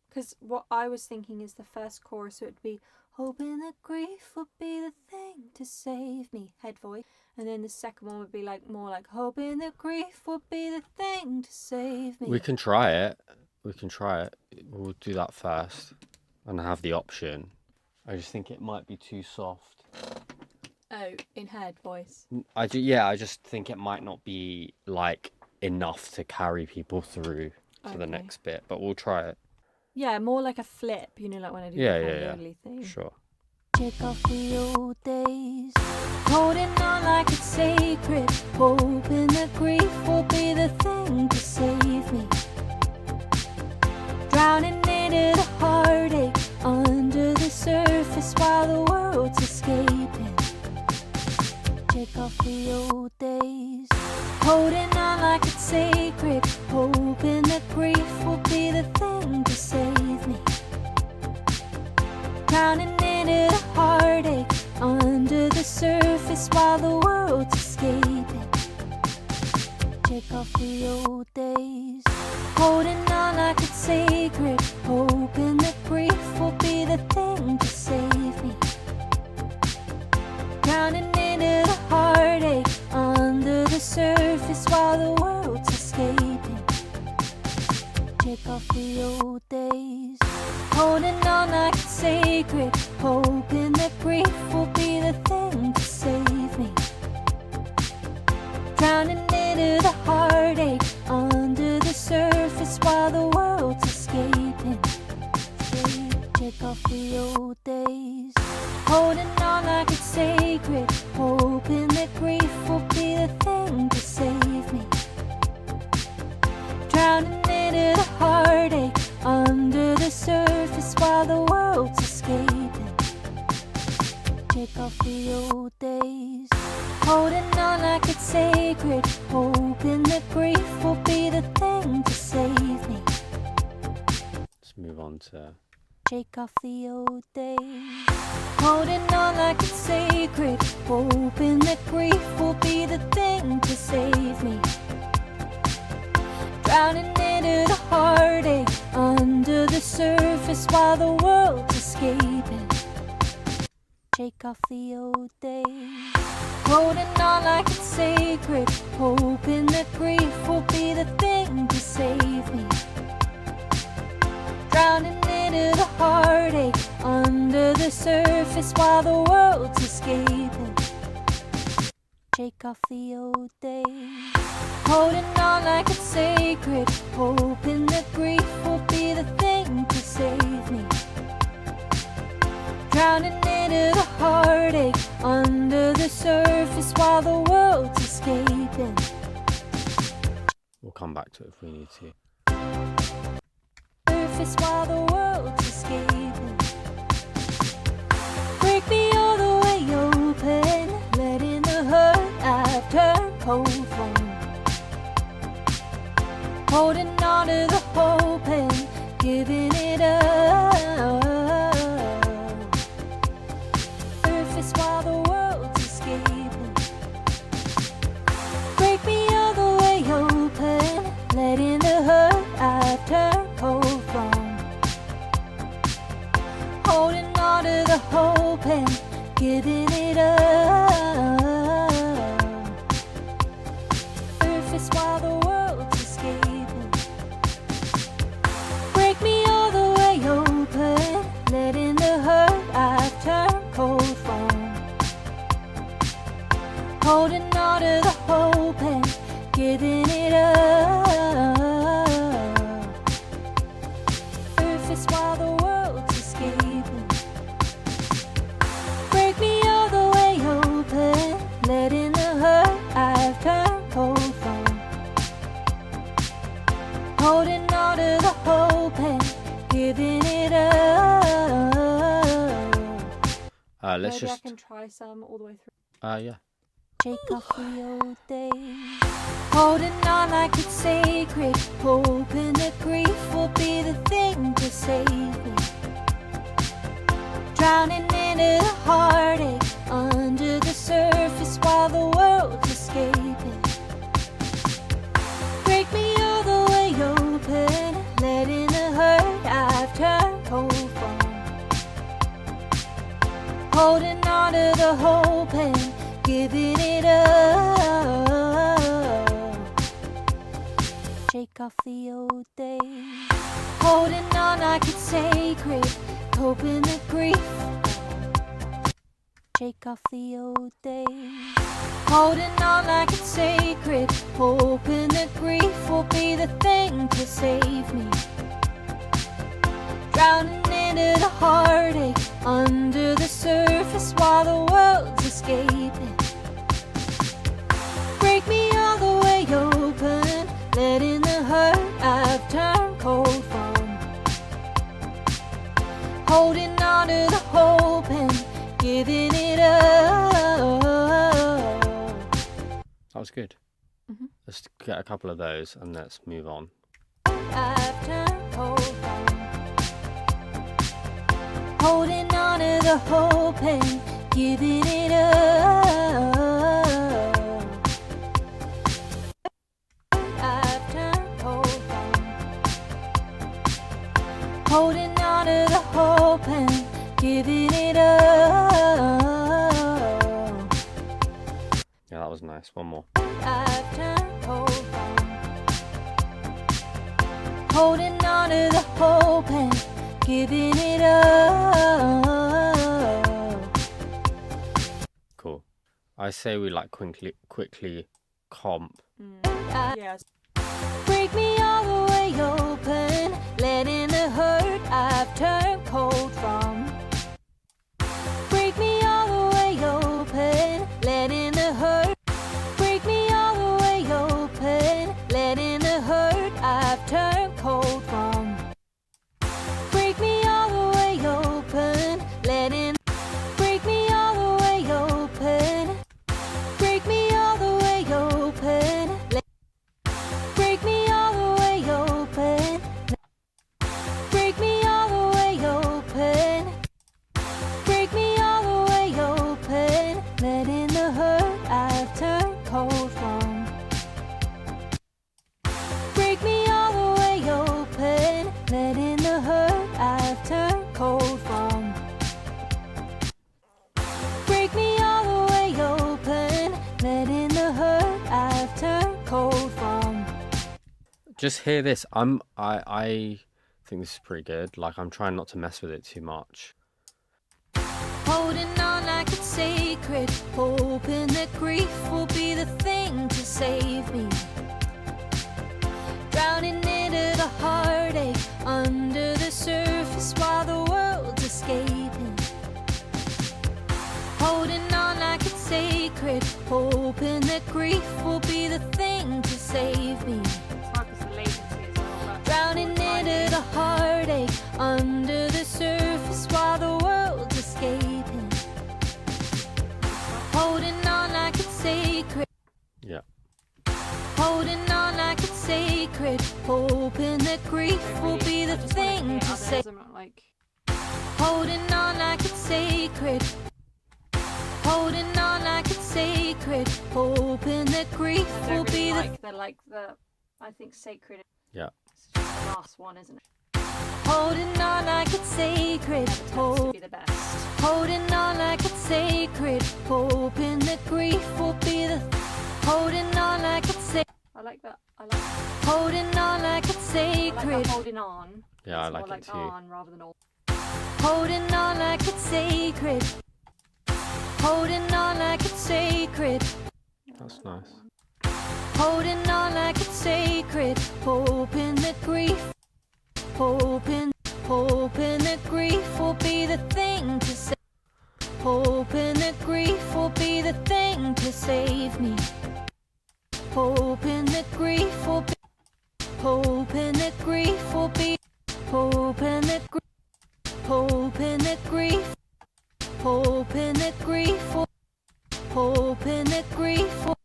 Because what I was thinking is the first chorus, so it'd be hoping that grief would be the thing to save me, head voice, and then the second one would be like more like hoping that grief would be the thing to save me.
We can try it. We'll do that first and have the option. I just think it might be too soft.
Oh, in head voice.
I just think it might not be like enough to carry people through to the next bit, but we'll try it.
Yeah, more like a flip, you know, like when I do the Finally thing.
Sure.
Check off the old days, holding on like it's sacred, hoping that grief will be the thing to save me, drowning into the heartache under the surface while the world's escaping. Check off the old days, holding on like it's sacred, hoping that grief will be the thing to save me, drowning into the heartache under the surface while the world's escaping. Check off the old days, holding on like it's sacred, hoping that grief will be the thing to save me, drowning into the heartache under the surface while the world's escaping. Check off the old days, holding on like it's sacred, hoping that grief will be the thing to save me, drowning into the heartache under the surface while the world's escaping. Check off the old days, holding on like it's sacred, hoping that grief will be the thing to save me, drowning into the heartache under the surface while the world's escaping. Check off the old days, holding on like it's sacred, hoping that grief will be the thing to save me.
Let's move on to...
Shake off the old days, holding on like it's sacred, hoping that grief will be the thing to save me, drowning into the heartache under the surface while the world's escaping. Shake off the old days, holding on like it's sacred, hoping that grief will be the thing to save me, drowning into the heartache under the surface while the world's escaping. Shake off the old days, holding on like it's sacred, hoping that grief will be the thing to save me, drowning into the heartache under the surface while the world's escaping.
We'll come back to it if we need to.
Surface while the world's escaping. Break me all the way open, letting the hurt I've turned cold from, holding on to the hope and giving it up. Surface while the world's escaping. Break me all the way open, letting the hurt I've turned cold from, holding on to the hope and giving it up. Surface while the world's escaping. Break me all the way open, letting the hurt I've turned cold from. Holding on to the hope and giving it up. Surface while the world's escaping. Break me all the way open, letting the hurt I've turned cold from. Holding on to the hope and giving it up.
Let's
Maybe
just.
I can try some all the way through.
Yeah.
Shake off the old days. Holding on like it's sacred, hoping that grief will be the thing to save me. Drowning into the heartache under the surface while the world's escaping. Break me all the way open, letting the hurt I've turned cold from. Holding on to the hope and giving it up. Shake off the old days. Holding on like it's sacred, hoping that grief. Shake off the old days. Holding on like it's sacred, hoping that grief will be the thing to save me. Drowning into the heartache under the surface while the world's escaping. Break me all the way open, letting the hurt I've turned cold from. Holding on to the hope and giving it up.
That was good. Let's get a couple of those and let's move on.
I've turned cold from. Holding on to the hope and giving it up. I've turned cold from. Holding on to the hope and giving it up.
Yeah, that was nice. One more.
I've turned cold from. Holding on to the hope and giving it up.
Cool. I say we like quickly comp.
Yes.
Break me all the way open, letting the hurt I've turned cold from. Break me all the way open, letting the hurt. Break me all the way open, letting the hurt I've turned cold from. Break me all the way open, letting. Break me all the way open. Break me all the way open. Break me all the way open. Break me all the way open. Break me all the way open. Letting the hurt I've turned cold from. Break me all the way open. Letting the hurt I've turned cold from. Break me all the way open. Letting the hurt I've turned cold from.
Just hear this. I think this is pretty good. Like, I'm trying not to mess with it too much.
Holding on like it's sacred, hoping that grief will be the thing to save me. Drowning into the heartache under the surface while the world's escaping. Holding on like it's sacred, hoping that grief will be the thing to save me.
It's hard because the latency is all that.
Drowning into the heartache under the surface while the world's escaping. Holding on like it's sacred.
Yeah.
Holding on like it's sacred, hoping that grief will be the thing to save.
I'm not like.
Holding on like it's sacred. Holding on like it's sacred, hoping that grief
I don't
will
really
be
like the. I think sacred.
Yeah.
It's just the last one, isn't it?
Holding on like it's sacred,
Never tends to be the best.
Holding on like it's sacred, hoping that grief will be the. Holding on like it's sacred.
I like that. I like that.
Holding on like it's sacred.
I like that holding on.
Yeah, I
It's
like
more
it
like
too.
on rather than all.
Holding on like it's sacred. Holding on like it's sacred.
That's nice.
Holding on like it's sacred. Hoping that grief. Hoping that grief will be the thing to save. Hoping that grief will be the thing to save me. Hoping that grief will be. Hoping that grief will be. Hoping that grief. Hoping that grief. Hoping that grief will. Hoping that grief will.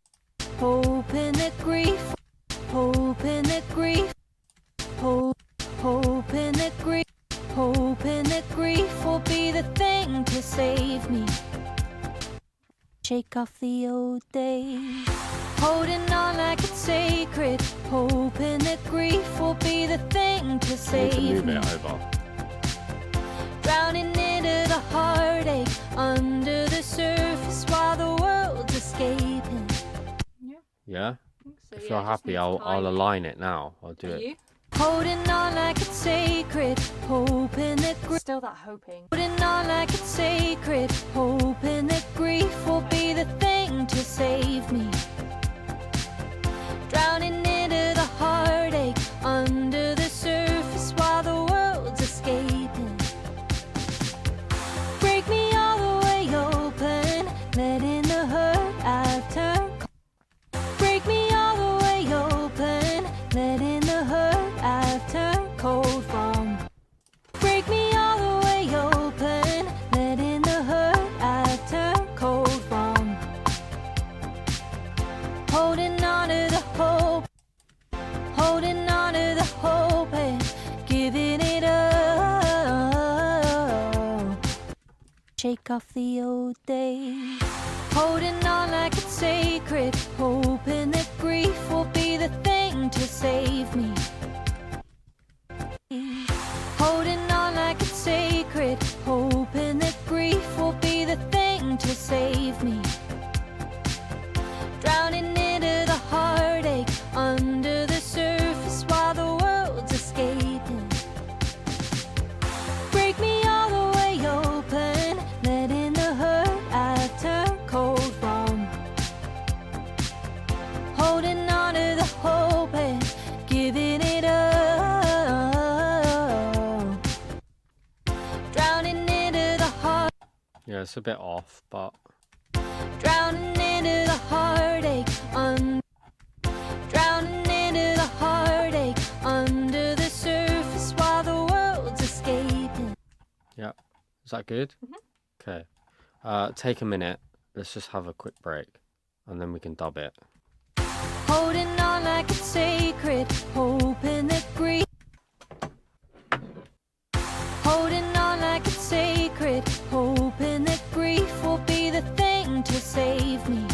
Hoping that grief. Hoping that grief. Hoping that grief. Hoping that grief will be the thing to save me. Shake off the old days. Holding on like it's sacred. Hoping that grief will be the thing to
I need to
save
move
me.
it over.
Drowning into the heartache under the surface while the world's escaping.
Yeah?
I think so,
If
yeah,
you're
it just
happy,
needs
I'll
timing.
align it now. I'll do
Are
it.
you?
Holding on like it's sacred. Hoping that grief.
Still that hoping.
Holding on like it's sacred. Hoping that grief will be the thing to save me. Drowning into the heartache under the surface while the world's escaping. Break me all the way open, letting the hurt I've turned. Break me all the way open, letting the hurt I've turned cold from. Break me all the way open, letting the hurt I've turned cold from. Holding on to the hope, holding on to the hope and giving it up. Shake off the old days. Holding on like it's sacred, hoping that grief will be the thing to save me. Holding on like it's sacred, hoping that grief will be the thing to save me. Drowning into the heartache under the surface while the world's escaping. Break me all the way open, letting the hurt I've turned cold from. Holding on to the hope and giving it up. Drowning into the heart.
Yeah, it's a bit off, but
Drowning into the heartache drowning into the heartache under the surface while the world's escaping.
yeah. Is that good? Okay. Take a minute. Let's just have a quick break, and then we can dub it.
Holding on like it's sacred, hoping that grief. Holding on like it's sacred, hoping that grief will be the thing to save me.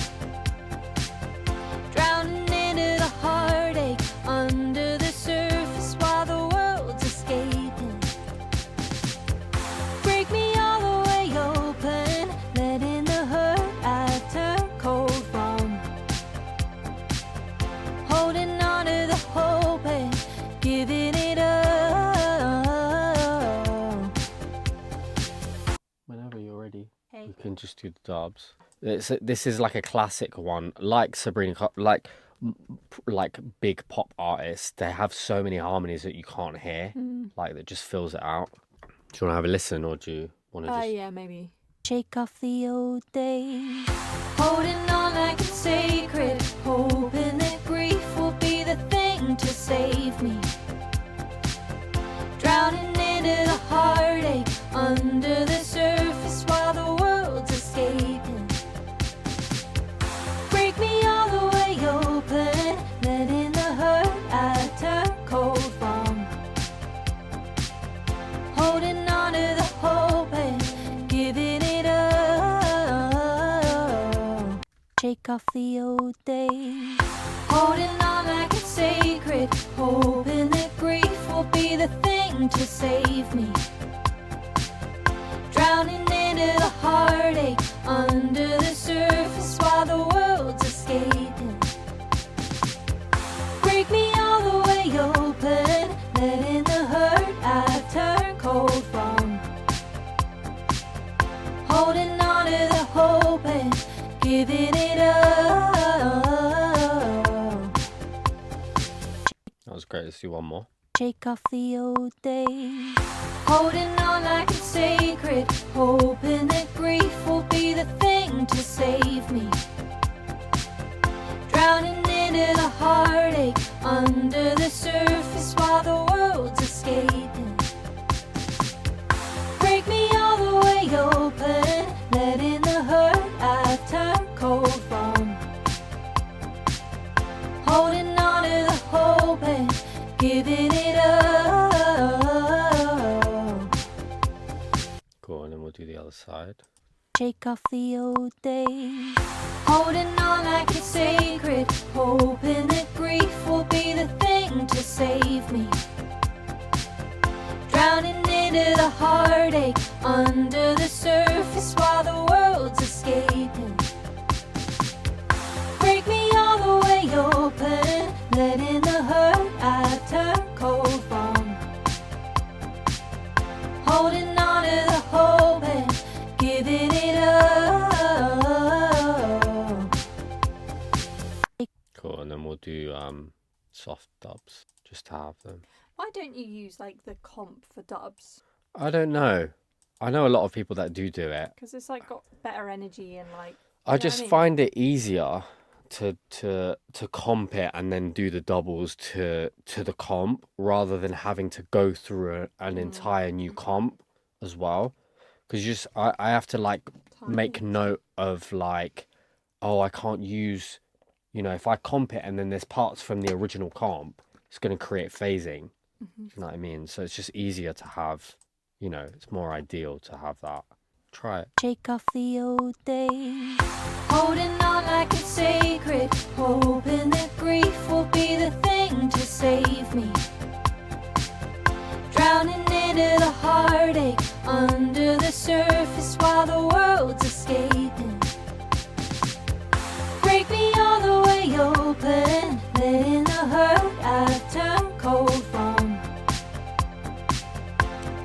Drowning into the heartache under the surface while the world's escaping. Break me all the way open, letting the hurt I've turned cold from. Holding on to the hope and giving it up.
Whenever you're ready,
Hey.
we can just do the dubs. This is like a classic one, like Sabrina, like big pop artists. They have so many harmonies that you can't hear, like that just fills it out. Do you want to have a listen, or do you want to just?
Yeah, maybe.
Shake off the old days. Holding on like it's sacred, hoping that grief will be the thing to save me. Drowning into the heartache under the surface while the world's escaping. Break me all the way open, letting the hurt I've turned cold from. Holding on to the hope and giving it up. Shake off the old days. Holding on like it's sacred, hoping that grief will be the thing to save me. Drowning into heartache under the surface while the world's escaping. Break me all the way open, letting the hurt I've turned cold from. Holding on to the hope and giving it up.
That was great. Let's do one more.
Shake off the old days. Holding on like it's sacred, hoping that grief will be the thing to save me. Drowning into the heartache under the surface while the world's escaping. Break me all the way open, letting the hurt I've turned cold from. Holding on to the hope and giving it up.
Cool, and then we'll do the other side.
Shake off the old days. Holding on like it's sacred, hoping that grief will be the thing to save me. Drowning into the heartache under the surface while the world's escaping. Break me all the way open, letting the hurt I've turned cold from. Holding on to the hope and giving it up.
Cool, and then we'll do soft dubs, just to have them.
Why don't you use like the comp for dubs?
I don't know. I know a lot of people that do it.
Because it's like got better energy and like.
I just find it easier to comp it and then do the doubles to the comp rather than having to go through an entire new comp as well. Because I have to like make note of like, oh, I can't use, if I comp it and then there's parts from the original comp, it's going to create phasing. You know what I mean? So it's just easier to have, it's more ideal to have that. Try it.
Shake off the old days. Holding on like it's sacred, hoping that grief will be the thing to save me. Drowning into the heartache under the surface while the world's escaping. Break me all the way open, letting the hurt I've turned cold from.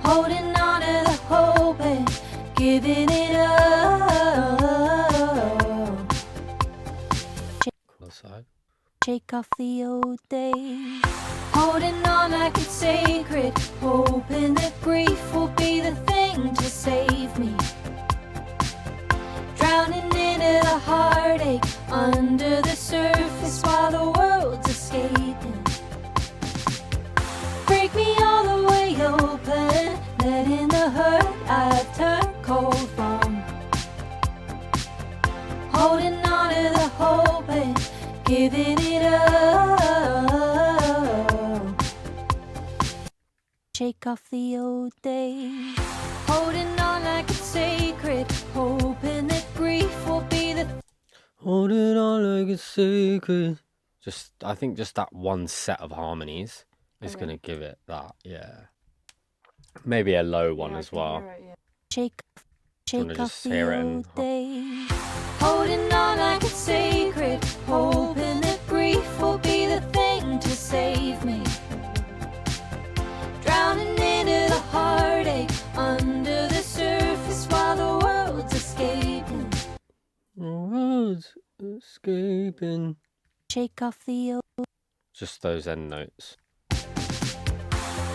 Holding on to the hope and giving it up.
Cool side.
Shake off the old days. Holding on like it's sacred, hoping that grief will be the thing to save me. Drowning into the heartache under the surface while the world's escaping. Break me all the way open, letting the hurt I've turned cold from. Holding on to the hope and giving it up. Shake off the old days. Holding on like it's sacred, hoping that grief will be the
Holding on like it's sacred. I think just that one set of harmonies is going to give it that, yeah. Maybe a low one as well.
Shake
wanna
off
just hear
the
it
old
and-
days. Holding on like it's sacred, hoping that grief will be the thing to save me. Drowning into the heartache under the surface while the world's escaping.
The world's escaping.
Shake off the old.
Just those end notes.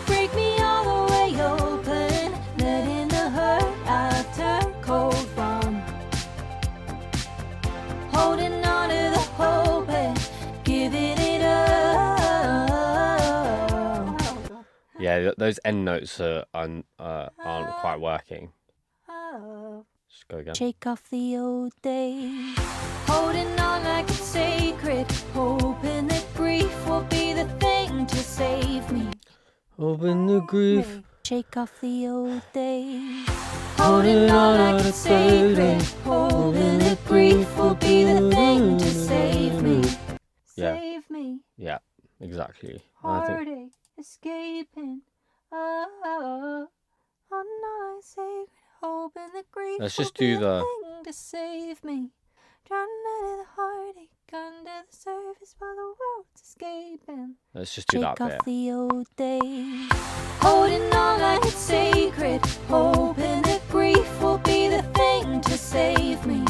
Break me all the way open, letting the hurt I've turned cold from. Holding on to the hope and giving it up.
Yeah, those end notes aren't quite working. Just go again.
Shake off the old days. Holding on like it's sacred, hoping that grief will be the thing to save me.
Open the grief.
Shake off the old days. Holding on like it's sacred, hoping that grief will be the thing to save me.
Yeah.
Save me.
Yeah, exactly. I think
Heartache, escaping. Oh, on like sacred, hoping that grief
Let's
will
just
be
do the-
thing thing to save me. Drowning out of the heartache under the surface while the world's escaping.
Let's just do that
Shake
bit.
off the old days, holding on like it's sacred, hoping that grief will be the thing to save me.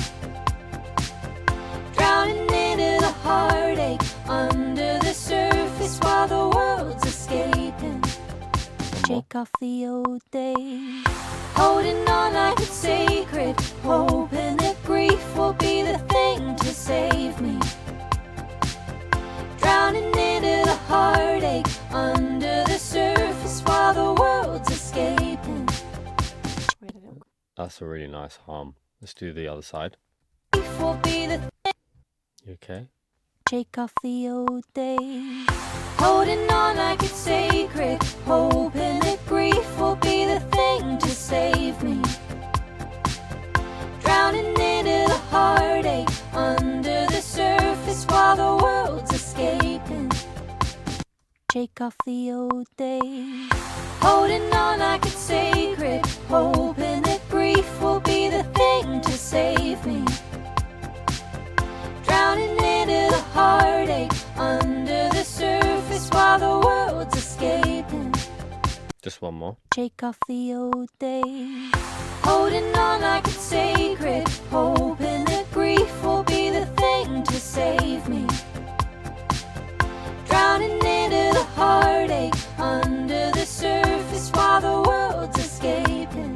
Drowning into the heartache under the surface while the world's escaping. Shake off the old days, holding on like it's sacred, hoping that grief will be the thing to save me. Drowning into the heartache under the surface while the world's escaping.
That's a really nice hum. Let's do the other side.
Grief will be the thing.
You okay?
Shake off the old days, holding on like it's sacred, hoping that grief will be the thing to save me. Drowning into the heartache under the surface while the world's escaping. Shake off the old days, holding on like it's sacred, hoping that grief will be the thing to save me. Drowning into the heartache under the surface while the world's escaping.
Just one more.
Shake off the old days, holding on like it's sacred, hoping that grief will be the thing to save me. Drowning into the heartache under the surface while the world's escaping.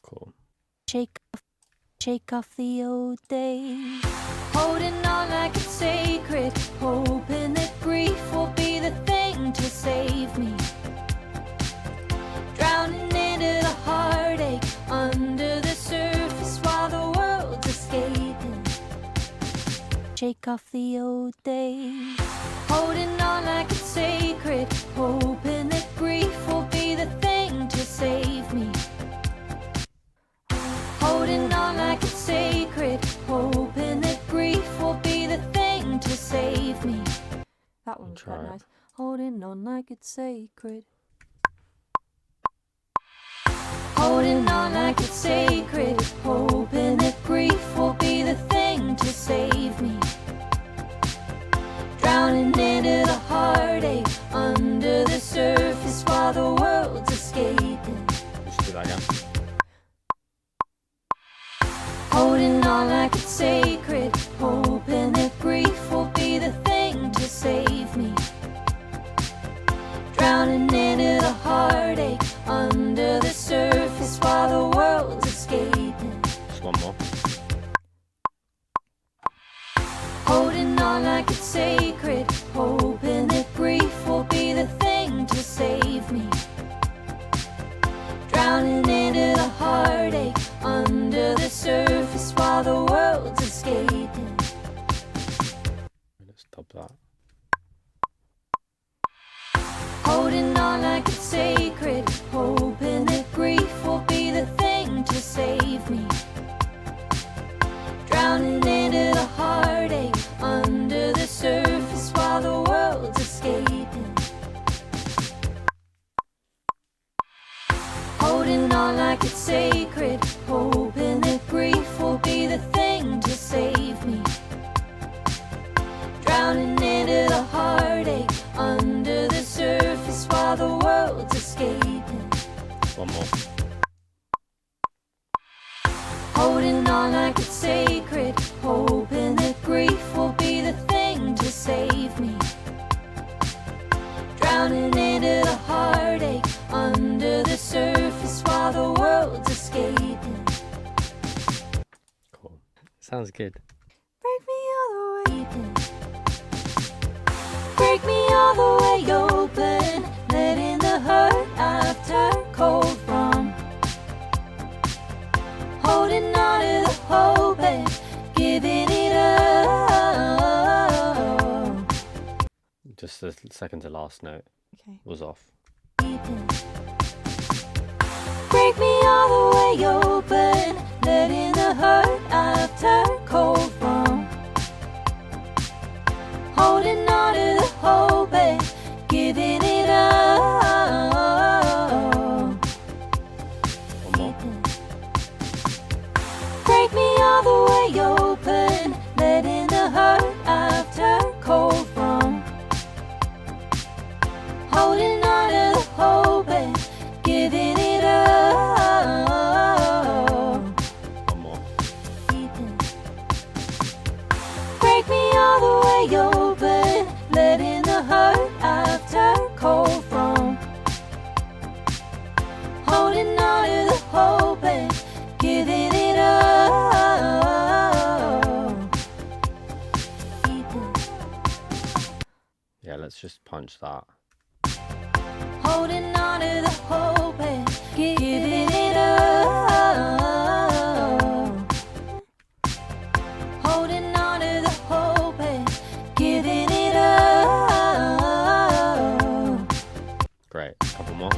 Cool.
Shake off the old days, holding on like it's sacred, hoping that grief will be the thing to save me. Drowning into the heartache under the surface while the world's escaping. Shake off the old days, holding on like it's sacred, hoping that grief will be the thing to save me. Holding on like it's sacred, hoping that grief will be the thing to save me. That one's quite nice. Holding on like it's sacred. Holding on like it's sacred, hoping that grief will be the thing to save me. Drowning into the heartache under the surface while the world's escaping.
Let's do that again.
Holding on like it's sacred, hoping that grief will be the thing to save me. Drowning into the heartache under the surface while the world's escaping.
Just one more.
Holding on like it's sacred, hoping that grief will be the thing to save me. Drowning into the heartache under the surface while the world's escaping.
Let's stop that.
Holding on like it's sacred, hoping that grief will be the thing to save me. Drowning into the heartache under the surface while the world's escaping. Holding on like it's sacred, hoping that grief will be the thing to save me. Drowning into the heartache under the surface while the world's escaping.
One more.
Holding on like it's sacred, hoping that grief will be the thing to save me. Drowning into the heartache under the surface while the world's escaping.
Cool. Sounds good.
Break me all the way open. Break me all the way open. Letting the hurt I've turned cold from. Holding on to the hope and giving it up.
Just the second to last note was off.
Break me all the way open. Letting the hurt I've turned cold from. Holding on to the hope and giving it up.
One more.
hope and giving it up.
Yeah, let's just punch that.
Holding on to the hope and giving it up. Holding on to the hope and giving it up.
Great. A couple more.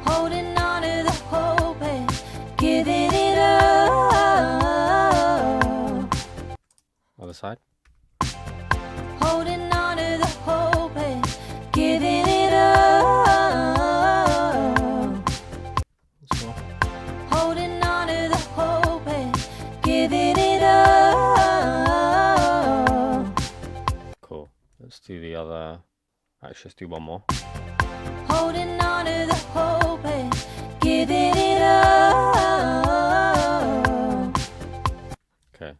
Holding on to the hope and giving it up.
Other side.
Holding on to the hope and giving it up.
Once more.
Holding on to the hope and giving it up.
Cool. Let's do the other. Actually, let's do one more.
Holding on to the hope and giving it up.
Okay.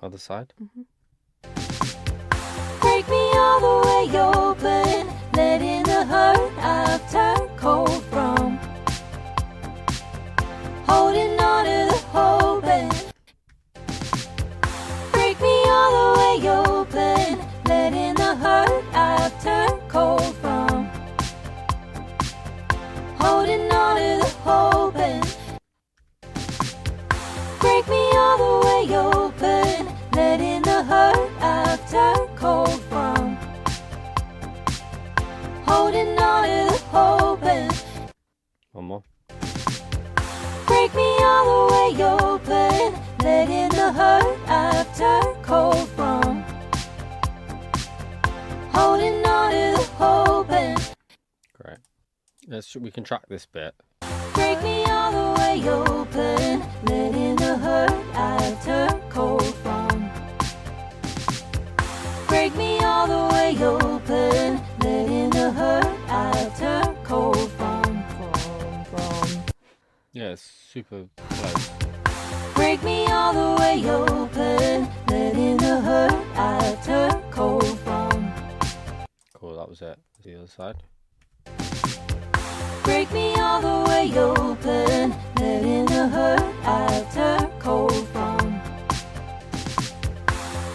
Other side.
Break me all the way open, letting the hurt I've turned cold from. Holding on to the hope and break me all the way open, letting the hurt I've turned cold from. Holding on to the hope and break me all the way open, letting the hurt I've turned cold from. Holding on to the hope and
One more.
break me all the way open, letting the hurt I've turned cold from. Holding on to the hope and
Great. We can track this bit.
break me all the way open, letting the hurt I've turned cold from. Break me all the way open, letting the hurt I've turned cold from.
Yeah, it's super close.
Break me all the way open, letting the hurt I've turned cold from.
Cool, that was it. The other side.
Break me all the way open, letting the hurt I've turned cold from.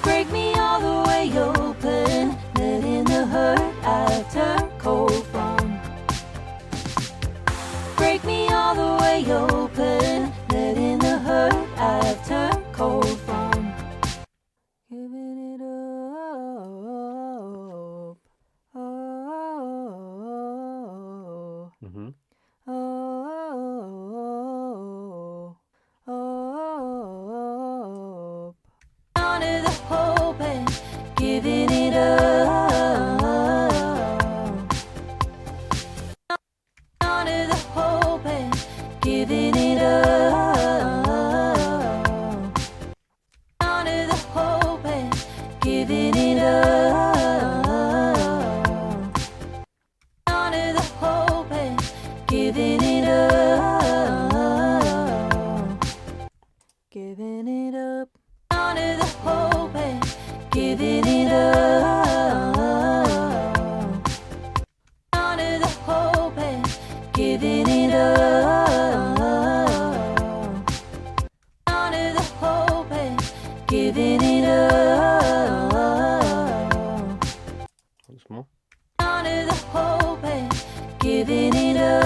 Break me all the way open, letting the hurt I've turned cold from. Break me all the way open, letting the hurt I've turned cold from. Giving it up. Oh.
Mm-hmm.
Oh, oh, on to the hope and giving it up. On to the hope and giving it up. On to the hope and giving it up. On to the hope and giving it up. Giving it up. On to the hope and giving it up. On to the hope and giving it up. On to the hope and giving it up.
Once more.
On to the hope and giving it up.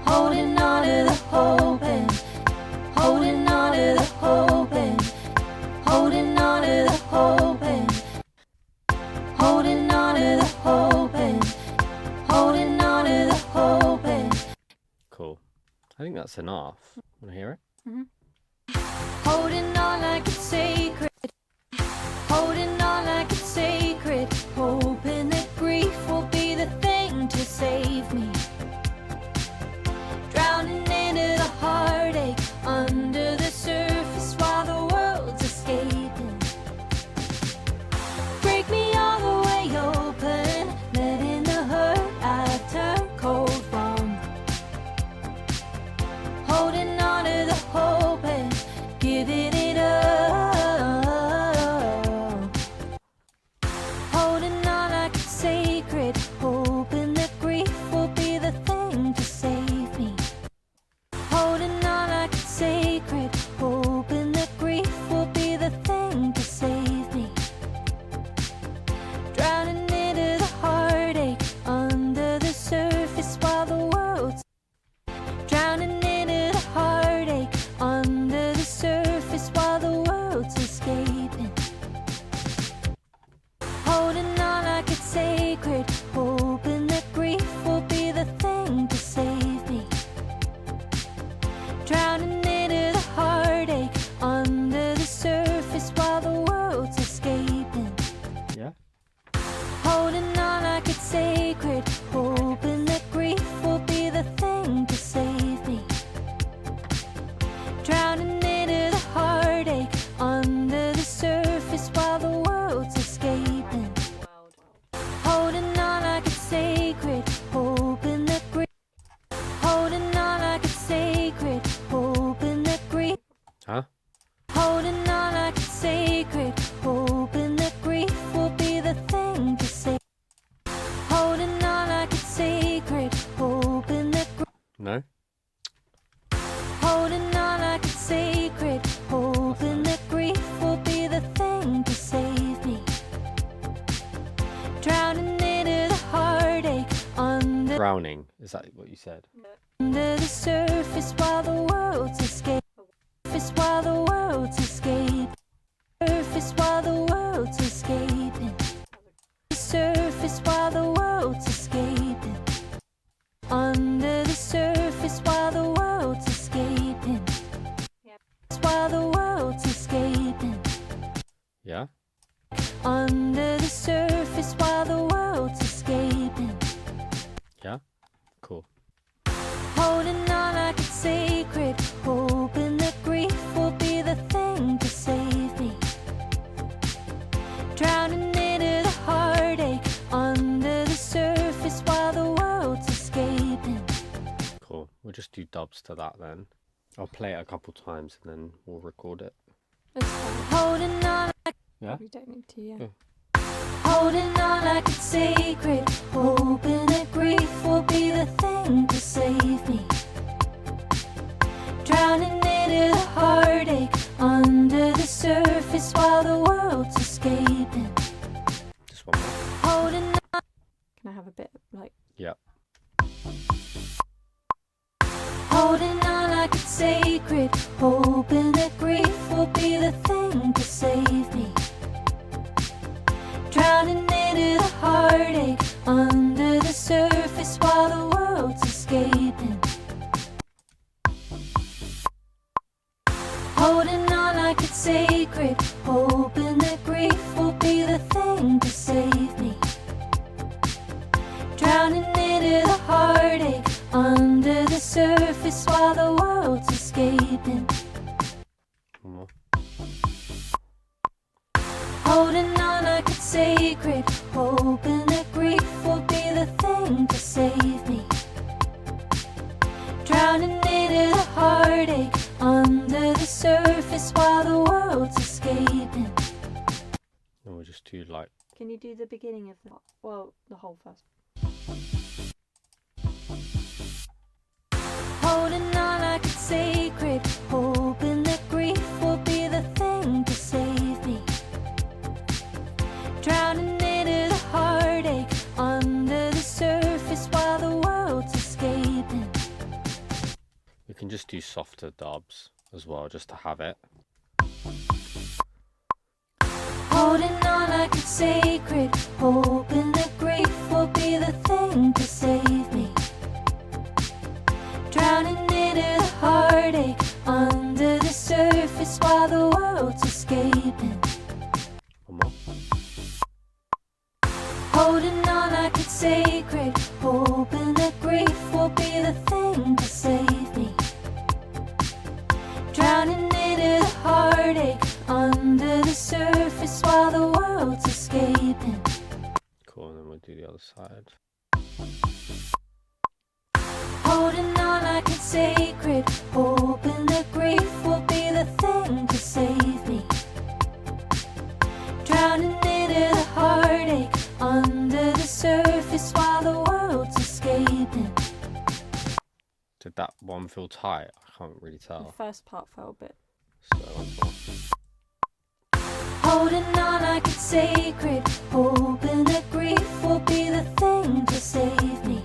Holding on to the hope and holding on to the hope and holding on to the hope and holding on to the hope and holding on to the hope and
Cool. I think that's enough. Want to hear it?
holding on like it's sacred, holding on like it's sacred, hoping that grief will be the thing to save me, drowning into the heartache under the surface while the world's escaping. Break me all the way open, letting the hurt I've turned cold from. Holding on to the hope and giving it up. Holding on like it's sacred, hoping that grief will be the thing to save
drowning. Is that what you said?
Under the surface while the world's escaping. Surface while the world's escaping. Surface while the world's escaping. Surface while the world's escaping. Under the surface while the world's escaping. While the world's escaping.
Yeah.
Under the surface while the world's escaping.
Yeah. Cool.
Holding on like it's sacred, hoping that grief will be the thing to save me. Drowning into the heartache under the surface while the world's escaping.
Cool. We'll just do dubs to that then. I'll play it a couple times and then we'll record it.
It's fine.
Holding on like
Yeah.
We don't need to, yeah.
Yeah.
holding on like it's sacred, hoping that grief will be the thing to save me. Drowning into the heartache under the surface while the world's escaping.
Just one more.
Holding on,
Can I have a bit like
Yeah.
holding on like it's sacred, hoping that grief will be the thing to save me. Drowning into the heartache under the surface while the world's escaping. Holding on like it's sacred, hoping that grief will be the thing to save me. Drowning into the heartache under the surface while the world's escaping.
One more.
Holding on like it's sacred, hoping that grief will be the thing to save me. Drowning into the heartache under the surface while the world's escaping.
And we'll just do like,
can you do the beginning of the the whole first?
Holding on like it's sacred, hoping that grief will be the thing to save me. Drowning into the heartache under the surface while the world's escaping.
we can just do softer dubs as well, just to have it.
Holding on like it's sacred, hoping that grief will be the thing to save me. Drowning into the heartache under the surface while the world's escaping.
One more.
Holding on like it's sacred, hoping that grief will be the thing to save me. Drowning into the heartache under the surface while the world's escaping.
Cool, and then we'll do the other side.
Holding on like it's sacred, hoping that grief will be the thing to save me. Drowning into the heartache under the surface while the world's escaping.
Did that one feel tight? I can't really
The
tell.
first part felt a bit.
So once more.
Holding on like it's sacred, hoping that grief will be the thing to save me.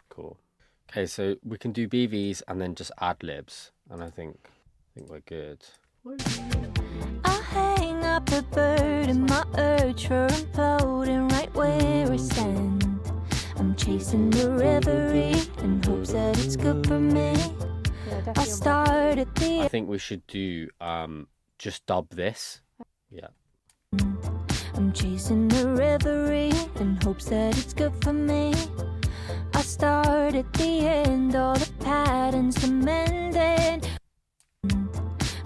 Cool. Okay, so we can do BVs and then just ad libs, and I think we're good.
I hang up a bird in my urge for imploding right where I stand. I'm chasing the reverie in hopes that it's good for me.
Yeah, definitely.
I start at the
I think we should do just dub this. Yeah.
I'm chasing the reverie in hopes that it's good for me. I start at the end, all the patterns to mending.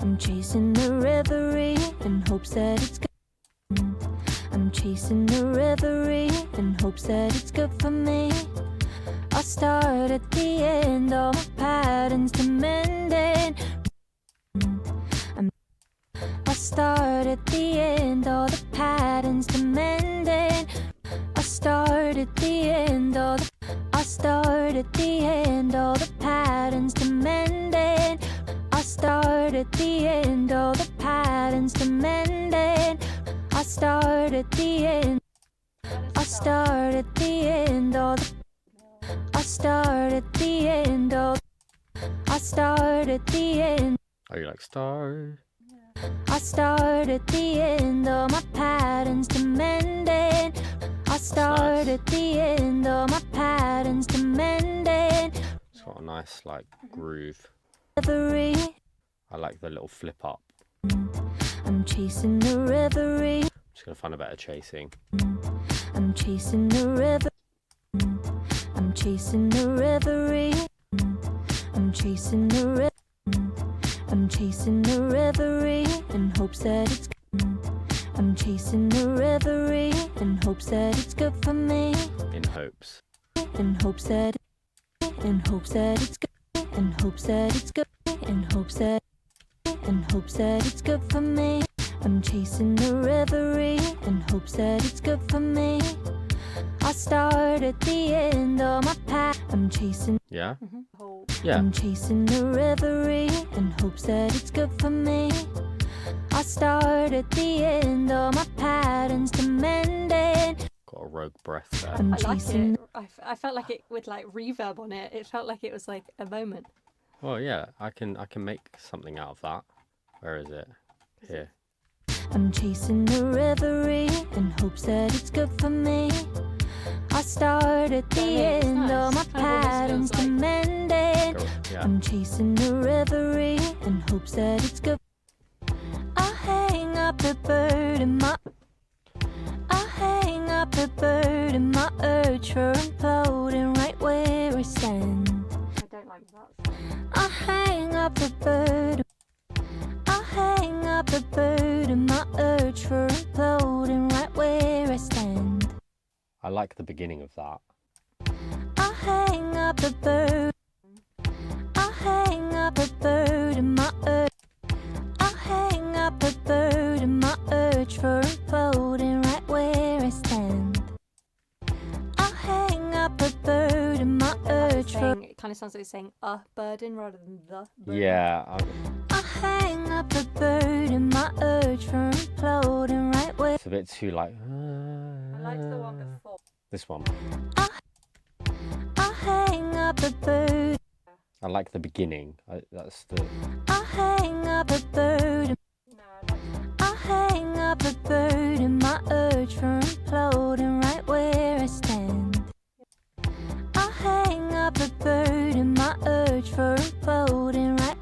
I'm chasing the reverie in hopes that it's good. I'm chasing the reverie in hopes that it's good for me. I start at the end, all my patterns to mending. I start at the end, all the patterns to mending. I start at the end, I start at the end, all the patterns to mending. I start at the end, all the patterns to mending. I start at the end, I start at the end, I start at the end of. I start at the end.
Oh, you like star?
I start at the end of my patterns to mending. I start
nice.
at the end of my patterns to mending.
It's got a nice like groove.
Reverie,
I like the little flip up.
I'm chasing the reverie.
Just gonna find a better chasing.
I'm chasing the river. I'm chasing the reverie. I'm chasing the river. I'm chasing the reverie in hopes that it's. I'm chasing the reverie in hopes that it's good for me.
In hopes.
In hopes that. In hopes that it's good. In hopes that it's good. In hopes that. In hopes that it's good for me. I'm chasing the reverie in hopes that it's good for me. I start at the end of my path. I'm chasing.
Yeah.
Whole
Yeah.
I'm chasing the reverie in hopes that it's good for me. I start at the end of my patterns to mending.
Got a rogue breath there.
I'm
I like
chasing.
it. I felt like it with like reverb on it. It felt like it was like a moment.
Well, yeah. I can make something out of that. Where is it? Here.
I'm chasing the reverie in hopes that it's good for me. I start at the
Yeah, it's
end of my
nice. Kind of almost
patterns
feels
to
like-
mending.
Go, yeah.
I'm chasing the reverie in hopes that it's good. I hang up the bird in my. I hang up the bird in my urge for imploding right where I stand.
I don't like that.
I hang up the bird. I hang up the bird in my urge for imploding right where I stand.
I like the beginning of that.
I hang up the bird. I hang up the bird in my urge. I hang up the bird in my urge for imploding right where I stand. I hang up the bird in my urge for.
It kind of sounds like it's saying a burden rather than the burden.
Yeah.
I hang up the bird in my urge for imploding right where.
It's a bit too like.
I liked the one before.
This one.
I hang up the bird.
I like the beginning. That's the.
I hang up the bird.
No, I liked
I hang up the bird in my urge for imploding right where I stand. I hang up the bird in my urge for imploding right.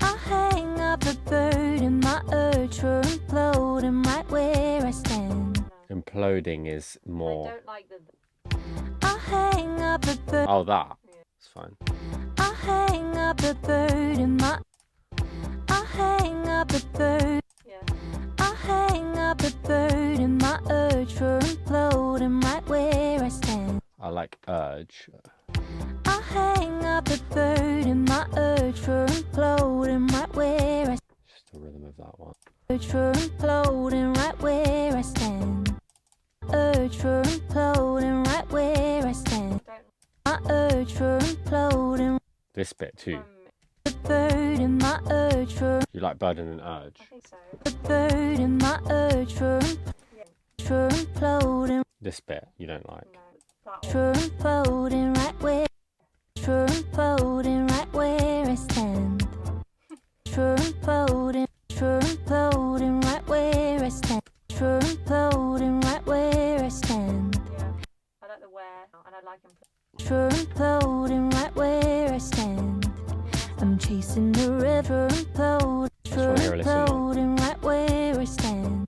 I hang up the bird in my urge for imploding right where I stand.
Imploding is
I
more.
don't like the.
I hang up the bird.
Oh, that. It's fine.
I hang up the bird in my. I hang up the bird.
Yeah.
I hang up the bird in my urge for imploding right where I stand.
I like urge.
I hang up the bird in my urge for imploding right where I
Just the rhythm of that one.
urge for imploding right where I stand. Urge for imploding right where I stand. My urge for imploding
This bit too.
the bird in my urge for
You like burden and urge.
I think so.
the bird in my urge for imploding
This bit you don't like.
No, that one.
for imploding right where for imploding right where I stand. For imploding right where I stand. For imploding right where I stand.
Yeah. I like the where and I like him.
For imploding right where I stand. I'm chasing the river, implode. For
wanna hear a listen.
imploding right where I stand.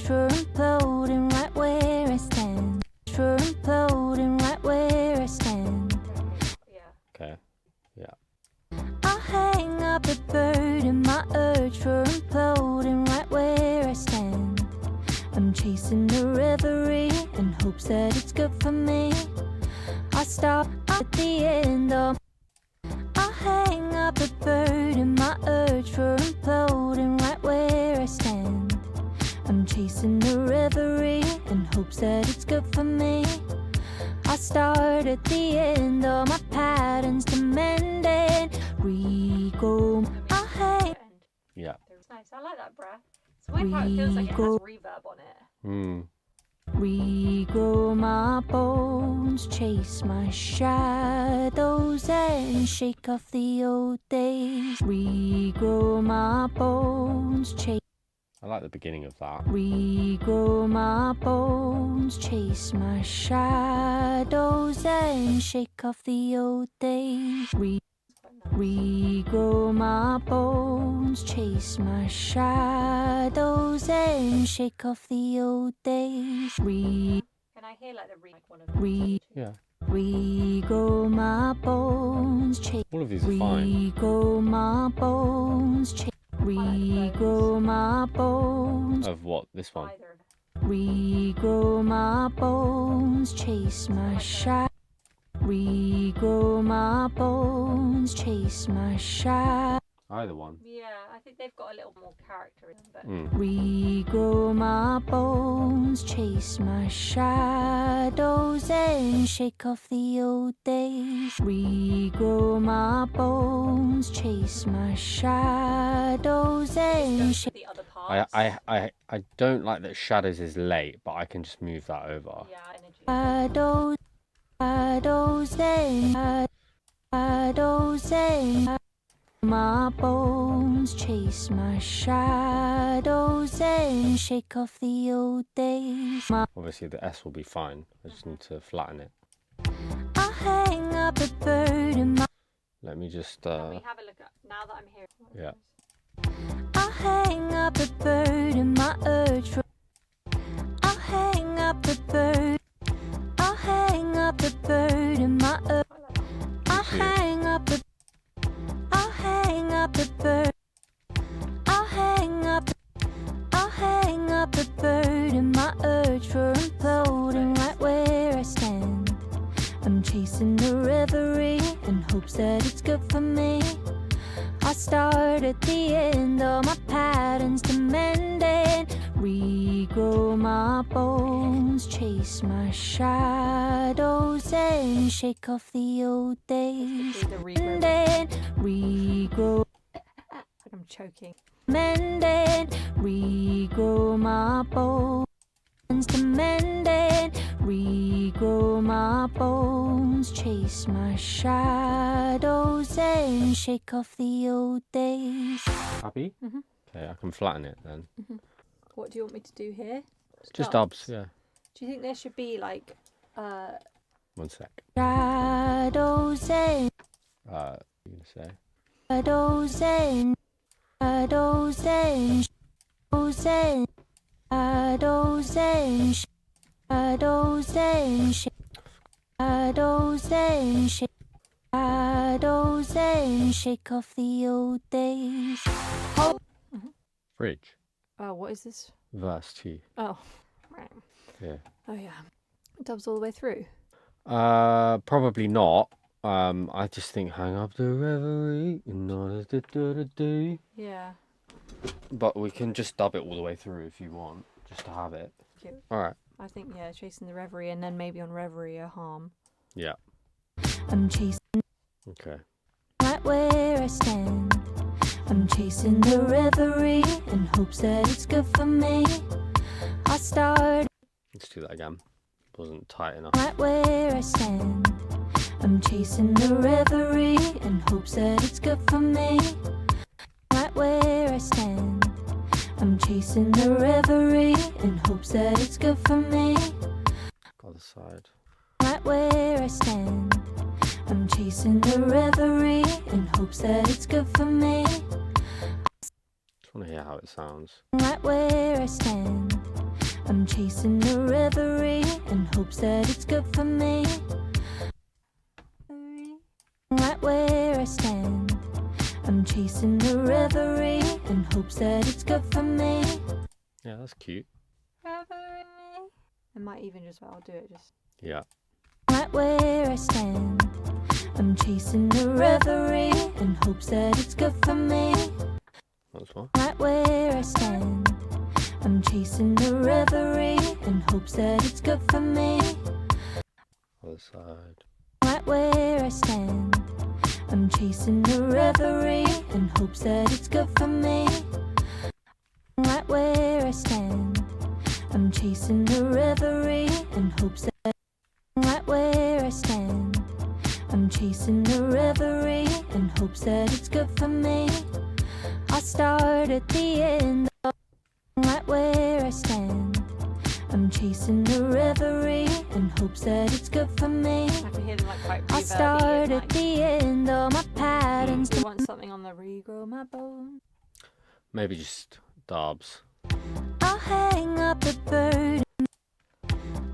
For imploding right where I stand. For imploding right where I stand.
Yeah.
Okay. Yeah.
I hang up the bird in my urge for imploding right where I stand. I'm chasing the reverie in hopes that it's good for me. I stop at the end of. I hang up the bird in my urge for imploding right where I stand. I'm chasing the reverie in hopes that it's good for me. I start at the end of my patterns to mending. Re-go. I hang.
End.
Yeah.
It's nice. I like that breath. It's weird how it feels like it has reverb on it.
Hmm.
Regrow my bones, chase my shadows and shake off the old days. Regrow my bones, chase.
I like the beginning of that.
Regrow my bones, chase my shadows and shake off the old days. Regrow my bones, chase my shadows and shake off the old days.
Can I hear like the one of
Yeah.
Regrow my bones, chase.
All of these are fine.
Regrow my bones, chase. Regrow my bones.
Of what? This one?
Regrow my bones, chase my shadows. Regrow my bones, chase my shadows.
Either one.
Yeah, I think they've got a little more character in them. But
Regrow my bones, chase my shadows and shake off the old days. Regrow my bones, chase my shadows and shake.
the other parts.
I don't like that shadows is late, but I can just move that over.
Yeah, energy.
Shadows, shadows and shadows and my bones, chase my shadows and shake off the old days.
Obviously the S will be fine. I just need to flatten it.
I hang up a bird in my.
Let me just
Can we have a look at now that I'm here?
yeah.
I hang up a bird in my urge. I hang up a bird. I hang up a bird in my urge. I hang up a. I hang up a bird. I hang up. I hang up a bird in my urge for imploding right where I stand. I'm chasing the reverie in hopes that it's good for me. I start at the end, all my patterns to mend it. Regrow my bones, chase my shadows and shake off the old days.
The reverb.
And regrow,
I'm choking.
mend it. Regrow my bones to mend it. Regrow my bones, chase my shadows and shake off the old days.
Happy? Okay, I can flatten it then.
What do you want me to do here?
Just dubs, yeah.
Do you think there should be like
1 sec.
Shadows and
You gonna say?
shadows and shadows and shadows and shadows and shadows and shadows and shadows and shake off the old days.
Bridge.
oh, what is this?
Verse 2.
Oh, right.
Yeah.
Oh yeah. Dubs all the way through.
Probably not. I just think hang up the reverie in order to do the day.
Yeah.
But we can just dub it all the way through if you want, just to have it.
Cute.
Alright.
I think yeah, chasing the reverie and then maybe on reverie a harm.
Yeah.
I'm chasing
Okay.
right where I stand. I'm chasing the reverie in hopes that it's good for me. I start
Let's do that again. Wasn't tight enough.
right where I stand. I'm chasing the reverie in hopes that it's good for me. Right where I stand. I'm chasing the reverie in hopes that it's good for me.
Other side.
Right where I stand. I'm chasing the reverie in hopes that it's good for me.
Just want to hear how it sounds.
Right where I stand. I'm chasing the reverie in hopes that it's good for me. Right where I stand. I'm chasing the reverie in hopes that it's good for me.
Yeah, that's cute.
Reverie. I might even just I'll do it just.
Yeah.
Right where I stand. I'm chasing the reverie in hopes that it's good for me.
That's what.
Right where I stand. I'm chasing the reverie in hopes that it's good for me.
Other side.
Right where I stand. I'm chasing the reverie in hopes that it's good for me. Right where I stand. I'm I'm chasing the reverie in hopes that I'm right where I stand. I'm chasing the reverie in hopes that it's good for me. I start at the end, right where I stand. I'm chasing the reverie in hopes that it's good for me.
I can hear them like quite
I
reverby
start
and,
at
like,
the end, all my patterns.
you want something on the regrow my bones.
Maybe just dubs.
I'll hang up the bird.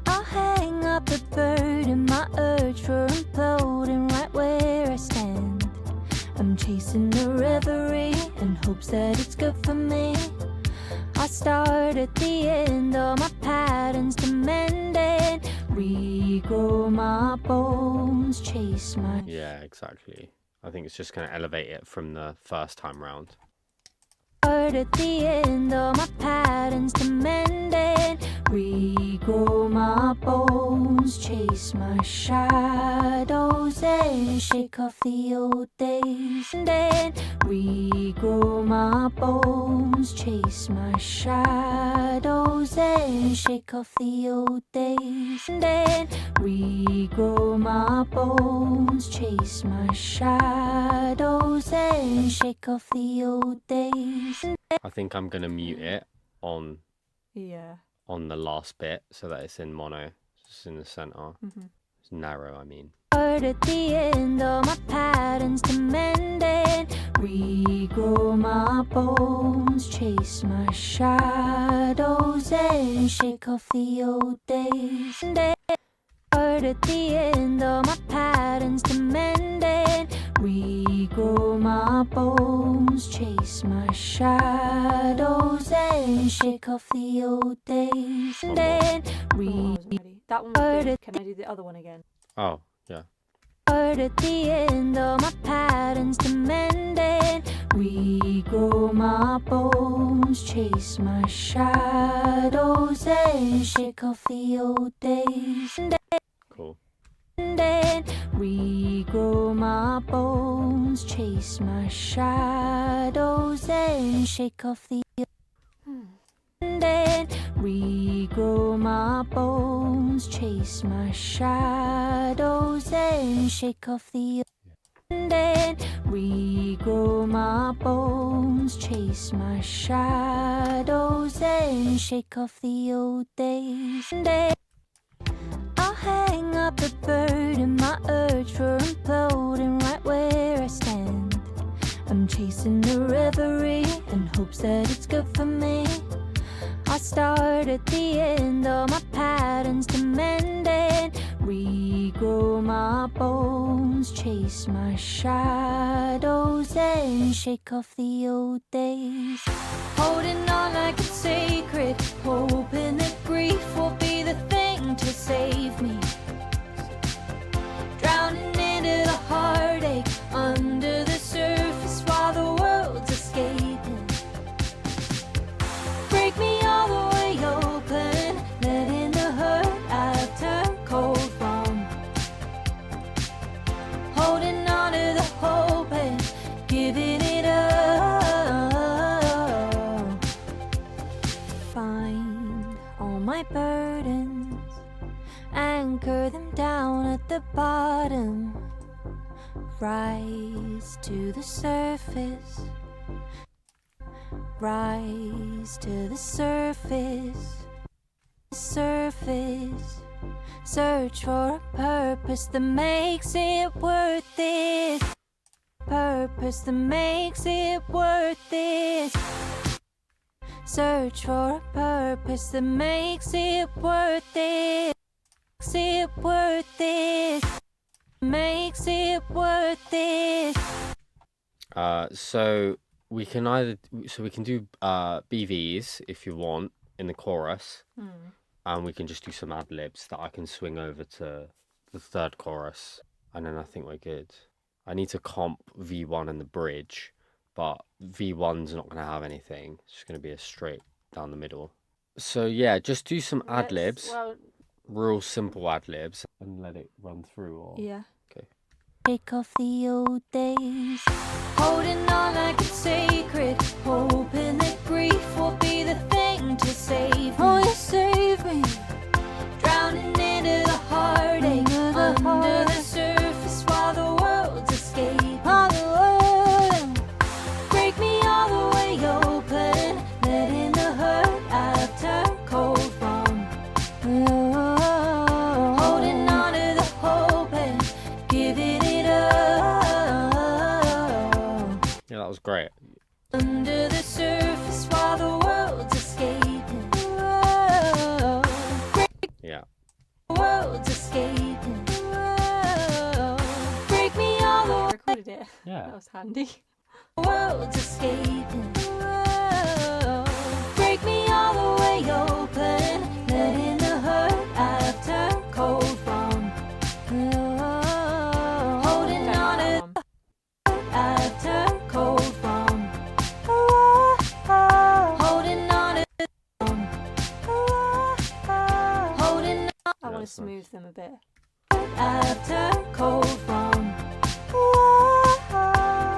I'll hang up the bird in my urge for imploding right where I stand. I'm chasing the reverie in hopes that it's good for me. I start at the end, all my patterns to mend and regrow my bones, chase my...
Yeah, exactly. I think it's just going to elevate it from the first time round.
Start at the end, all my patterns to mend and regrow my bones, chase my shadows and shake off the old days. And then regrow my bones, chase my shadows and shake off the old days. And then regrow my bones, chase my shadows and shake off the old days.
I think I'm going to mute it on
Yeah.
the last bit so that it's in mono. It's in the center. It's narrow, I mean.
Start at the end, all my patterns to mend and regrow my bones, chase my shadows and shake off the old days. And then start at the end, all my patterns to mend and regrow my bones, chase my shadows and shake off the old days. And then
Oh, I wasn't ready. That one was good. Can I do the other one again?
Oh, yeah.
start at the end, all my patterns to mend and regrow my bones, chase my shadows and shake off the old days.
Cool.
And then regrow my bones, chase my shadows and shake off the and then regrow my bones, chase my shadows and shake off the and then regrow my bones, chase my shadows and shake off the old days. And then I'll hang up the bird in my urge for imploding right where I stand. I'm chasing the reverie in hopes that it's good for me. I start at the end, all my patterns to mend and regrow my bones, chase my shadows and shake off the old days. Holding on like it's sacred, hoping that grief will be the thing to save me. Drowning into the heartache under the surface while the world's escaping. Break me all the way open, letting the hurt I've turned cold from. Holding on to the hope and giving it up. Find all my burdens, anchor them down at the bottom. Rise to the surface. Rise to the surface, surface. Search for a purpose that makes it worth it. Purpose that makes it worth it. Search for a purpose that makes it worth it. Makes it worth it. Makes it worth it.
So we can do BVs if you want in the chorus, and we can just do some ad libs that I can swing over to the third chorus, and then I think we're good. I need to comp V1 and the bridge, but V1's not going to have anything. It's just going to be a straight down the middle. So yeah, just do some ad libs, real simple ad libs, and let it run through. Or
Yeah.
okay.
Shake off the old days. Holding on like it's sacred, hoping that grief will be the thing to save me. Oh, you save
was great.
Under the surface while the world's escaping. Whoa,
Yeah.
world's escaping. Whoa, break me all the
I recorded it.
Yeah.
That was handy.
world's escaping. Whoa, break me all the way open. Let in the hurt I've turned cold from. Whoa, holding
Don't
on
know
to
that one.
I've turned cold from. Whoa, holding on to holding
I want to
that's nice.
smooth them a bit.
I've turned cold from.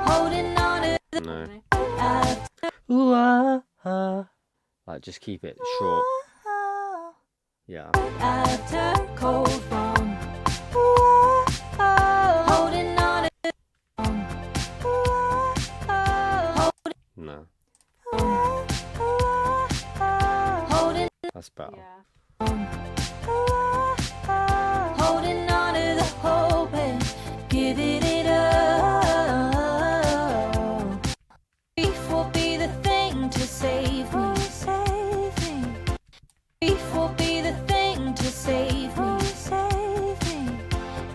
Holding on to
No.
I've
Ooh, like, just keep it short. Yeah.
I've turned cold from. Holding on to
No.
holding
That's better.
Yeah.
holding on to the hope and giving it up. Grief will be the thing to save me. Grief will be the thing to save me.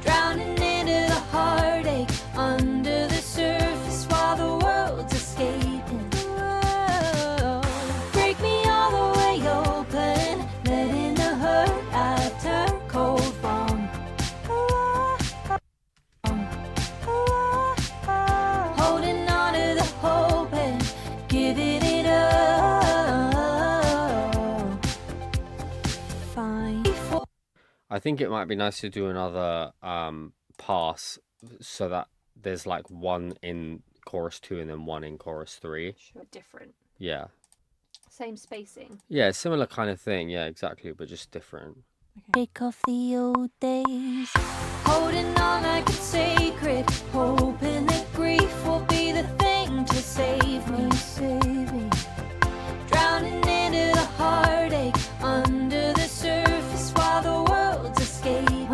Drowning into the heartache under the surface while the world's escaping. Whoa, break me all the way open. Let in the hurt I've turned cold from. Holding on to the hope and giving it up. Fine.
I think it might be nice to do another pass so that there's like one in chorus 2 and then one in chorus 3.
But different.
Yeah.
Same spacing.
Yeah, similar kind of thing. Yeah, exactly, but just different.
Break off the old days. Holding on like it's sacred. Hoping that grief will be the thing to save me. Drowning into the heartache under the surface while the world's escaping.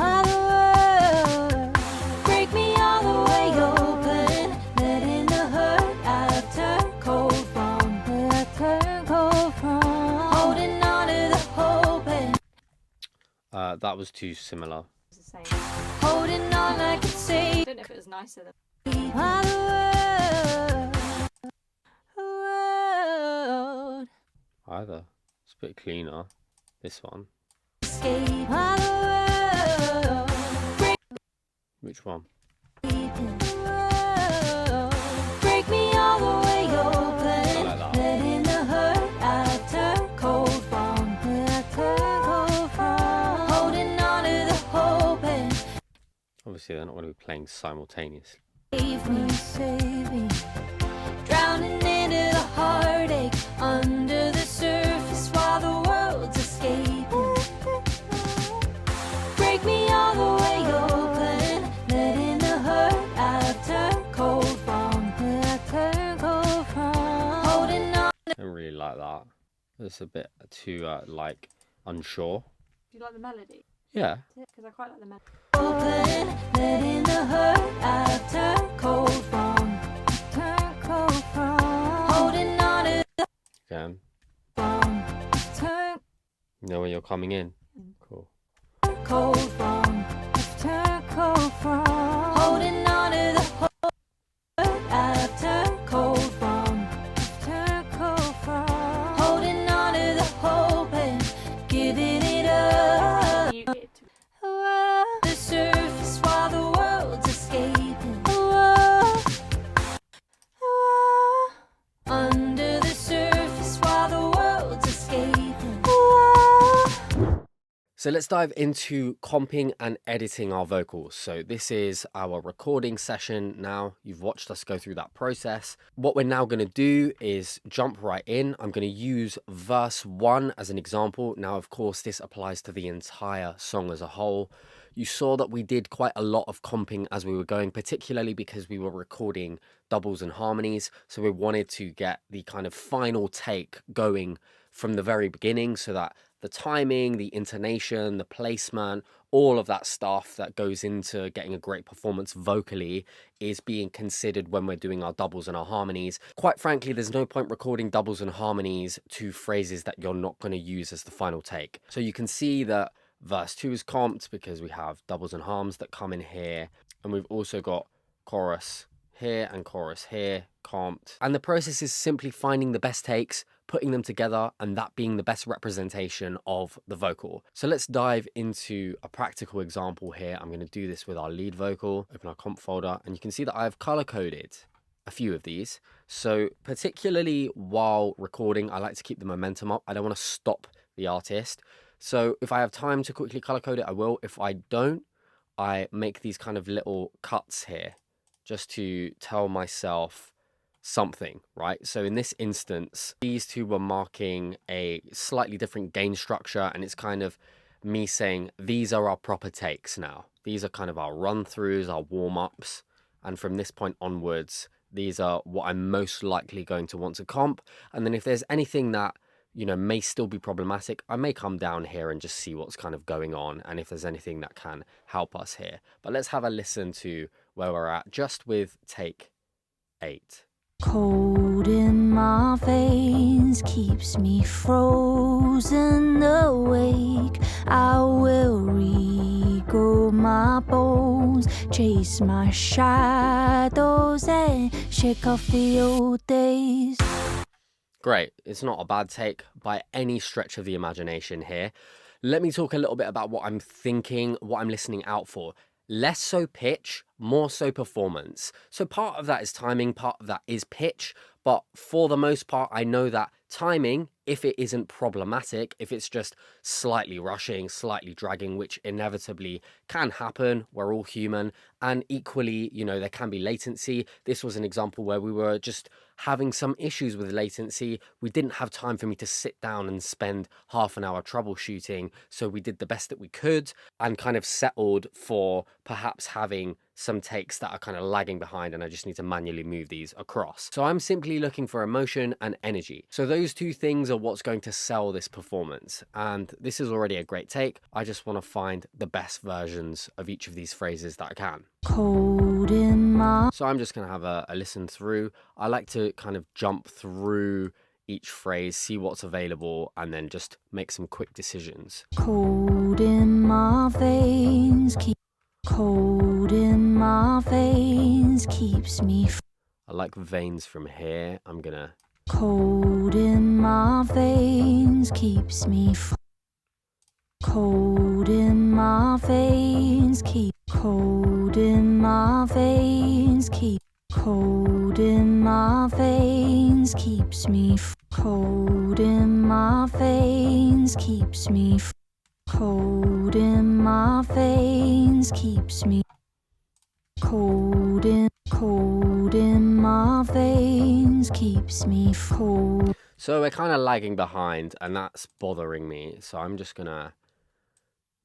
Break me all the way open. Let in the hurt I've turned cold from. Holding on to the hope and
That was too similar.
It's the same.
holding on like it's
I
safe.
don't know if it was nicer than.
World
Either. It's a bit cleaner. This one.
escape.
Which one?
Break me all the way open.
I like that.
Let in the hurt I've turned cold from. Holding on to the hope and
Obviously, they're not going to be playing simultaneously.
save me. Drowning into the heartache under the surface while the world's escaping. Break me all the way open. Let in the hurt I've turned cold from. Holding on.
I don't really like that. It's a bit too, like, unsure.
Do you like the melody?
Yeah.
Because I quite like the melody.
Open, let in the hurt I've turned cold from. Holding on to the
Again.
from. Turn
You know when you're coming in? Cool.
cold from. Holding on to the hurt I've turned cold from. Holding on to the hope and giving it up.
You get to
The surface while the world's escaping. Under the surface while the world's escaping.
So let's dive into comping and editing our vocals. So this is our recording session now. You've watched us go through that process. What we're now going to do is jump right in. I'm going to use verse 1 as an example. Now, of course, this applies to the entire song as a whole. You saw that we did quite a lot of comping as we were going, particularly because we were recording doubles and harmonies. So we wanted to get the kind of final take going from the very beginning so that the timing, the intonation, the placement,
all of that stuff that goes into getting a great performance vocally is being considered when we're doing our doubles and our harmonies. Quite frankly, there's no point recording doubles and harmonies to phrases that you're not going to use as the final take. So you can see that verse 2 is comped because we have doubles and harms that come in here, and we've also got chorus here and chorus here comped. And the process is simply finding the best takes, putting them together, and that being the best representation of the vocal. So let's dive into a practical example here. I'm going to do this with our lead vocal. Open our comp folder, and you can see that I've color coded a few of these. So particularly while recording, I like to keep the momentum up. I don't want to stop the artist. So if I have time to quickly color code it, I will. If I don't, I make these kind of little cuts here just to tell myself something, right? So in this instance, these two were marking a slightly different gain structure, and it's kind of me saying, these are our proper takes now. These are kind of our run-throughs, our warm-ups, and from this point onwards, these are what I'm most likely going to want to comp. And then if there's anything that, you know, may still be problematic, I may come down here and just see what's kind of going on, and if there's anything that can help us here. But let's have a listen to where we're at just with take 8.
Cold in my veins keeps me frozen awake. I will regrow my bones, chase my shadows and shake off the old days.
Great. It's not a bad take by any stretch of the imagination here. Let me talk a little bit about what I'm thinking, what I'm listening out for. Less so pitch, more so performance. So part of that is timing, part of that is pitch, but for the most part, I know that timing, if it isn't problematic, if it's just slightly rushing, slightly dragging, which inevitably can happen, we're all human, and equally, you know, there can be latency. This was an example where we were just having some issues with latency. We didn't have time for me to sit down and spend half an hour troubleshooting, so we did the best that we could and kind of settled for perhaps having some takes that are kind of lagging behind, and I just need to manually move these across. So I'm simply looking for emotion and energy. So those two things are what's going to sell this performance, and this is already a great take. I just want to find the best versions of each of these phrases that I can.
Cold in my
So I'm just going to have a listen through. I like to kind of jump through each phrase, see what's available, and then just make some quick decisions.
cold in my veins cold in my veins keeps me
I like veins from here. I'm gonna
cold in my veins keeps me cold in my veins keep cold in my veins keep cold in my veins keeps me cold in my veins keeps me cold in my veins keeps me cold in my veins keeps me cold.
So we're kind of lagging behind, and that's bothering me. So I'm just gonna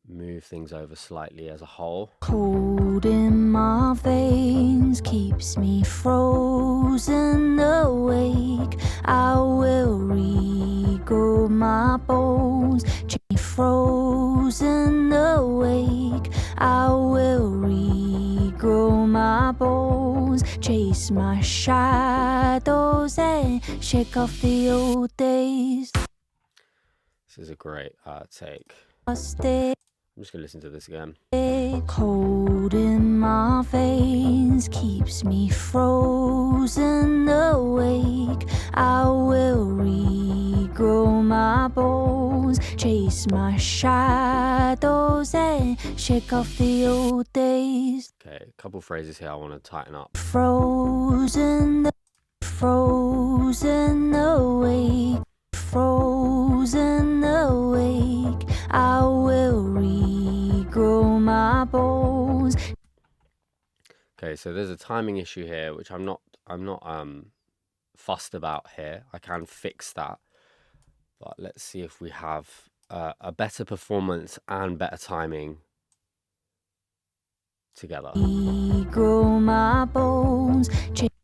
move things over slightly as a whole.
Cold in my veins keeps me frozen awake. I will regrow my bones. Frozen awake. I will regrow my bones. Chase my shadows and shake off the old days.
This is a great take.
Stay
I'm just gonna listen to this again.
cold in my veins keeps me frozen awake. I will regrow my bones, chase my shadows and shake off the old days.
Okay, a couple phrases here I want to tighten up.
Frozen awake, frozen awake. I will regrow my bones.
Okay, so there's a timing issue here, which I'm not fussed about here. I can fix that, but let's see if we have a better performance and better timing together.
Regrow my bones,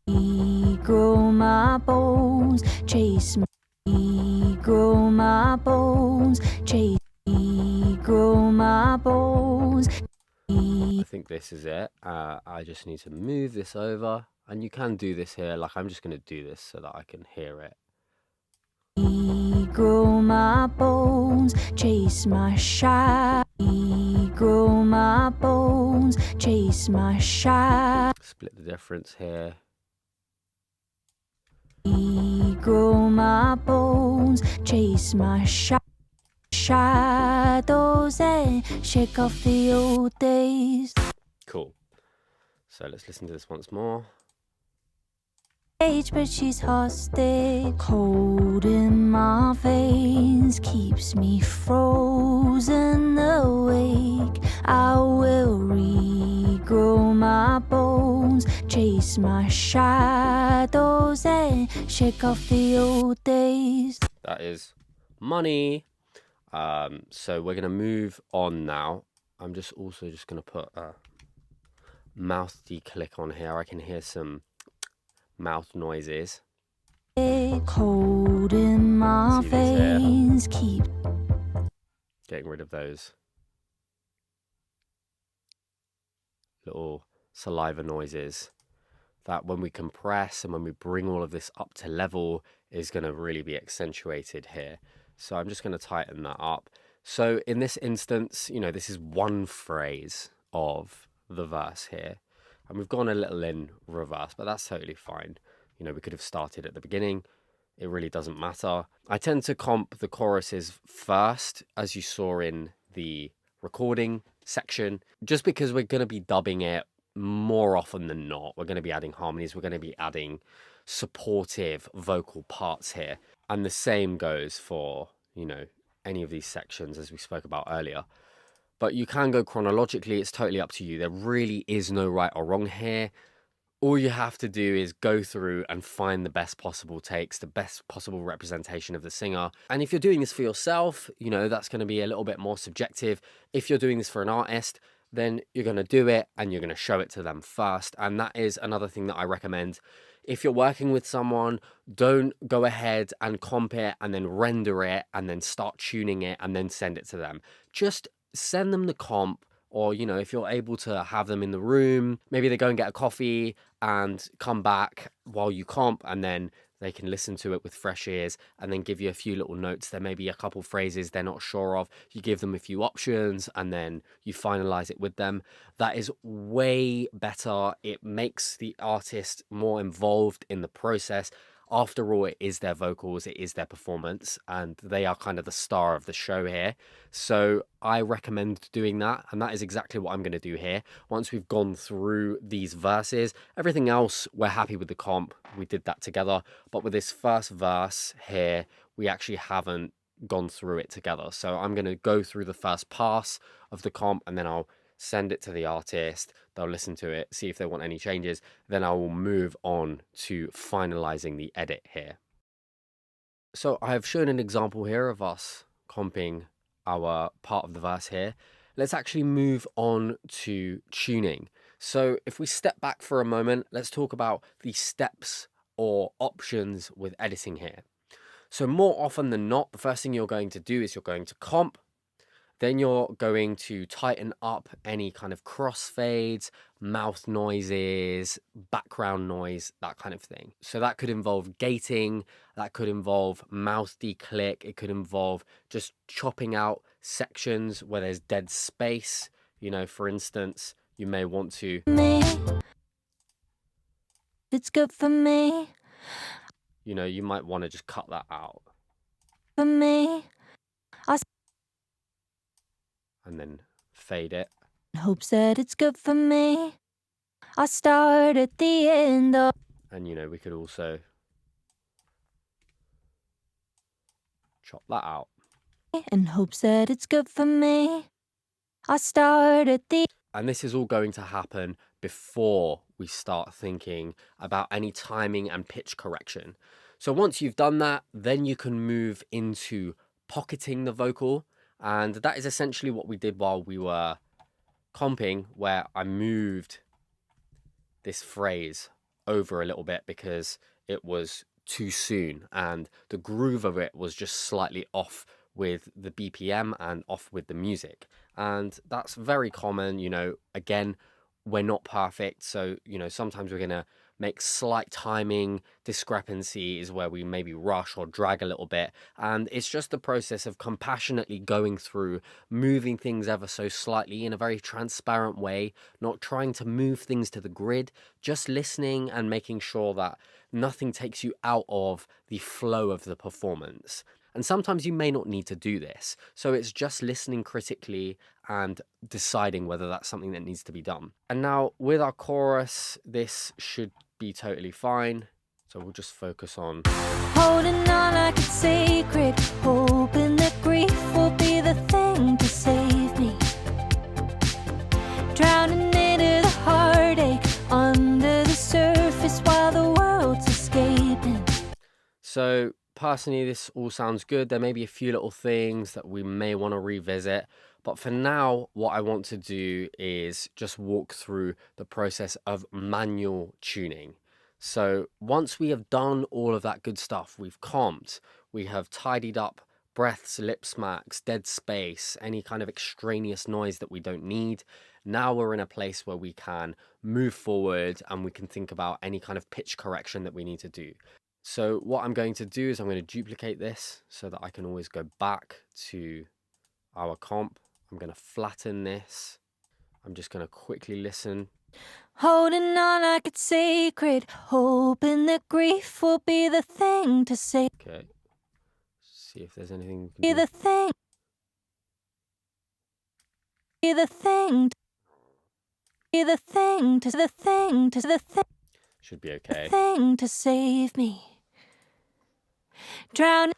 regrow my bones, chase me. Regrow my bones, chase. Regrow my bones.
think this is it. I just need to move this over, and you can do this here. Like, I'm just going to do this so that I can hear it.
Grow my bones, chase my shadow. Grow my bones, chase my shadow.
Split the difference here.
Grow my bones, chase my shadows, and shake off the old days.
Cool. So let's listen to this once more.
But she's hostage. Cold in my veins keeps me frozen awake. I will regrow my bones, chase my shadows, and shake off the old days.
That is money. So we're going to move on now. I'm just going to put a mouth declick on here. I can hear some mouth noises.
Cold in my veins keep
getting rid of those little saliva noises that when we compress and when we bring all of this up to level is going to really be accentuated here. So I'm just going to tighten that up. So in this instance, you know, this is one phrase of the verse here. And we've gone a little in reverse, but that's totally fine. You know, we could have started at the beginning. It really doesn't matter. I tend to comp the choruses first, as you saw in the recording section, just because we're going to be dubbing it more often than not. We're going to be adding harmonies. We're going to be adding supportive vocal parts here. And the same goes for, you know, any of these sections as we spoke about earlier. But you can go chronologically. It's totally up to you. There really is no right or wrong here. All you have to do is go through and find the best possible takes, the best possible representation of the singer. And if you're doing this for yourself, you know, that's going to be a little bit more subjective. If you're doing this for an artist, then you're going to do it and you're going to show it to them first. And that is another thing that I recommend. If you're working with someone, don't go ahead and comp it and then render it and then start tuning it and then send it to them. Just send them the comp, or, you know, if you're able to have them in the room, maybe they go and get a coffee and come back while you comp, and then they can listen to it with fresh ears and then give you a few little notes. There may be a couple phrases they're not sure of. You give them a few options and then you finalize it with them. That is way better. It makes the artist more involved in the process. After all, it is their vocals, it is their performance, and they are kind of the star of the show here. So I recommend doing that, and that is exactly what I'm going to do here. Once we've gone through these verses, everything else, we're happy with the comp. We did that together. But with this first verse here, we actually haven't gone through it together. So I'm going to go through the first pass of the comp, and then I'll send it to the artist. They'll listen to it, see if they want any changes. Then I will move on to finalizing the edit here. So I have shown an example here of us comping our part of the verse here. Let's actually move on to tuning. So if we step back for a moment, let's talk about the steps or options with editing here. So more often than not, the first thing you're going to do is you're going to comp. Then you're going to tighten up any kind of crossfades, mouth noises, background noise, that kind of thing. So that could involve gating, that could involve mouth declick, it could involve just chopping out sections where there's dead space. You know, for instance, you may want to...
It's good for me.
You know, you might want to just cut that out.
For me.
And then fade it.
Hopes that it's good for me. I start at the end of...
And, you know, we could also chop that out.
And hopes that it's good for me. I start at the...
And this is all going to happen before we start thinking about any timing and pitch correction. So once you've done that, then you can move into pocketing the vocal. And that is essentially what we did while we were comping, where I moved this phrase over a little bit because it was too soon and the groove of it was just slightly off with the BPM and off with the music.
And that's very common, again, we're not perfect. So, sometimes we're going to make slight timing discrepancies where we maybe rush or drag a little bit. And it's just the process of compassionately going through, moving things ever so slightly in a very transparent way, not trying to move things to the grid, just listening and making sure that nothing takes you out of the flow of the performance. And sometimes you may not need to do this. So it's just listening critically and deciding whether that's something that needs to be done. And now with our chorus, this should be totally fine. So we'll just focus on
holding on like it's sacred, hoping that grief will be the thing to save me. Drowning into the heartache under the surface while the world's escaping.
So personally, this all sounds good. There may be a few little things that we may want to revisit, but for now, what I want to do is just walk through the process of manual tuning. So once we have done all of that good stuff, we've comped, we have tidied up breaths, lip smacks, dead space, any kind of extraneous noise that we don't need. Now we're in a place where we can move forward and we can think about any kind of pitch correction that we need to do. So what I'm going to do is I'm going to duplicate this so that I can always go back to our comp. I'm going to flatten this. I'm just going to quickly listen.
Holding on like it's sacred, hoping that grief will be the thing to save.
Okay. See if there's anything we can
Be
do.
the thing. Be the thing. Be the thing to the thing to the thing.
Should be okay.
Thing to save me. Drown.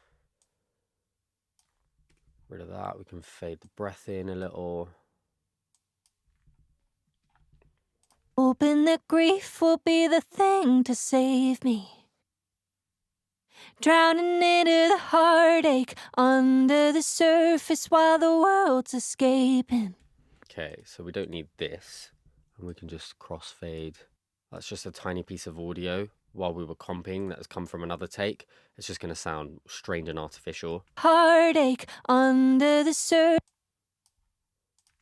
Rid of that. We can fade the breath in a little.
Hoping that grief will be the thing to save me. Drowning into the heartache under the surface while the world's escaping.
Okay, so we don't need this. And we can just crossfade. That's just a tiny piece of audio while we were comping that has come from another take. It's just going to sound strange and artificial.
Heartache under the surface.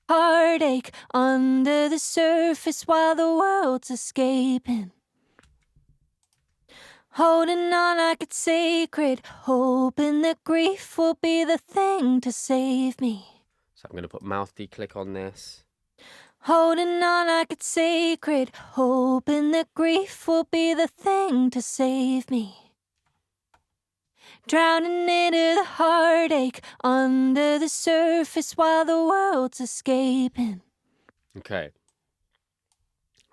Heartache under the surface while the world's escaping. Holding on like it's sacred, hoping that grief will be the thing to save me.
So I'm going to put mouth declick on this.
Holding on like it's sacred, hoping that grief will be the thing to save me. Drowning into the heartache under the surface while the world's escaping.
Okay.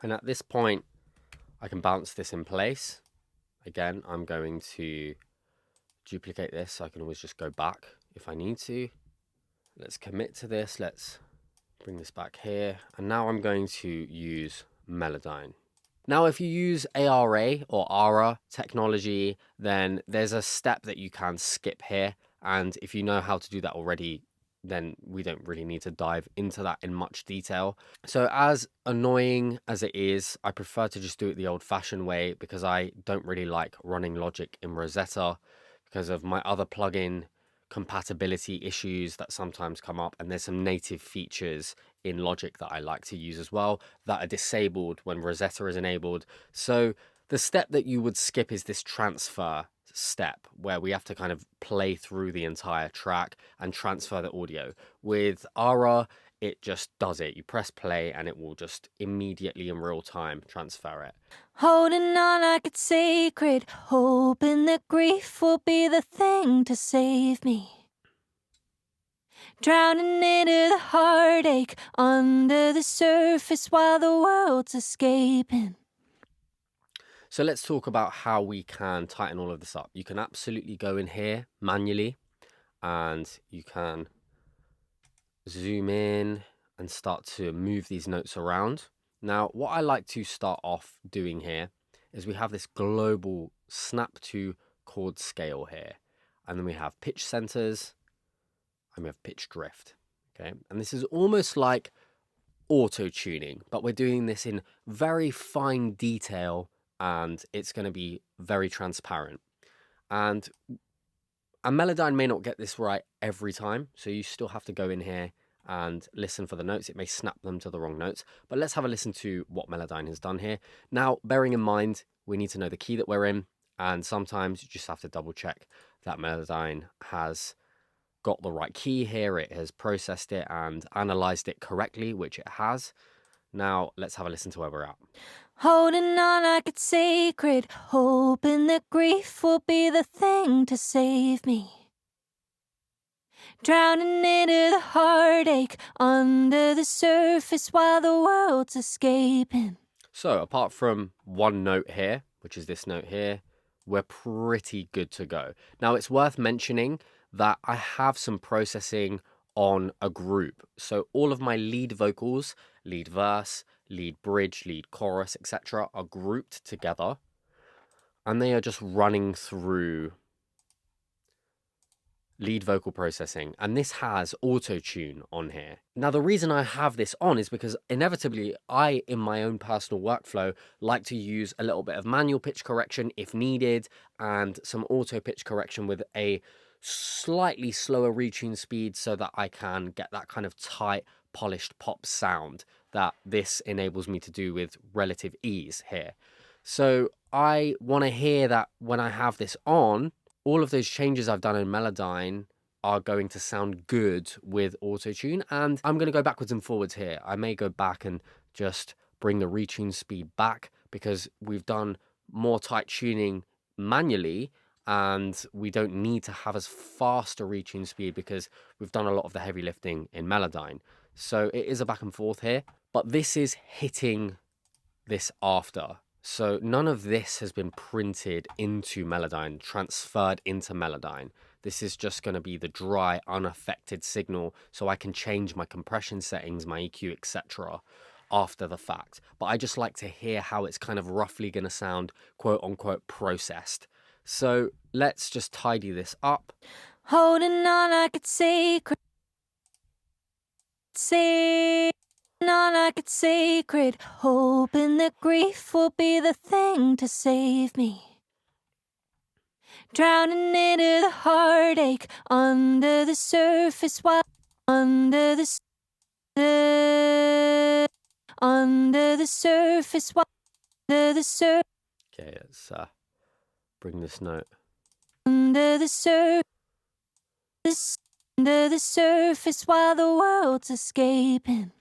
And at this point, I can bounce this in place. Again, I'm going to duplicate this so I can always just go back if I need to. Let's commit to this. Let's bring this back here. And now I'm going to use Melodyne. Now, if you use ARA or ARA technology, then there's a step that you can skip here. And if you know how to do that already, then we don't really need to dive into that in much detail. So as annoying as it is, I prefer to just do it the old-fashioned way because I don't really like running Logic in Rosetta because of my other plugin compatibility issues that sometimes come up, and there's some native features in Logic that I like to use as well that are disabled when Rosetta is enabled. So the step that you would skip is this transfer step where we have to kind of play through the entire track and transfer the audio. With ARA, it just does it. You press play and it will just immediately in real time transfer it.
Holding on like it's sacred, hoping that grief will be the thing to save me. Drowning into the heartache under the surface while the world's escaping.
So let's talk about how we can tighten all of this up. You can absolutely go in here manually and you can zoom in and start to move these notes around. Now, what I like to start off doing here is we have this global snap to chord scale here. And then we have pitch centers and we have pitch drift. Okay, and this is almost like auto tuning, but we're doing this in very fine detail and it's going to be very transparent. And Melodyne may not get this right every time, so you still have to go in here
and listen for the notes. It may snap them to the wrong notes, but let's have a listen to what Melodyne has done here. Now, bearing in mind, we need to know the key that we're in, and sometimes you just have to double check that Melodyne has got the right key here. It has processed it and analyzed it correctly, which it has. Now, let's have a listen to where we're at.
Holding on like it's sacred, hoping that grief will be the thing to save me. Drowning into the heartache under the surface while the world's escaping.
So, apart from one note here, which is this note here, we're pretty good to go. Now, it's worth mentioning that I have some processing on a group. So all of my lead vocals, lead verse, lead bridge, lead chorus, etc. are grouped together, and they are just running through lead vocal processing, and this has auto-tune on here. Now, the reason I have this on is because inevitably I, in my own personal workflow, like to use a little bit of manual pitch correction if needed, and some auto pitch correction with a slightly slower retune speed so that I can get that kind of tight, polished pop sound that this enables me to do with relative ease here. So I want to hear that when I have this on, all of those changes I've done in Melodyne are going to sound good with auto-tune, and I'm going to go backwards and forwards here. I may go back and just bring the retune speed back because we've done more tight tuning manually, and we don't need to have as fast a retune speed because we've done a lot of the heavy lifting in Melodyne. So it is a back and forth here, but this is hitting this after. So none of this has been printed into Melodyne, transferred into Melodyne. This is just going to be the dry, unaffected signal, so I can change my compression settings, my EQ, etc. after the fact. But I just like to hear how it's kind of roughly going to sound, quote unquote, processed. So let's just tidy this up.
Holding on like it's sacred. On like it's sacred, hoping that grief will be the thing to save me. Drowning into the heartache under the surface while under the surface while under the surface.
Okay, let's bring this note.
Under the surface while the world's escaping.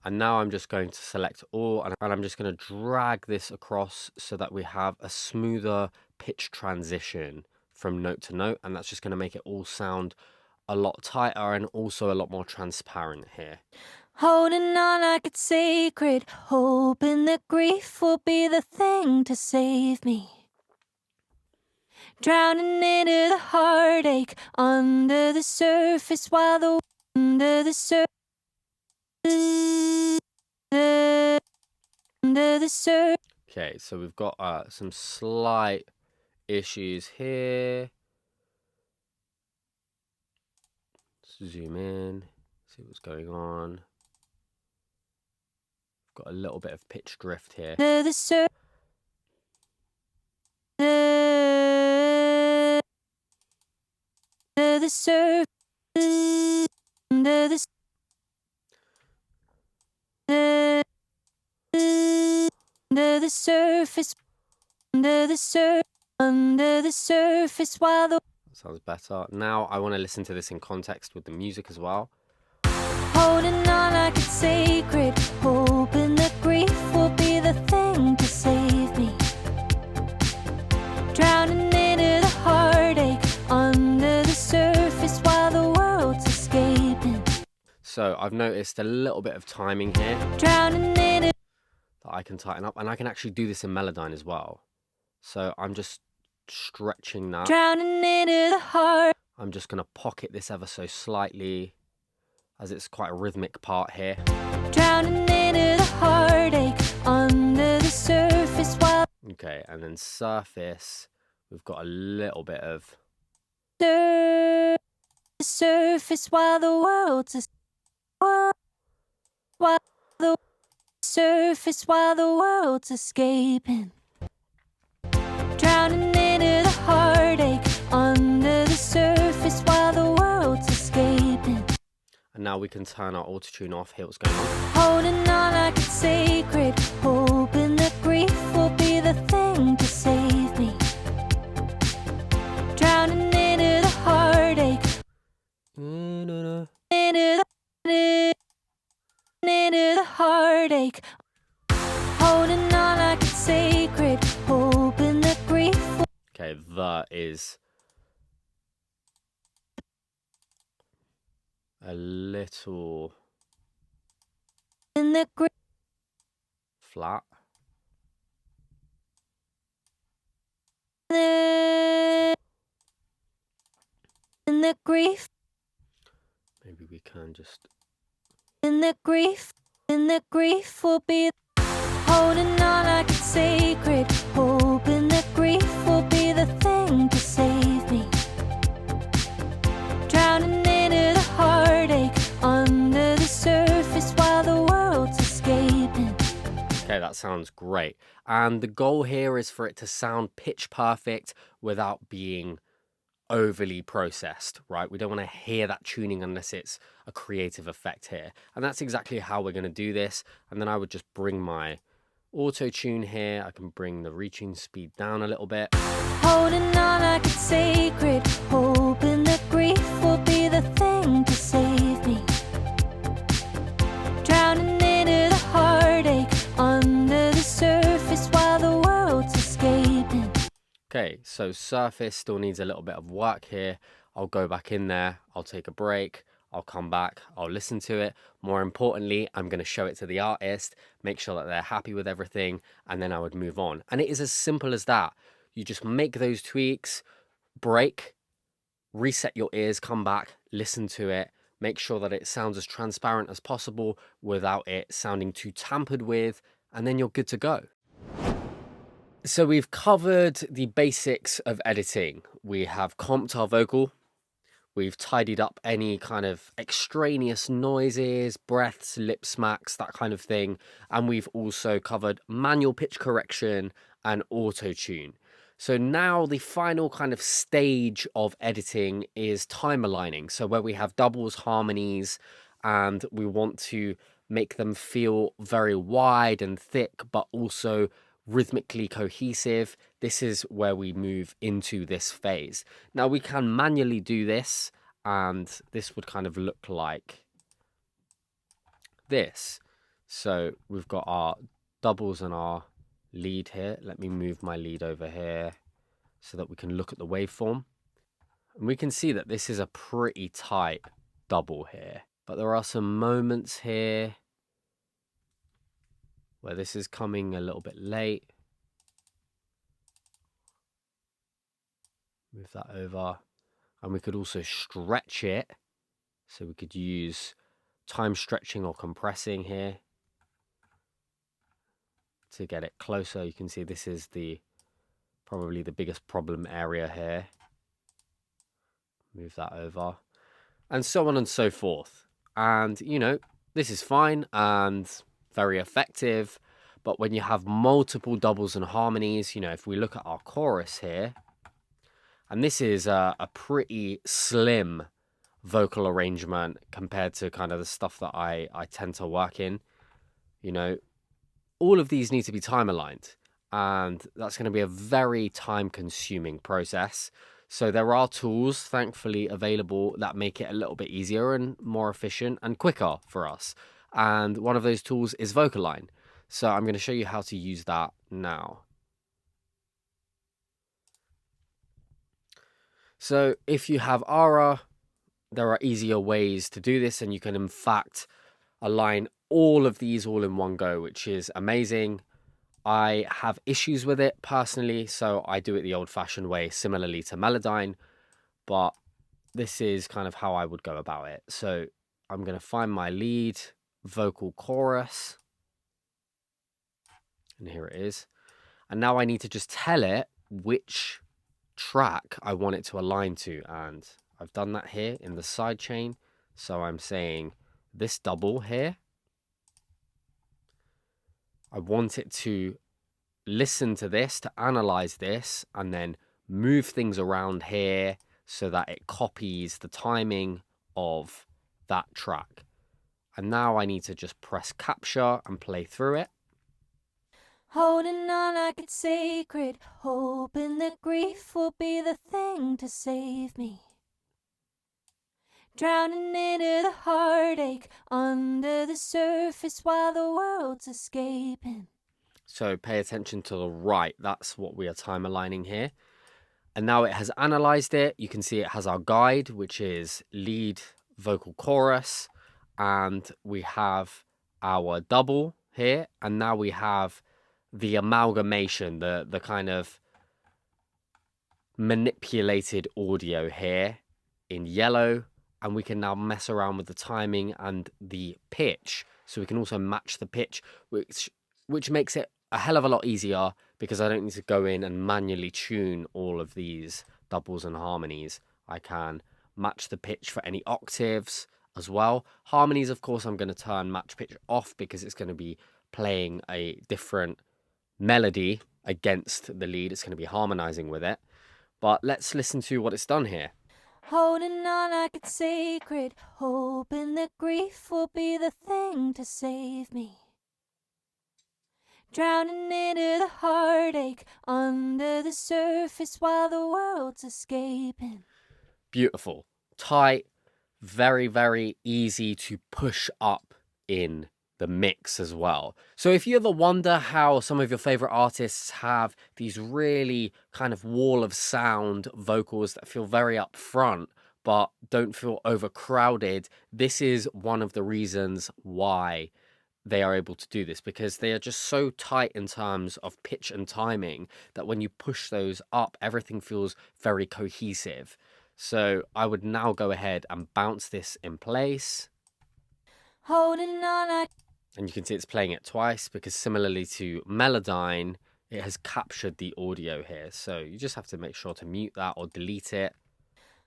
And now I'm just going to select all, and I'm just going to drag this across so that we have a smoother pitch transition from note to note, and that's just going to make it all sound a lot tighter and also a lot more transparent here.
Holding on like it's sacred, hoping that grief will be the thing to save me. Drowning into the heartache under the surface while the under the surface.
Okay, so we've got some slight issues here. Let's zoom in, see what's going on. We've got a little bit of pitch drift here.
Under the surface while the
That sounds better. Now I want to listen to this in context with the music as well.
holding on like it's sacred, hoping that grief will be the thing to save me. Drowning into the heartache under the surface while the world's escaping.
So I've noticed a little bit of timing here
Drowning in it.
that I can tighten up, and I can actually do this in Melodyne as well. So I'm just stretching that.
Drowning into the heart.
I'm just going to pocket this ever so slightly, as it's quite a rhythmic part here.
Drowning into the heartache under the surface while
Okay, and then surface, we've got a little bit of...
the surface while the world's while the surface while the world's escaping. Drowning into the heartache under the surface while the world's escaping.
And now we can turn our auto-tune off. Hear what's going on.
Holding on like it's sacred, hoping that grief will be the thing to save me. Drowning into the heartache, into the heartache. Holding on like it's sacred, hoping that grief will...
Okay, that is a little
in the grief.
flat.
In the grief,
Maybe we can just...
in the grief will be holding on like it's sacred, hoping that grief will be the thing to save me. Drowning into the heartache under the surface while the world's escaping.
Okay, that sounds great. And the goal here is for it to sound pitch perfect without being overly processed, right? We don't want to hear that tuning unless it's a creative effect here. And that's exactly how we're going to do this. And then I would just bring my auto tune here. I can bring the retune speed down a little bit.
Holding on like it's sacred, hoping that grief will be the thing to save me. Drowning into the heartache under the surface while the world's escaping.
Okay, so surface still needs a little bit of work here. I'll go back in there, I'll take a break, I'll come back, I'll listen to it. More importantly, I'm going to show it to the artist, make sure that they're happy with everything, and then I would move on. And it is as simple as that. You just make those tweaks, break, reset your ears, come back, listen to it, make sure that it sounds as transparent as possible without it sounding too tampered with, and then you're good to go. So we've covered the basics of editing. We have comped our vocal. We've tidied up any kind of extraneous noises, breaths, lip smacks, that kind of thing. And we've also covered manual pitch correction and auto-tune. So now the final kind of stage of editing is time aligning. So where we have doubles, harmonies, and we want to make them feel very wide and thick, but also rhythmically cohesive. This is where we move into this phase. Now we can manually do this, and this would kind of look like this. So we've got our doubles and our lead here. Let me move my lead over here so that we can look at the waveform. And we can see that this is a pretty tight double here, but there are some moments here where this is coming a little bit late. Move that over. And we could also stretch it. So we could use time stretching or compressing here to get it closer. You can see this is probably the biggest problem area here. Move that over. And so on and so forth. And, you know, this is fine and very effective, but when you have multiple doubles and harmonies, you know, if we look at our chorus here, and this is a pretty slim vocal arrangement compared to kind of the stuff that I tend to work in, you know, all of these need to be time aligned, and that's going to be a very time consuming process. So there are tools, thankfully, available that make it a little bit easier and more efficient and quicker for us. And one of those tools is Vocaline. So I'm going to show you how to use that now. So if you have Aura, there are easier ways to do this, and you can in fact align all of these all in one go, which is amazing. I have issues with it personally, so I do it the old-fashioned way, similarly to Melodyne, but this is kind of how I would go about it. So I'm going to find my lead vocal chorus, and here it is. And now I need to just tell it which track I want it to align to, and I've done that here in the side chain. So I'm saying this double here, I want it to listen to this, to analyze this, and then move things around here so that it copies the timing of that track. And now I need to just press capture and play through it.
Holding on like it's sacred, hoping that grief will be the thing to save me. Drowning into the heartache under the surface while the world's escaping.
So pay attention to the right. That's what we are time aligning here. And now it has analyzed it. You can see it has our guide, which is lead, vocal, chorus. And we have our double here. And now we have the amalgamation, the kind of manipulated audio here in yellow. And we can now mess around with the timing and the pitch. So we can also match the pitch, which makes it a hell of a lot easier because I don't need to go in and manually tune all of these doubles and harmonies. I can match the pitch for any octaves as well. Harmonies, of course, I'm going to turn match pitch off because it's going to be playing a different melody against the lead. It's going to be harmonizing with it. But let's listen to what it's done here.
Holding on like it's sacred, hoping that grief will be the thing to save me. Drowning into the heartache under the surface while the world's escaping.
Beautiful. Tight. Very, very easy to push up in the mix as well. So if you ever wonder how some of your favorite artists have these really kind of wall of sound vocals that feel very upfront but don't feel overcrowded, this is one of the reasons why they are able to do this, because they are just so tight in terms of pitch and timing that when you push those up, everything feels very cohesive. So I would now go ahead and bounce this in place.
Holding on,
and you can see it's playing it twice because similarly to Melodyne, it has captured the audio here. So you just have to make sure to mute that or delete it.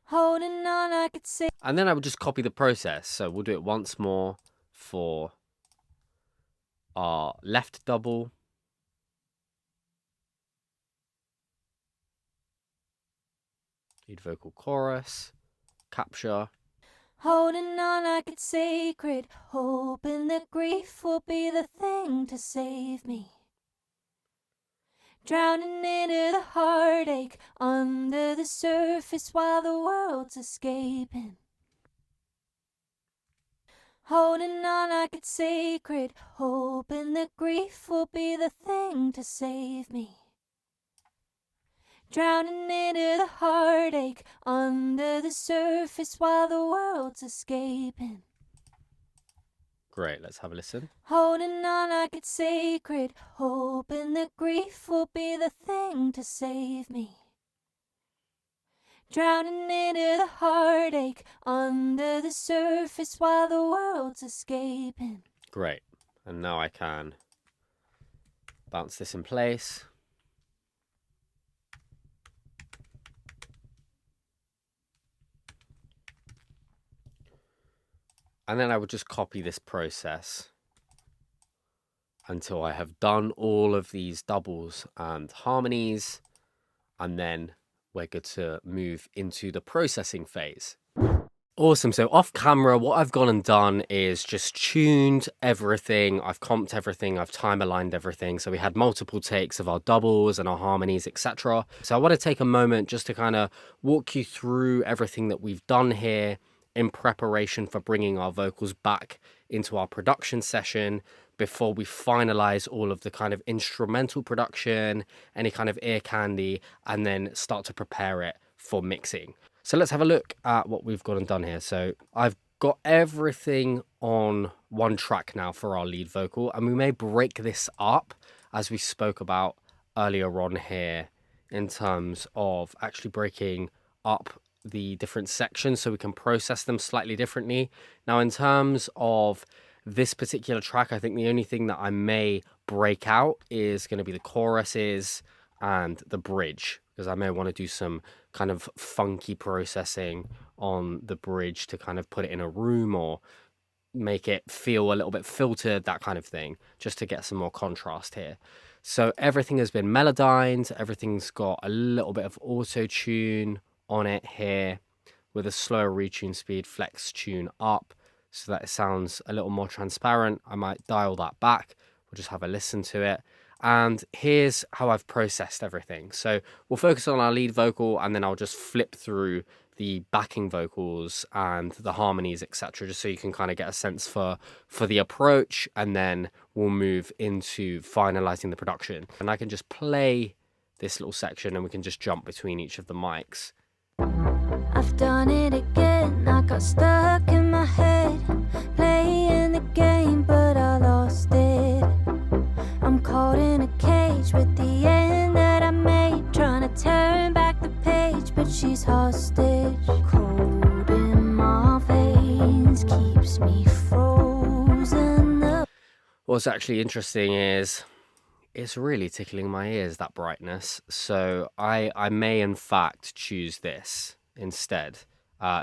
Holding on, I could say.
And then I would just copy the process. So we'll do it once more for our left double. Lead vocal chorus, capture.
Holding on like it's sacred, hoping that grief will be the thing to save me. Drowning into the heartache under the surface while the world's escaping. Holding on like it's sacred, hoping that grief will be the thing to save me. Drowning into the heartache under the surface while the world's escaping.
Great, let's have a listen.
Holding on like it's sacred, hoping that grief will be the thing to save me. Drowning into the heartache under the surface while the world's escaping.
Great, and now I can bounce this in place. And then I would just copy this process until I have done all of these doubles and harmonies. And then we're good to move into the processing phase. Awesome. So off camera, what I've gone and done is just tuned everything. I've comped everything. I've time aligned everything. So we had multiple takes of our doubles and our harmonies, etc. So I want to take a moment just to kind of walk you through everything that we've done here in preparation for bringing our vocals back into our production session before we finalize all of the kind of instrumental production, any kind of ear candy, and then start to prepare it for mixing. So let's have a look at what we've got and done here. So I've got everything on one track now for our lead vocal, and we may break this up as we spoke about earlier on here in terms of actually breaking up the different sections so we can process them slightly differently. Now, in terms of this particular track, I think the only thing that I may break out is going to be the choruses and the bridge, because I may want to do some kind of funky processing on the bridge to kind of put it in a room or make it feel a little bit filtered, that kind of thing, just to get some more contrast here. So everything has been melodined, everything's got a little bit of auto-tune on it here with a slower retune speed, flex tune up
so that it sounds a little more transparent. I might dial that back. We'll just have a listen to it. And here's how I've processed everything. So we'll focus on our lead vocal, and then I'll just flip through the backing vocals and the harmonies, etc., just so you can kind of get a sense for the approach, and then we'll move into finalizing the production. And I can just play this little section, and we can just jump between each of the mics.
I've done it again, I got stuck in my head, playing the game but I lost it. I'm caught in a cage with the end that I made, trying to turn back the page but she's hostage. Cold in my veins keeps me frozen up.
What's actually interesting is it's really tickling my ears, that brightness. So I may in fact choose this instead.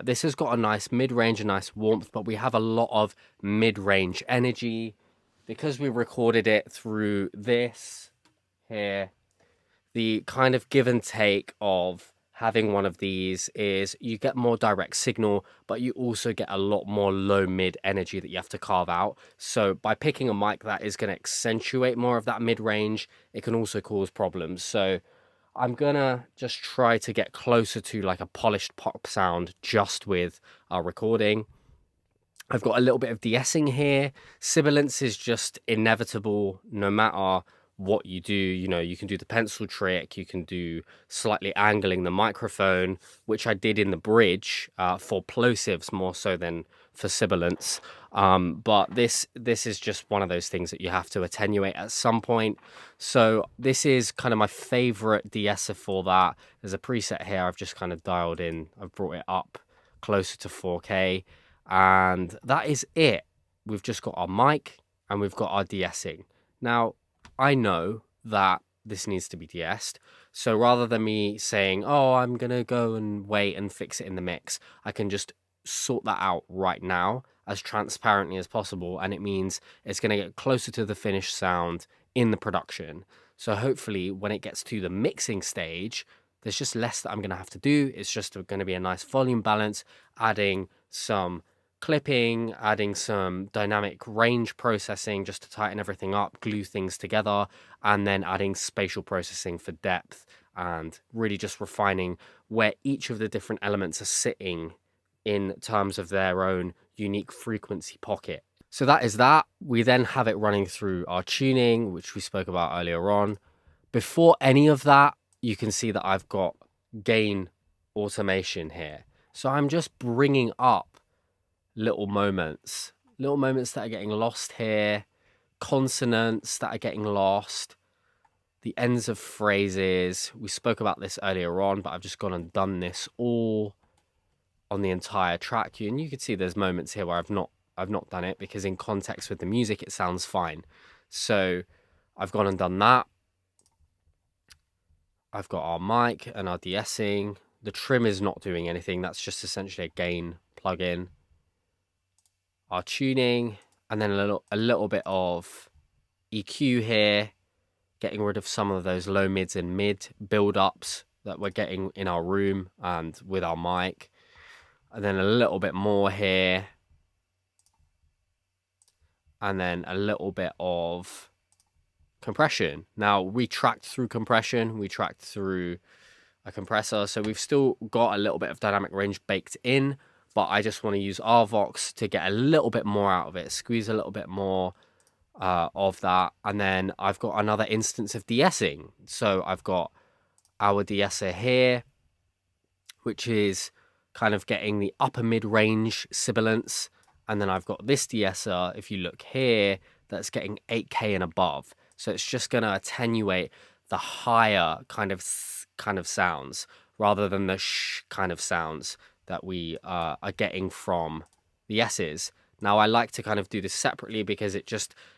This has got a nice mid-range, a nice warmth, but we have a lot of mid-range energy because we recorded it through this here. The kind of give and take of having one of these is you get more direct signal, but you also get a lot more low mid energy that you have to carve out. So by picking a mic that is going to accentuate more of that mid range, it can also cause problems. So I'm gonna just try to get closer to like a polished pop sound just with our recording. I've got a little bit of de-essing here. Sibilance is just inevitable no matter what you do. You know, you can do the pencil trick, you can do slightly angling the microphone, which I did in the bridge for plosives more so than for sibilance. But this is just one of those things that you have to attenuate at some point. So this is kind of my favorite de-esser for that. There's a preset here I've just kind of dialed in. I've brought it up closer to 4K, and that is it. We've just got our mic and we've got our de-essing. Now, I know that this needs to be de-essed, so rather than me saying, oh, I'm gonna go and wait and fix it in the mix, I can just sort that out right now as transparently as possible, and it means it's going to get closer to the finished sound in the production. So hopefully when it gets to the mixing stage, there's just less that I'm going to have to do. It's just going to be a nice volume balance, adding some clipping, adding some dynamic range processing just to tighten everything up, glue things together, and then adding spatial processing for depth, and really just refining where each of the different elements are sitting in terms of their own unique frequency pocket. So that is that. We then have it running through our tuning, which we spoke about earlier on. Before any of that, you can see that I've got gain automation here. So I'm just bringing up little moments that are getting lost here, consonants that are getting lost, the ends of phrases. We spoke about this earlier on, but I've just gone and done this all on the entire track. And you can see there's moments here where I've not done it because in context with the music it sounds fine. So I've gone and done that. I've got our mic and our de-essing. The trim is not doing anything. That's just essentially a gain plugin. Our tuning, and then a little bit of EQ here, getting rid of some of those low mids and mid build-ups that we're getting in our room and with our mic. And then a little bit more here. And then a little bit of compression. Now, we tracked through compression. We tracked through a compressor. So we've still got a little bit of dynamic range baked in. But I just want to use RVox to get a little bit more out of it. Squeeze a little bit more of that. And then I've got another instance of de-essing. So I've got our de-esser here, which is kind of getting the upper mid-range sibilance. And then I've got this de-esser, if you look here, that's getting 8K and above. So it's just going to attenuate the higher kind of sounds rather than the shh kind of sounds that we are getting from the S's. Now, I like to kind of do this separately because it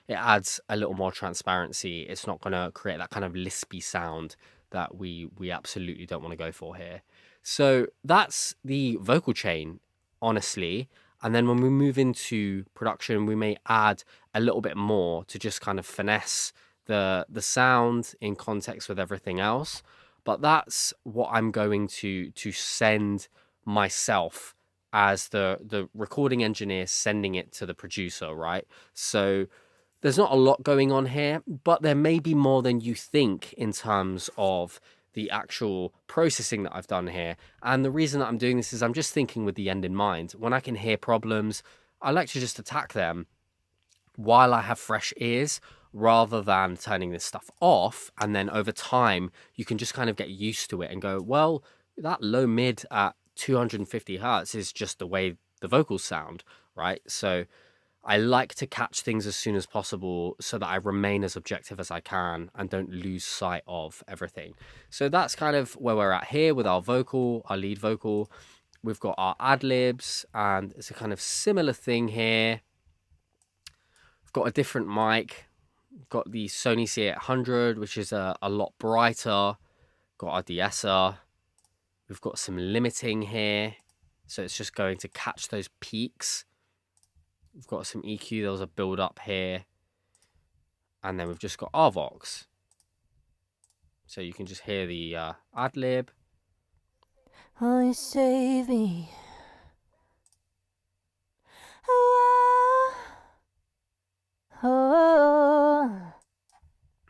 adds a little more transparency. It's not going to create that kind of lispy sound that we absolutely don't want to go for here. So that's the vocal chain, honestly. And then when we move into production, we may add a little bit more to just kind of finesse the sound in context with everything else. But that's what I'm going to send myself
as the recording engineer sending it to the producer, right? So there's not a lot going on here, but there may be more than you think in terms of the actual processing that I've done here. And the reason that I'm doing this is I'm just thinking with the end in mind. When I can hear problems, I like to just attack them while I have fresh ears, rather than turning this stuff off. And then over time, you can just kind of get used to it and go, well, that low mid at 250 hertz is just the way the vocals sound, right? So I like to catch things as soon as possible so that I remain as objective as I can and don't lose sight of everything. So that's kind of where we're at here with our vocal, our lead vocal. We've got our ad-libs, and it's a kind of similar thing here. We've got a different mic. We've got the Sony C800, which is a lot brighter. Got our de-esser. We've got some limiting here, so it's just going to catch those peaks. We've got some EQ, there was a build up here. And then we've just got our Vox. So you can just hear the ad-lib.
Oh, you save me. Oh, oh,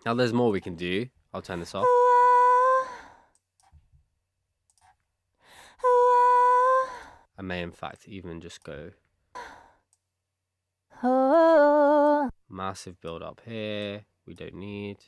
Now there's more we can do. I'll turn this off.
oh, oh,
I may in fact even just go
oh.
massive build up here. We don't need.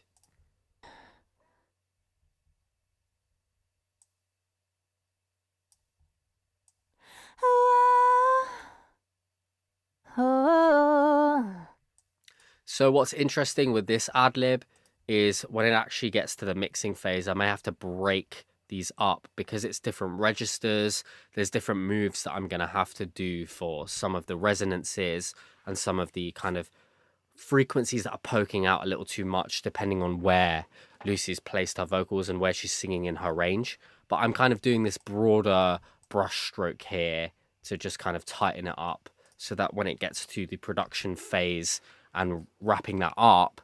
So what's interesting with this ad-lib is when it actually gets to the mixing phase, I may have to break these up because it's different registers. There's different moves that I'm going to have to do for some of the resonances and some of the kind of frequencies that are poking out a little too much depending on where Lucy's placed her vocals and where she's singing in her range. But I'm kind of doing this broader brush stroke here to just kind of tighten it up so that when it gets to the production phase and wrapping that up,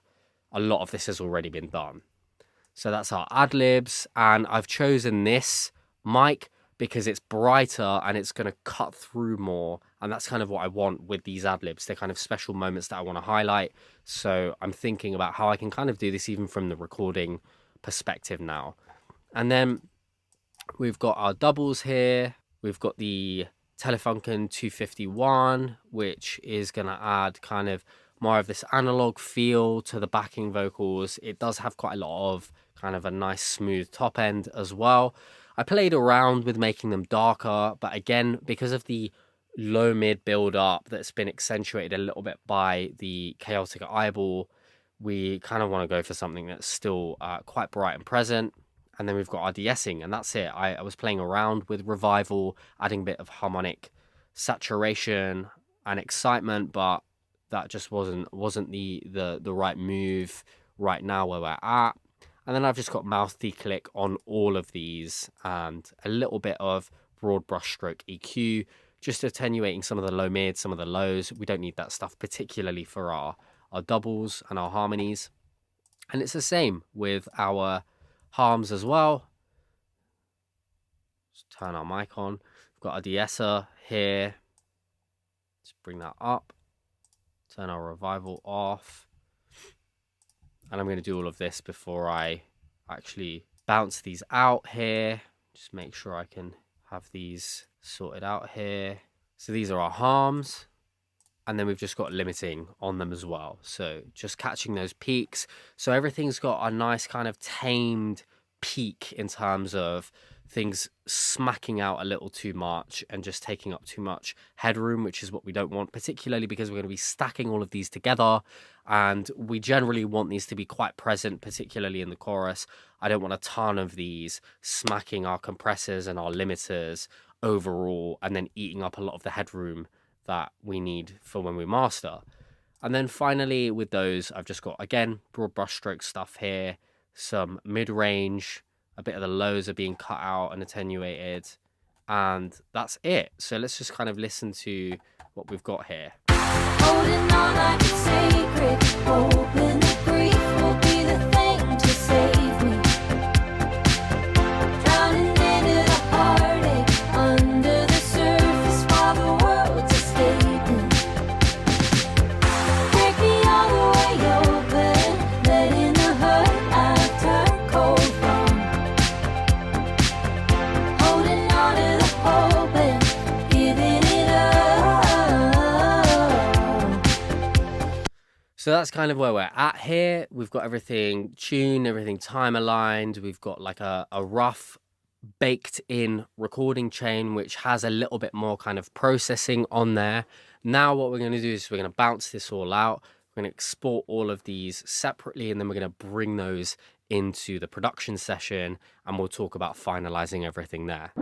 a lot of this has already been done. So that's our ad-libs, and I've chosen this mic because it's brighter and it's going to cut through more, and that's kind of what I want with these ad-libs. They're kind of special moments that I want to highlight. So I'm thinking about how I can kind of do this even from the recording perspective now. And then we've got our doubles here. We've got the Telefunken 251, which is going to add kind of more of this analog feel to the backing vocals. It does have quite a lot of kind of a nice smooth top end as well. I played around with making them darker, but again, because of the low mid build up that's been accentuated a little bit by the chaotic eyeball, we kind of want to go for something that's still quite bright and present. And then we've got our de-essing, and that's it. I was playing around with Revival, adding a bit of harmonic saturation and excitement, but that just wasn't the right move right now where we're at. And then I've just got mouth declick on all of these and a little bit of broad brushstroke EQ, just attenuating some of the low mids, some of the lows. We don't need that stuff, particularly for our doubles and our harmonies. And it's the same with our harms as well. Just turn our mic on. We've got our de-esser here. Let's bring that up. Turn our Revival off. And I'm going to do all of this before I actually bounce these out here. Just make sure I can have these sorted out here. So these are our harms. And then we've just got limiting on them as well. So just catching those peaks. So everything's got a nice kind of tamed peak in terms of things smacking out a little too much and just taking up too much headroom, which is what we don't want, particularly because we're going to be stacking all of these together, and we generally want these to be quite present, particularly in the chorus. I don't want a ton of these smacking our compressors and our limiters overall and then eating up a lot of the headroom that we need for when we master. And then finally with those, I've just got, again, broad brushstroke stuff here, some mid-range, a bit of the lows are being cut out and attenuated, and that's it. So let's just kind of listen to what we've got here.
Holding on like it's sacred, hoping that grief will be the thing to save me. Drowning into the heartache under the surface while
So that's kind of where we're at here. We've got everything tuned, everything time aligned. We've got like a rough baked in recording chain, which has a little bit more kind of processing on there. Now what we're going to do is we're going to bounce this all out. We're going to export all of these separately, and then we're going to bring those into the production session, and we'll talk about finalizing everything there.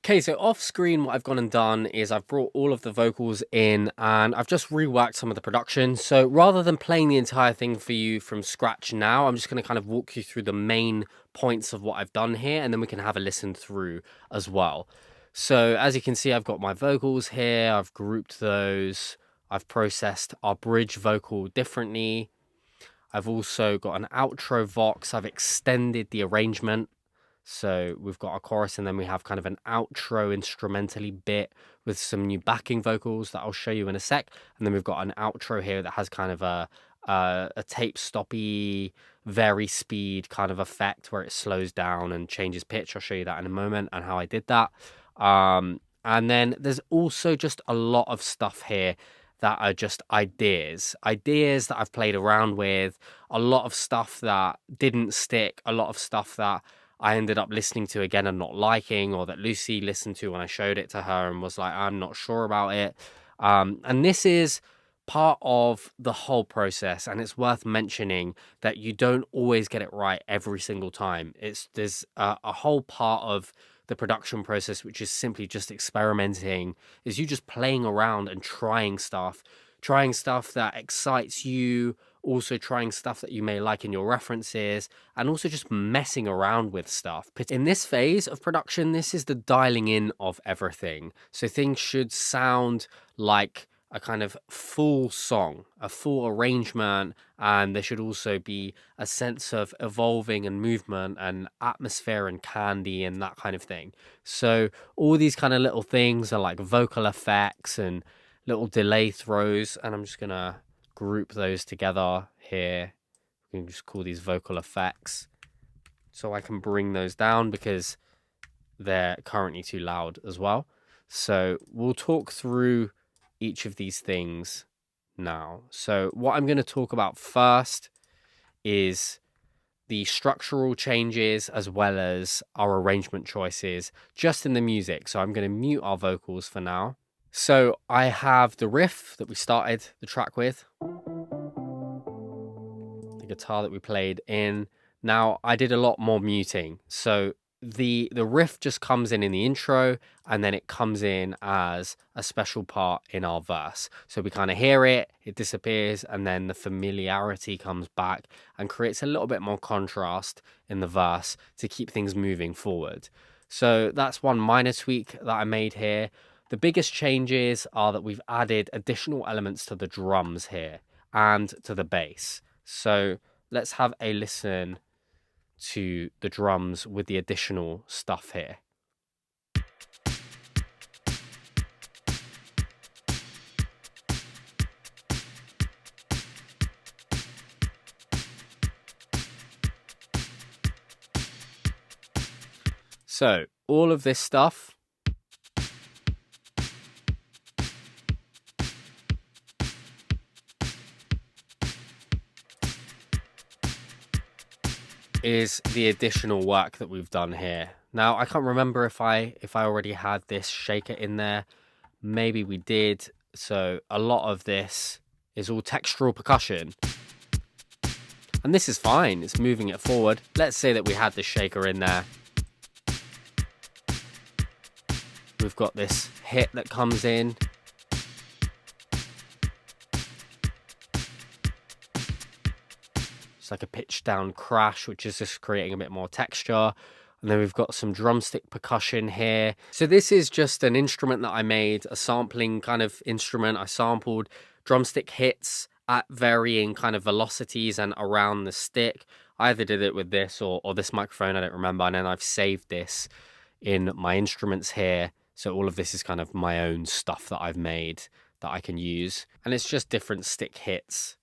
Okay, so off screen, what I've gone and done is I've brought all of the vocals in and I've just reworked some of the production. So rather than playing the entire thing for you from scratch now, I'm just going to kind of walk you through the main points of what I've done here, and then we can have a listen through as well. So as you can see, I've got my vocals here. I've grouped those. I've processed our bridge vocal differently. I've also got an outro vox. I've extended the arrangement. So we've got our chorus, and then we have kind of an outro instrumentally bit with some new backing vocals that I'll show you in a sec. And then we've got an outro here that has kind of a tape stoppy, vary speed kind of effect where it slows down and changes pitch. I'll show you that in a moment and how I did that. And then there's also just a lot of stuff here that are just ideas that I've played around with, a lot of stuff that didn't stick, a lot of stuff that I ended up listening to again and not liking, or that Lucy listened to when I showed it to her and was like, I'm not sure about it. And this is part of the whole process, and it's worth mentioning that you don't always get it right every single time. There's a whole part of the production process which is simply just experimenting, is you just playing around and trying stuff that excites you, also trying stuff that you may like in your references, and also just messing around with stuff. But in this phase of production, this is the dialing in of everything. So things should sound like a kind of full song, a full arrangement, and there should also be a sense of evolving and movement and atmosphere and candy and that kind of thing. So all these kind of little things are like vocal effects and little delay throws, and I'm just gonna group those together here. We can just call these vocal effects, so I can bring those down because they're currently too loud as well. So we'll talk through each of these things now. So what I'm going to talk about first is the structural changes as well as our arrangement choices just in the music. So I'm going to mute our vocals for now. So I have the riff that we started the track with, the guitar that we played in. Now I did a lot more muting. So the riff just comes in the intro, and then it comes in as a special part in our verse. So we kind of hear it, it disappears, and then the familiarity comes back and creates a little bit more contrast in the verse to keep things moving forward. So that's one minor tweak that I made here. The biggest changes are that we've added additional elements to the drums here and to the bass. So let's have a listen to the drums with the additional stuff here. So all of this stuff is the additional work that we've done here. Now I can't remember if I already had this shaker in there. Maybe we did. So a lot of this is all textural percussion, and this is fine, it's moving it forward. Let's say that we had this shaker in there. We've got this hit that comes in. It's like a pitch down crash, which is just creating a bit more texture. And then we've got some drumstick percussion here. So this is just an instrument that I made, a sampling kind of instrument. I sampled drumstick hits at varying kind of velocities and around the stick. I either did it with this or this microphone, I don't remember. And then I've saved this in my instruments here. So all of this is kind of my own stuff that I've made that I can use. And it's just different stick hits.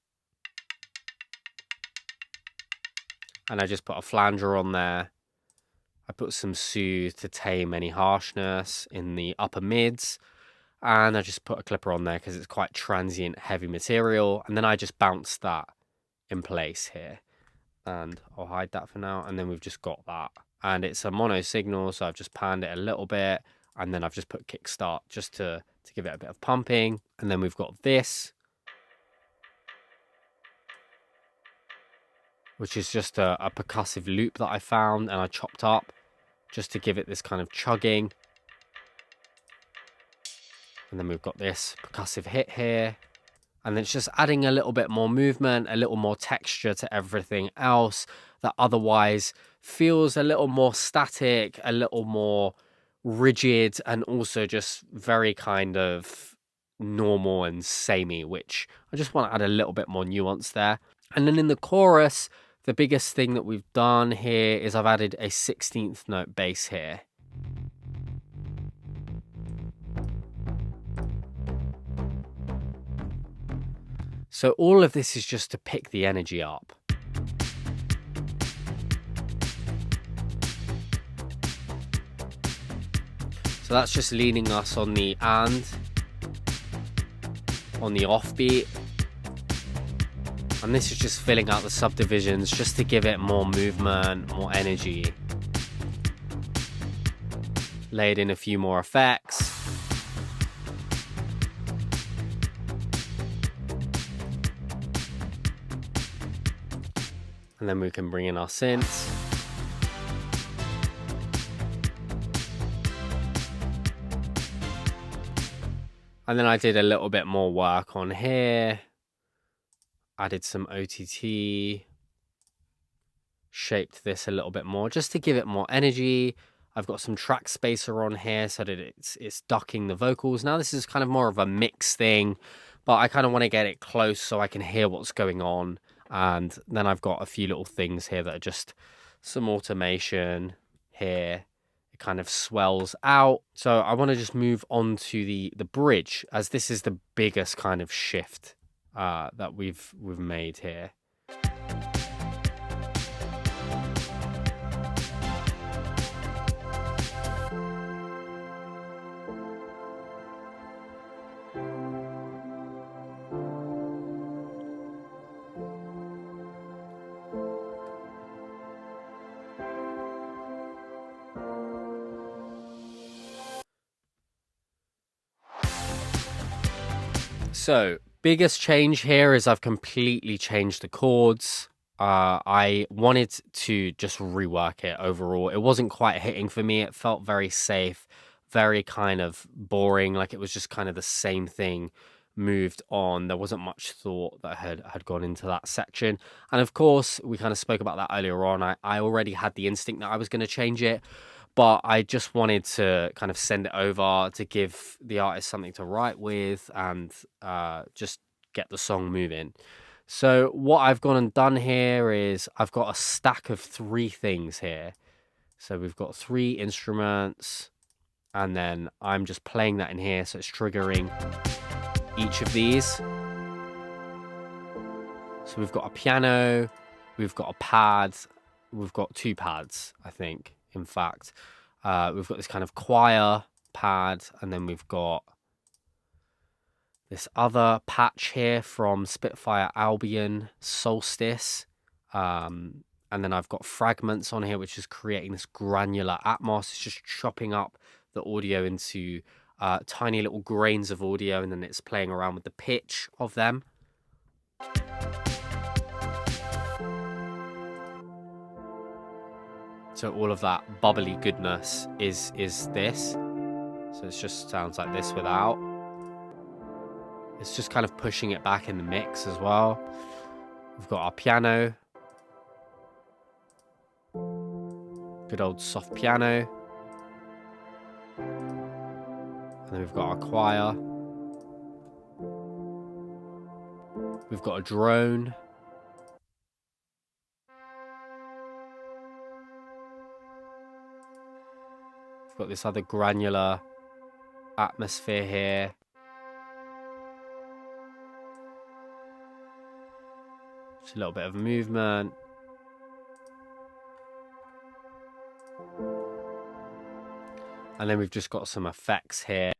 And I just put a flanger on there. I put some soothe to tame any harshness in the upper mids.
and I just put a clipper on there because it's quite transient, heavy material, and then I just bounce that in place here, and I'll hide that for now. And then we've just got that, and it's a mono signal, so I've just panned it a little bit, and then I've just put kickstart just to give it a bit of pumping. And then we've got this, which is just a percussive loop that I found and I chopped up just to give it this kind of chugging. And then we've got this percussive hit here. And then it's just adding a little bit more movement, a little more texture to everything else that otherwise feels a little more static, a little more rigid, and also just very kind of normal and samey, which I just want to add a little bit more nuance there. And then in the chorus, the biggest thing that we've done here is I've added a 16th note bass here. So all of this is just to pick the energy up. So that's just leaning us on the and, on the offbeat. And this is just filling out the subdivisions just to give it more movement, more energy. Laid in a few more effects. And then we can bring in our synths. And then I did a little bit more work on here. Added some OTT. Shaped this a little bit more just to give it more energy. I've got some track spacer on here so that it's ducking the vocals. Now this is kind of more of a mix thing, but I kind of want to get it close so I can hear what's going on. And then I've got a few little things here that are just some automation here. It kind of swells out. So I want to just move on to the bridge, as this is the biggest kind of shift that we've made here. So, biggest change here is I've completely changed the chords. I wanted to just rework it overall. It wasn't quite hitting for me. It felt very safe, very kind of boring, like it was just kind of the same thing moved on. There wasn't much thought that had gone into that section. And of course, we kind of spoke about that earlier on. I already had the instinct that I was going to change it, but I just wanted to kind of send it over to give the artist something to write with and just get the song moving. So what I've gone and done here is I've got a stack of 3 things here. So we've got 3 instruments, and then I'm just playing that in here, so it's triggering each of these. So we've got a piano, we've got a pad, we've got 2 pads, I think. In fact, we've got this kind of choir pad, and then we've got this other patch here from Spitfire Albion Solstice. And then I've got fragments on here, which is creating this granular atmos. It's just chopping up the audio into tiny little grains of audio, and then it's playing around with the pitch of them. So all of that bubbly goodness is this. So it just sounds like this without. It's just kind of pushing it back in the mix as well. We've got our piano. Good old soft piano. And then we've got our choir. We've got a drone. We've got this other granular atmosphere here. Just a little bit of movement. And then we've just got some effects here.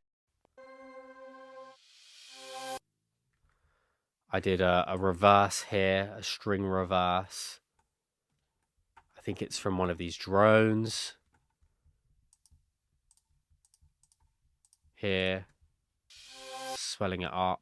I did a reverse here, a string reverse. I think it's from one of these drones. Here, swelling it up.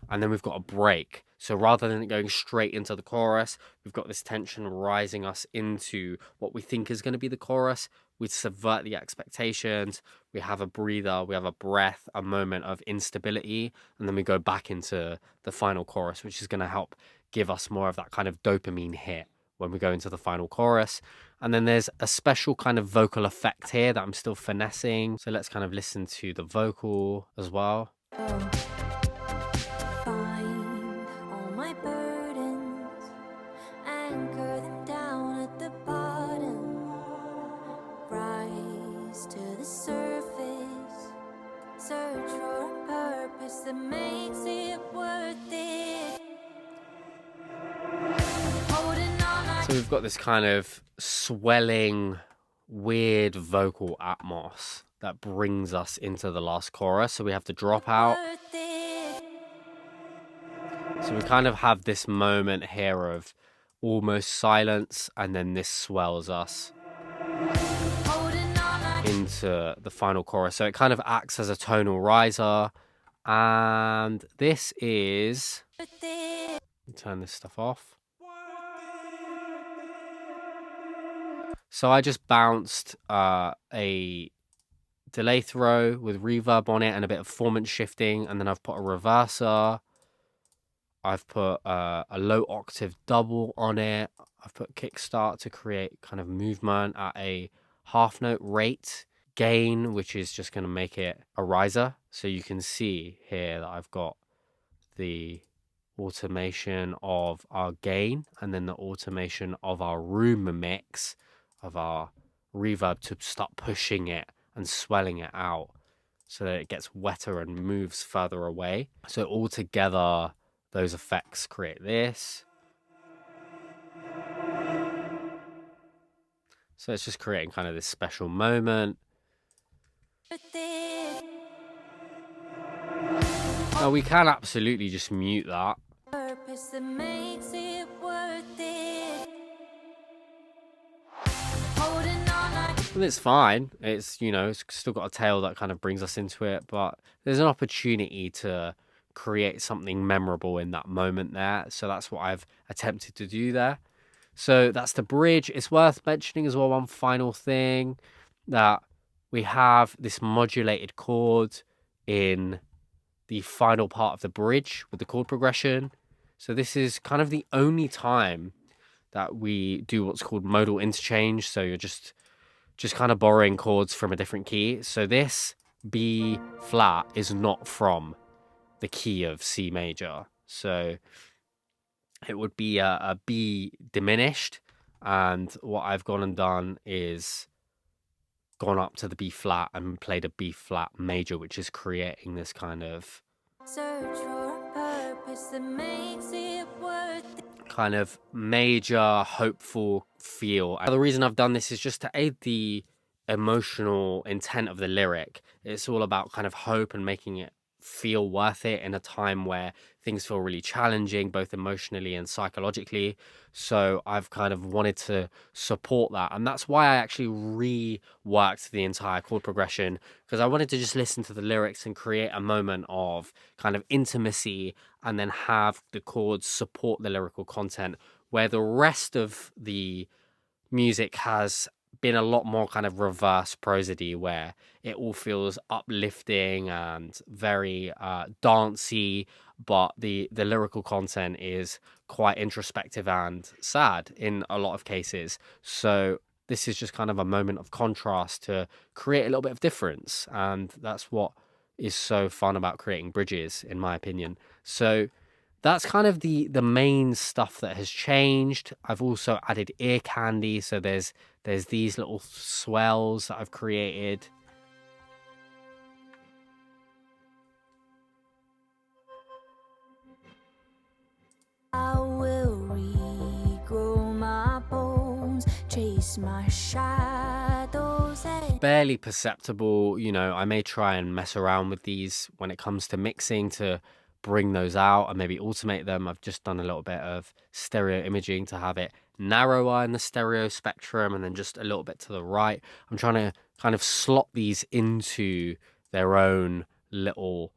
And then we've got a break. So rather than going straight into the chorus, we've got this tension rising us into what we think is going to be the chorus. We subvert the expectations. We have a breather, we have a breath, a moment of instability, and then we go back into the final chorus, which is going to help give us more of that kind of dopamine hit when we go into the final chorus. And then there's a special kind of vocal effect here that I'm still finessing. So let's kind of listen to the vocal as well.
Find all my burdens, anchor them down at the bottom, rise to the surface, search for a purpose that makes it worth it. Holding on,
So we've got this kind of swelling, weird vocal atmos that brings us into the last chorus. So we have to drop out.
worth it.
So we kind of have this moment here of almost silence, and then this swells us
Holding on,
into the final chorus. So it kind of acts as a tonal riser. And this is...
worth it.
Turn this stuff off. So I just bounced a delay throw with reverb on it and a bit of formant shifting, and then I've put a reverser. I've put a low octave double on it. I've put kickstart to create kind of movement at a half note rate. Gain, which is just going to make it a riser. So you can see here that I've got the automation of our gain and then the automation of our room mix of our reverb to start pushing it and swelling it out so that it gets wetter and moves further away. So all together, those effects create this. So it's just creating kind of this special moment.
Worth it.
Now we can absolutely just mute that.
Purpose that makes it worth it. Holding on,
And it's fine. It's, you know, it's still got a tail that kind of brings us into it, but there's an opportunity to create something memorable in that moment there. So that's what I've attempted to do there. So that's the bridge. It's worth mentioning as well, one final thing, that we have this modulated chord in the final part of the bridge with the chord progression. So this is kind of the only time that we do what's called modal interchange. So you're just kind of borrowing chords from a different key. So this B flat is not from the key of C major. So it would be a B diminished. And what I've gone and done is gone up to the B flat and played a B flat major, which is creating this kind of
search for a purpose that makes it worth it.
kind of major hopeful feel. And the reason I've done this is just to aid the emotional intent of the lyric. It's all about kind of hope and making it feel worth it in a time where things feel really challenging, both emotionally and psychologically. So I've kind of wanted to support that, and that's why I actually reworked the entire chord progression, because I wanted to just listen to the lyrics and create a moment of kind of intimacy, and then have the chords support the lyrical content, where the rest of the music has been a lot more kind of reverse prosody, where it all feels uplifting and very dancey, but the lyrical content is quite introspective and sad in a lot of cases. So this is just kind of a moment of contrast to create a little bit of difference, and that's what is so fun about creating bridges, in my opinion. So that's kind of the main stuff that has changed. I've also added ear candy. So there's these little swells that I've created.
I will regrow my bones, chase my shadows.
Barely perceptible, you know. I may try and mess around with these when it comes to mixing to
bring those out and maybe automate them. I've just done a little bit of stereo imaging to have it narrower in the stereo spectrum and then just a little bit to the right. I'm trying to kind of slot these into their own little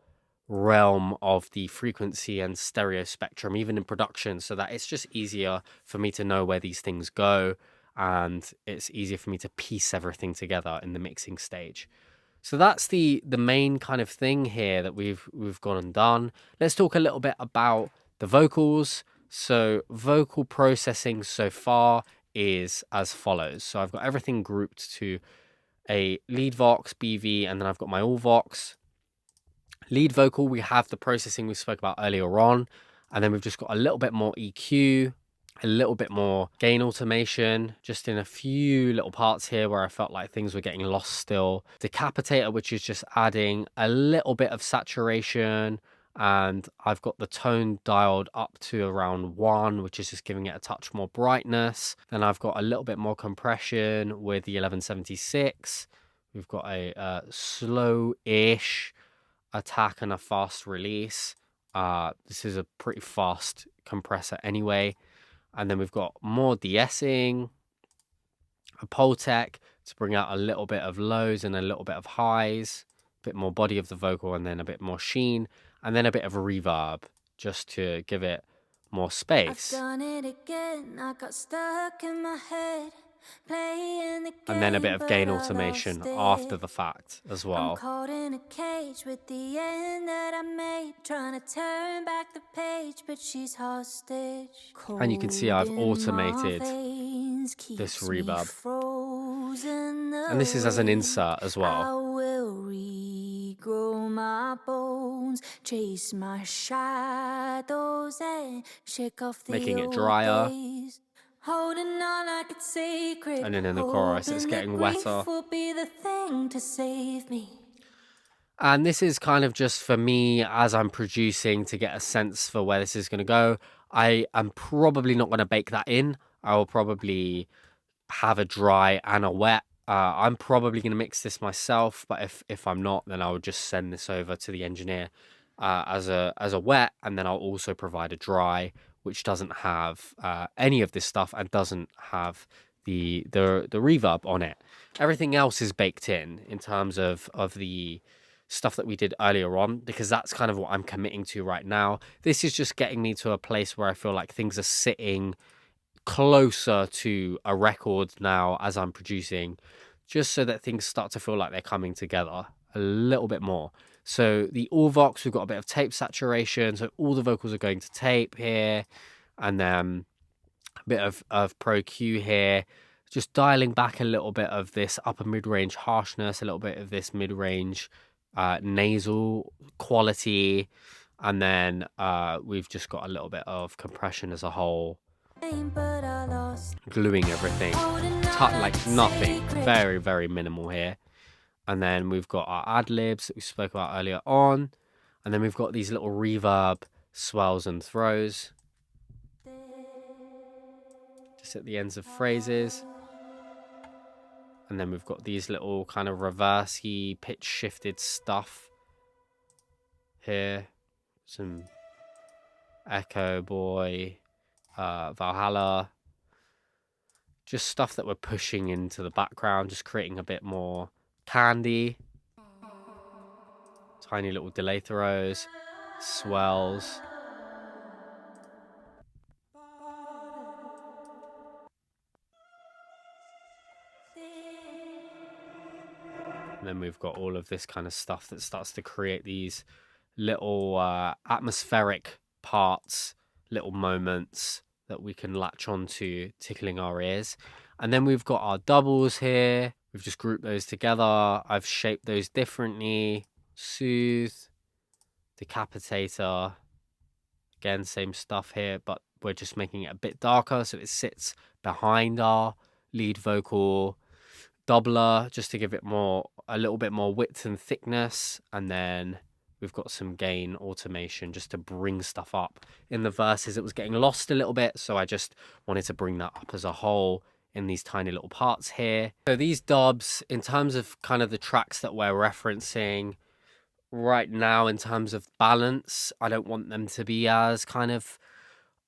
realm of the frequency and stereo spectrum, even in production, so that it's just easier for me to know where these things go, and it's easier for me to piece everything together in the mixing stage. So that's the main kind of thing here that we've gone and done. Let's talk a little bit about the vocals. So vocal processing so far is as follows. So I've got everything grouped to a lead vox, BV, and then I've got my all vox. Lead vocal, we have the processing we spoke about earlier on, and then we've just got a little bit more EQ, a little bit more gain automation, just in a few little parts here where I felt like things were getting lost still. Decapitator, which is just adding a little bit of saturation, and I've got the tone dialed up to around 1, which is just giving it a touch more brightness. Then I've got a little bit more compression with the 1176. We've got a slow-ish attack and a fast release. This is a pretty fast compressor anyway. And then we've got more de-essing, a Poltec to bring out a little bit of lows and a little bit of highs, a bit more body of the vocal and then a bit more sheen, and then a bit of reverb just to give it more space.
I've done it again, I got stuck in my head. Playing the game,
and then a bit of gain
but I
automation
lost it.
after the fact as
I'm
well.
caught in a cage with the end that I made, trying to turn back the page, but she's hostage.
And you can see I've
Cold in my
automated
veins
this
keeps me
reverb.
frozen
And this is as an
away.
insert as
I
well.
will regrow my bones, chase my shadows, and shake off the
Making it
old
drier.
days. Holding on like it's sacred.
And then in the chorus, it's
hoping
getting
that grief
wetter.
will be the thing to save me.
And this is kind of just for me as I'm producing to get a sense for where this is going to go. I am probably not going to bake that in. I will probably have a dry and a wet. I'm probably going to mix this myself, but if I'm not, then I will just send this over to the engineer as a wet, and then I'll also provide a dry, which doesn't have any of this stuff and doesn't have the reverb on it. Everything else is baked in terms of the stuff that we did earlier on, because that's kind of what I'm committing to right now. This is just getting me to a place where I feel like things are sitting closer to a record now as I'm producing, just so that things start to feel like they're coming together a little bit more. So the all vox, we've got a bit of tape saturation, so all the vocals are going to tape here, and then a bit of Pro Q here, just dialing back a little bit of this upper mid-range harshness, a little bit of this mid-range nasal quality, and then we've just got a little bit of compression as a whole, gluing everything, like nothing, very, very minimal here. And then we've got our ad-libs that we spoke about earlier on, and then we've got these little reverb swells and throws just at the ends of phrases. And then we've got these little kind of reversey, pitch shifted stuff here. Some Echo Boy, Valhalla. Just stuff that we're pushing into the background, just creating a bit more candy. Tiny little delay throws, swells. And then we've got all of this kind of stuff that starts to create these little atmospheric parts, little moments that we can latch onto, tickling our ears. And then we've got our doubles here. We've just grouped those together. I've shaped those differently. Soothe, Decapitator. Again, same stuff here, but we're just making it a bit darker so it sits behind our lead vocal. Doubler, just to give it a little bit more width and thickness. And then we've got some gain automation just to bring stuff up. In the verses, it was getting lost a little bit, so I just wanted to bring that up as a whole in these tiny little parts here. So these dubs, in terms of kind of the tracks that we're referencing, right now in terms of balance. I don't want them to be as kind of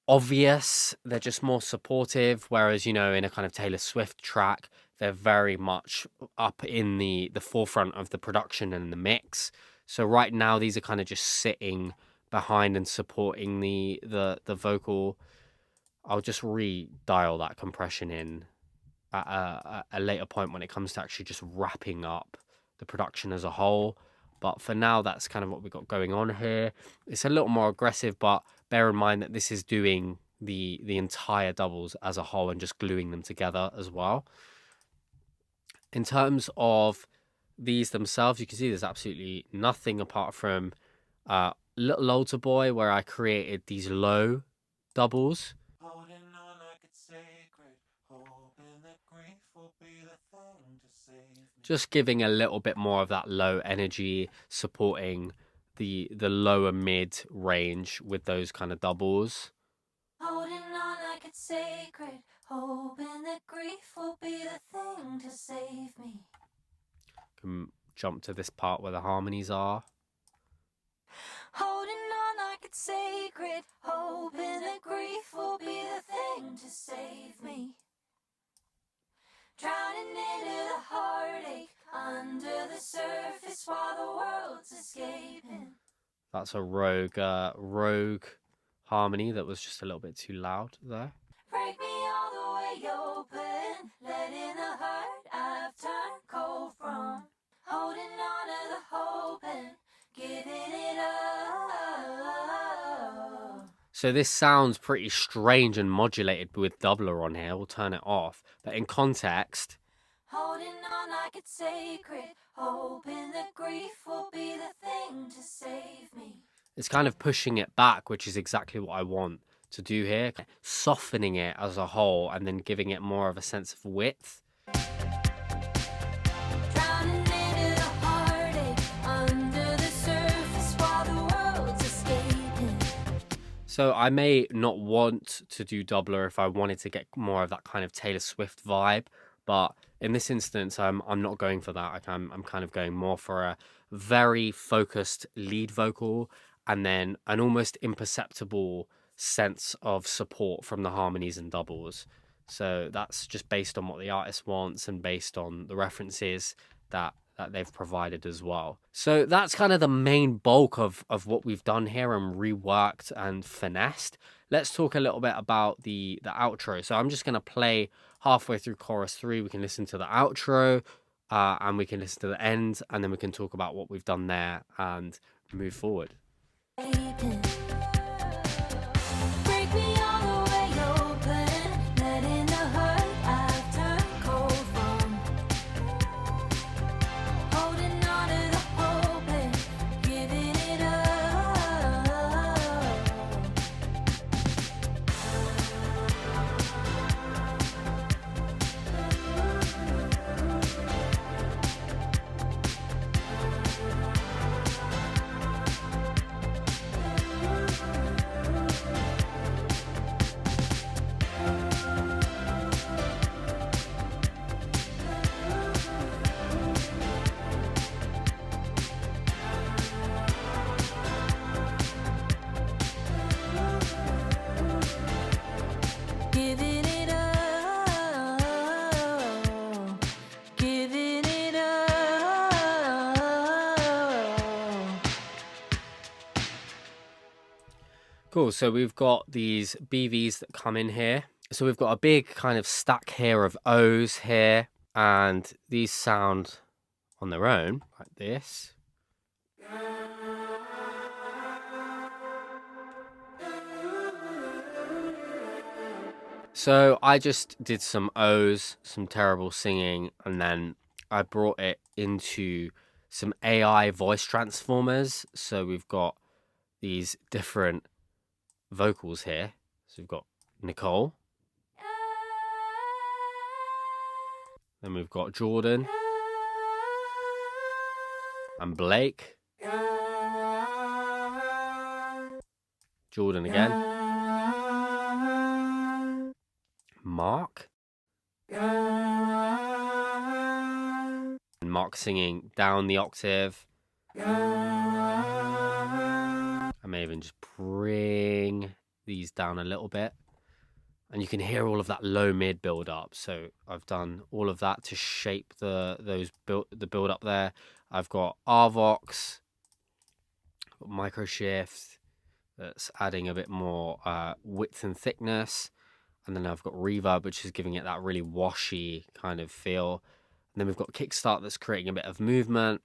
obvious. They're just more supportive. Whereas, you know, in a kind of Taylor Swift track, they're very much up in the forefront of the production and the mix. So right now, these are kind of just sitting behind and supporting the vocal. I'll just redial that compression in at a later point when it comes to actually just wrapping up the production as a whole. But for now, that's kind of what we've got going on here. It's a little more aggressive, but bear in mind that this is doing the entire doubles as a whole and just gluing them together as well. In terms of these themselves, you can see there's absolutely nothing apart from Little Altar Boy, where I created these low doubles. Just giving a little bit more of that low energy, supporting the lower mid range with those kind of doubles.
Holding on like it's sacred, hoping that grief will be the thing to save me.
Can jump to this part where the harmonies are.
Holding on like it's sacred, hoping that grief will be the thing to save me. Drowning into the heartache under the surface while the world's escaping.
That's a rogue harmony that was just a little bit too loud there.
Break me all the way open, letting the hurt I've turned cold from. Holding on to the hope and giving it up.
So this sounds pretty strange and modulated with doubler on here. We'll turn it off. But in context,
holding on like it's sacred, hoping that grief will be the thing to save me.
it's kind of pushing it back, which is exactly what I want to do here. Softening it as a whole and then giving it more of a sense of width.
Drowning into the heartache under the surface while the world's escaping.
So I may not want to do doubler if I wanted to get more of that kind of Taylor Swift vibe, but in this instance, I'm not going for that. I'm kind of going more for a very focused lead vocal and then an almost imperceptible sense of support from the harmonies and doubles. So that's just based on what the artist wants and based on the references that they've provided as well. So that's kind of the main bulk of what we've done here and reworked and finessed. Let's talk a little bit about the outro. So I'm just going to play halfway through chorus 3. We can listen to the outro and we can listen to the end, and then we can talk about what we've done there and move forward.
Break me all the way open, letting the hurt I've turned cold from. Holding on to the hope and giving it giving it up, giving it up.
Cool, so we've got these BVs that come in here. So we've got a big kind of stack here of O's here, and these sound on their own like this. So I just did some O's, some terrible singing, and then I brought it into some AI voice transformers. So we've got these different vocals here. So we've got Nicole. Then we've got Jordan. And Blake. Jordan again. Mark. And Mark singing down the octave.
I may even just bring these down a little bit. And you can hear all of that low mid build up. So I've done all of that to shape the build up there. I've got Arvox, got micro shift that's adding a bit more width and thickness. And then I've got reverb, which is giving it that really washy kind of feel. And then we've got kickstart that's creating a bit of movement.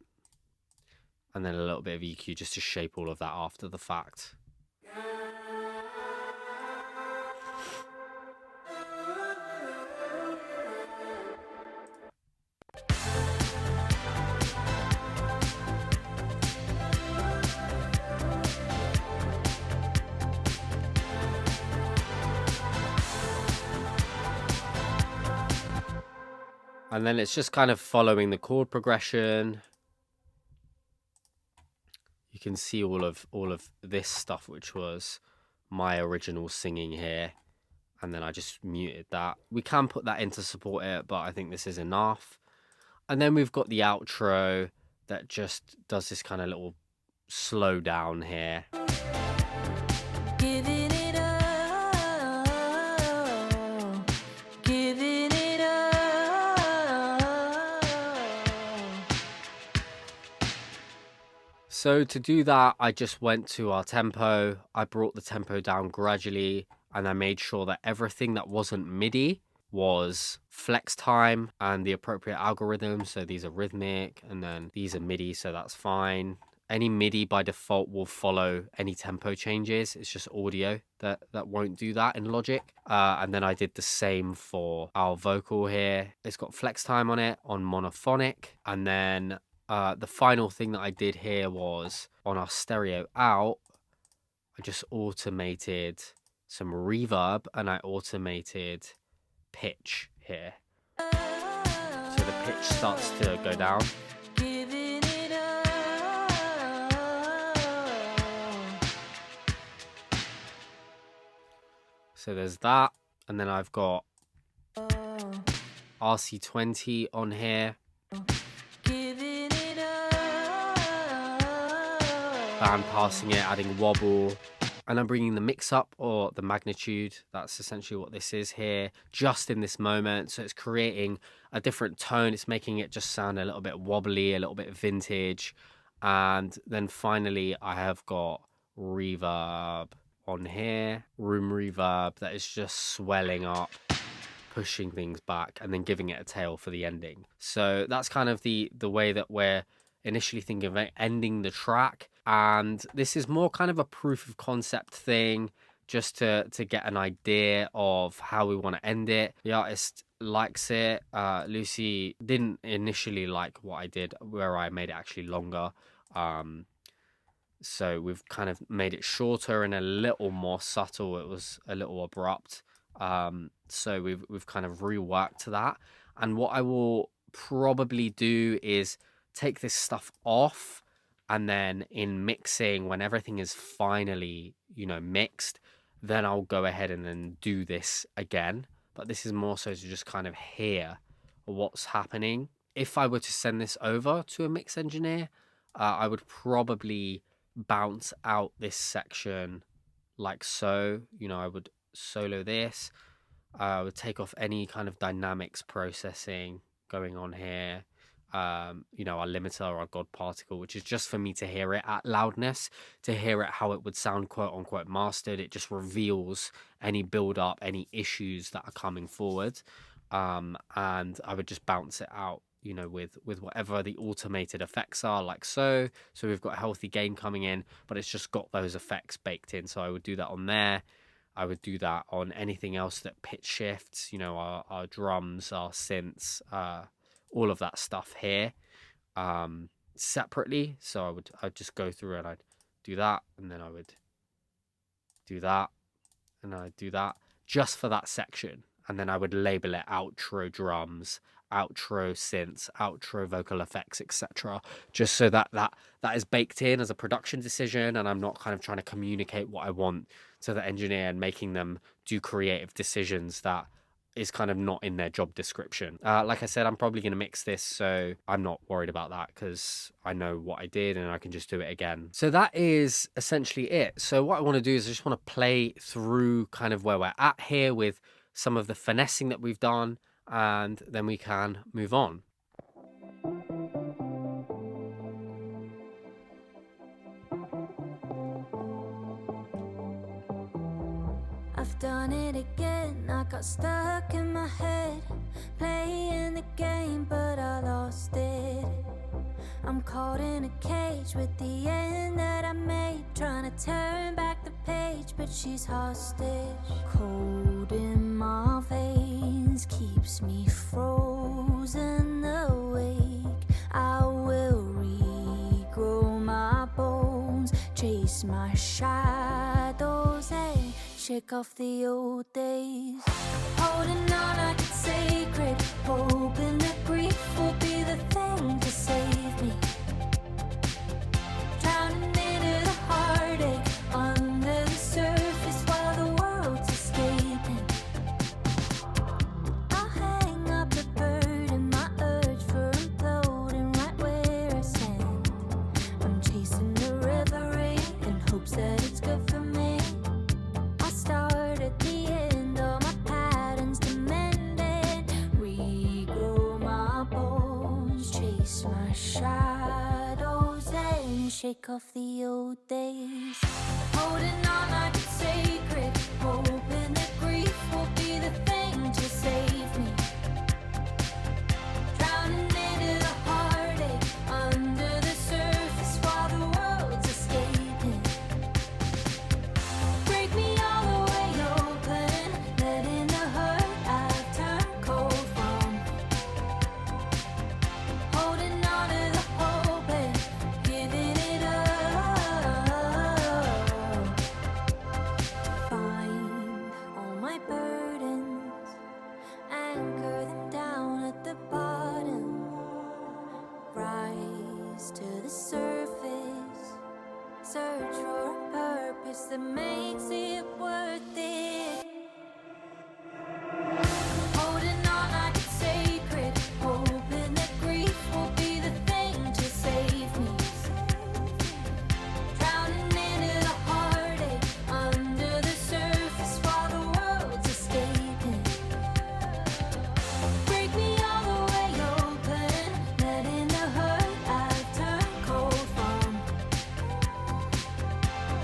And then a little bit of EQ just to shape all of that after the fact. And then it's just kind of following the chord progression. You can see all of this stuff, which was my original singing here. And then I just muted that. We can put that in to support it, but I think this is enough. And then we've got the outro that just does this kind of little slow down here.
Giving it all, giving it all.
So to do that, I just went to our tempo. I brought the tempo down gradually, and I made sure that everything that wasn't MIDI was flex time and the appropriate algorithm. So these are rhythmic, and then these are MIDI, so that's fine. Any MIDI by default will follow any tempo changes. It's just audio that won't do that in Logic. And then I did the same for our vocal here. It's got flex time on it on monophonic. And then the final thing that I did here was on our stereo out, I just automated some reverb and I automated pitch here. So the pitch starts to go down.
Giving it all.
So there's that. And then I've got RC20 on here.
Giving it all.
Band passing it, adding wobble. And I'm bringing the mix up, or the magnitude. That's essentially what this is here, just in this moment. So it's creating a different tone. It's making it just sound a little bit wobbly, a little bit vintage. And then finally, I have got reverb on here, room reverb that is just swelling up, pushing things back, and then giving it a tail for the ending. So that's kind of the way that we're initially thinking of ending the track. And this is more kind of a proof of concept thing, just to get an idea of how we want to end it. The artist likes it. Lucy didn't initially like what I did, where I made it actually longer. So we've kind of made it shorter and a little more subtle. It was a little abrupt. So we've kind of reworked that. And what I will probably do is take this stuff off, and then in mixing, when everything is finally, mixed, then I'll go ahead and then do this again. But this is more so to just kind of hear what's happening. If I were to send this over to a mix engineer, I would probably bounce out this section like so. I would solo this. I would take off any kind of dynamics processing going on here. Our limiter or our God particle, which is just for me to hear it at loudness, to hear it how it would sound quote unquote mastered. It just reveals any build up, any issues that are coming forward. And I would just bounce it out, with whatever the automated effects are, like so. So we've got a healthy gain coming in, but it's just got those effects baked in. So I would do that on there. I would do that on anything else that pitch shifts, our drums, our synths, all of that stuff here, separately. So I'd just go through and I'd do that, and then I would do that, and I'd do that just for that section. And then I would label it outro drums, outro synths, outro vocal effects, etc. Just so that is baked in as a production decision, and I'm not kind of trying to communicate what I want to the engineer and making them do creative decisions that is kind of not in their job description. Like I said, I'm probably going to mix this, so I'm not worried about that because I know what I did and I can just do it again. So that is essentially it. So what I want to do is I just want to play through kind of where we're at here with some of the finessing that we've done, and then we can move on.
I've done it again, I got stuck in my head, playing the game but I lost it. I'm caught in a cage with the end that I made, trying to turn back the page but she's hostage. Cold in my veins keeps me frozen awake. I will regrow my bones, chase my shadows and shake off the old days. Holding on like it's sacred, hoping that grief will be the thing to save me. Drowning into the heartache under the surface while the world's escaping. I'll hang up the burden, my urge for imploding right where I stand. I'm chasing the reverie in hopes that it's good for me. Start at the end, all my patterns to mend it. Regrow my bones, chase my shadows and shake off the old days. Holding on like it's sacred, hoping that grief will be the thing to save me. Drowning into the heartache under the surface while the world's escaping. Break me all the way open, letting the hurt I've turned cold from. Holding on to the hope and giving it up. Find all my burdens, anchor them down at the bottom. Rise to the surface, search for a purpose that makes it worth it. Holding on like it's sacred, hoping that grief will be the thing to save me. Drowning into the heartache under the surface while the world's escaping. Break me all the way open, letting the hurt I've turned cold from.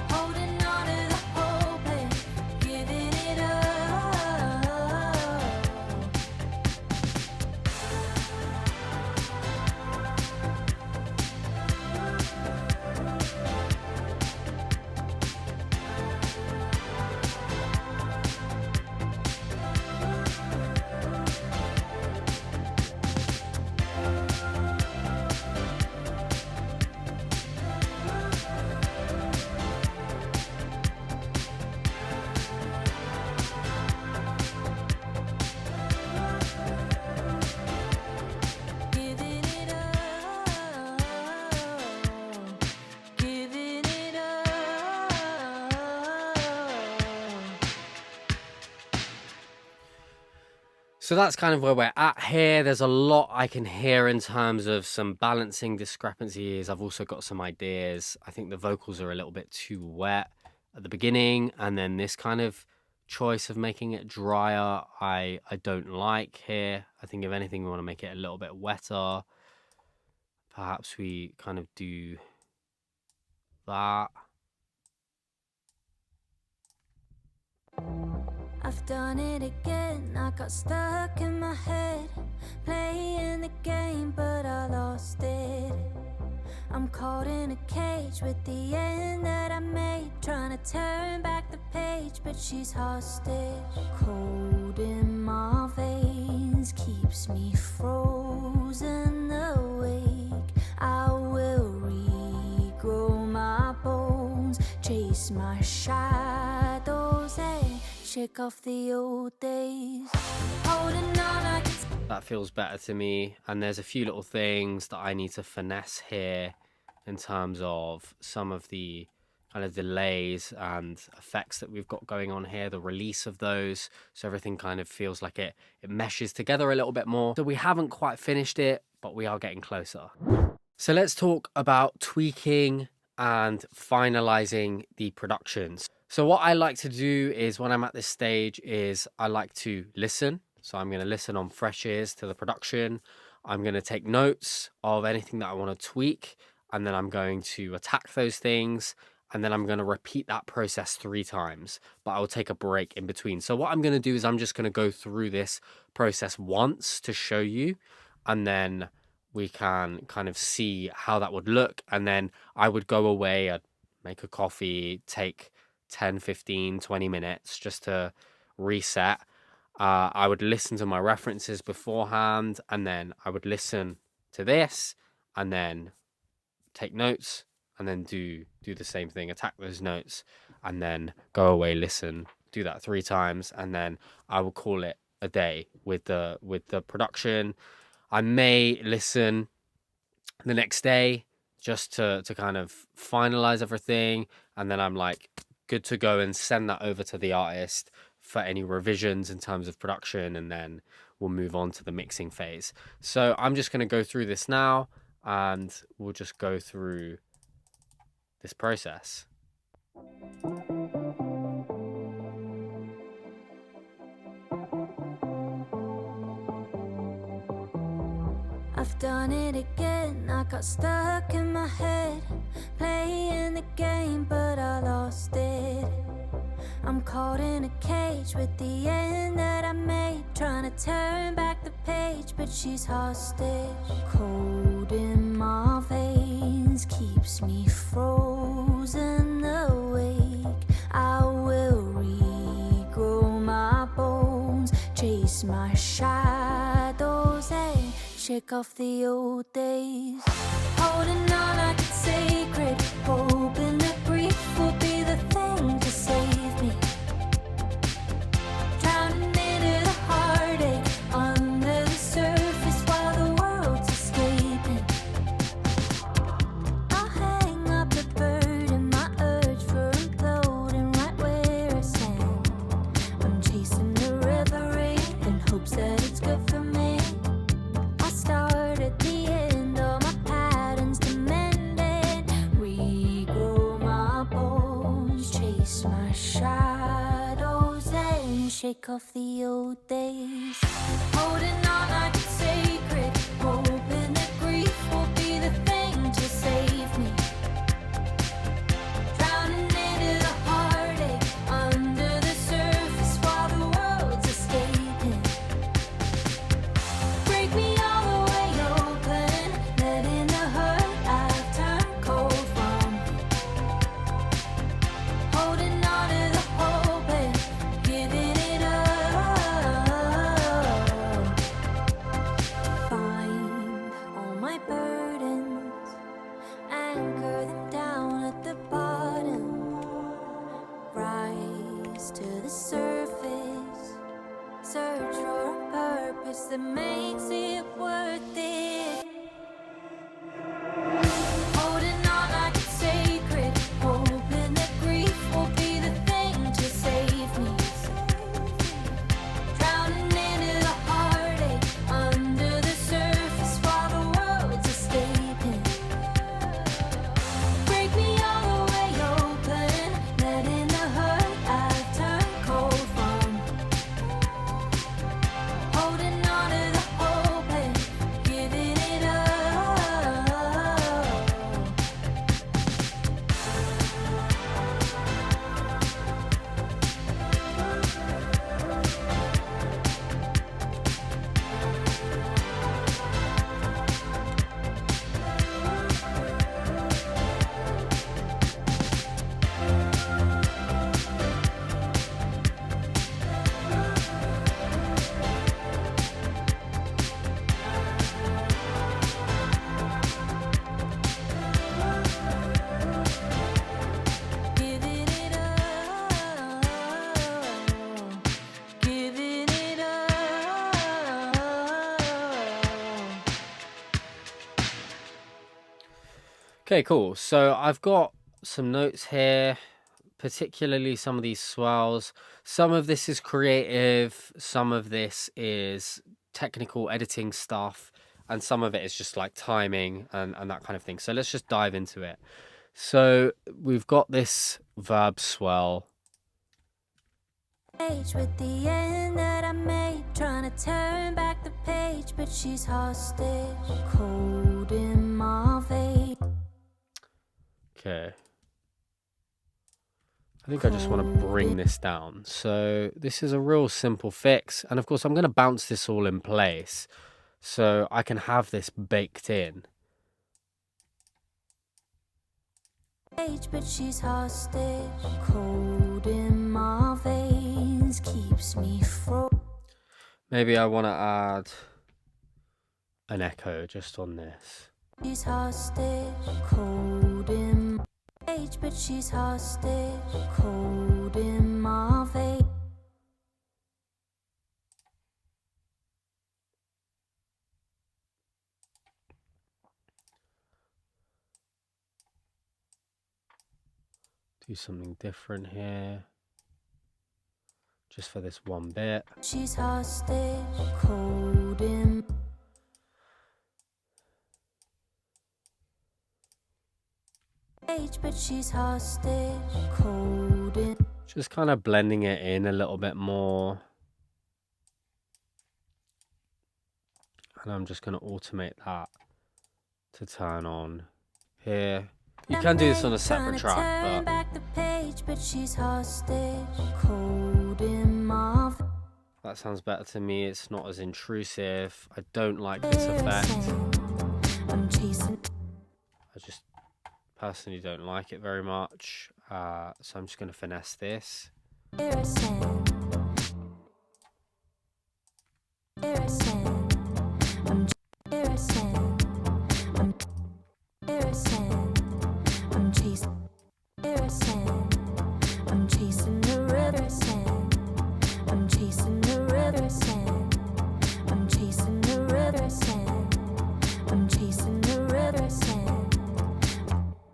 Holding on to the hope and giving it up. Giving it up, giving it up.
So that's kind of where we're at here. There's a lot I can hear in terms of some balancing discrepancies. I've also got some ideas. I think the vocals are a little bit too wet at the beginning, and then this kind of choice of making it drier I don't like here. I think if anything we want to make it a little bit wetter. Perhaps we kind of do that.
I've done it again, I got stuck in my head, playing the game but I lost it. I'm caught in a cage with the end that I made, trying to turn back the page but she's hostage. Cold in my veins keeps me frozen awake. I will regrow my bones, chase my shadows and shake off the old days. Holding on like it's
That feels better to me. And there's a few little things that I need to finesse here in terms of some of the
kind of delays and effects that we've got going on here, the release of those. So everything kind of feels like it meshes together a little bit more. So we haven't quite finished it, but we are getting closer. So let's talk about tweaking and finalizing the productions. So what I like to do is when I'm at this stage is I like to listen. So I'm going to listen on fresh ears to the production. I'm going to take notes of anything that I want to tweak, and then I'm going to attack those things, and then I'm going to repeat that process 3 times, but I'll take a break in between. So what I'm going to do is I'm just going to go through this process once to show you, and then we can kind of see how that would look. And then I would go away, I'd make a coffee, take 10, 15, 20 minutes just to reset. I would listen to my references beforehand, and then I would listen to this and then take notes, and then do the same thing, attack those notes, and then go away, listen, do that 3 times, and then I will call it a day with the production. I may listen the next day just to kind of finalize everything, and then I'm like good to go and send that over to the artist for any revisions in terms of production, and then we'll move on to the mixing phase. So I'm just going to go through this now, and we'll just go through this process.
I've done it again, I got stuck in my head, playing the game but I lost it. I'm caught in a cage with the end that I made, trying to turn back the page but she's hostage. Cold in my veins keeps me frozen awake. I will regrow my bones, chase my shadows and shake off the old days. Holding on like it's sacred, hoping that grief will be the thing to save me. Drowning into the heartache under the surface while the world's escaping. I'll hang up the burden, my urge for imploding right where I stand. I'm chasing the reverie in hopes that it's good for me. Start at the end, all my patterns to mend it. Regrow my bones, chase my shadows and shake off the old days. Holding on like it's sacred, hoping that grief will be the thing to save me. Drowning into the heartache under the surface while the world's escaping. Break me all the way open, letting the hurt I've turned cold from. Holding on to the hope and giving it up. Find all my burdens, anchor them down at the bottom. Rise to the surface, search for a purpose that makes it worth it. Holding on like it's sacred, hoping that grief will be the thing to save me. Drowning into the heartache under the surface while the world's escaping. Break me all the way open, letting the hurt I've turned cold from. Holding on to the hope and giving it up. Giving it up, giving it up.
Okay, cool. So I've got
some notes here, particularly some of these swells. Some of this is creative, some of this is technical editing stuff, and some of it is just like timing and that kind of thing. So let's just dive into it. So we've got this verb swell.
With the end that I made, trying to turn back the page, but she's hostage, cold in my veins.
Okay. I think I just want to bring this down. So this is a real simple fix. And of course, I'm going to bounce this all in place so I can have this baked in.
But she's hostage, cold in my veins, keeps me frozen.
Maybe I want to add an echo just on this.
She's hostage, cold in my veins, but she's hostage, cold in my veins.
Do something different here. Just for this one bit.
She's hostage, cold in. But she's hostage, cold in.
Just kind of blending it in a little bit more. And I'm just going to automate that to turn on here. You can do this on a separate track, but
she's hostage, cold in my.
That sounds better to me. It's not as intrusive. I don't like this effect. I just personally don't like it very much. So I'm just going to finesse this.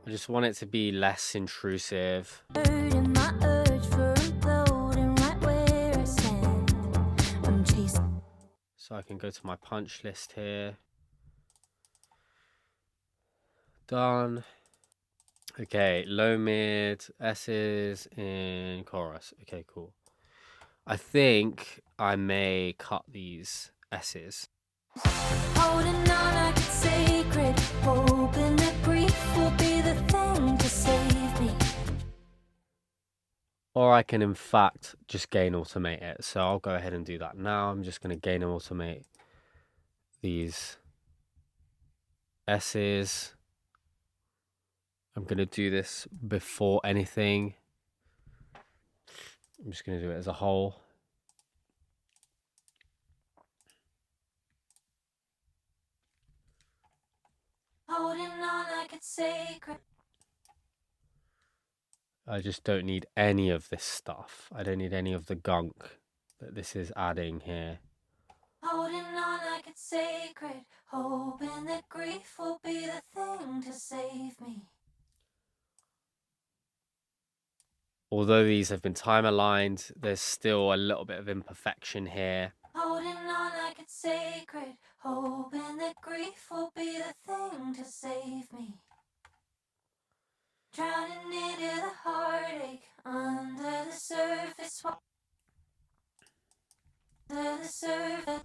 I just want it to be less intrusive. So I can go to my punch list here. Done. Okay, low mid, S's in chorus. Okay, cool. I think I may cut these S's.
Holding on like it's sacred, hoping that grief will be the thing to save me.
Or I can in fact just gain automate it. So I'll go ahead and do that now. I'm just going to gain and automate these S's. I'm going to do this before anything. I'm just going to do it as a whole.
Holding on like it's sacred.
I just don't need any of this stuff. I don't need any of the gunk that this is adding here.
Holding on like it's sacred, hoping that grief will be the thing to save me.
Although these have been time aligned, there's still a little bit of imperfection here.
Holding on like it's sacred, hoping that grief will be the thing to save me. Drowning into the heartache under the surface. Under the surface.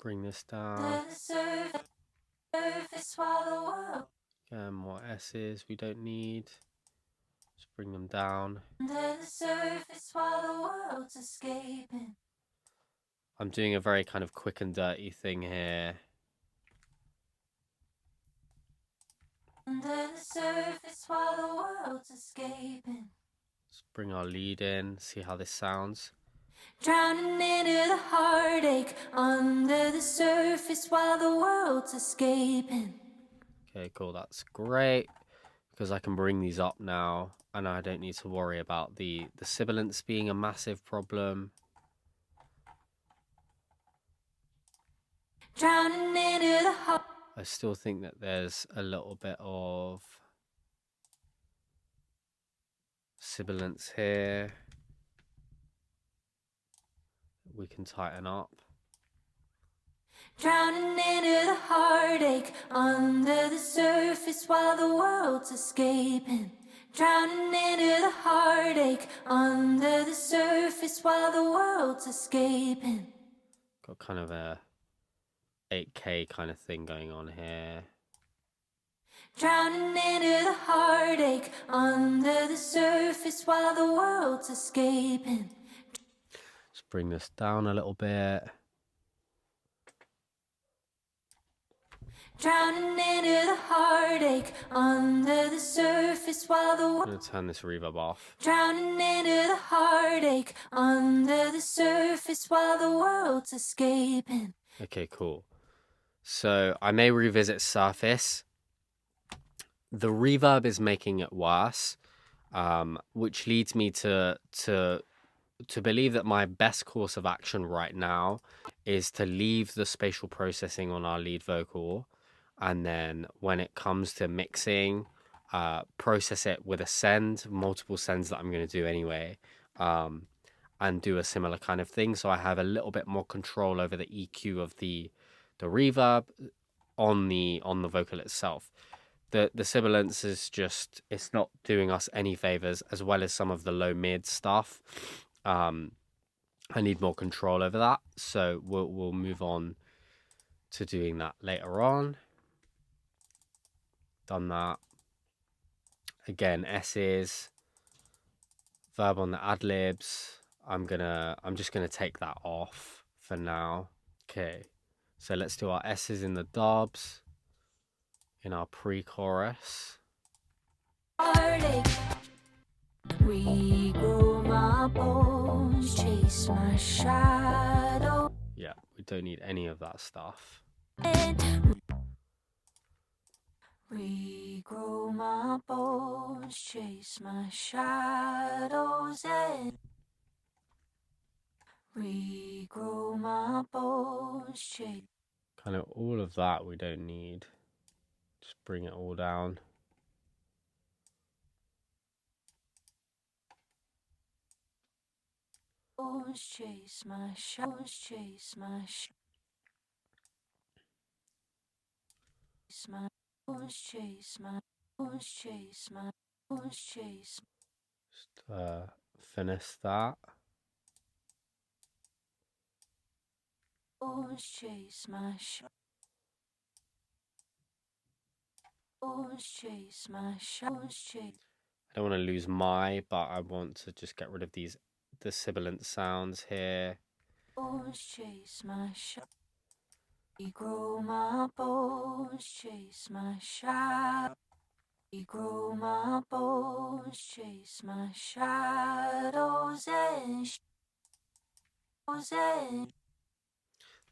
Bring this down.
Under the surface while the world.
More S's we don't need. Just bring them down.
Under the surface while the world's escaping.
I'm doing a very kind of quick and dirty thing here.
Under the surface while the world's escaping.
Let's bring our lead in, see how this sounds.
Drowning into the heartache under the surface while the world's escaping.
Okay, cool, that's great. Because I can bring these up now and I don't need to worry about the sibilance being a massive problem.
Drowning into the
I still think that there's a little bit of sibilance here. We can tighten up.
Drowning into the heartache under the surface while the world's escaping. Drowning into the heartache under the surface while the world's escaping.
Got kind of a 8K kind of thing going on here.
Drowning into the heartache under the surface while the world's escaping.
Let's bring this down a little bit.
Drowning into the heartache under the surface while the
I'm going to turn this reverb off.
Drowning into the heartache under the surface while the world's escaping.
Okay, cool. So I may revisit surface. The reverb is making it worse, which leads me to believe that my best course of action right now is to leave the spatial processing on our lead vocal, and then when it comes to mixing, process it with a send, multiple sends that I'm going to do anyway, and do a similar kind of thing, so I have a little bit more control over the EQ of the reverb on the vocal itself. The sibilance is just, it's not doing us any favors, as well as some of the low mid stuff. I need more control over that, so we'll move on to doing that later on. Done that. Again, S's, verb on the ad libs. I'm just gonna take that off for now. Okay, so let's do our S's in the dubs, in our pre-chorus.
Regrow my bones, chase my shadow.
Yeah, we don't need any of that stuff.
Regrow my bones, chase my shadows, and regrow my bones, chase.
Kind of all of that we don't need. Just bring it all down.
Chase my shadows, chase my chase my chase my chase my chase.
Just finish that.
Chase my chase my chase.
I don't want to lose my, but I want to just get rid of the sibilant sounds here.
Chase my regrow my bones, chase my shadow. Regrow my bones, chase my shadows and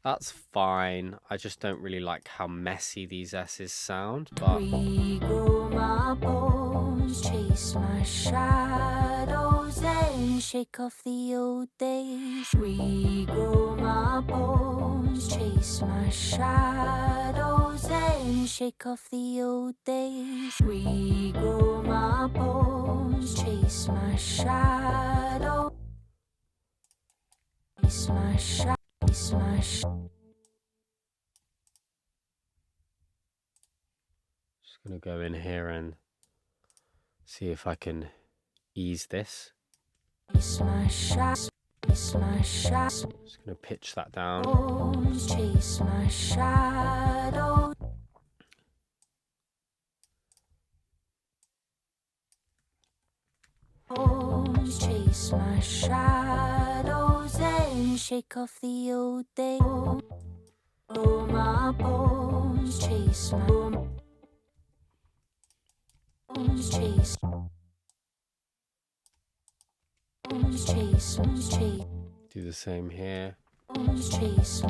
That's fine. I just don't really like how messy these S's sound, but
regrow my bones, chase my shadows and shake off the old days. Regrow my bones, chase my shadows and shake off the old days. Regrow my bones, chase my shadow. Chase my shadow. Just
gonna go in here and see if I can ease this. Just gonna pitch that down.
Chase my shadow. Chase my shadows and shake off the old days. Oh, my bones, chase my bones, chase. Chase.
Do the same here.
Chase.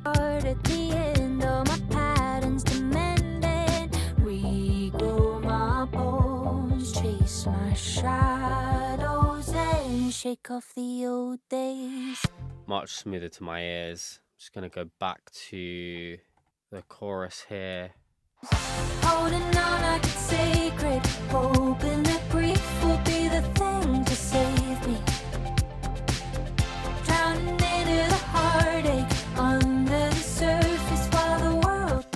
Hard at the end, all my patterns demanding. Regrow my bones, chase my shadows and shake off the old days.
Much smoother to my ears. Just going to go back to the chorus here.
Holding on like it's sacred, hoping that grief will be the thing to save me. Drowning into the heartache under the surface while the world.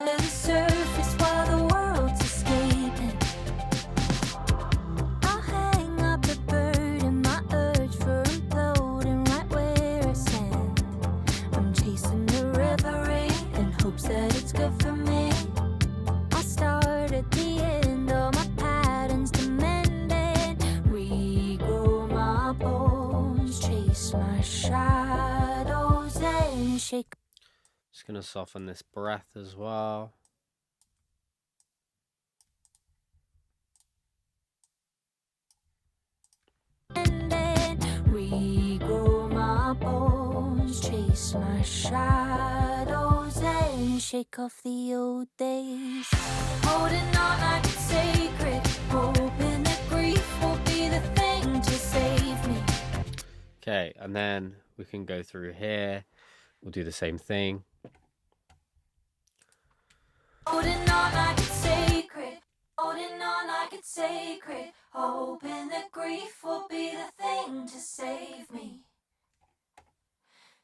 Under the surface while the world's escaping. I'll hang up the bird and my urge for imploding right where I stand. I'm chasing the reverie in hopes that it's good for me. I start at the end, all my patterns to mend it. Regrow my bones, chase my shadows and shake.
Just going to soften this breath as well.
Regrow my bones, chase my shadows and shake off the old days. Holding on like it's sacred, hoping that grief will be the thing to save me.
Okay, and then we can go through here. We'll do the same thing.
Holding on like it's sacred, holding on like it's sacred, hoping that grief will be the thing to save me.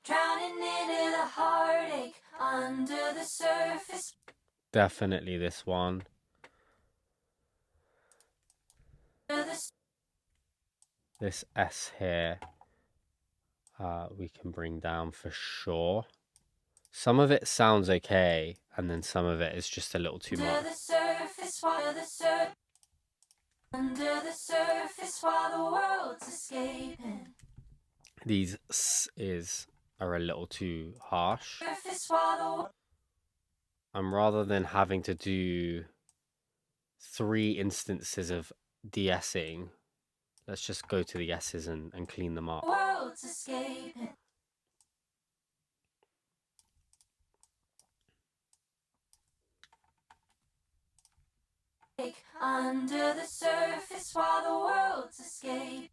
Drowning into the heartache under the surface.
Definitely this one. This S here, we can bring down for sure. Some of it sounds okay, and then some of it is just a little too much.
Under the surface while the world's escaping.
These are a little too harsh. And rather than having to do 3 instances of de-essing, let's just go to the S's and clean them up.
World's escaping. Under the surface while the world's escape.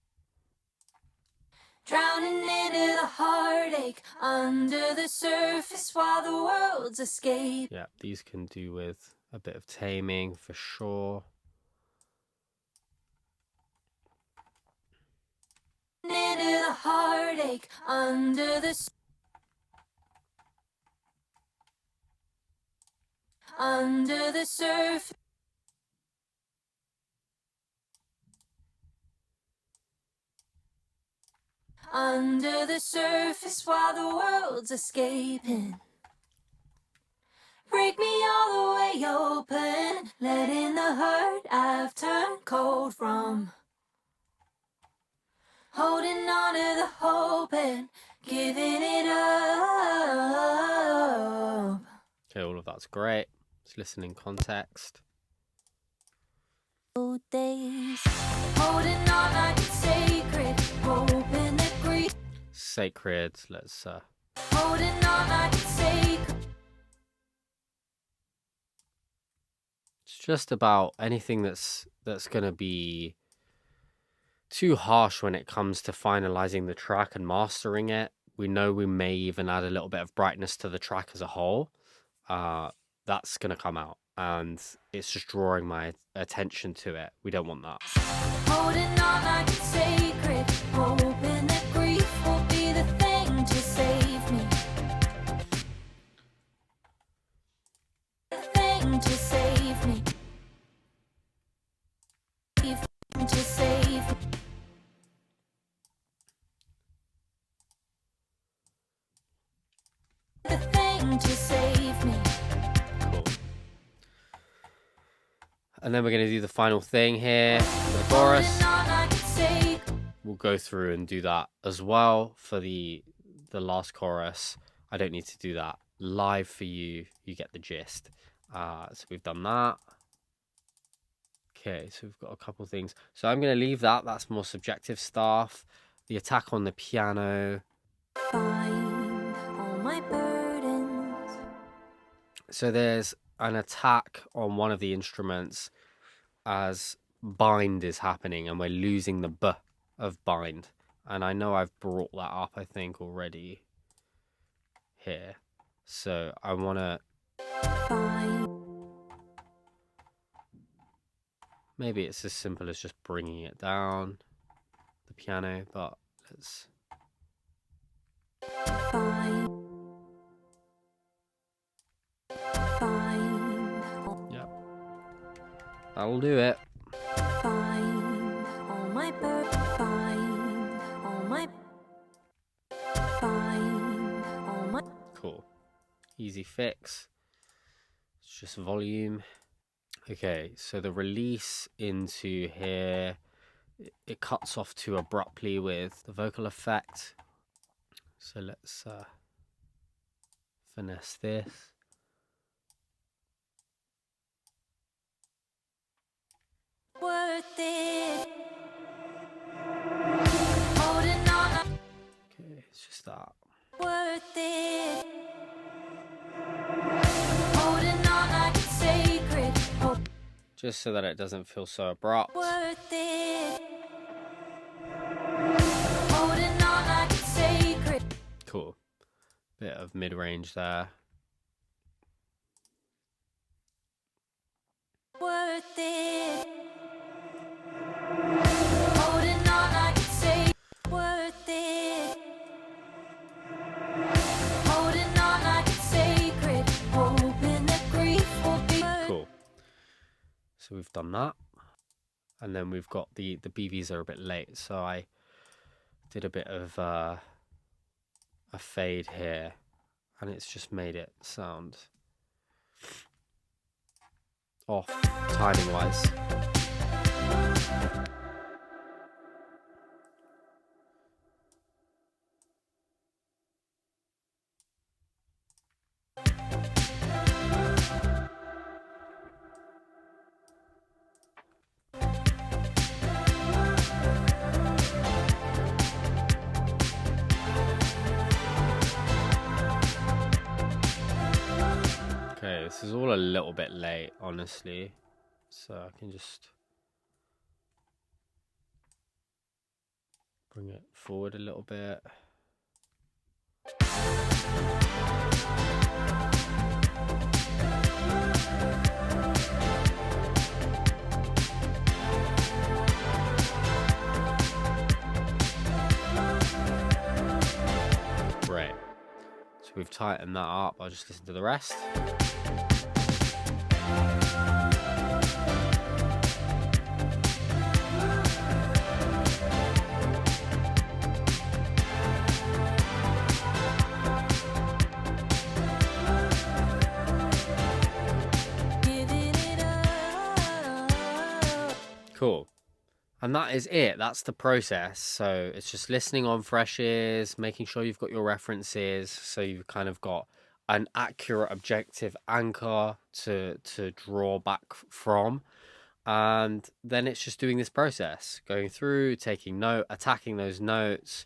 Drowning into the heartache under the surface while the world's escape.
Yeah, these can do with a bit of taming for sure.
Into the heartache under the surface under the surface while the world's escaping. Break me all the way open, letting the hurt I've turned cold from. Holding on to the hope and giving it up.
Okay, all of that's great. Let's listen in context.
Days, holding on like it's sacred, hoping that grief.
Sacred, let's
Holding on like it's sacred.
it's just about anything that's gonna be too harsh when it comes to finalizing the track and mastering it. We know we may even add a little bit of brightness to the track as a whole. That's gonna come out, and it's just drawing my attention to it. We don't want that.
Holding on like it's sacred, hoping that grief will be the thing to save me. The thing to save me. The thing to save me. The thing to save me.
Cool. And then we're going to do the final thing here for the chorus.
Holding on like it's sacred.
We'll go through and do that as well for the last chorus. I don't need to do that live for you. You get the gist. So we've done that. Okay, so we've got a couple things. So I'm going to leave that. That's more subjective stuff. The attack on the piano.
Find all my burdens.
So there's an attack on one of the instruments as bind is happening and we're losing the b of bind. And I know I've brought that up, I think, already here. So I want to... Maybe it's as simple as just bringing it down the piano, but let's... Yep. That'll do it. Cool. Easy fix. It's just volume. Okay, so the release into here, it cuts off too abruptly with the vocal effect. So let's finesse this.
Worth it.
Okay, it's just that.
Worth it. Holding on like it's sacred.
Just so that it doesn't feel so abrupt.
Worth it. Holding on like it's sacred.
Cool. Bit of mid-range there.
Worth it. Holding on like it's sacred. Worth it. Holding on like it's sacred. Hoping that grief will be.
Cool. So we've done that. And then we've got the BVs are a bit late. So I did a bit of a fade here. And it's just made it sound off timing wise. Okay, this is all a little bit late, honestly. So I can just bring it forward a little bit. Great. So we've tightened that up. I'll just listen to the rest. Cool. And that is it. That's the process. So it's just listening on fresh ears, making sure you've got your references, so you've kind of got an accurate, objective anchor to draw back from. And then it's just doing this process, going through, taking note, attacking those notes,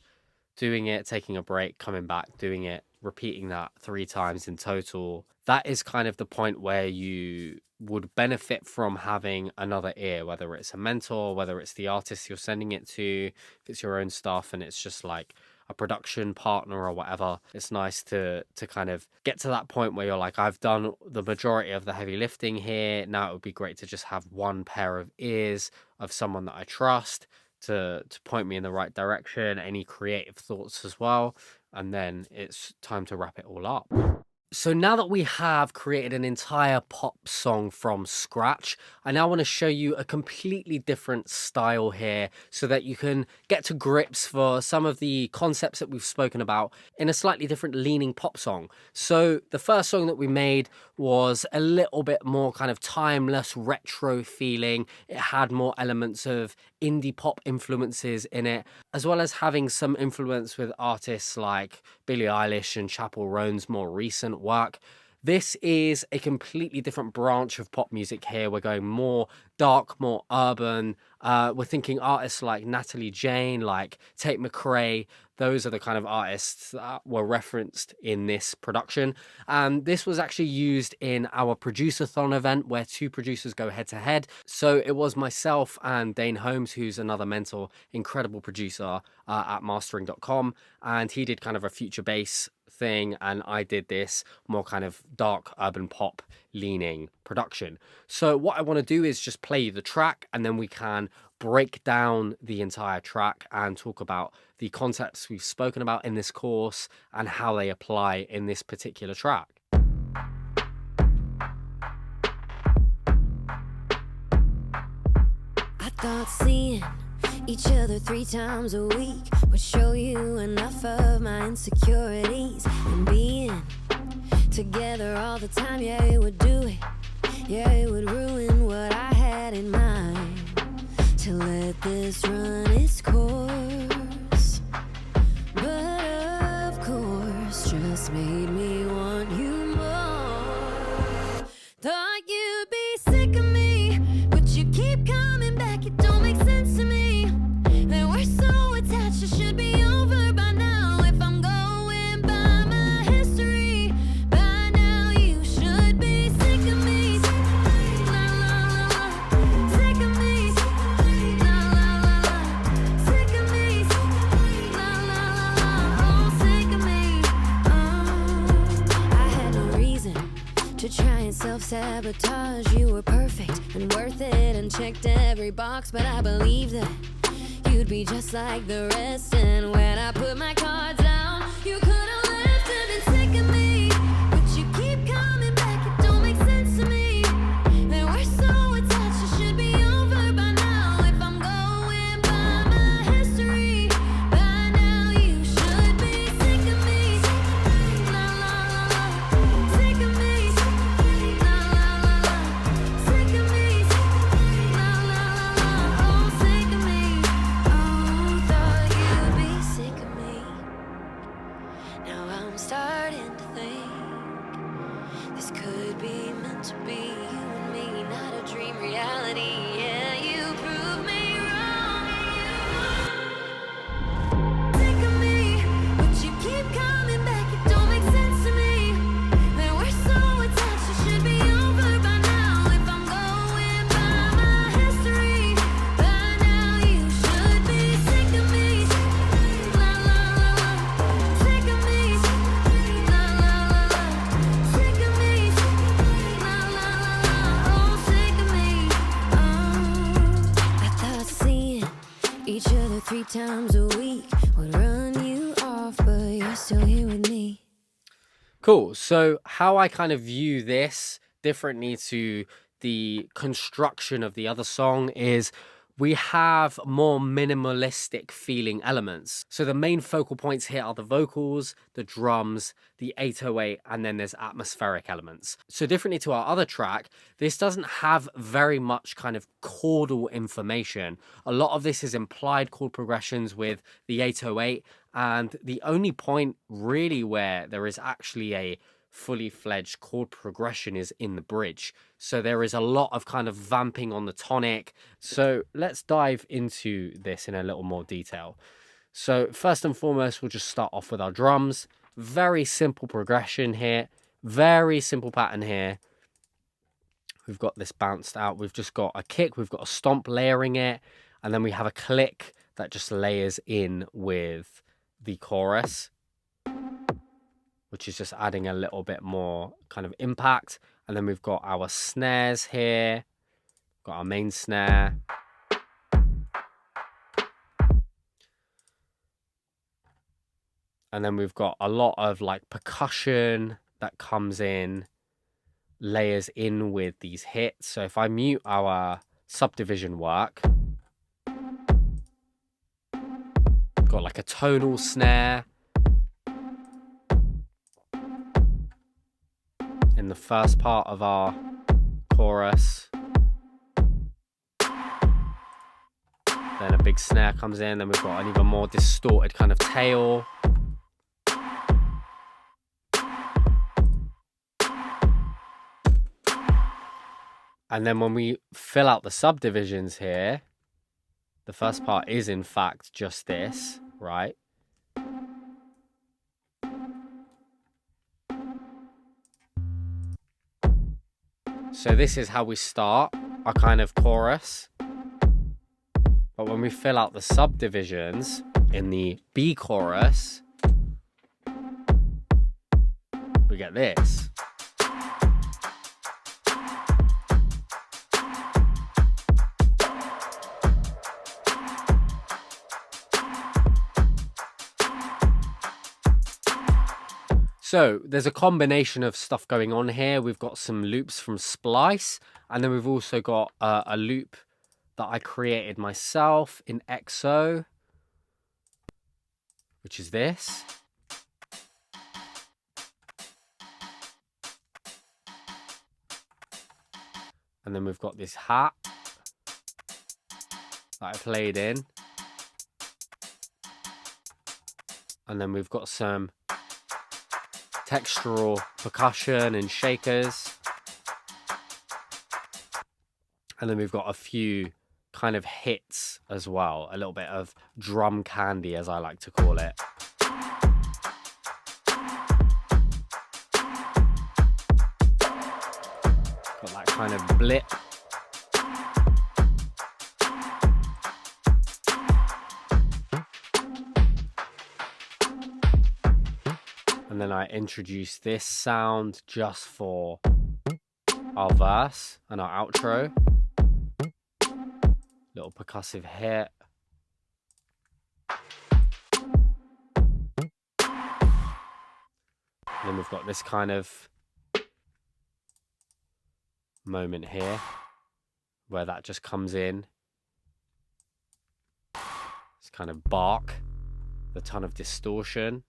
doing it, taking a break, coming back, doing it, repeating that 3 times in total. That is kind of the point where you would benefit from having another ear, whether it's a mentor, whether it's the artist you're sending it to, if it's your own stuff and it's just like a production partner or whatever. It's nice to kind of get to that point where you're like, I've done the majority of the heavy lifting here. Now it would be great to just have one pair of ears of someone that I trust to point me in the right direction, any creative thoughts as well. And then it's time to wrap it all up. So now that we have created an entire pop song from scratch, I now want to show you a completely different style here so that you can get to grips for some of the concepts that we've spoken about in a slightly different leaning pop song. So the first song that we made was a little bit more kind of timeless, retro feeling. It had more elements of indie pop influences in it, as well as having some influence with artists like Billie Eilish and Chappell Roan's more recent work.
This is a completely different branch of pop music here. We're going more dark, more urban. We're thinking artists like Natalie Jane, like Tate McRae. Those are the kind of artists that were referenced in this production. And this was actually used in our Producer-thon event where two producers go head to head. So it was myself and Dane Holmes, who's another mentor, incredible producer at mastering.com. And he did kind of a future bass thing, and I did this more kind of dark urban pop leaning production. So what I want to do is just play the track, and then we can break down the entire track and talk about the concepts we've spoken about in this course and how they apply in this particular track.
I thought seeing each other 3 times a week would show you enough of my insecurities. And being together all the time, yeah, it would do it. Yeah, it would ruin what I had in mind. To let this run its course. But of course, just made me want you more. Thought you'd be sick of me, but you keep coming back. It don't make sense to me that we're so attached. It should be over by now. If I'm going by my history, by now you should be sick of me. La la la la, sick of me. La la la la, sick of me. La la la la, oh sick of me. I had no reason to try and self-sabotage. You were perfect and worth it and checked every box, but I believed that you'd be just like the rest. And when I put my cards down, you could have left and been sick of me. But you keep coming back, it don't make sense to me that we're so attached. It should be over by now. If I'm going by my history, by now you should be sick of me. La la la la, sick of me. La la la la, sick of me. La la la la, oh sick of me. Oh, thought you'd be sick of me. Now I'm starting to think this could be meant to be. You and me, not a dream, reality. Yeah, you proved me wrong. Sick of me, but you keep coming back. It don't make sense to me that we're so attached. It should be over by now. If I'm going by my history, by now you should be sick of me. La la la la, sick of me. La la la la, sick of me. La la la la, oh sick of me. I thought seeing each other 3 times a week would run you off, but you're still here with me.
Cool. So how I kind of view this differently to the construction of the other song is we have more minimalistic feeling elements. So the main focal points here are the vocals, the drums, the 808, and then there's atmospheric elements. So differently to our other track, this doesn't have very much kind of chordal information. A lot of this is implied chord progressions with the 808, and the only point really where there is actually a fully fledged chord progression is in the bridge. So there is a lot of kind of vamping on the tonic. So let's dive into this in a little more detail. So first and foremost, we'll just start off with our drums. Very simple progression here. Very simple pattern here. We've got this bounced out. We've just got a kick. We've got a stomp layering it. And then we have a click that just layers in with the chorus, which is just adding a little bit more kind of impact. And then we've got our snares here. Got our main snare. And then we've got a lot of like percussion that comes in, layers in with these hits. So if I mute our subdivision work, got like a tonal snare in the first part of our chorus. Then a big snare comes in, then we've got an even more distorted kind of tail.
And then when we fill out the subdivisions here, the first part is in fact just this, right? So this is how we start our kind of chorus. But when we fill out the subdivisions in the B chorus, we get this. So there's a combination of stuff going on here. We've got some loops from Splice, and then we've also got a loop that I created myself in XO, which is this. And then we've got this hat that I played in. And then we've got some textural percussion and shakers. And then we've got a few kind of hits as well. A little bit of drum candy, as I like to call it. Got that kind of blip. And then I introduce this sound just for our verse and our outro. Little percussive hit. And then we've got this kind of moment here where that just comes in. This kind of bark, the ton of distortion.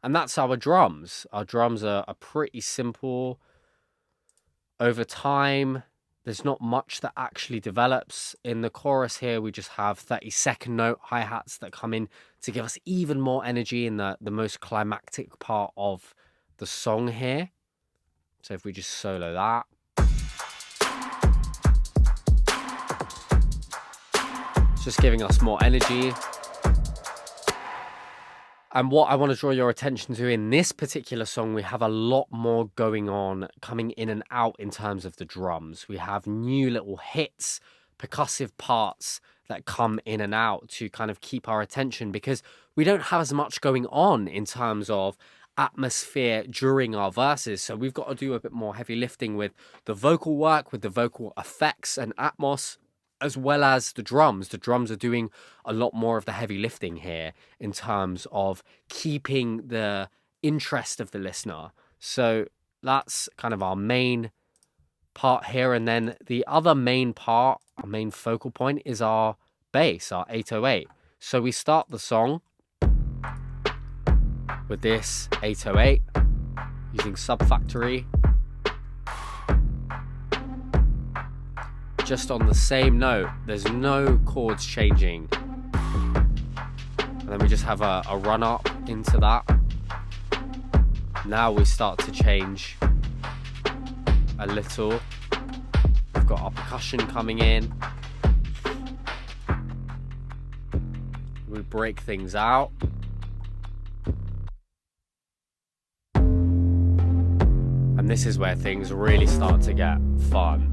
And that's our drums. Our drums are pretty simple. Over time, there's not much that actually develops. In the chorus here, we just have 30-second note hi-hats that come in to give us even more energy in the most climactic part of the song here. So if we just solo that. It's just giving us more energy. And what I want to draw your attention to in this particular song, we have a lot more going on, coming in and out in terms of the drums. We have new little hits, percussive parts that come in and out to kind of keep our attention, because we don't have as much going on in terms of atmosphere during our verses. So we've got to do a bit more heavy lifting with the vocal work, with the vocal effects and atmos, as well as the drums. The drums are doing a lot more of the heavy lifting here in terms of keeping the interest of the listener. So that's kind of our main part here. And then the other main part, our main focal point, is our bass, our 808. So we start the song with this 808 using Subfactory. Just on the same note, there's no chords changing. And then we just have a run up into that. Now we start to change a little. We've got our percussion coming in. We break things out. And this is where things really start to get fun.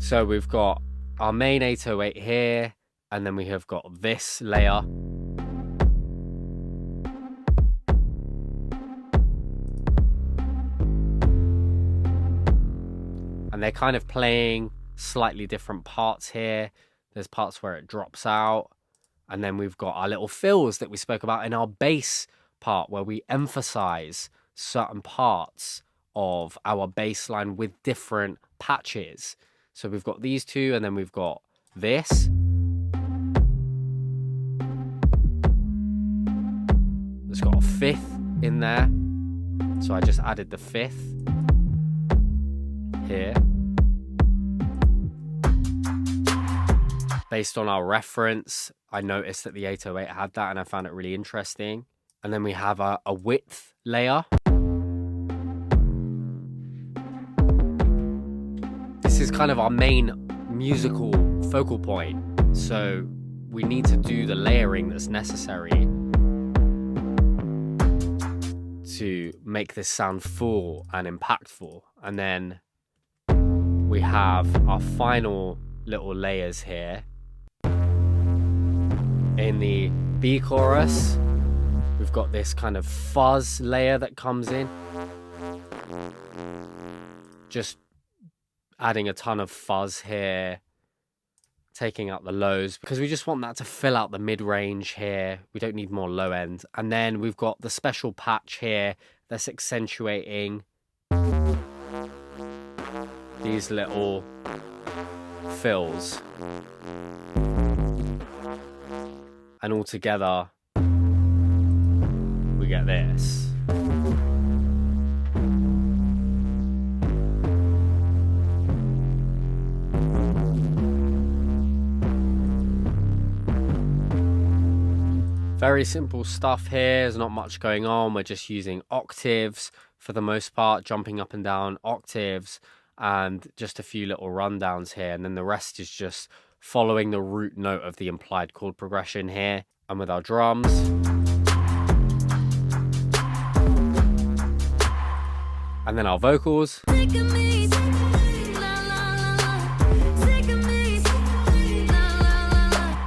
So we've got our main 808 here, and then we have got this layer. And they're kind of playing slightly different parts here. There's parts where it drops out. And then we've got our little fills that we spoke about in our bass part, where we emphasize certain parts of our bass line with different patches. So we've got these two, and then we've got this. It's got a fifth in there. So I just added the fifth here. Based on our reference, I noticed that the 808 had that, and I found it really interesting. And then we have a width layer.
is kind of our main musical focal point. So we need to do the layering that's necessary to make this sound full and impactful. And then we have our final little layers here. In the B chorus, we've got this kind of fuzz layer that comes in. Just adding a ton of fuzz here, taking out the lows, because we just want that to fill out the mid-range here. We don't need more low end. And then we've got the special patch here that's accentuating these little fills. And all together, we get this. Very simple stuff here. There's not much going on. We're just using octaves for the most part, jumping up and down octaves, and just a few little rundowns here. And then the rest is just following the root note of the implied chord progression here. And with our drums. And then our vocals.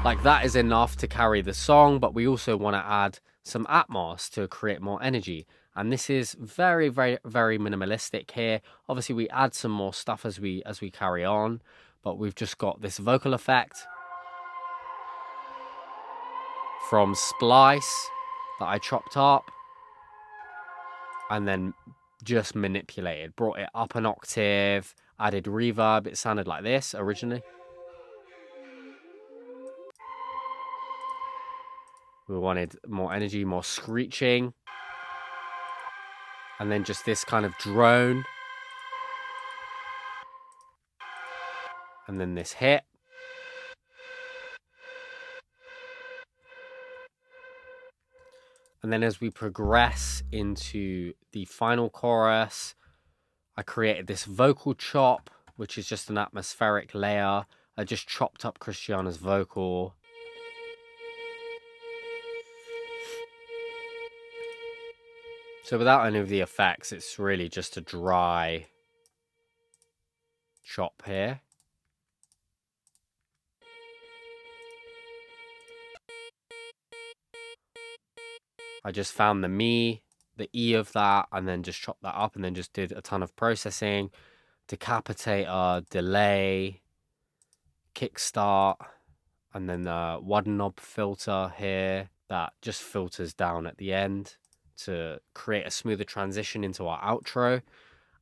Like that is enough to carry the song, but we also want to add some atmos to create more energy. And this is very, very, very minimalistic here. Obviously, we add some more stuff as we carry on, but we've just got this vocal effect from Splice that I chopped up and then just manipulated, brought it up an octave, added reverb. It sounded like this originally. We wanted more energy, more screeching. And then just this kind of drone. And then this hit. And then as we progress into the final chorus, I created this vocal chop, which is just an atmospheric layer. I just chopped up Christiana's vocal. So without any of the effects, it's really just a dry chop here. I just found the me, the E of that, and then just chopped that up and then just did a ton of processing. Decapitator, delay, kickstart, and then the one knob filter here that just filters down at the end to create a smoother transition into our outro.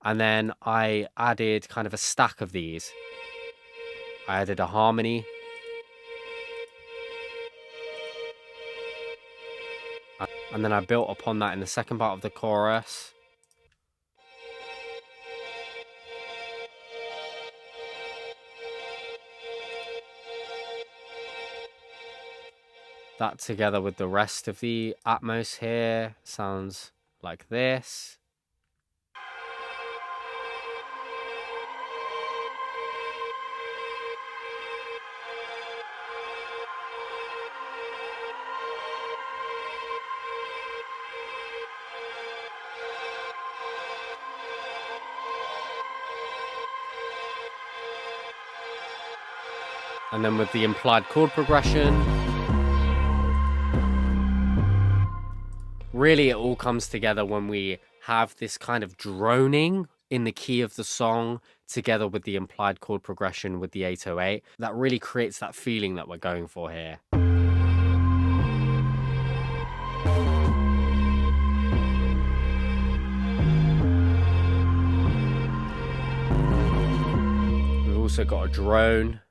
And then I added kind of a stack of these. I added a harmony. And then I built upon that in the second part of the chorus. That together with the rest of the atmos here sounds like this. And then with the implied chord progression, really it all comes together when we have this kind of droning in the key of the song together with the implied chord progression with the 808. That really creates that feeling that we're going for here. We've also got a drone.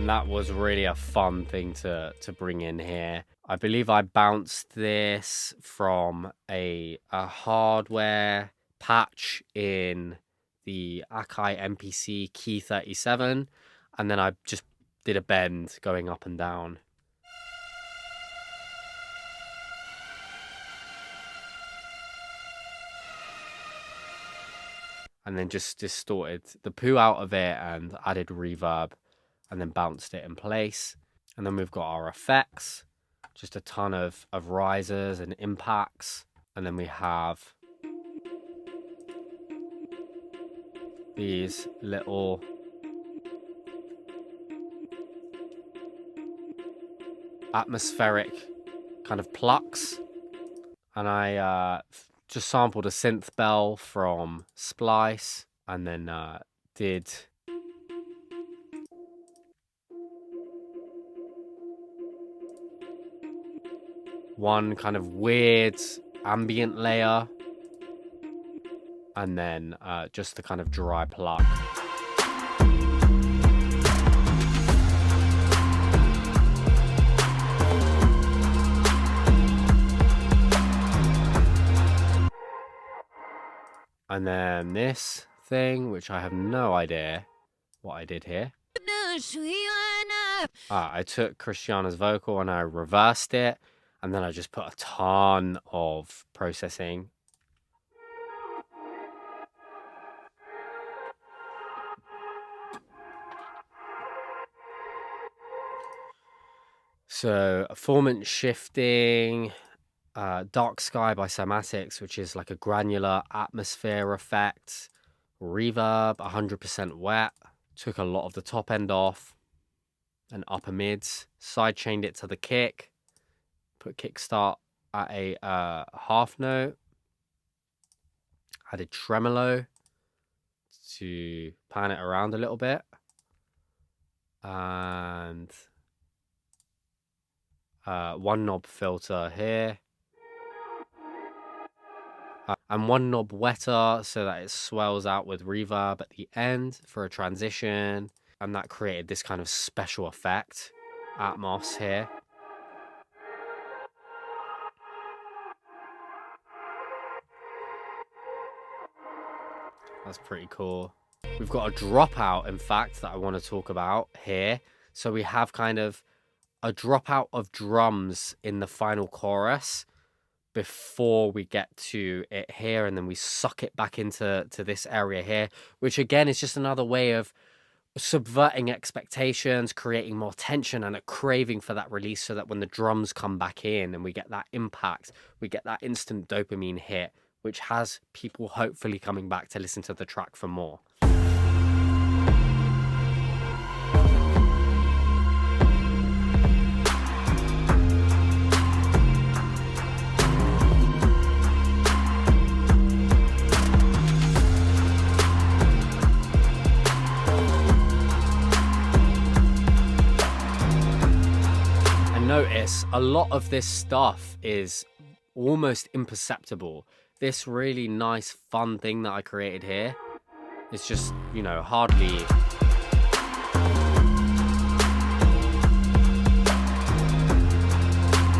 That was really a fun thing to bring in here. I believe I bounced this from a hardware patch in the Akai MPC Key 37, and then I just did a bend going up and down.
and then just distorted the poo out of it and added reverb and then bounced it in place. And then we've got our effects, just a ton of risers and impacts. And then we have these little atmospheric kind of plucks. And I just sampled a synth bell from Splice, and then did one kind of weird ambient layer, and then just the kind of dry pluck. And then this thing, which I have no idea what I did here. I took Christiana's vocal and I reversed it, and then I just put a ton of processing. So, formant shifting, Dark Sky by Cymatics, which is like a granular atmosphere effect, reverb, 100% wet, took a lot of the top end off and upper mids, side chained it to the kick, put kickstart at a half note, added tremolo to pan it around a little bit, and one knob filter here, and one knob wetter so that it swells out with reverb at the end for a transition, and that created this kind of special effect atmos here. That's pretty cool. We've got a dropout, in fact, that I want to talk about here. So we have kind of a dropout of drums in the final chorus before we get to it here, and then we suck it back into this area here, which again is just another way of subverting expectations, creating more tension and a craving for that release, so that when the drums come back in and we get that impact, we get that instant dopamine hit, which has people hopefully coming back to listen to the track for more. Notice a lot of this stuff is almost imperceptible. This really nice fun thing that I created here is just, you know, hardly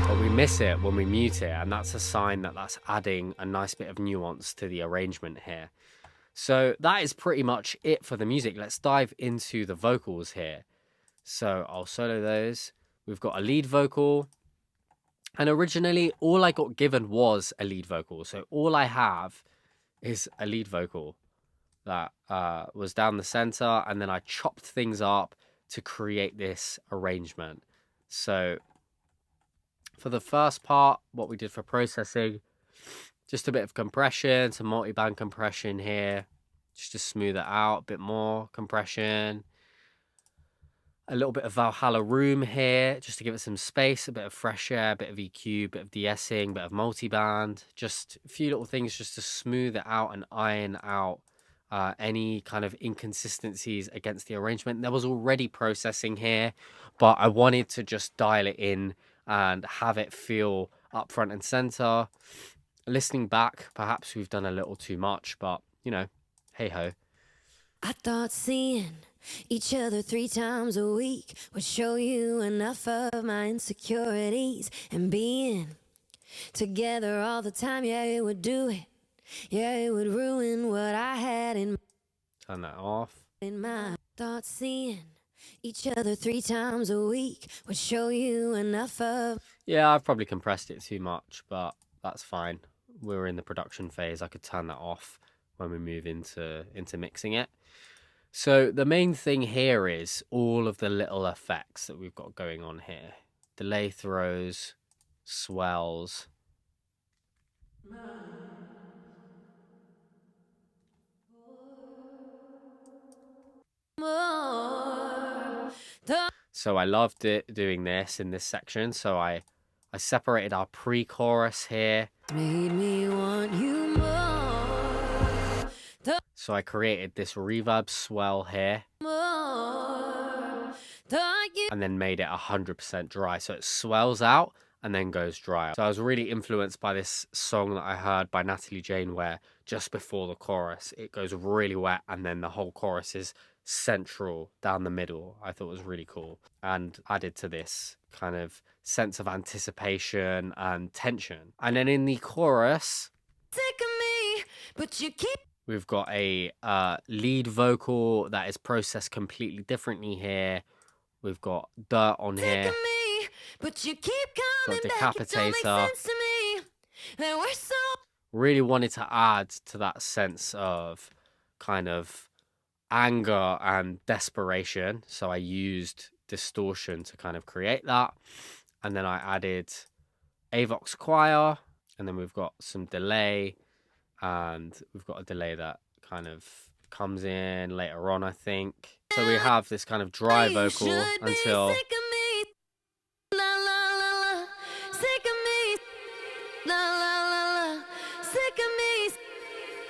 but we miss it when we mute it, and that's a sign that that's adding a nice bit of nuance to the arrangement here. So that is pretty much it for the music. Let's dive into the vocals here. So I'll solo those. We've got a lead vocal, and originally all I got given was a lead vocal. So all I have is a lead vocal that was down the center, and then I chopped things up to create this arrangement. So for the first part, what we did for processing, just a bit of compression, some multi-band compression here, just to smooth it out, a bit more compression. A little bit of Valhalla Room here, just to give it some space, a bit of fresh air, a bit of EQ, a bit of de-essing, a bit of multiband, just a few little things just to smooth it out and iron out any kind of inconsistencies against the arrangement. There was already processing here, but I wanted to just dial it in and have it feel up front and center. Listening back, perhaps we've done a little too much, but, you know, hey-ho.
I thought seeing each other 3 times a week would show you enough of my insecurities, and being together all the time, yeah, it would do it. Yeah, it would ruin what I had in
Turn that off.
In my thoughts, seeing each other 3 times a week would show you enough of.
Yeah, I've probably compressed it too much, but that's fine. We're in the production phase. I could turn that off when we move into mixing it. So the main thing here is all of the little effects that we've got going on here. Delay throws, swells. So I loved it doing this in this section. So I separated our pre-chorus here.
Made me want you more.
So I created this reverb swell here. And then made it 100% dry. So it swells out and then goes dry. So I was really influenced by this song that I heard by Natalie Jane, where just before the chorus, it goes really wet and then the whole chorus is central down the middle. I thought it was really cool and added to this kind of sense of anticipation and tension. And then in the chorus,
Sick of me, but you keep
we've got a lead vocal that is processed completely differently here. We've got dirt on here.
sick of me, but you keep coming
Got
back. It don't make
decapitator.
sense to me. And we're so
Really wanted to add to that sense of kind of anger and desperation. So I used distortion to kind of create that. And then I added Avox choir. And then we've got some delay. And we've got a delay that kind of comes in later on, I think. So we have this kind of dry
you
vocal
should be
until
sick of me. La la la la, sick of me. La la la la, sick of me.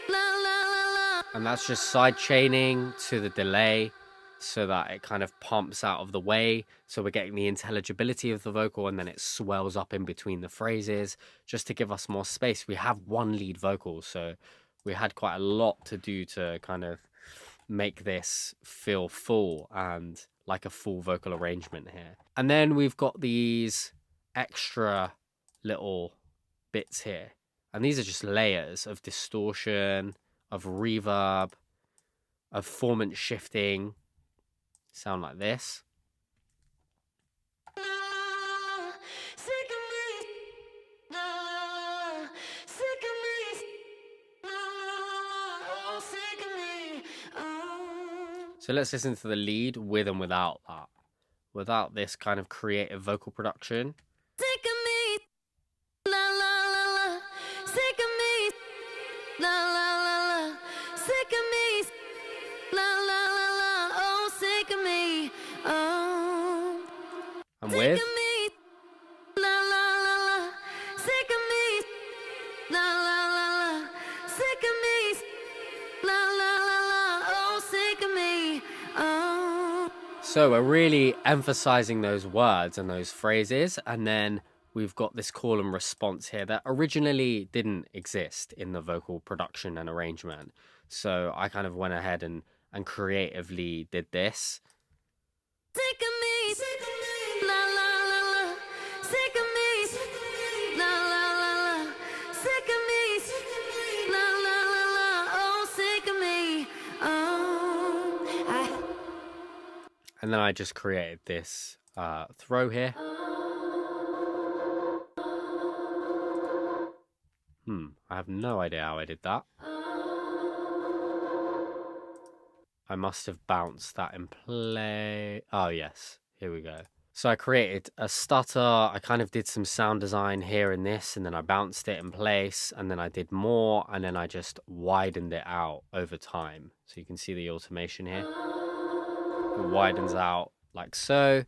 La la la la.
and that's just side chaining to the delay so that it kind of pumps out of the way. So we're getting the intelligibility of the vocal and then it swells up in between the phrases just to give us more space. We have one lead vocal, so we had quite a lot to do to kind of make this feel full and like a full vocal arrangement here. And then we've got these extra little bits here. And these are just layers of distortion, of reverb, of formant shifting. Sound like this.
Sick of me. La la la, sick of me. La la la, oh, sick of me. Oh.
So let's listen to the lead with and without that. Without this kind of creative vocal production.
Sick of me. La la la la, sick of me. La la la la, sick of me. La la la la, oh, sick of me. Oh.
And
Sick
with.
of me. La la la la, sick of me. La la la la, sick of me. La la la la, oh, sick of me. Oh.
So we're really emphasizing those words and those phrases, and then we've got this call and response here that originally didn't exist in the vocal production and arrangement. So I kind of went ahead and creatively did this.
Sick of me. La la la la, sick of me. La la la la, sick of me. La la la la, oh, sick of me. Oh.
And then I just created this throw here. I have no idea how I did that. I must have bounced that in play. Oh, yes. Here we go. So I created a stutter. I kind of did some sound design here in this, and then I bounced it in place, and then I did more, and then I just widened it out over time. So you can see the automation here. It widens out like so,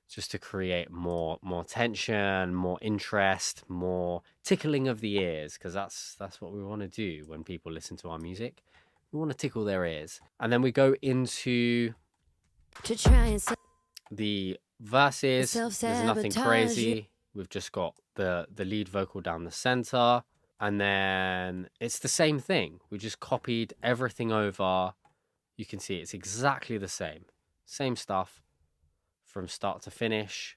just to create more tension, more interest, more tickling of the ears, because that's what we want to do when people listen to our music. We want to tickle their ears. And then we go into
To try and
the verses. There's nothing
self-sabotage
crazy. We've just got the lead vocal down the center. And then it's the same thing. We just copied everything over. You can see it's exactly the same. Same stuff from start to finish.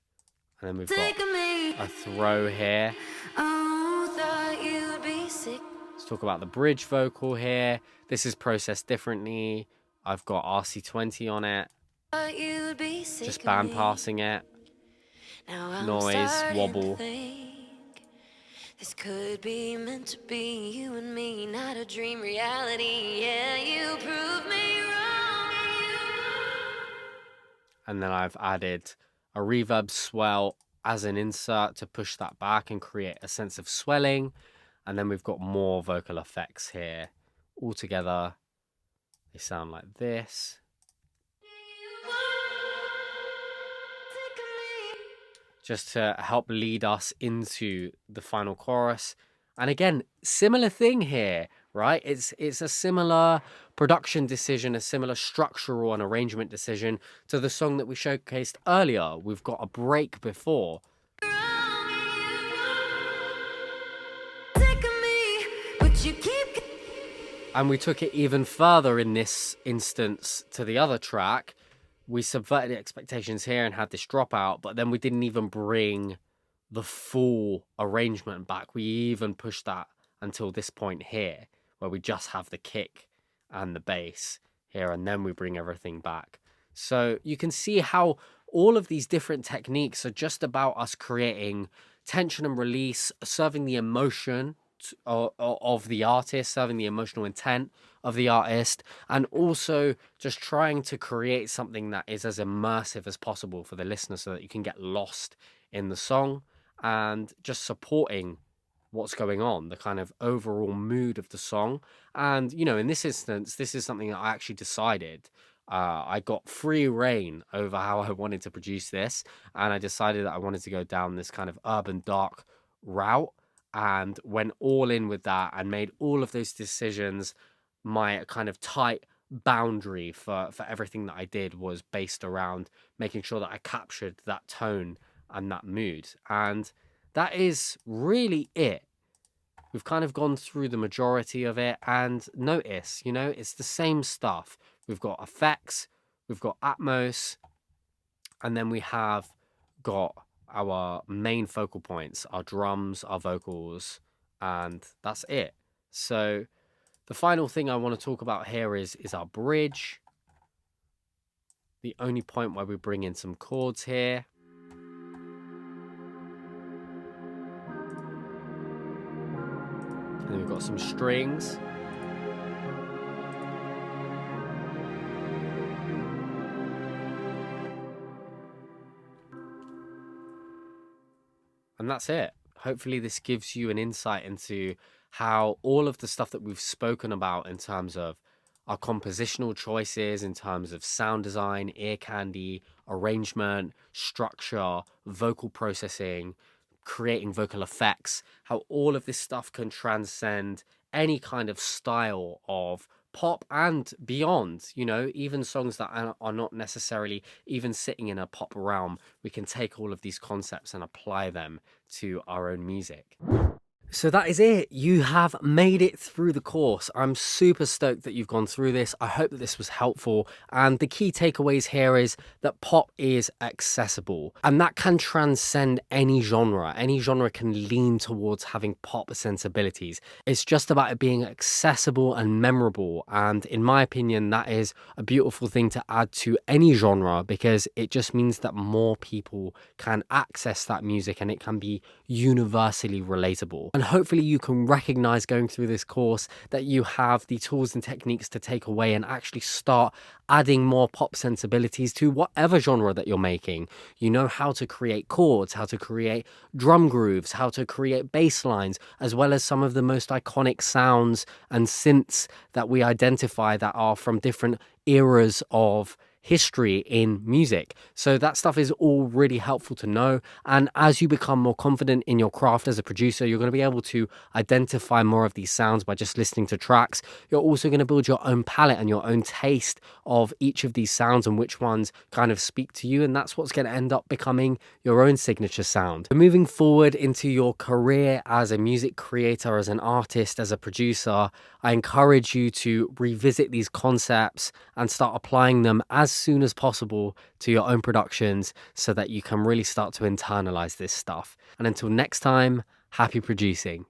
And then we've got
Sick of me.
a throw here.
Oh, thought you'd be sick.
Let's talk about the bridge vocal here. This is processed differently. I've got RC20 on it.
Thought you'd be sick
Just
of
band
me.
passing it.
Now I'm
Noise,
starting
wobble.
to think This could be meant to be, you and me, not a dream reality. Yeah, you prove me wrong.
And then I've added a reverb swell as an insert to push that back and create a sense of swelling. And then we've got more vocal effects here. All together, they sound like this. Just to help lead us into the final chorus. And again, similar thing here, right? It's a similar production decision, a similar structural and arrangement decision to the song that we showcased earlier. We've got a break before. And we took it even further in this instance to the other track. We subverted expectations here and had this dropout, but then we didn't even bring the full arrangement back. We even pushed that until this point here, where we just have the kick and the bass here, and then we bring everything back. So you can see how all of these different techniques are just about us creating tension and release, serving the emotion of the artist, serving the emotional intent of the artist, and also just trying to create something that is as immersive as possible for the listener so that you can get lost in the song, and just supporting what's going on, the kind of overall mood of the song. And, you know, in this instance, this is something that I actually decided. I got free reign over how I wanted to produce this, and I decided that I wanted to go down this kind of urban dark route, and went all in with that and made all of those decisions. My kind of tight boundary for everything that I did was based around making sure that I captured that tone and that mood. And that is really it. We've kind of gone through the majority of it, and notice, you know, it's the same stuff. We've got effects, we've got Atmos, and then we have got our main focal points, our drums, our vocals, and that's it. So the final thing I want to talk about here is our bridge. The only point where we bring in some chords here. And then we've got some strings. And that's it. Hopefully this gives you an insight into how all of the stuff that we've spoken about in terms of our compositional choices, in terms of sound design, ear candy, arrangement, structure, vocal processing, creating vocal effects, how all of this stuff can transcend any kind of style of pop and beyond. You know, even songs that are not necessarily even sitting in a pop realm, we can take all of these concepts and apply them to our own music. So that is it. You have made it through the course. I'm super stoked that you've gone through this. I hope that this was helpful. And the key takeaways here is that pop is accessible, and that can transcend any genre. Any genre can lean towards having pop sensibilities. It's just about it being accessible and memorable. And in my opinion, that is a beautiful thing to add to any genre, because it just means that more people can access that music and it can be universally relatable. And hopefully you can recognize going through this course that you have the tools and techniques to take away and actually start adding more pop sensibilities to whatever genre that you're making. You know how to create chords, how to create drum grooves, how to create bass lines, as well as some of the most iconic sounds and synths that we identify that are from different eras of history in music. So that stuff is all really helpful to know. And as you become more confident in your craft as a producer, you're going to be able to identify more of these sounds by just listening to tracks. You're also going to build your own palette and your own taste of each of these sounds and which ones kind of speak to you. And that's what's going to end up becoming your own signature sound. So moving forward into your career as a music creator, as an artist, as a producer, I encourage you to revisit these concepts and start applying them as soon as possible to your own productions so that you can really start to internalize this stuff. And until next time, happy producing.